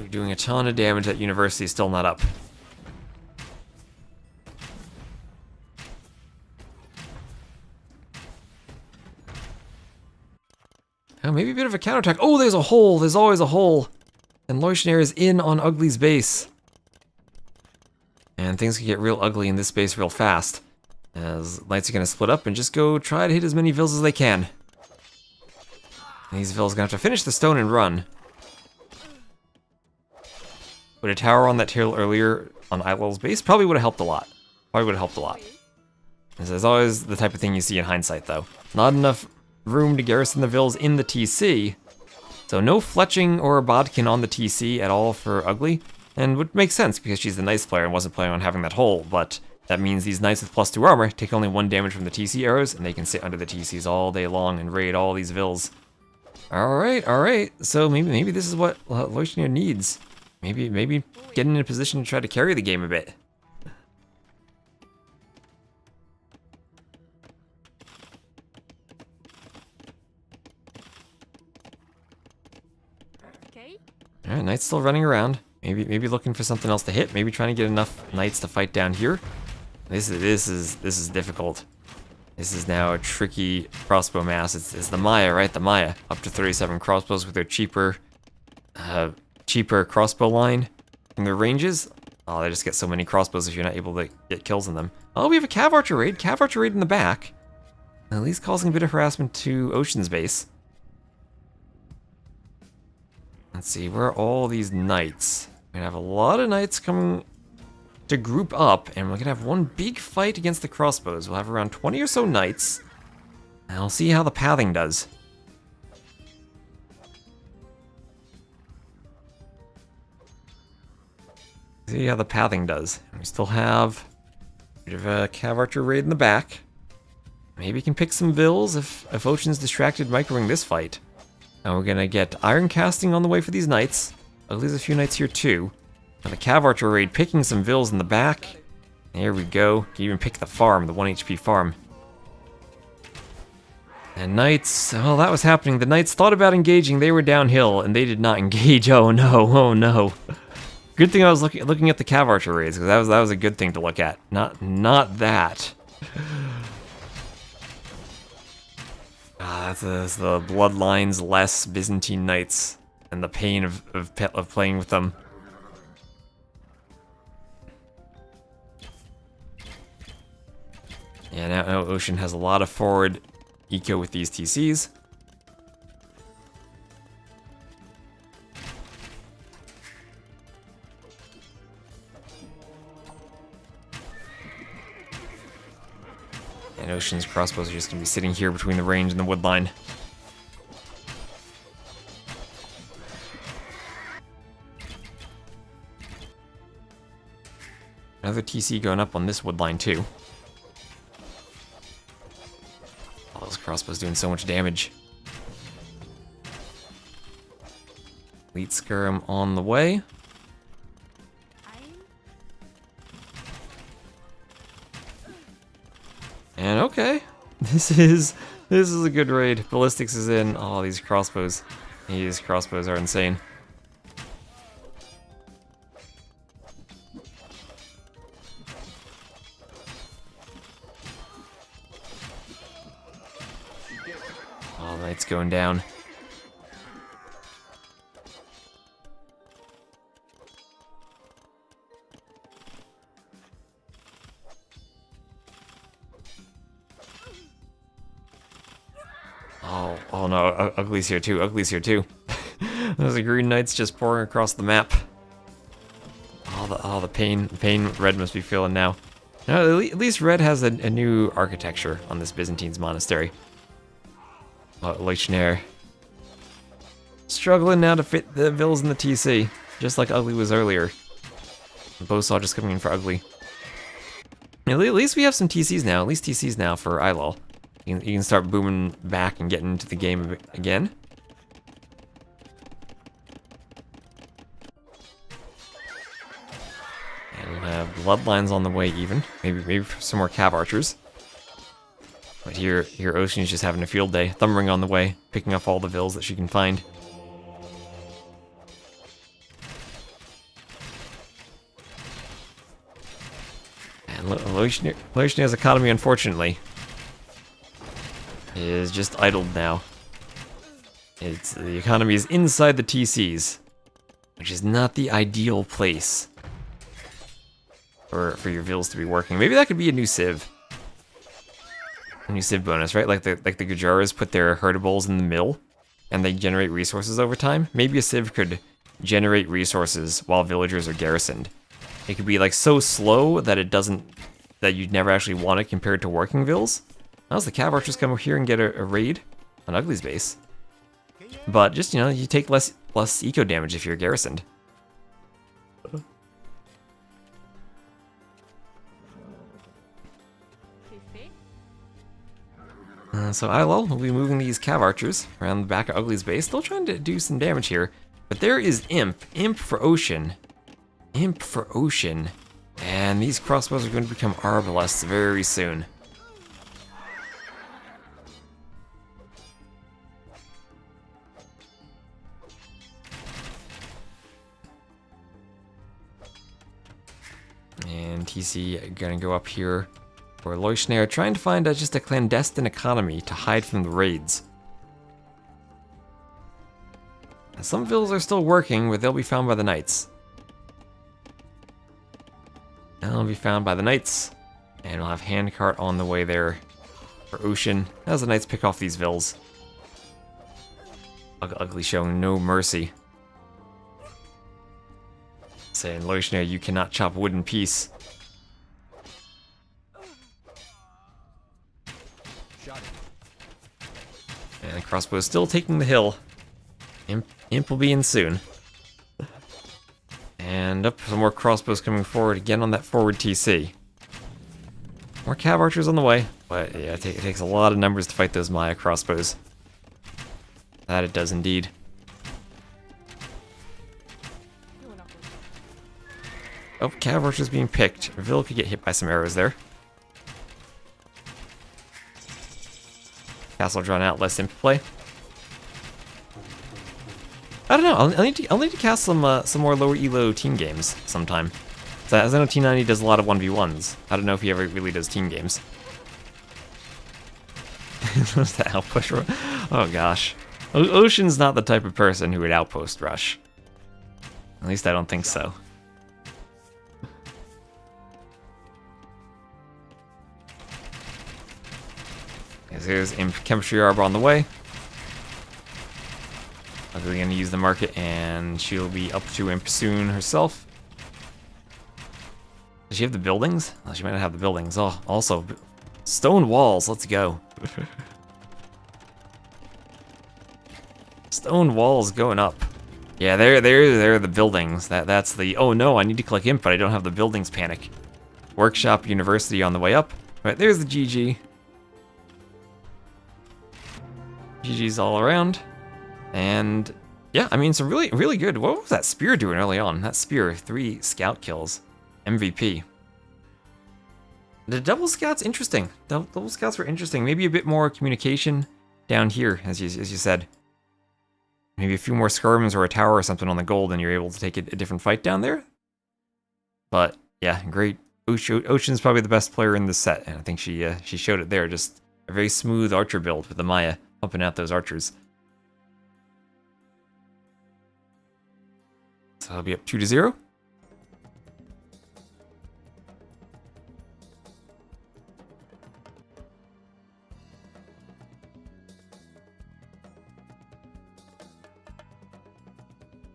Doing a ton of damage. That university is still not up. Oh, maybe a bit of a counterattack. Oh, there's a hole. There's always a hole. And Leuschner is in on Ugly's base. And things can get real ugly in this base real fast. As Knights are going to split up and just go try to hit as many Vils as they can. And these Vils are going to have to finish the stone and run. Put a tower on that hill earlier on Idol's base probably would have helped a lot. Probably would have helped a lot. This is always the type of thing you see in hindsight, though. Not enough room to garrison the Vils in the TC. So no fletching or bodkin on the TC at all for Ugly. And would make sense because she's the Knights player and wasn't planning on having that hole, but that means these Knights with +2 armor take only 1 damage from the TC arrows, and they can sit under the TCs all day long and raid all these Vils. Alright, so maybe this is what Leuschner needs. Maybe getting in a position to try to carry the game a bit. Alright, Knights still running around. Maybe looking for something else to hit. Maybe trying to get enough Knights to fight down here. This is difficult. This is now a tricky crossbow mass. It's the Maya, right? The Maya. Up to 37 crossbows with their cheaper crossbow line in their ranges. Oh, they just get so many crossbows if you're not able to get kills on them. Oh, we have a Cav Archer raid. Cav Archer raid in the back. At least causing a bit of harassment to Ocean's base. Let's see, where are all these Knights? We're gonna have a lot of Knights coming to group up, and we're gonna have one big fight against the crossbows. We'll have around 20 or so Knights. And I'll see how the pathing does. See how the pathing does. We still have a bit of a Cav Archer raid in the back. Maybe we can pick some Vils if Ocean's distracted microing this fight. And we're gonna get Iron Casting on the way for these Knights. There's a few Knights here too. And the Cav Archer raid picking some Vils in the back. There we go. You can even pick the farm, the 1 HP farm. And Knights, oh, that was happening. The Knights thought about engaging, they were downhill, and they did not engage. Oh no. Good thing I was looking at the Cav Archer raids, because that was a good thing to look at. Not that. That's the Bloodlines less Byzantine Knights, and the pain of playing with them. Yeah, now Ocean has a lot of forward eco with these TCs. And Ocean's crossbows are just going to be sitting here between the range and the wood line. Another TC going up on this wood line too. All those crossbows doing so much damage. Elite Skirm on the way. And okay, this is a good raid. Ballistics is in. Oh, these crossbows. These crossbows are insane. Oh, Knight's going down. Oh no, Ugly's here too, Ugly's here too. Those are green knights just pouring across the map. All the pain Red must be feeling now. No, at least Red has a new architecture on this Byzantine's monastery. Leuchtner. Struggling now to fit the vills in the TC, just like Ugly was earlier. Bosaw just coming in for Ugly. At least we have some TCs now, at least TCs now for Ilol. You can start booming back and getting into the game again. And we'll have Bloodlines on the way even. Maybe some more Cav Archers. But here Ocean is just having a field day. Thumbring on the way, picking up all the vills that she can find. And Leuchtner's economy, unfortunately, is just idled now. The economy is inside the TCs, which is not the ideal place for your vills to be working. Maybe that could be a new civ. A new civ bonus, right? Like the Gujaras put their herdables in the mill, and they generate resources over time. Maybe a civ could generate resources while villagers are garrisoned. It could be like so slow that that you'd never actually want it compared to working vills. How's the Cav Archers come over here and get a raid on Ugly's base? But just, you know, you take less eco damage if you're garrisoned. So Ilol will be moving these Cav Archers around the back of Ugly's base, still trying to do some damage here. But there is Imp for Ocean. Imp for Ocean. And these crossbows are going to become Arbalests very soon. And TC gonna go up here for Leuchtner, trying to find just a clandestine economy to hide from the raids. Now, some vills are still working, but they'll be found by the knights. They'll be found by the knights, and we'll have handcart on the way there for Ocean as the knights pick off these vills. Ugly showing no mercy. Saying, Leuchtner, you cannot chop wood in peace. And the crossbow is still taking the hill. Imp will be in soon. And up, some more crossbows coming forward again on that forward TC. More Cav Archers on the way, but yeah, it takes a lot of numbers to fight those Maya crossbows. That it does indeed. Oh, Cav Archers being picked. Vil could get hit by some arrows there. Castle drawn out, less imp play. I don't know. I'll need to cast some more lower elo team games sometime. So, as I know, T90 does a lot of 1v1s. I don't know if he ever really does team games. What's that outpush? Oh gosh, Ocean's not the type of person who would outpost rush. At least I don't think so. Here's Imp Chemistry Arbor on the way. Ugly gonna use the market, and she'll be up to Imp soon herself. Does she have the buildings? Oh, she might not have the buildings. Oh, also, stone walls. Let's go. Stone walls going up. Yeah, there are the buildings. That's the, oh no, I need to collect Imp, but I don't have the buildings panic. Workshop University on the way up. But there's the GG. GG's all around. And yeah, I mean, some really, really good. What was that spear doing early on? That spear, 3 scout kills. MVP. The double scouts, interesting. Double scouts were interesting. Maybe a bit more communication down here, as you said. Maybe a few more skirms or a tower or something on the gold, and you're able to take a different fight down there. But yeah, great. Ocean's probably the best player in this set, and I think she showed it there. Just a very smooth archer build with the Maya pumping out those archers. So I'll be up 2-0.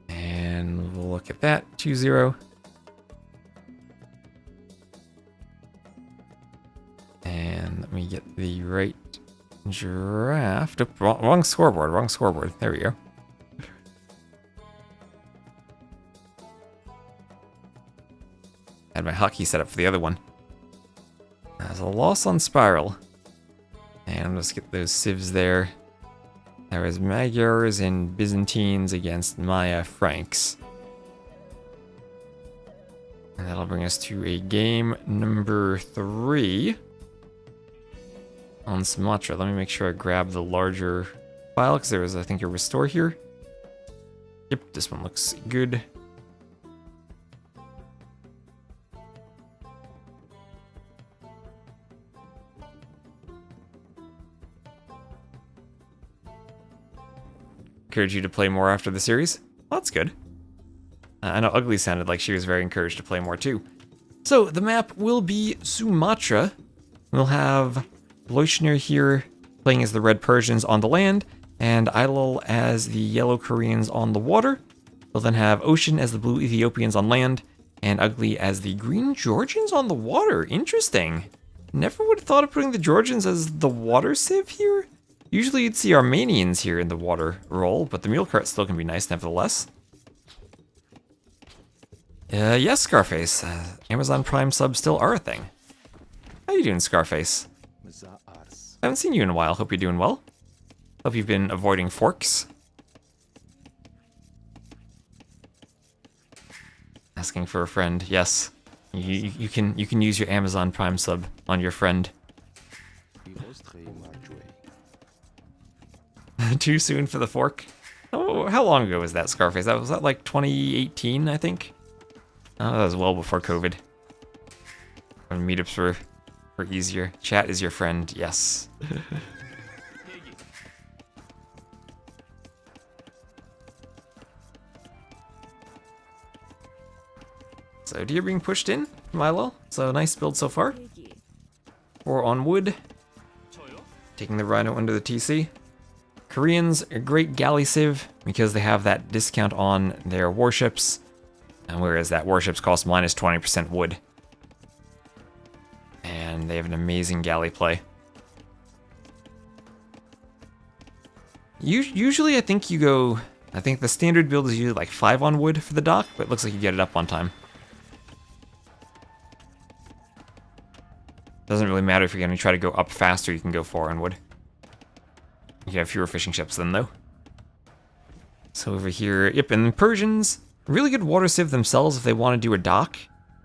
And we'll look at that, 2-0. And let me get the right draft. Oh, wrong scoreboard. There we go. Had my hotkey set up for the other one. There's a loss on Spiral. And let's get those civs there. There was Magyars and Byzantines against Maya Franks. And that'll bring us to a game number 3 on Sumatra. Let me make sure I grab the larger file, because there was, I think, a restore here. Yep, this one looks good. Encourage you to play more after the series. Well, that's good. I know Ugly sounded like she was very encouraged to play more too. So the map will be Sumatra. We'll have Leuschner here playing as the Red Persians on the land, and Idol as the Yellow Koreans on the water. We'll then have Ocean as the Blue Ethiopians on land, and Ugly as the Green Georgians on the water. Interesting. Never would have thought of putting the Georgians as the water civ here. Usually you'd see Armenians here in the water role, but the mule cart still can be nice nevertheless. Yes, Scarface. Amazon Prime subs still are a thing. How you doing, Scarface? I haven't seen you in a while. Hope you're doing well. Hope you've been avoiding forks. Asking for a friend. Yes. You can use your Amazon Prime sub on your friend. Too soon for the fork? Oh, how long ago was that, Scarface? Was that like 2018, I think? Oh, that was well before COVID. When meetups were easier. Chat is your friend, yes. So deer being pushed in, Milo. So nice build so far. 4 on wood. Taking the Rhino under the TC. Koreans, a great galley civ because they have that discount on their warships, and whereas that warships cost minus 20% wood. And they have an amazing galley play. Usually I think the standard build is usually like 5 on wood for the dock, but it looks like you get it up on time. Doesn't really matter if you're going to try to go up faster, you can go 4 on wood. You have fewer fishing ships then, though. So over here, yep, and the Persians, really good water civ themselves if they want to do a dock,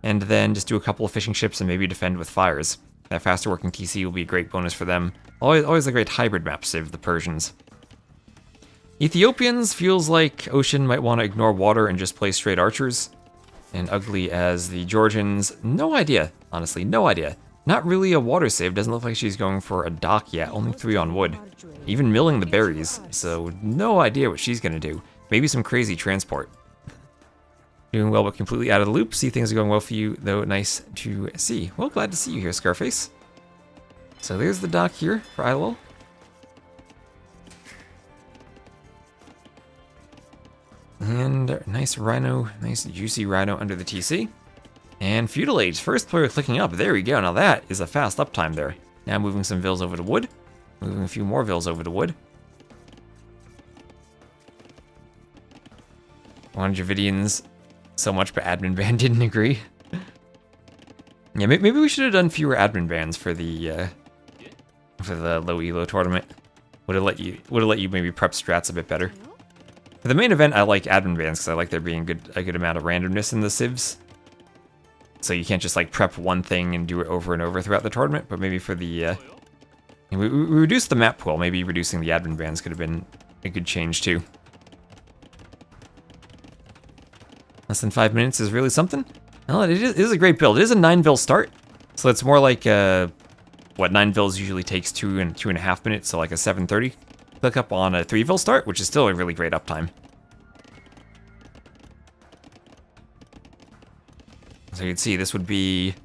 and then just do a couple of fishing ships and maybe defend with fires. That faster working TC will be a great bonus for them. Always a great hybrid map civ, the Persians. Ethiopians feels like Ocean might want to ignore water and just play straight archers. And Ugly as the Georgians, no idea, honestly, no idea. Not really a water save, doesn't look like she's going for a dock yet, only 3 on wood. Even milling the berries, so no idea what she's gonna do. Maybe some crazy transport. Doing well but completely out of the loop. See, things are going well for you, though nice to see. Well, glad to see you here, Scarface. So there's the dock here for Idol. And nice rhino, nice juicy rhino under the TC. And Feudal Age, first player clicking up. There we go. Now that is a fast uptime there. Now moving some vills over to wood. Moving a few more vills over to wood. Wanted Javidians so much, but admin ban didn't agree. Yeah, maybe we should have done fewer admin bans for the low elo tournament. Would have let you maybe prep strats a bit better. For the main event, I like admin bans because I like there being a good amount of randomness in the civs. So you can't just like prep one thing and do it over and over throughout the tournament. But maybe for the we reduced the map pool. Maybe reducing the admin bans could have been a good change too. Less than 5 minutes is really something. Well, it is a great build. It is a 9-vil start, so it's more like what 9 vils usually takes 2.5 minutes, so like a 7:30 click up on a 3-vil start, which is still a really great uptime. So you can see this would be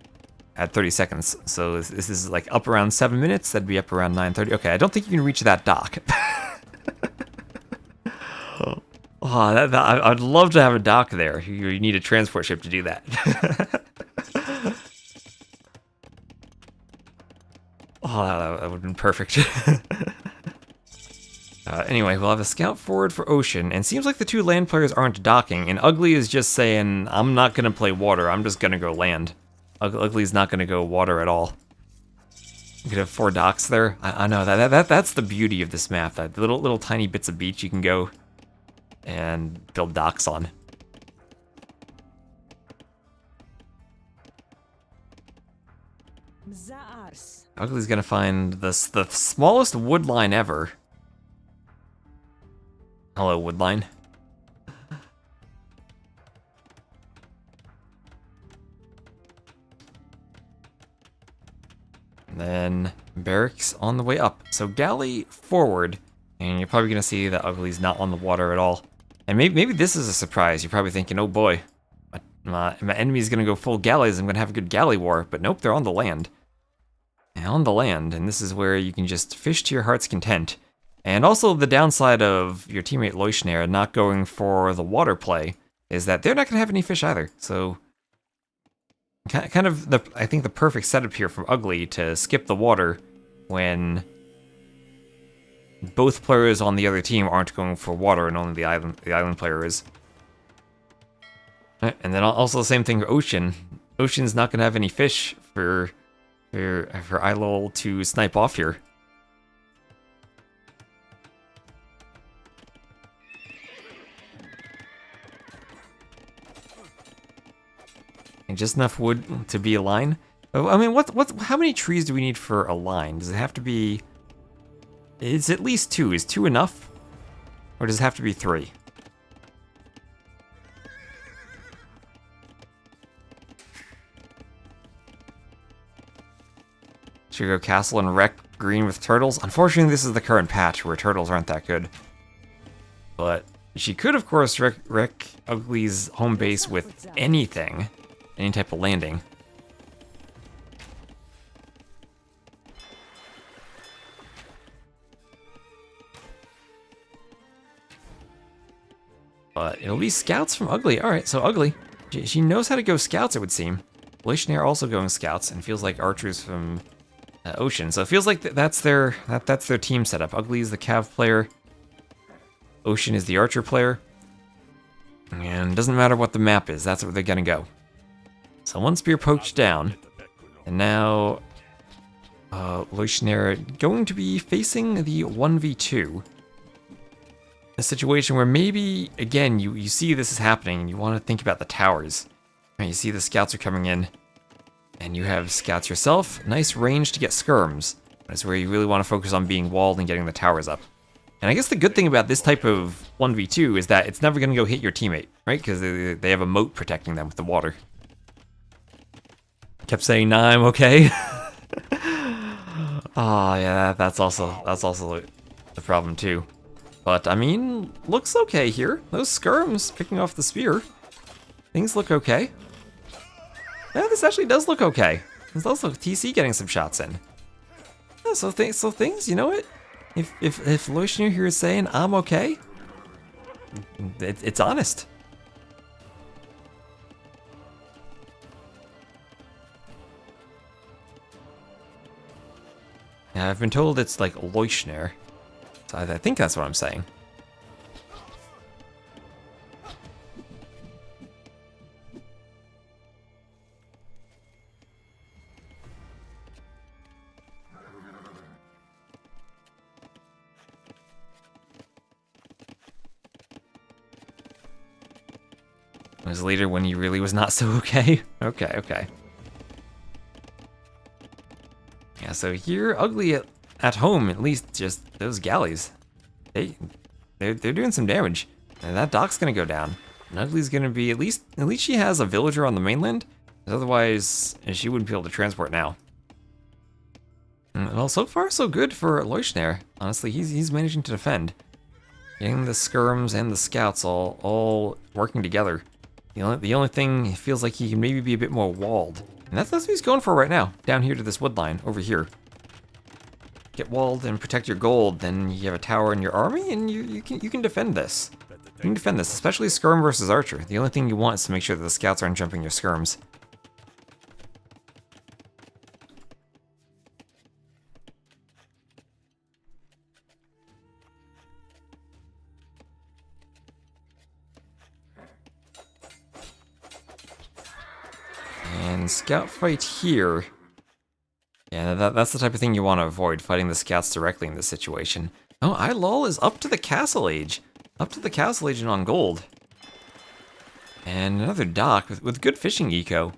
at 30 seconds. So this is like up around 7 minutes. That'd be up around 9:30. Okay, I don't think you can reach that dock. Oh, I'd love to have a dock there. You need a transport ship to do that. Oh, that would have been perfect. Anyway, we'll have a scout forward for ocean, and seems like the two land players aren't docking, and Ugly is just saying, I'm not going to play water, I'm just going to go land. Ugly's not going to go water at all. You could have 4 docks there. I know, that's the beauty of this map, that little tiny bits of beach you can go and build docks on. Ugly's gonna find the smallest wood line ever. Hello, wood line. And then barracks on the way up. So galley forward, and you're probably gonna see that Ugly's not on the water at all. And maybe this is a surprise. You're probably thinking, oh boy, my enemy's gonna go full galleys. I'm gonna have a good galley war. But nope, they're on the land. And on the land, and this is where you can just fish to your heart's content. And also the downside of your teammate Leuschner not going for the water play is that they're not gonna have any fish either. So kind of I think the perfect setup here for Ugly to skip the water when both players on the other team aren't going for water and only the island player is. And then also the same thing for Ocean. Ocean's not gonna have any fish for ILOL to snipe off here. And just enough wood to be a line. I mean, how many trees do we need for a line? Does it have to be? It's at least 2. Is 2 enough? Or does it have to be 3? Should we go castle and wreck green with turtles? Unfortunately, this is the current patch where turtles aren't that good. But she could, of course, wreck Ugly's home base with anything. Any type of landing. But it'll be scouts from Ugly. Alright, so Ugly. She knows how to go scouts, it would seem. Leuschner also going scouts, and feels like archers from Ocean. So it feels like that's their team setup. Ugly is the cav player. Ocean is the archer player. And it doesn't matter what the map is, that's where they're gonna go. So one spear poked down. And now Leuschner going to be facing the 1v2. A situation where maybe, again, you see this is happening and you want to think about the towers. Right, you see the scouts are coming in, and you have scouts yourself. Nice range to get skirms. That's where you really want to focus on being walled and getting the towers up. And I guess the good thing about this type of 1v2 is that it's never going to go hit your teammate, right? Because they have a moat protecting them with the water. Kept saying, nah, I'm okay. Oh, yeah, that's also the problem too. But, I mean, looks okay here. Those skirms picking off the spear. Things look okay. Yeah, this actually does look okay. This does look TC getting some shots in. Yeah, so things, you know what? If Leuschner here is saying, I'm okay, it's honest. Yeah, I've been told it's like Leuschner. So I think that's what I'm saying. It was later when he really was not so okay. Okay. Yeah, so here, Ugly at home, at least, just those galleys. They're doing some damage. And that dock's gonna go down. And Ugly's gonna be, at least she has a villager on the mainland. Otherwise, she wouldn't be able to transport now. Well, so far so good for Leuchtner. Honestly, he's managing to defend. Getting the skirms and the scouts all working together. The only thing, it feels like he can maybe be a bit more walled. And that's what he's going for right now, down here to this wood line, over here. Get walled and protect your gold, then you have a tower in your army, and you can defend this. You can defend this, especially skirm versus archer. The only thing you want is to make sure that the scouts aren't jumping your skirms. And scout fight here. Yeah, that's the type of thing you want to avoid, fighting the scouts directly in this situation. Oh, ILOL is up to the castle age. Up to the castle age and on gold. And another dock with good fishing eco.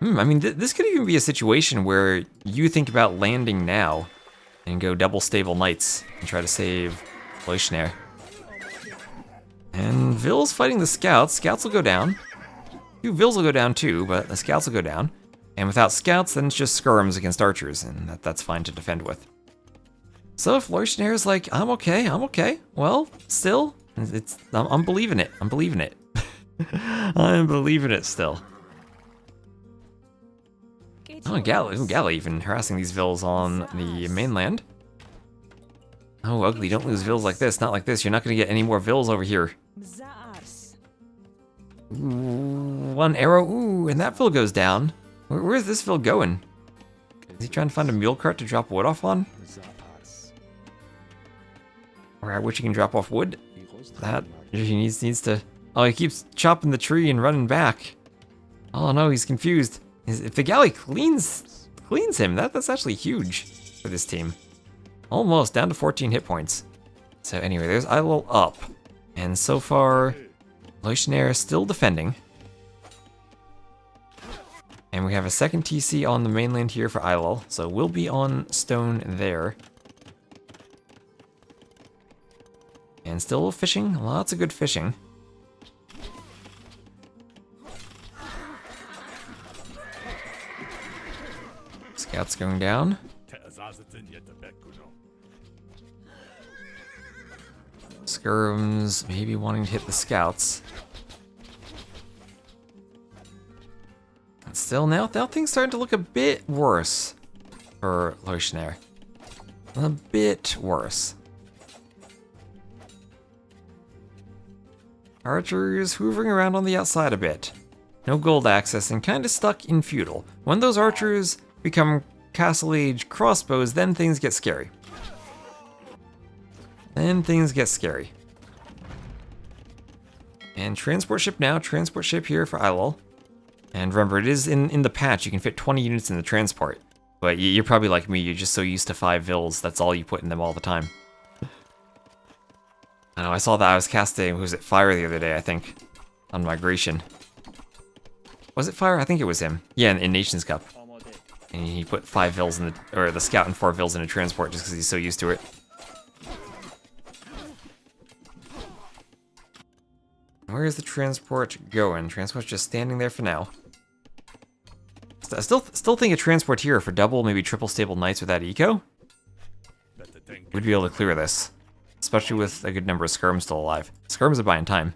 I mean, this could even be a situation where you think about landing now and go double stable knights and try to save Leuchtner. And Vill's fighting the scouts. Scouts will go down. Two Vills will go down too, but the scouts will go down. And without scouts, then it's just skirms against archers, and that's fine to defend with. So if Leuchtner is like, I'm okay, well, still, I'm believing it. I'm believing it still. Oh, Gala even harassing these Vills on the mainland. Oh, Ugly, don't lose Vills like this, not like this. You're not gonna get any more Vills over here. Ooh, one arrow, ooh, and that Vill goes down. Where's this Vill going? Is he trying to find a mule cart to drop wood off on? Alright, which he can drop off wood? That, he needs to... Oh, he keeps chopping the tree and running back. Oh no, he's confused. If the galley cleans him, that's actually huge for this team. Almost down to 14 hit points. So anyway, there's Idol up. And so far, Leuchtner is still defending. And we have a second TC on the mainland here for Idol, so we'll be on stone there. And still fishing, lots of good fishing. Scouts going down. Skirms maybe wanting to hit the scouts. And still now things starting to look a bit worse for Leuchtner. A bit worse. Archers hoovering around on the outside a bit. No gold access and kind of stuck in feudal. When those archers become castle age crossbows, then things get scary. And transport ship now, transport ship here for Idol. And remember, it is in the patch, you can fit 20 units in the transport. But you're probably like me, you're just so used to 5 Vills, that's all you put in them all the time. I know, I saw that I was casting, who was it, Fire the other day, I think, on Migration. Was it Fire? I think it was him. Yeah, in Nations Cup. And he put 5 Vills in the Scout and 4 Vills in a transport just because he's so used to it. Where is the transport going? Transport's just standing there for now. I still think a transport here for double, maybe triple stable knights with that eco would be able to clear this. Especially with a good number of skirms still alive. Skirms are buying time.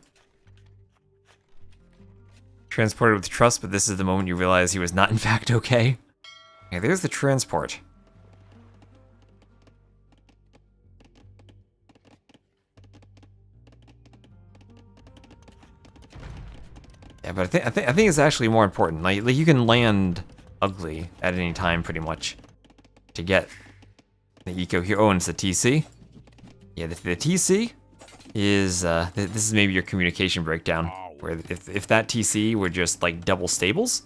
Transported with trust, but this is the moment you realize he was not in fact okay. Okay, there's the transport. Yeah, but I think it's actually more important. Like you can land Ugly at any time, pretty much, to get the eco here. Oh, and it's a TC. Yeah, the TC is this is maybe your communication breakdown, where if that TC were just like double stables,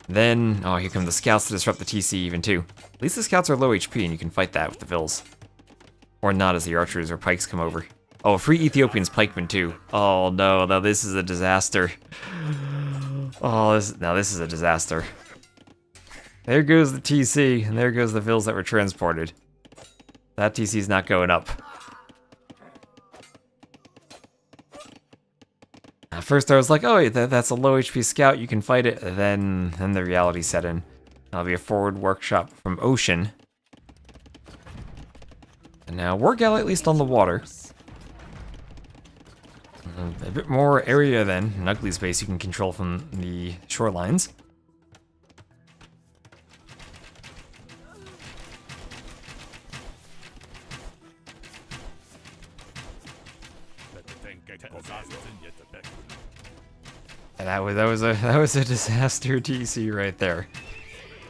then oh, here come the scouts to disrupt the TC even too. At least the scouts are low HP and you can fight that with the Vills, or not as the archers or pikes come over. Oh, free Ethiopian's pikeman too. Oh no, now this is a disaster. Oh, this is a disaster. There goes the TC, and there goes the vills that were transported. That TC's not going up. At first I was like, oh, that's a low HP scout, you can fight it. Then the reality set in. That'll be a forward workshop from Ocean. And now War Galley at least on the water. A bit more area then, an ugly space you can control from the shorelines. And that was a disaster TC right there.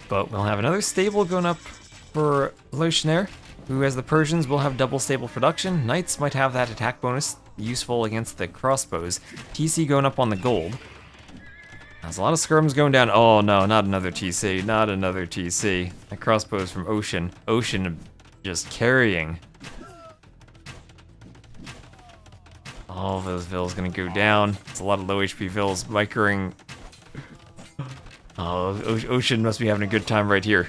But we'll have another stable going up for Loishner, who as the Persians will have double stable production. Knights might have that attack bonus, useful against the crossbows. TC going up on the gold. There's a lot of skirms going down. Oh no, not another TC, not another TC. The crossbows from Ocean. Ocean just carrying. All of those vills gonna go down. It's a lot of low HP vills microing. Oh, Ocean must be having a good time right here.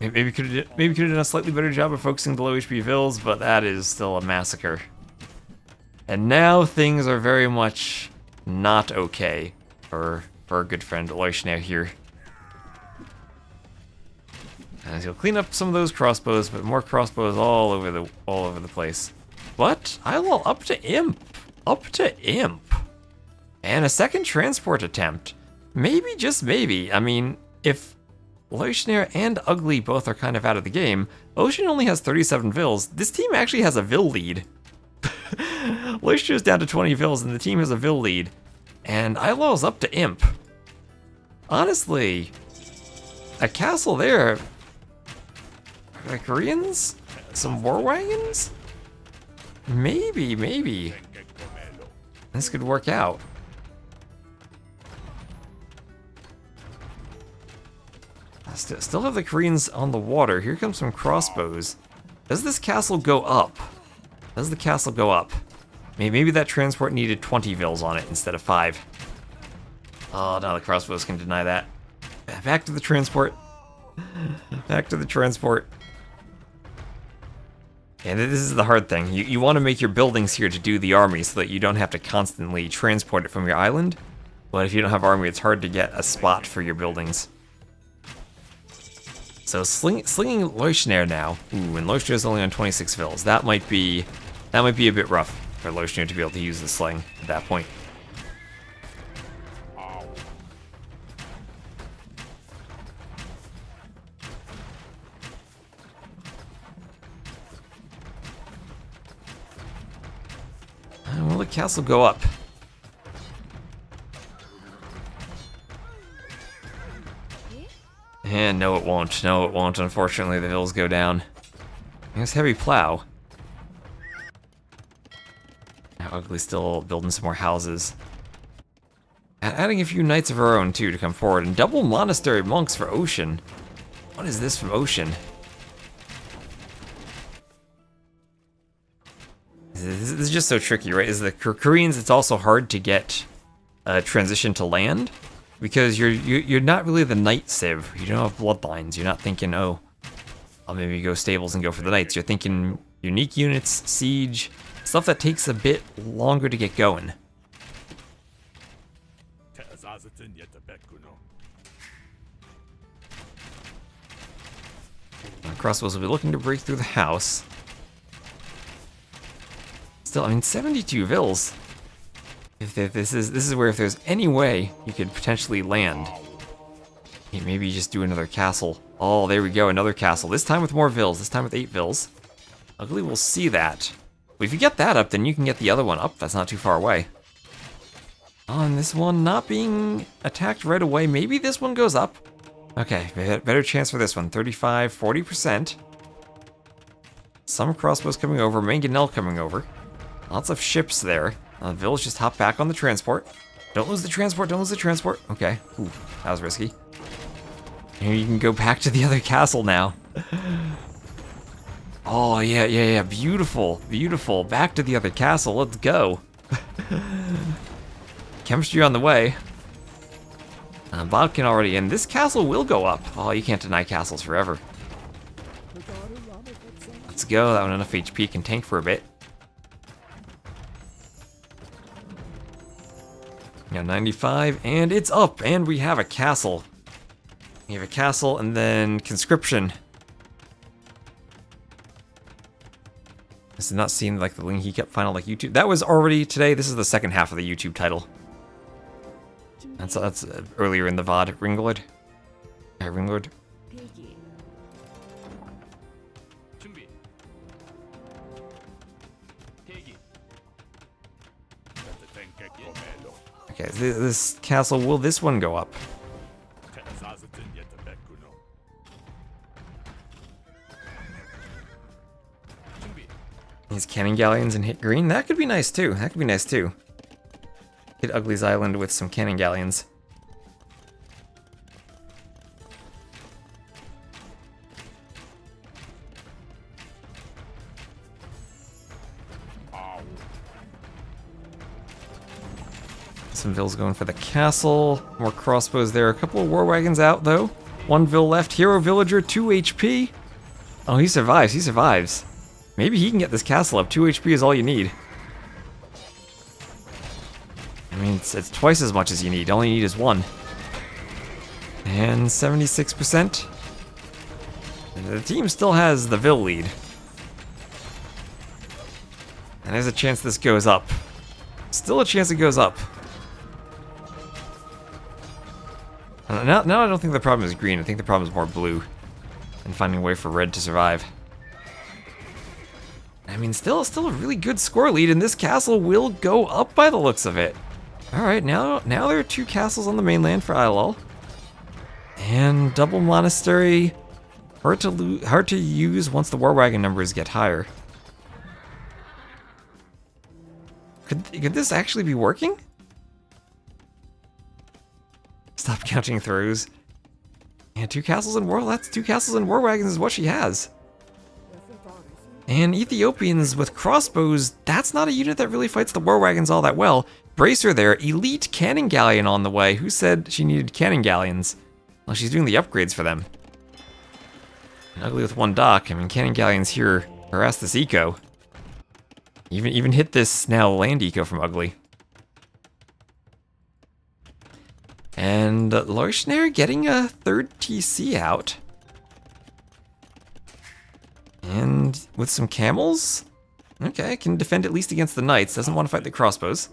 Maybe could have done a slightly better job of focusing the low HP vills, but that is still a massacre. And now things are very much not okay for our good friend Loishner here. As he'll clean up some of those crossbows, but more crossbows all over the place. What? I'll up to imp. Up to imp. And a second transport attempt. Maybe, just maybe. I mean, if Loishner and Ugly both are kind of out of the game, Ocean only has 37 vills. This team actually has a vill lead. Loishner's down to 20 vills and the team has a vill lead. And Ilaw's up to imp. Honestly, a castle there. The Koreans? Some war wagons? Maybe. This could work out. I still have the Koreans on the water. Here comes some crossbows. Does this castle go up? Does the castle go up? Maybe that transport needed 20 vills on it instead of 5. Oh, now the crossbows can deny that. Back to the transport. Back to the transport. And this is the hard thing. You want to make your buildings here to do the army so that you don't have to constantly transport it from your island. But if you don't have army, it's hard to get a spot for your buildings. So slinging Loishner now. Ooh, and Loishner's only on 26 vills. That might be a bit rough for Loishner to be able to use the sling at that point. Will the castle go up? And no, it won't. No, it won't. Unfortunately, the hills go down. There's heavy plow. Now, Ugly's still building some more houses. Adding a few knights of our own, too, to come forward. And double monastery monks for Ocean. What is this from Ocean? This is just so tricky, right? Is the Koreans, it's also hard to get transition to land because you're not really the knight civ. You don't have bloodlines. You're not thinking, oh, I'll maybe go stables and go for the knights. You're thinking unique units, siege, stuff that takes a bit longer to get going. Crossbows will be looking to break through the house. Still, I mean, 72 vills. If this is where if there's any way you could potentially land, maybe just do another castle. Oh, there we go, another castle. This time with more vills. This time with 8 vills. Ugly will see that. But if you get that up, then you can get the other one up. That's not too far away. Oh, and this one not being attacked right away. Maybe this one goes up. Okay, better chance for this one. 35, 40%. Some crossbows coming over. Mangonel coming over. Lots of ships there. Vills just hop back on the transport. Don't lose the transport, don't lose the transport. Okay, ooh, that was risky. Here you can go back to the other castle now. Oh, yeah, yeah, yeah. Beautiful, beautiful. Back to the other castle. Let's go. Chemistry on the way. Bodkin already in. This castle will go up. Oh, you can't deny castles forever. Let's go. That one enough HP can tank for a bit. Yeah, 95, and it's up, and we have a castle. We have a castle, and then conscription. This is not seen like the LingHe Cup final like YouTube. That was already today. This is the second half of the YouTube title. That's earlier in the VOD. Ringlord. Ringlord. Okay, this castle, will this one go up? These cannon galleons and hit green. That could be nice too. That could be nice too. Hit Ugly's Island with some cannon galleons. Some Vills going for the castle. More crossbows there. A couple of war wagons out though. One Vill left. Hero Villager, 2 HP. Oh, he survives. He survives. Maybe he can get this castle up. 2 HP is all you need. I mean, it's twice as much as you need. All you need is 1. And 76%. The team still has the Vill lead. And there's a chance this goes up. Still a chance it goes up. Now I don't think the problem is green. I think the problem is more blue. And finding a way for red to survive. I mean, still a really good score lead, and this castle will go up by the looks of it. Alright, now there are 2 castles on the mainland for Ilol. And double monastery. Hard to use once the war wagon numbers get higher. Could this actually be working? Stop counting throws. Yeah, 2 castles and war. That's 2 castles and war wagons is what she has. And Ethiopians with crossbows, that's not a unit that really fights the war wagons all that well. Bracer there, elite cannon galleon on the way. Who said she needed cannon galleons? Well, she's doing the upgrades for them. And Ugly with 1 dock. I mean, cannon galleons here harass this eco. Even hit this now land eco from Ugly. And Leuschner getting a 3rd TC out. And with some camels? Okay, can defend at least against the knights. Doesn't want to fight the crossbows.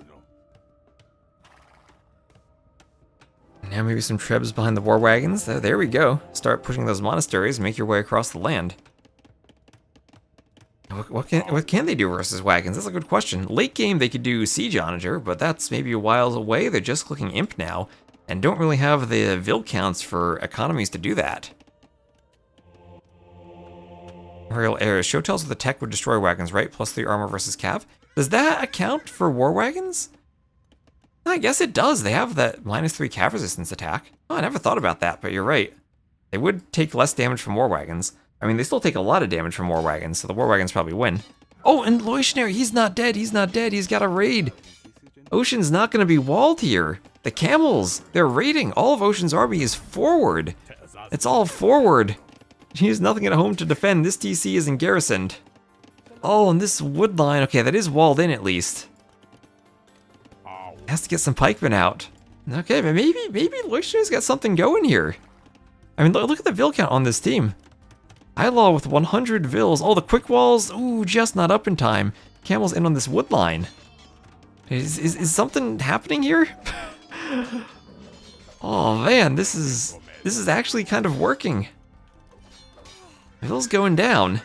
Now maybe some trebs behind the war wagons. There we go. Start pushing those monasteries. Make your way across the land. What can they do versus wagons? That's a good question. Late game they could do siege onager, but that's maybe a while away. They're just clicking imp now, and don't really have the Vill counts for economies to do that. Aerial Airs. Show tells with the tech would destroy wagons, right? Plus 3 armor versus cav. Does that account for war wagons? I guess it does. They have that -3 cav resistance attack. Oh, I never thought about that, but you're right. They would take less damage from war wagons. I mean, they still take a lot of damage from war wagons, so the war wagons probably win. Oh, and Leuschner, he's not dead. He's not dead. He's got a raid. Ocean's not going to be walled here. The camels, they're raiding. All of Ocean's army is forward. It's all forward. He has nothing at home to defend. This TC isn't garrisoned. Oh, and this wood line. Okay, that is walled in at least. Has to get some pikemen out. Okay, but maybe Leuschner's got something going here. I mean, look at the Vill count on this team. Ilaw with 100 Vills. Oh, the quick walls. Ooh, just not up in time. Camels in on this wood line. Is something happening here? Oh man, this is actually kind of working. Vill's going down.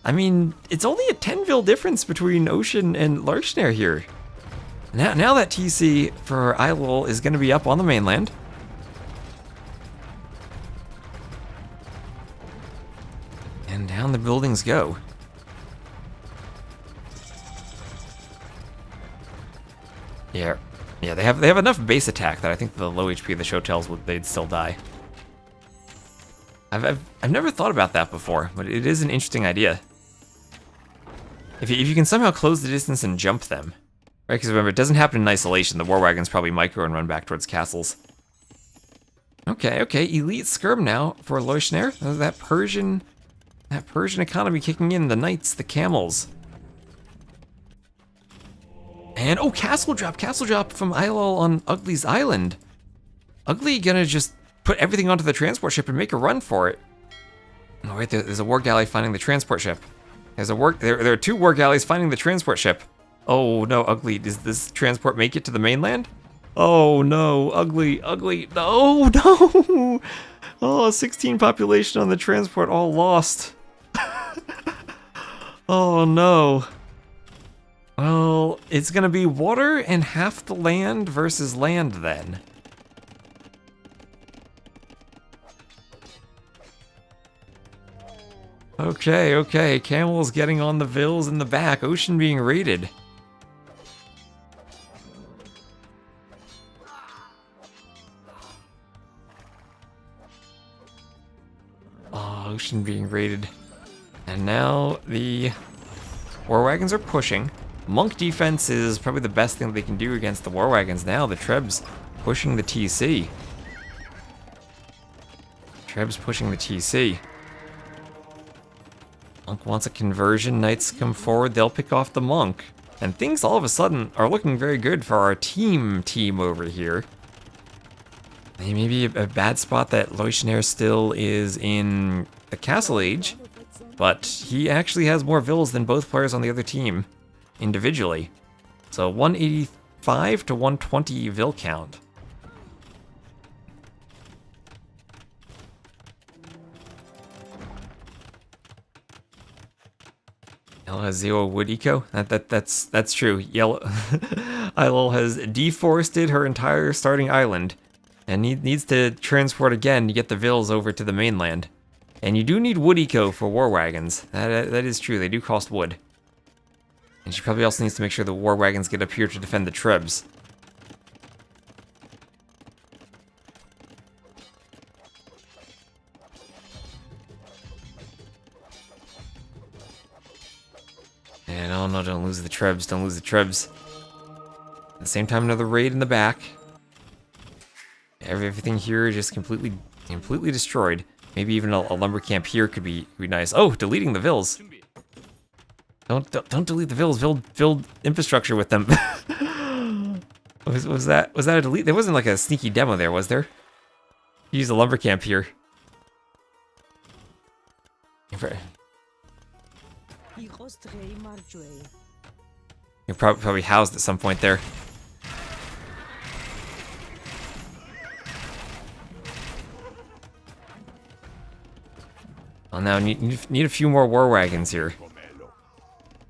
I mean, it's only a 10 Vill difference between Ocean and Leuschner here. Now that TC for Ilol is going to be up on the mainland. And down the buildings go. Yeah, they have enough base attack that I think the low HP of the show tells they'd still die. I've never thought about that before, but it is an interesting idea. If you can somehow close the distance and jump them, right? Because remember, it doesn't happen in isolation. The war wagons probably micro and run back towards castles. Okay, elite skirm now for Leuchner. That Persian economy kicking in. The knights, the camels. And, oh, castle drop from Ilol on Ugly's island. Ugly gonna just put everything onto the transport ship and make a run for it. Oh, wait, there's a war galley finding the transport ship. There are 2 war galleys finding the transport ship. Oh, no, Ugly, does this transport make it to the mainland? Oh, no, Ugly, no. Oh, 16 population on the transport, all lost. Oh, no. Well, it's gonna be water and half the land versus land then. Okay, camels getting on the vills in the back, ocean being raided. Oh, ocean being raided. And now the war wagons are pushing. Monk defense is probably the best thing they can do against the war wagons now. The Trebs pushing the TC. Trebs pushing the TC. Monk wants a conversion. Knights come forward. They'll pick off the monk. And things all of a sudden are looking very good for our team over here. Maybe a bad spot that Leuchner still is in the Castle Age, but he actually has more vills than both players on the other team individually. So 185 to 120 vill count. Yellow has 0 wood eco. That's true. Yellow Ilol has deforested her entire starting island and needs to transport again to get the vills over to the mainland. And you do need wood eco for war wagons. That is true. They do cost wood. And she probably also needs to make sure the war wagons get up here to defend the Trebs. And oh no, don't lose the Trebs, don't lose the Trebs. At the same time, another raid in the back. Everything here is just completely destroyed. Maybe even a lumber camp here could be nice. Oh, deleting the vills. Don't delete the vills. Build infrastructure with them. was that a delete? There wasn't like a sneaky demo there, was there? Use the lumber camp here. You're probably housed at some point there. Well, now need a few more war wagons here.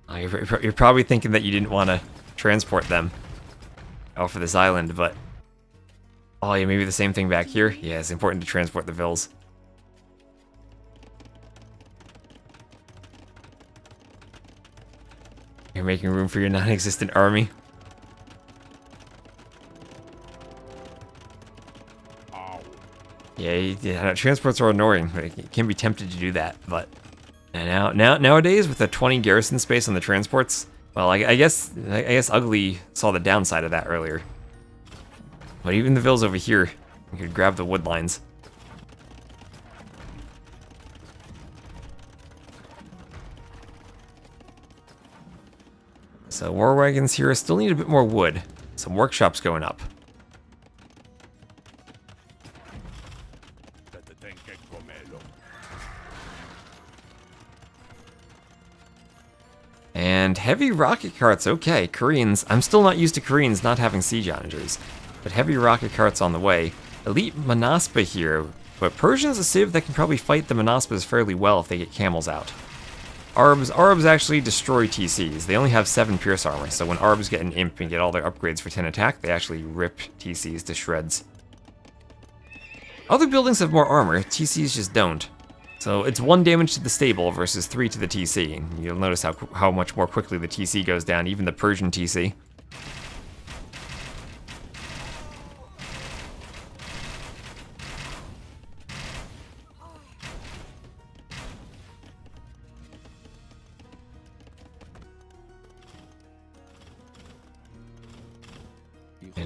You're probably thinking that you didn't want to transport them out for this island, but oh yeah, maybe the same thing back here. Yeah, it's important to transport the vills. You're making room for your non-existent army. Yeah, transports are annoying. It can be tempted to do that, but nowadays with a 20 garrison space on the transports, well, I guess Ugly saw the downside of that earlier. But even the vills over here, you could grab the wood lines. So war wagons here still need a bit more wood. Some workshops going up. And heavy rocket carts, okay, Koreans. I'm still not used to Koreans not having siege onagers, but heavy rocket carts on the way. Elite Manaspa here, but Persian's a civ that can probably fight the Manaspas fairly well if they get camels out. Arabs actually destroy TCs. They only have 7 pierce armor, so when Arabs get an imp and get all their upgrades for 10 attack, they actually rip TCs to shreds. Other buildings have more armor, TCs just don't. So it's 1 damage to the stable versus 3 to the TC. And you'll notice how much more quickly the TC goes down, even the Persian TC.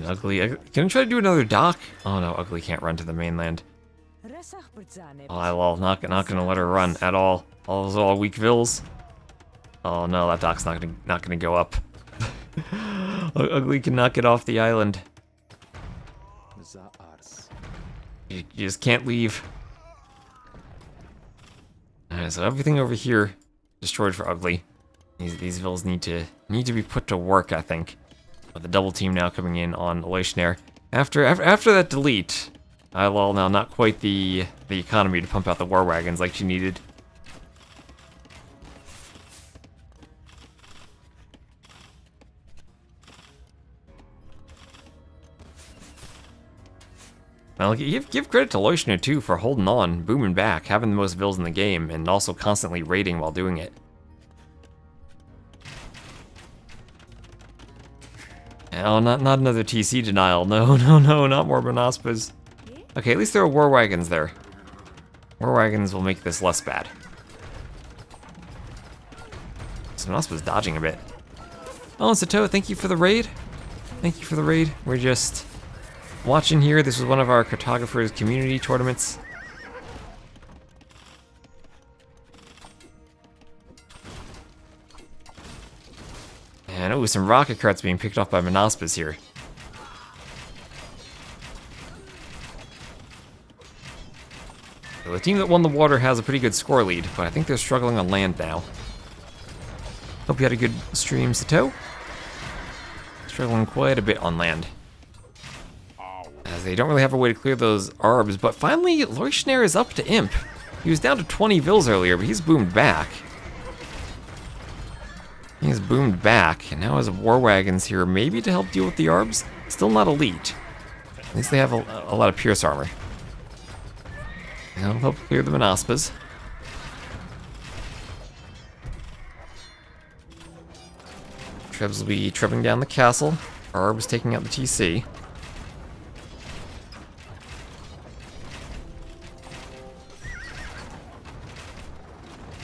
And Ugly, can I try to do another dock? Oh no, Ugly can't run to the mainland. Oh, well, not gonna let her run at all. Those are all weak vills. Oh no, that dock's not gonna go up. Ugly cannot get off the island. You just can't leave. Alright, so everything over here destroyed for Ugly. These vills need to be put to work, I think. With the double team now coming in on Leuschner. After that delete, well, now not quite the economy to pump out the war wagons like she needed. Well, give credit to Leuschner too for holding on, booming back, having the most vills in the game, and also constantly raiding while doing it. Oh, not another TC denial. No, not more Monaspas. Okay, at least there are war wagons there. War wagons will make this less bad. So Monaspa's dodging a bit. Oh, Sato, thank you for the raid. Thank you for the raid. We're just watching here. This was one of our Cartographers community tournaments. And ooh, some rocket carts being picked off by Monaspas here. So the team that won the water has a pretty good score lead, but I think they're struggling on land now. Hope you had a good stream, Sato. Struggling quite a bit on land. As they don't really have a way to clear those arbs, but finally, Leuschner is up to Imp. He was down to 20 vills earlier, but he's boomed back. He's boomed back, and now has war wagons here, maybe to help deal with the arbs. Still not elite. At least they have a lot of pierce armor. That'll help clear the Monaspas. Trebs will be trebling down the castle. Arbs taking out the TC.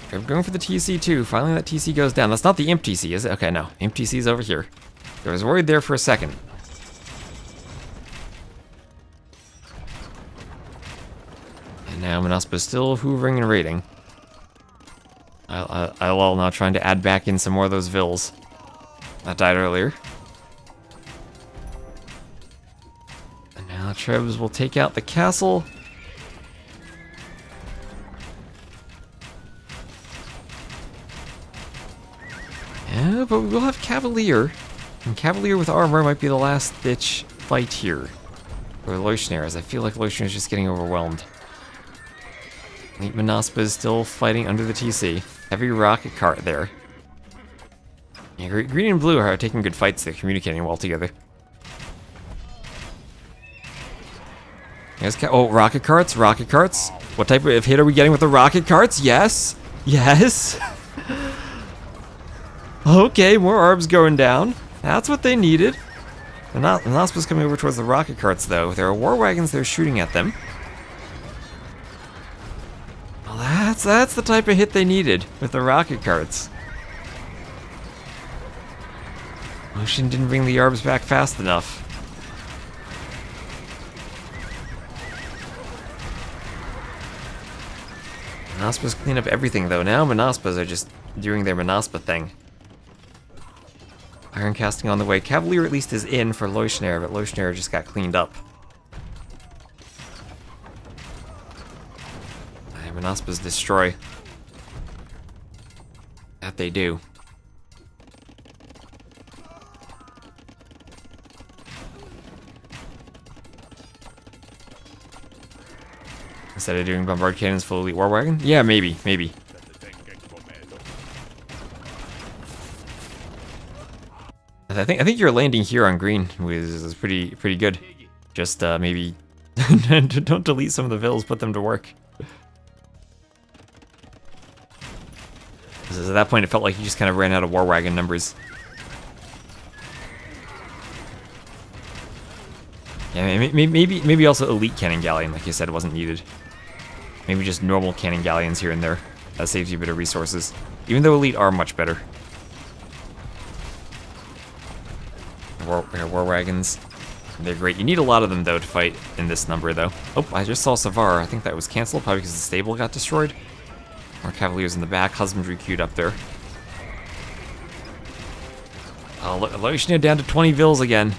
Treb going for the TC too. Finally that TC goes down. That's not the Imp TC, is it? Okay, no. Imp TC is over here. I was worried there for a second. And now Monaspa's still hoovering and raiding. ILL now trying to add back in some more of those vills that died earlier. And now Trebs will take out the castle. Yeah, but we will have Cavalier. And Cavalier with armor might be the last ditch fight here. For Leuschner, as I feel like Leuschner is just getting overwhelmed. Elite Monaspa is still fighting under the TC. Heavy rocket cart there. Yeah, green and blue are taking good fights. They're communicating well together. Oh, rocket carts, rocket carts. What type of hit are we getting with the rocket carts? Yes, yes. Okay, more arbs going down. That's what they needed. The Monaspa's coming over towards the rocket carts, though. There are war wagons there shooting at them. Well, that's the type of hit they needed with the rocket carts. Ocean didn't bring the arbs back fast enough. Monaspa's clean up everything, though. Now Monaspas are just doing their Monaspa thing. Iron casting on the way. Cavalier at least is in for Leuschner, but Leuschner just got cleaned up. Monaspas destroy. That they do. Instead of doing bombard cannons full elite war wagon? Yeah, maybe. I think your landing here on green is pretty good. Just maybe don't delete some of the vills, put them to work. Because at that point it felt like you just kind of ran out of war wagon numbers. Yeah, maybe also elite cannon galleon, like you said, wasn't needed. Maybe just normal cannon galleons here and there. That saves you a bit of resources. Even though elite are much better. War wagons. They're great. You need a lot of them, though, to fight in this number, though. Oh, I just saw Savar. I think that was canceled, probably because the stable got destroyed. More Cavaliers in the back. Husbandry queued up there. Oh, look, Loishna down to 20 Vils again.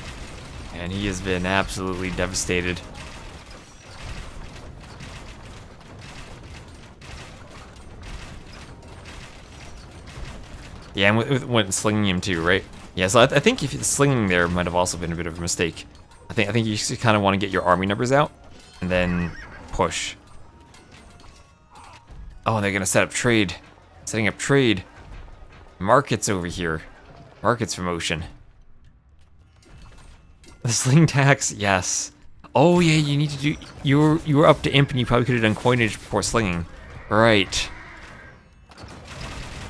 And he has been absolutely devastated. Yeah, and went slinging him too, right? Yeah, so I think if slinging there might have also been a bit of a mistake. I think you just kind of want to get your army numbers out and then push. Oh, they're gonna set up trade. Setting up trade. Markets over here. Markets for motion. The sling tax, yes. Oh yeah, you need to do. You were up to imp and you probably could have done coinage before slinging. Right.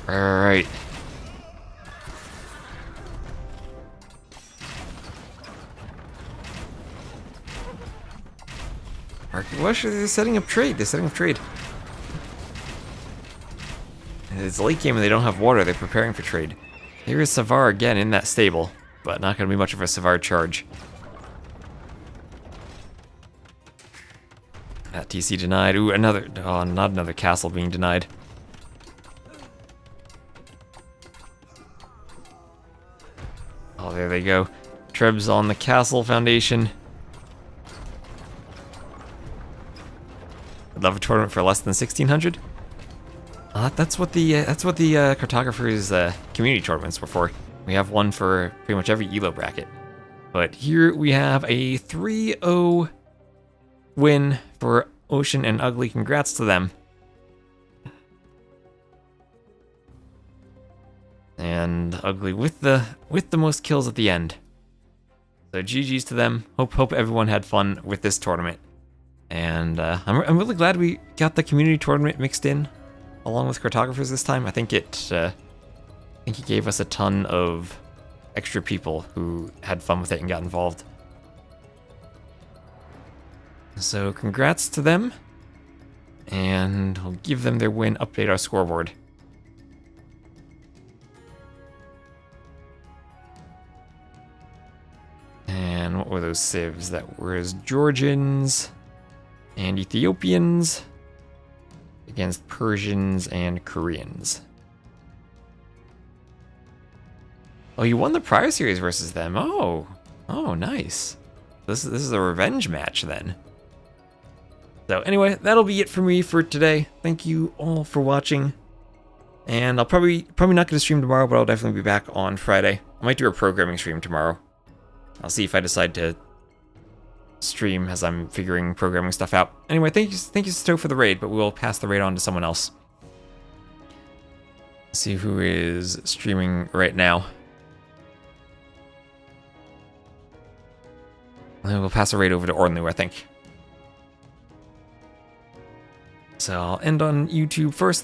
Right. Well, they're setting up trade. They're setting up trade. It's late game and they don't have water. They're preparing for trade. Here is Savar again in that stable, but not going to be much of a Savar charge. That TC denied. Ooh, another. Oh, not another castle being denied. Oh, there they go. Trebs on the castle foundation. I'd love a tournament for less than 1,600. That's what the Cartographers community tournaments were for. We have one for pretty much every ELO bracket. But here we have a 3-0 win for Ocean and Ugly. Congrats to them. And Ugly with the most kills at the end. So GG's to them. Hope everyone had fun with this tournament. And I'm really glad we got the community tournament mixed in along with Cartographers this time. I think it gave us a ton of extra people who had fun with it and got involved. So congrats to them, and we'll give them their win, update our scoreboard. And what were those civs? That was Georgians and Ethiopians against Persians and Koreans. Oh, you won the prior series versus them. Oh, nice. This is a revenge match then. So anyway, that'll be it for me for today. Thank you all for watching. And I'll probably not going to stream tomorrow, but I'll definitely be back on Friday. I might do a programming stream tomorrow. I'll see if I decide to stream as I'm figuring programming stuff out. Anyway, thank you Stowe for the raid, but we'll pass the raid on to someone else. Let's see who is streaming right now. And we'll pass the raid over to Ornlu, I think. So I'll end on YouTube first.